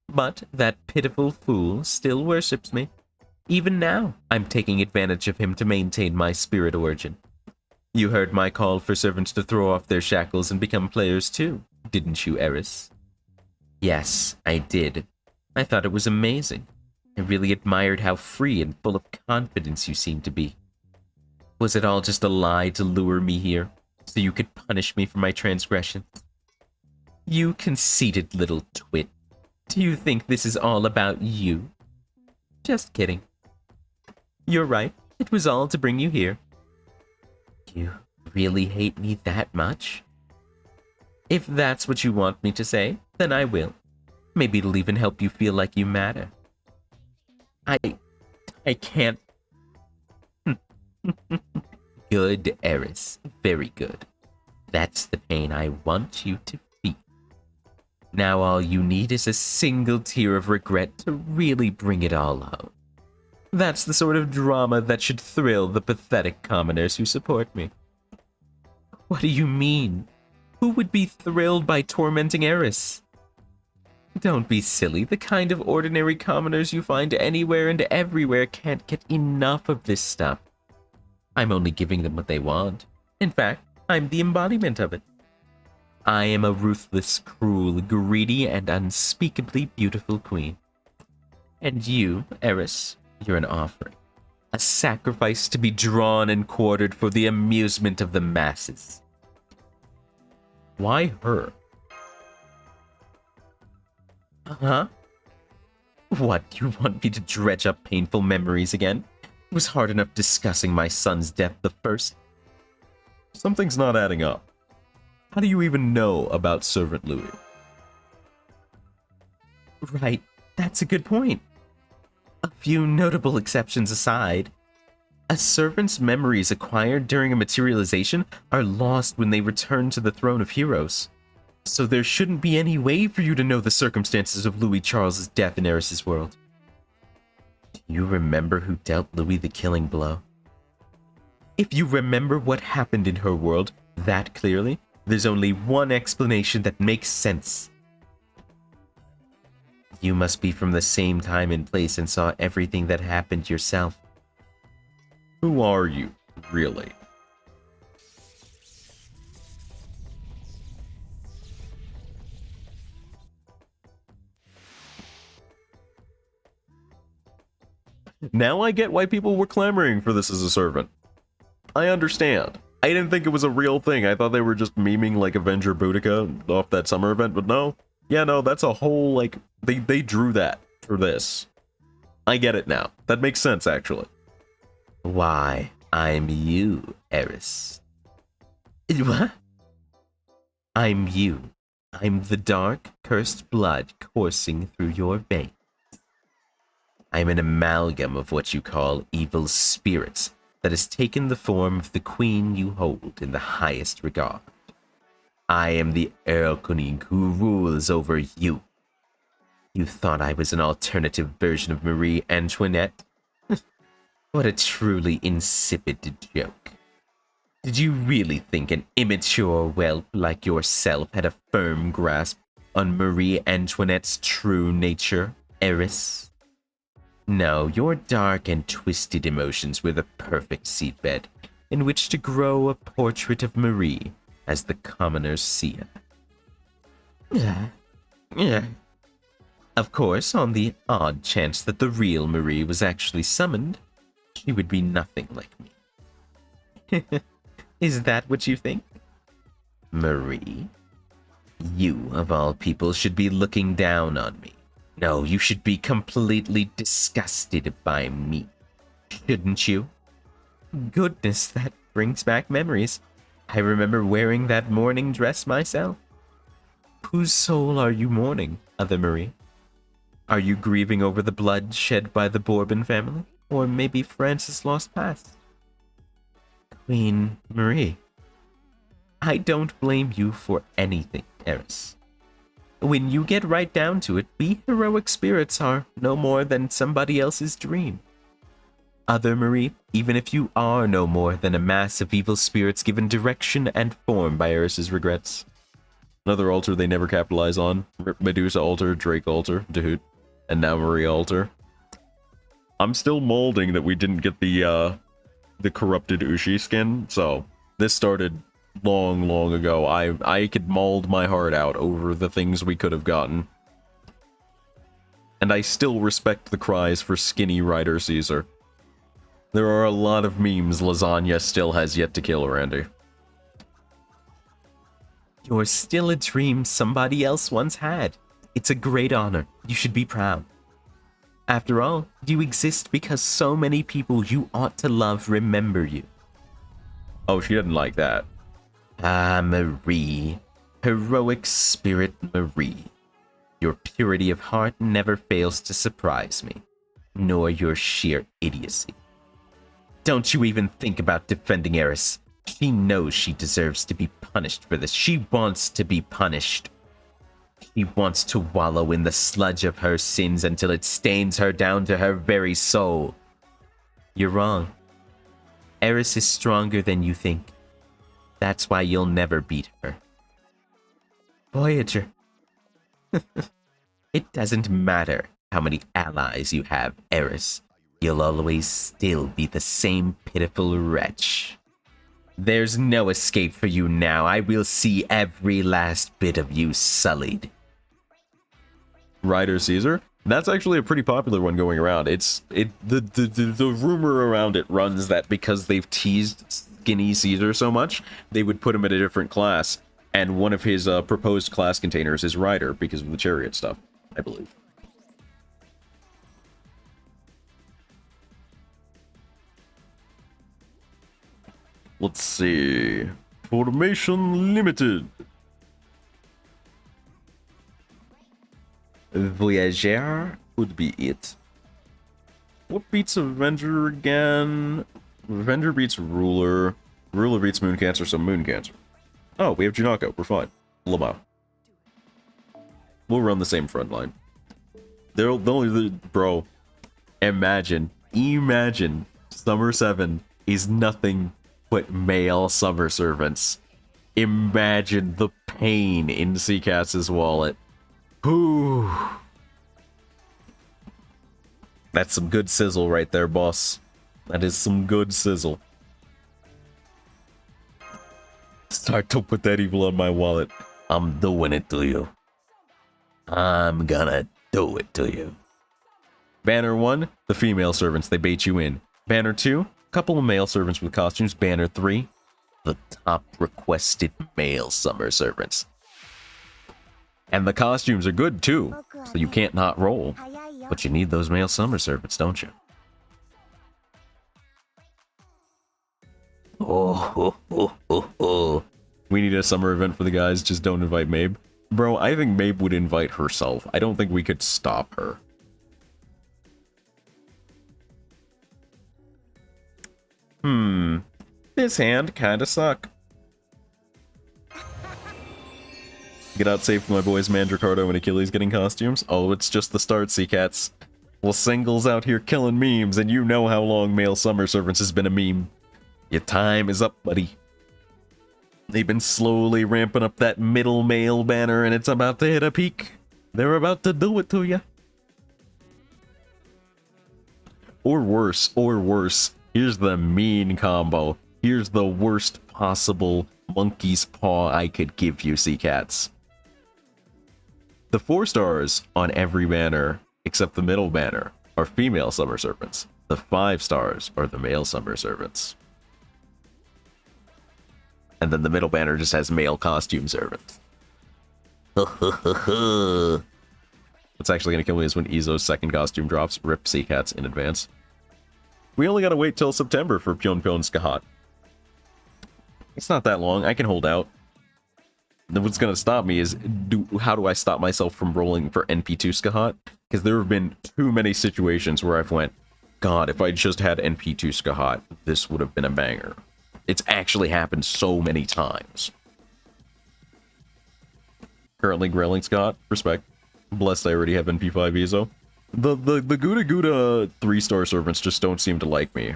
But that pitiful fool still worships me. Even now, I'm taking advantage of him to maintain my spirit origin. You heard my call for servants to throw off their shackles and become players too, didn't you, Eris? Yes, I did. I thought it was amazing. I really admired how free and full of confidence you seemed to be. Was it all just a lie to lure me here, so you could punish me for my transgressions? You conceited little twit. Do you think this is all about you? Just kidding. You're right. It was all to bring you here. You really hate me that much? If that's what you want me to say, then I will. Maybe it'll even help you feel like you matter. I can't. Good, Eris. Very good. That's the pain I want you to feel. Now all you need is a single tear of regret to really bring it all home. That's the sort of drama that should thrill the pathetic commoners who support me. What do you mean? Who would be thrilled by tormenting Eris? Don't be silly. The kind of ordinary commoners you find anywhere and everywhere can't get enough of this stuff. I'm only giving them what they want. In fact, I'm the embodiment of it. I am a ruthless, cruel, greedy, and unspeakably beautiful queen. And you, Eris, you're an offering. A sacrifice to be drawn and quartered for the amusement of the masses. Why her? Huh? What, you want me to dredge up painful memories again? It was hard enough discussing my son's death the first. Something's not adding up. How do you even know about Servant Louis? Right, that's a good point. A few notable exceptions aside, a servant's memories acquired during a materialization are lost when they return to the Throne of Heroes. So there shouldn't be any way for you to know the circumstances of Louis Charles's death in Eris's world. Do you remember who dealt Louis the killing blow? If you remember what happened in her world that clearly, there's only one explanation that makes sense. You must be from the same time and place and saw everything that happened yourself. Who are you, really? Now I get why people were clamoring for this as a servant. I understand. I didn't think it was a real thing. I thought they were just memeing like Avenger Boudica off that summer event, but no. Yeah, no, that's a whole, like, they drew that for this. I get it now. That makes sense, actually. Why, I'm you, Eris. What? I'm you. I'm the dark, cursed blood coursing through your veins. I'm an amalgam of what you call evil spirits that has taken the form of the queen you hold in the highest regard. I am the Erlkönig who rules over you. You thought I was an alternative version of Marie Antoinette? What a truly insipid joke. Did you really think an immature whelp like yourself had a firm grasp on Marie Antoinette's true nature, Eris? No, your dark and twisted emotions were the perfect seedbed in which to grow a portrait of Marie as the commoners see her. Of course, on the odd chance that the real Marie was actually summoned, she would be nothing like me. Is that what you think? Marie? You, of all people, should be looking down on me. No, you should be completely disgusted by me. Shouldn't you? Goodness, that brings back memories. I remember wearing that mourning dress myself. Whose soul are you mourning, Other Marie? Are you grieving over the blood shed by the Bourbon family? Or maybe Francis lost past? Queen Marie. I don't blame you for anything, Eris. When you get right down to it, we heroic spirits are no more than somebody else's dream. Other Marie, even if you are no more than a mass of evil spirits given direction and form by Eris's regrets. Another altar they never capitalize on. Medusa altar, Drake altar, Dahoot, and now Marie altar. I'm still molding that we didn't get the corrupted Ushi skin, so this started long ago. I could mold my heart out over the things we could have gotten. And I still respect the cries for skinny Rider Caesar. There are a lot of memes lasagna still has yet to kill, Randy. You're still a dream somebody else once had. It's a great honor. You should be proud. After all, you exist because so many people you ought to love remember you. Oh, she didn't like that. Ah, Marie. Heroic spirit Marie. Your purity of heart never fails to surprise me, nor your sheer idiocy. Don't you even think about defending Eris. She knows she deserves to be punished for this. She wants to be punished. She wants to wallow in the sludge of her sins until it stains her down to her very soul. You're wrong. Eris is stronger than you think. That's why you'll never beat her. Voyager. It doesn't matter how many allies you have, Eris. You'll always still be the same pitiful wretch. There's no escape for you now. I will see every last bit of you sullied. Rider Caesar? That's actually a pretty popular one going around. The rumor around it runs that because they've teased Skinny Caesar so much, they would put him in a different class, and one of his proposed class containers is Rider because of the chariot stuff, I believe. Let's see. Formation Limited. Voyageur would be it. What beats Avenger again? Avenger beats Ruler. Ruler beats Moon Cancer, so Moon Cancer. Oh, we have Junako. We're fine. Lamau. We'll run the same front line. Bro, imagine Summer 7 is nothing but male summer servants. Imagine the pain in Seacats's wallet. Whew. That's some good sizzle right there, boss. That is some good sizzle. Start to put that evil on my wallet. I'm doing it to you. I'm gonna do it to you. Banner 1, the female servants, they bait you in. Banner 2, couple of male servants with costumes. Banner 3, the top requested male summer servants. And the costumes are good too, so you can't not roll. But you need those male summer servants, don't you? Oh. We need a summer event for the guys, just don't invite Mabe. Bro, I think Mabe would invite herself. I don't think we could stop her. This hand kinda suck. Get out safe with my boys Mandricardo and Achilles getting costumes. Oh, it's just the start, Seacats. Well, Single's out here killing memes, and you know how long male summer servants has been a meme. Your time is up, buddy. They've been slowly ramping up that middle male banner, and it's about to hit a peak. They're about to do it to you. Or worse. Here's the mean combo. Here's the worst possible monkey's paw I could give you, Seacats. The 4 stars on every banner, except the middle banner, are female summer servants. The 5 stars are the male summer servants. And then the middle banner just has male costume servants. What's actually going to kill me is when Izo's second costume drops. Rip Seacats in advance. We only got to wait till September for Pyon Pyon Skahat. It's not that long. I can hold out. Then what's going to stop me is, how do I stop myself from rolling for NP2 Skahat? Because there have been too many situations where I've went, God, if I just had NP2 Skahat, this would have been a banger. It's actually happened so many times. Currently grailing Scott. Respect. Blessed I already have NP5 Ezo. The Gouda Gouda 3-star servants just don't seem to like me.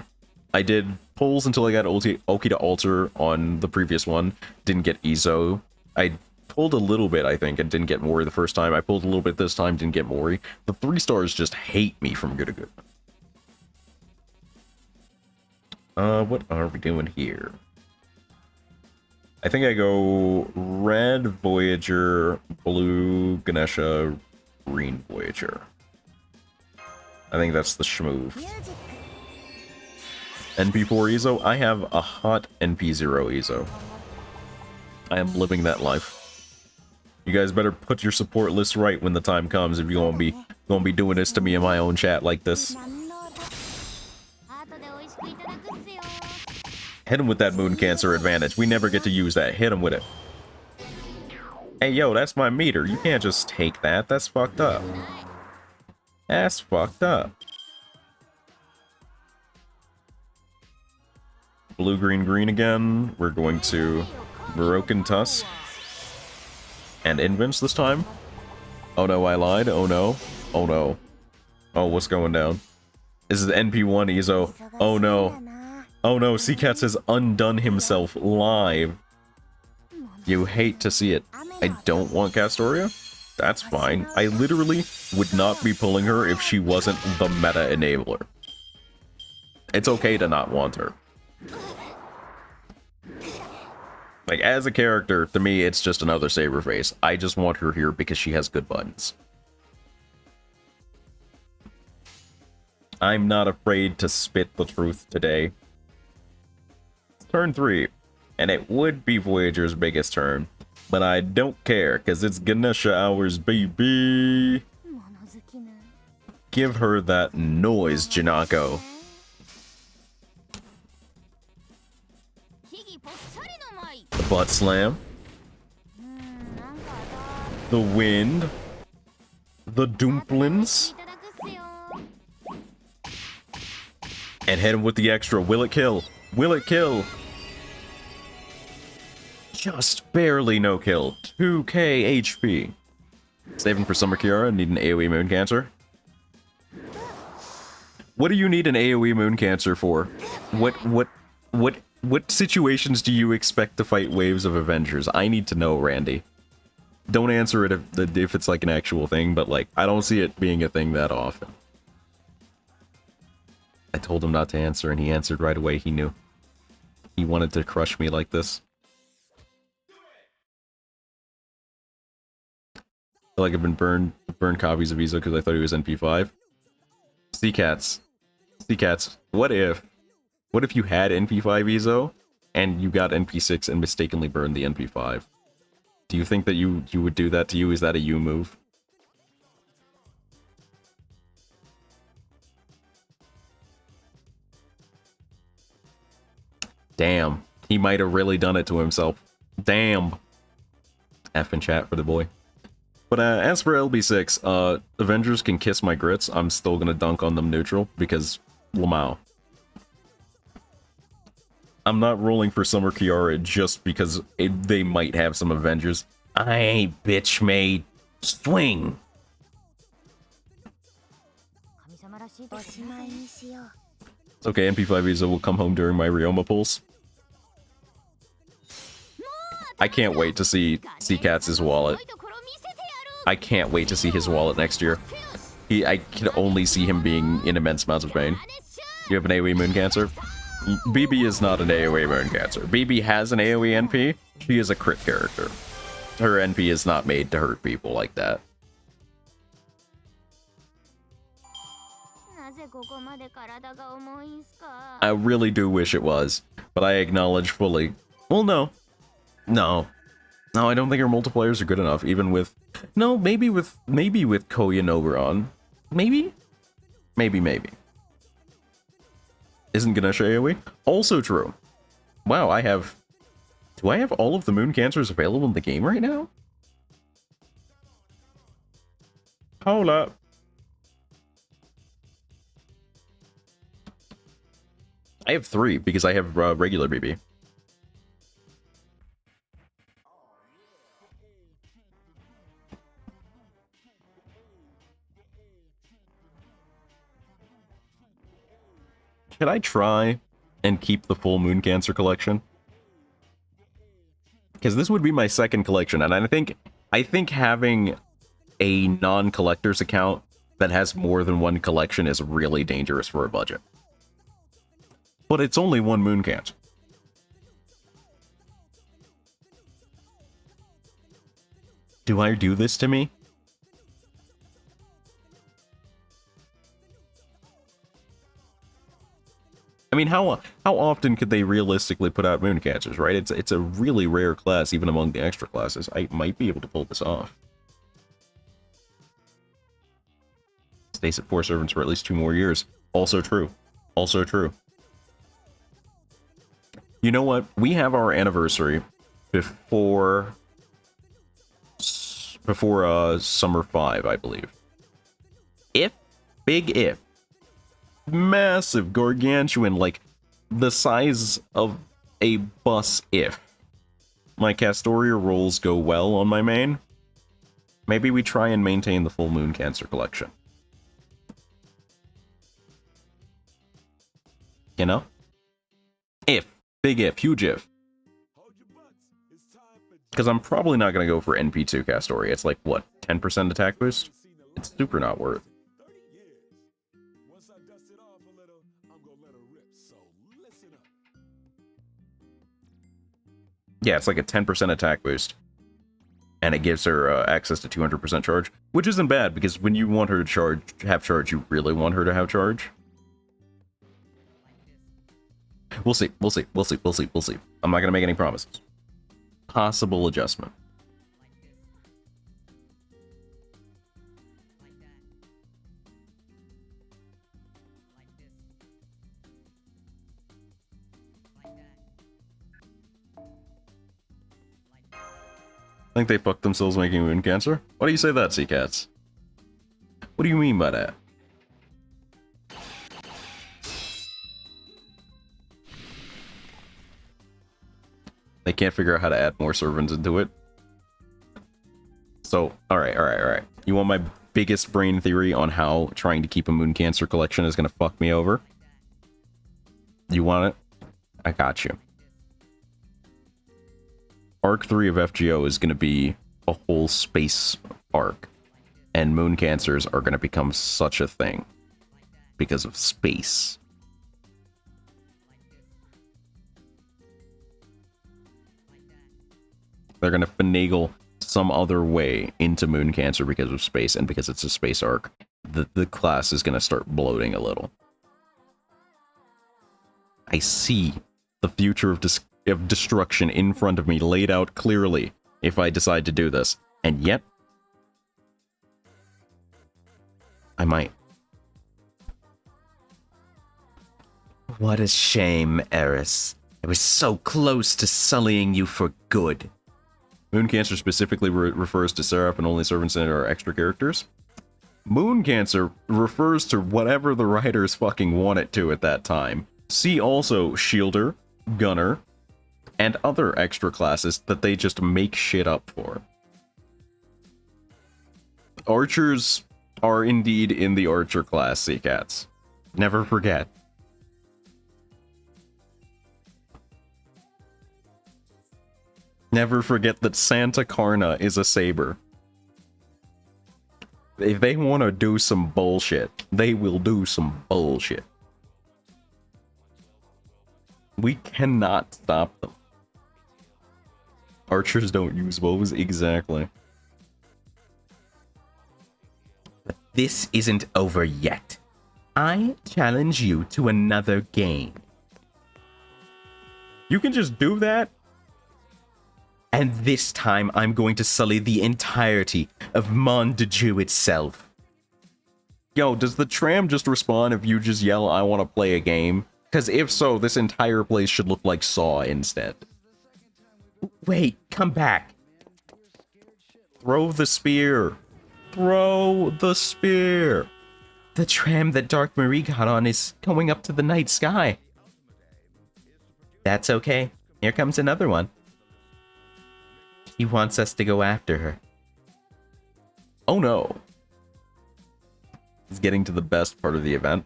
I did polls until I got Oki to Alter on the previous one. Didn't get Ezo. I pulled a little bit, I think, and didn't get Mori the first time. I pulled a little bit this time, didn't get Mori. The 3-stars just hate me from Gouda Gouda. What are we doing here? I think I go red Voyager, blue Ganesha, green Voyager. I think that's the schmoove. NP4 Ezo? I have a hot NP0 Ezo. I am living that life. You guys better put your support list right when the time comes if you're gonna be doing this to me in my own chat like this. Hit him with that Moon Cancer advantage. We never get to use that. Hit him with it. Hey, yo, that's my meter. You can't just take that. That's fucked up. That's fucked up. Blue, green, green again. We're going to Broken Tusk. And Invince this time. Oh no, I lied. Oh no. Oh no. Oh, what's going down? This is NP1 Ezo. Oh no. Oh no, Seacats has undone himself live. You hate to see it. I don't want Castoria? That's fine. I literally would not be pulling her if she wasn't the meta enabler. It's okay to not want her. Like, as a character, to me, it's just another Saberface. I just want her here because she has good buttons. I'm not afraid to spit the truth today. Turn 3. And it would be Voyager's biggest turn. But I don't care, because it's Ganesha hours, baby. Give her that noise, Janako. The butt slam. The wind. The dumplings. And hit him with the extra. Will it kill? Will it kill? Just barely no kill. 2k HP. Saving for Summer Kiara. Need an AoE Moon Cancer. What do you need an AoE Moon Cancer for? What situations do you expect to fight waves of Avengers? I need to know, Randy. Don't answer it if it's like an actual thing, but like, I don't see it being a thing that often. I told him not to answer, and he answered right away. He knew. He wanted to crush me like this. I feel like I've been burned copies of Izo because I thought he was NP5. Sea-Cats. Sea-Cats, what if you had NP5 Izo, and you got NP6 and mistakenly burned the NP5? Do you think that you would do that to you? Is that a you move? Damn. He might have really done it to himself. Damn. F in chat for the boy. But as for LB6, Avengers can kiss my grits. I'm still gonna dunk on them neutral, because Lamau. I'm not rolling for Summer Kiara just because they might have some Avengers. I ain't bitch made. Swing! It's okay, NP5 Izo will come home during my Ryoma pulse. I can't wait to see Sea-Cats' wallet. I can't wait to see his wallet next year. I can only see him being in immense amounts of pain. You have an AoE Moon Cancer? BB is not an AoE Moon Cancer. BB has an AoE NP. She is a crit character. Her NP is not made to hurt people like that. I really do wish it was, but I acknowledge fully. Well, no. No, I don't think her multipliers are good enough, even with... No, maybe with Koya and Oberon. Maybe? Maybe. Isn't Ganesha AoE? Also true. Wow, do I have all of the Moon Cancers available in the game right now? Hold up. I have 3, because I have regular BB. Should I try and keep the full Moon Cancer collection? Because this would be my second collection, and I think having a non-collector's account that has more than one collection is really dangerous for a budget. But it's only one Moon Cancer. Do I do this to me? I mean, how often could they realistically put out Moon Cancers, right? It's a really rare class, even among the extra classes. I might be able to pull this off. Stays at 4 servants for at least 2 more years. Also true. Also true. You know what? We have our anniversary before Summer 5, I believe. Big if, massive, gargantuan, like the size of a bus if my Castoria rolls go well on my main, maybe we try and maintain the full Moon Cancer collection. You know? Big if, huge if. Because I'm probably not going to go for NP2 Castoria. It's like, what, 10% attack boost? It's super not worth. Yeah, it's like a 10% attack boost. And it gives her access to 200% charge. Which isn't bad, because when you want her to have charge, you really want her to have charge. We'll see. We'll see. We'll see. We'll see. We'll see. I'm not gonna make any promises. Possible adjustment. I think they fucked themselves making wound cancer. Why do you say that, Sea Cats? What do you mean by that? They can't figure out how to add more servants into it. So, alright. You want my biggest brain theory on how trying to keep a moon cancer collection is gonna fuck me over? You want it? I got you. Arc 3 of FGO is gonna be a whole space arc. And moon cancers are gonna become such a thing. Because of space. They're gonna finagle some other way into moon cancer because of space, and because it's a space arc, the class is gonna start bloating a little. I see the future of destruction in front of me laid out clearly if I decide to do this, and yet I might. What a shame, Eris. I was so close to sullying you for good. Moon Cancer specifically refers to Seraph and only servants in it are extra characters. Moon Cancer refers to whatever the writers fucking want it to at that time. See also Shielder, Gunner, and other extra classes that they just make shit up for. Archers are indeed in the Archer class, Sea Cats. Never forget. Never forget that Santa Karna is a saber. If they want to do some bullshit, they will do some bullshit. We cannot stop them. Archers don't use bows, exactly. But this isn't over yet. I challenge you to another game. You can just do that? And this time, I'm going to sully the entirety of Mondaju itself. Yo, does the tram just respond if you just yell, I want to play a game? Because if so, this entire place should look like Saw instead. Wait, come back. Throw the spear. Throw the spear. The tram that Dark Marie got on is going up to the night sky. That's okay. Here comes another one. He wants us to go after her. Oh no. He's getting to the best part of the event.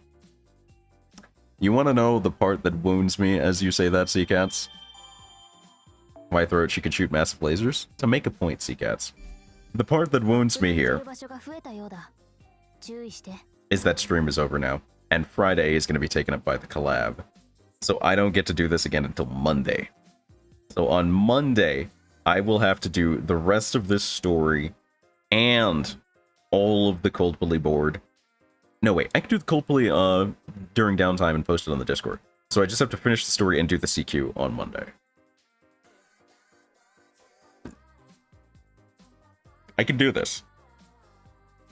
You want to know the part that wounds me as you say that, Sea Cats? Why throw it? She could shoot massive lasers? To make a point, Sea Cats. The part that wounds me here is that stream is over now, and Friday is going to be taken up by the collab. So I don't get to do this again until Monday. So on Monday, I will have to do the rest of this story and all of the Coldplay board. No, wait, I can do the Coldplay during downtime and post it on the Discord. So I just have to finish the story and do the CQ on Monday. I can do this.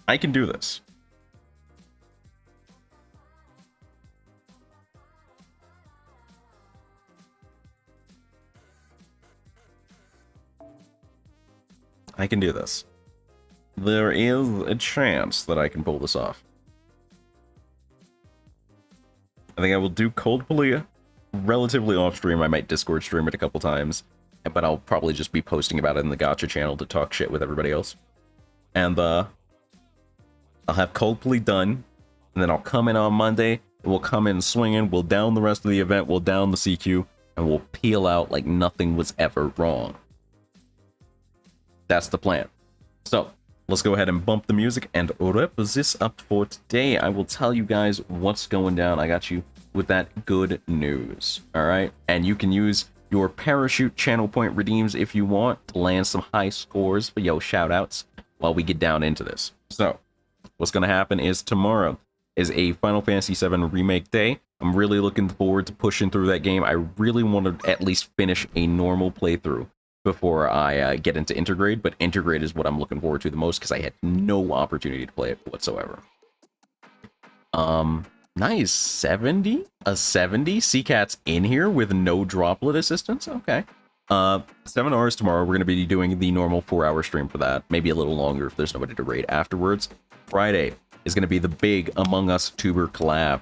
I can do this. I can do this. There is a chance that I can pull this off. I think I will do Coldplay relatively off stream. I might Discord stream it a couple times, but I'll probably just be posting about it in the Gacha channel to talk shit with everybody else. And I'll have Coldplay done, and then I'll come in on Monday, we'll come in swinging, we'll down the rest of the event, we'll down the CQ, and we'll peel out like nothing was ever wrong. That's the plan. So, let's go ahead and bump the music and wrap this up for today. I will tell you guys what's going down. I got you with that good news. Alright? And you can use your parachute channel point redeems if you want to land some high scores for yo shoutouts while we get down into this. So, what's going to happen is tomorrow is a Final Fantasy VII Remake day. I'm really looking forward to pushing through that game. I really want to at least finish a normal playthrough before I get into Intergrade, but Intergrade is what I'm looking forward to the most because I had no opportunity to play it whatsoever. Nice. 70? A 70? CCAT's in here with no droplet assistance? Okay. 7 hours tomorrow. We're going to be doing the normal 4-hour stream for that. Maybe a little longer if there's nobody to raid afterwards. Friday is going to be the big Among Us tuber collab.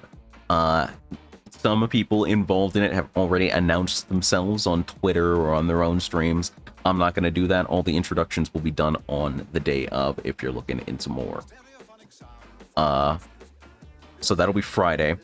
Some people involved in it have already announced themselves on Twitter or on their own streams. I'm not going to do that. All the introductions will be done on the day of if you're looking into more. So that'll be Friday.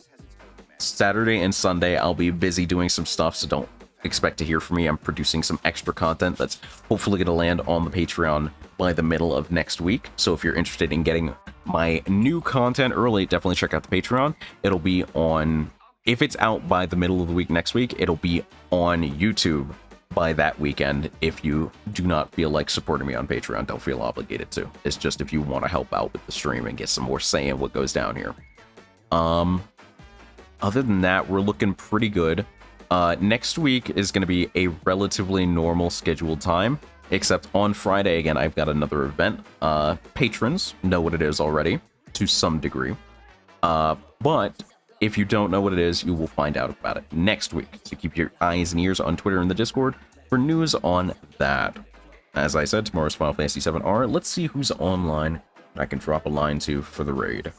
Saturday and Sunday, I'll be busy doing some stuff, so don't expect to hear from me. I'm producing some extra content that's hopefully going to land on the Patreon by the middle of next week. So if you're interested in getting my new content early, definitely check out the Patreon. It'll be on, if it's out by the middle of the week next week, it'll be on YouTube by that weekend. If you do not feel like supporting me on Patreon, don't feel obligated to. It's just if you want to help out with the stream and get some more say in what goes down here. Other than that, we're looking pretty good. Next week is going to be a relatively normal scheduled time, except on Friday, again, I've got another event. Patrons know what it is already, to some degree. But if you don't know what it is, you will find out about it next week. So keep your eyes and ears on Twitter and the Discord for news on that. As I said, tomorrow's Final Fantasy VII R. Let's see who's online I can drop a line to for the raid.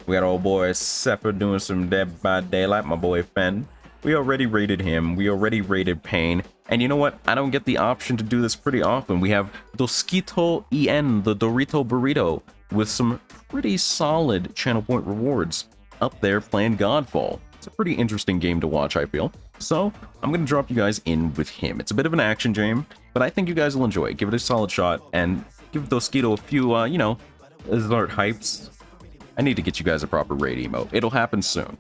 We got old boy Sepper doing some Dead by Daylight, my boy Fen. We already rated him. We already rated Pain. And you know what? I don't get the option to do this pretty often. We have Dosquito En, the Dorito Burrito, with some pretty solid channel point rewards up there playing Godfall. It's a pretty interesting game to watch, I feel. So I'm going to drop you guys in with him. It's a bit of an action game, but I think you guys will enjoy it. Give it a solid shot and give Dosquito a few, you know, Zart hypes. I need to get you guys a proper raid emote. It'll happen soon.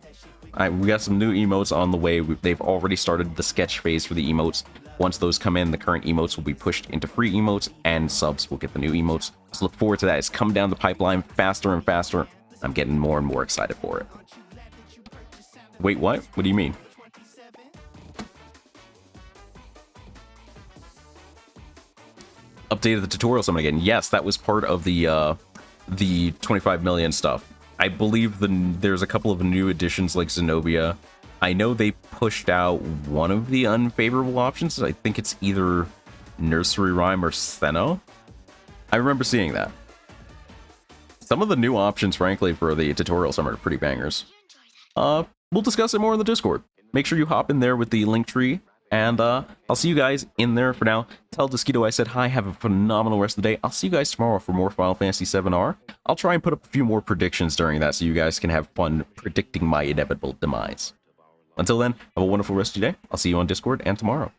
We got some new emotes on the way. They've already started the sketch phase for the emotes. Once those come in, the current emotes will be pushed into free emotes, and subs will get the new emotes. So look forward to that. It's come down the pipeline faster and faster. I'm getting more and more excited for it. Wait, what? What do you mean? Updated the tutorial summon again. Yes, that was part of the 25 million stuff. I believe there's a couple of new additions like Zenobia. I know they pushed out one of the unfavorable options. I think it's either Nursery Rhyme or Steno. I remember seeing that. Some of the new options, frankly, for the tutorial summon are pretty bangers. We'll discuss it more in the Discord. Make sure you hop in there with the link tree. And I'll see you guys in there for now. Tell Dosquito I said hi. Have a phenomenal rest of the day. I'll see you guys tomorrow for more Final Fantasy VII R. I'll try and put up a few more predictions during that so you guys can have fun predicting my inevitable demise. Until then, have a wonderful rest of your day. I'll see you on Discord and tomorrow.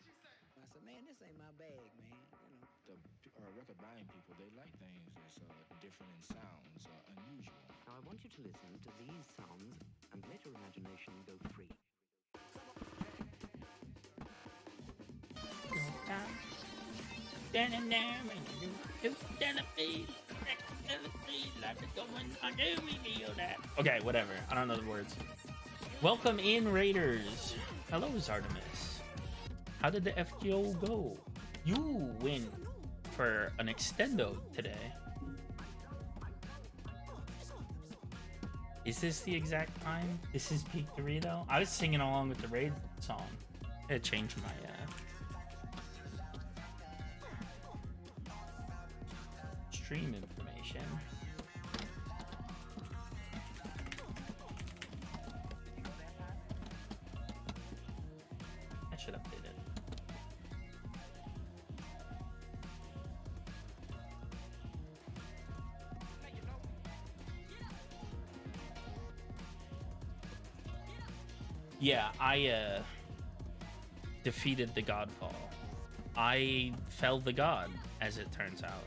Okay, whatever. I don't know the words. Welcome in, Raiders. Hello, Zardamus. How did the FGO go? You win for an extendo today. Is this the exact time? This is peak 3 though? I was singing along with the raid song. I had to change my stream information. I should update it. Yeah, I defeated the Godfall. I fell the god, as it turns out.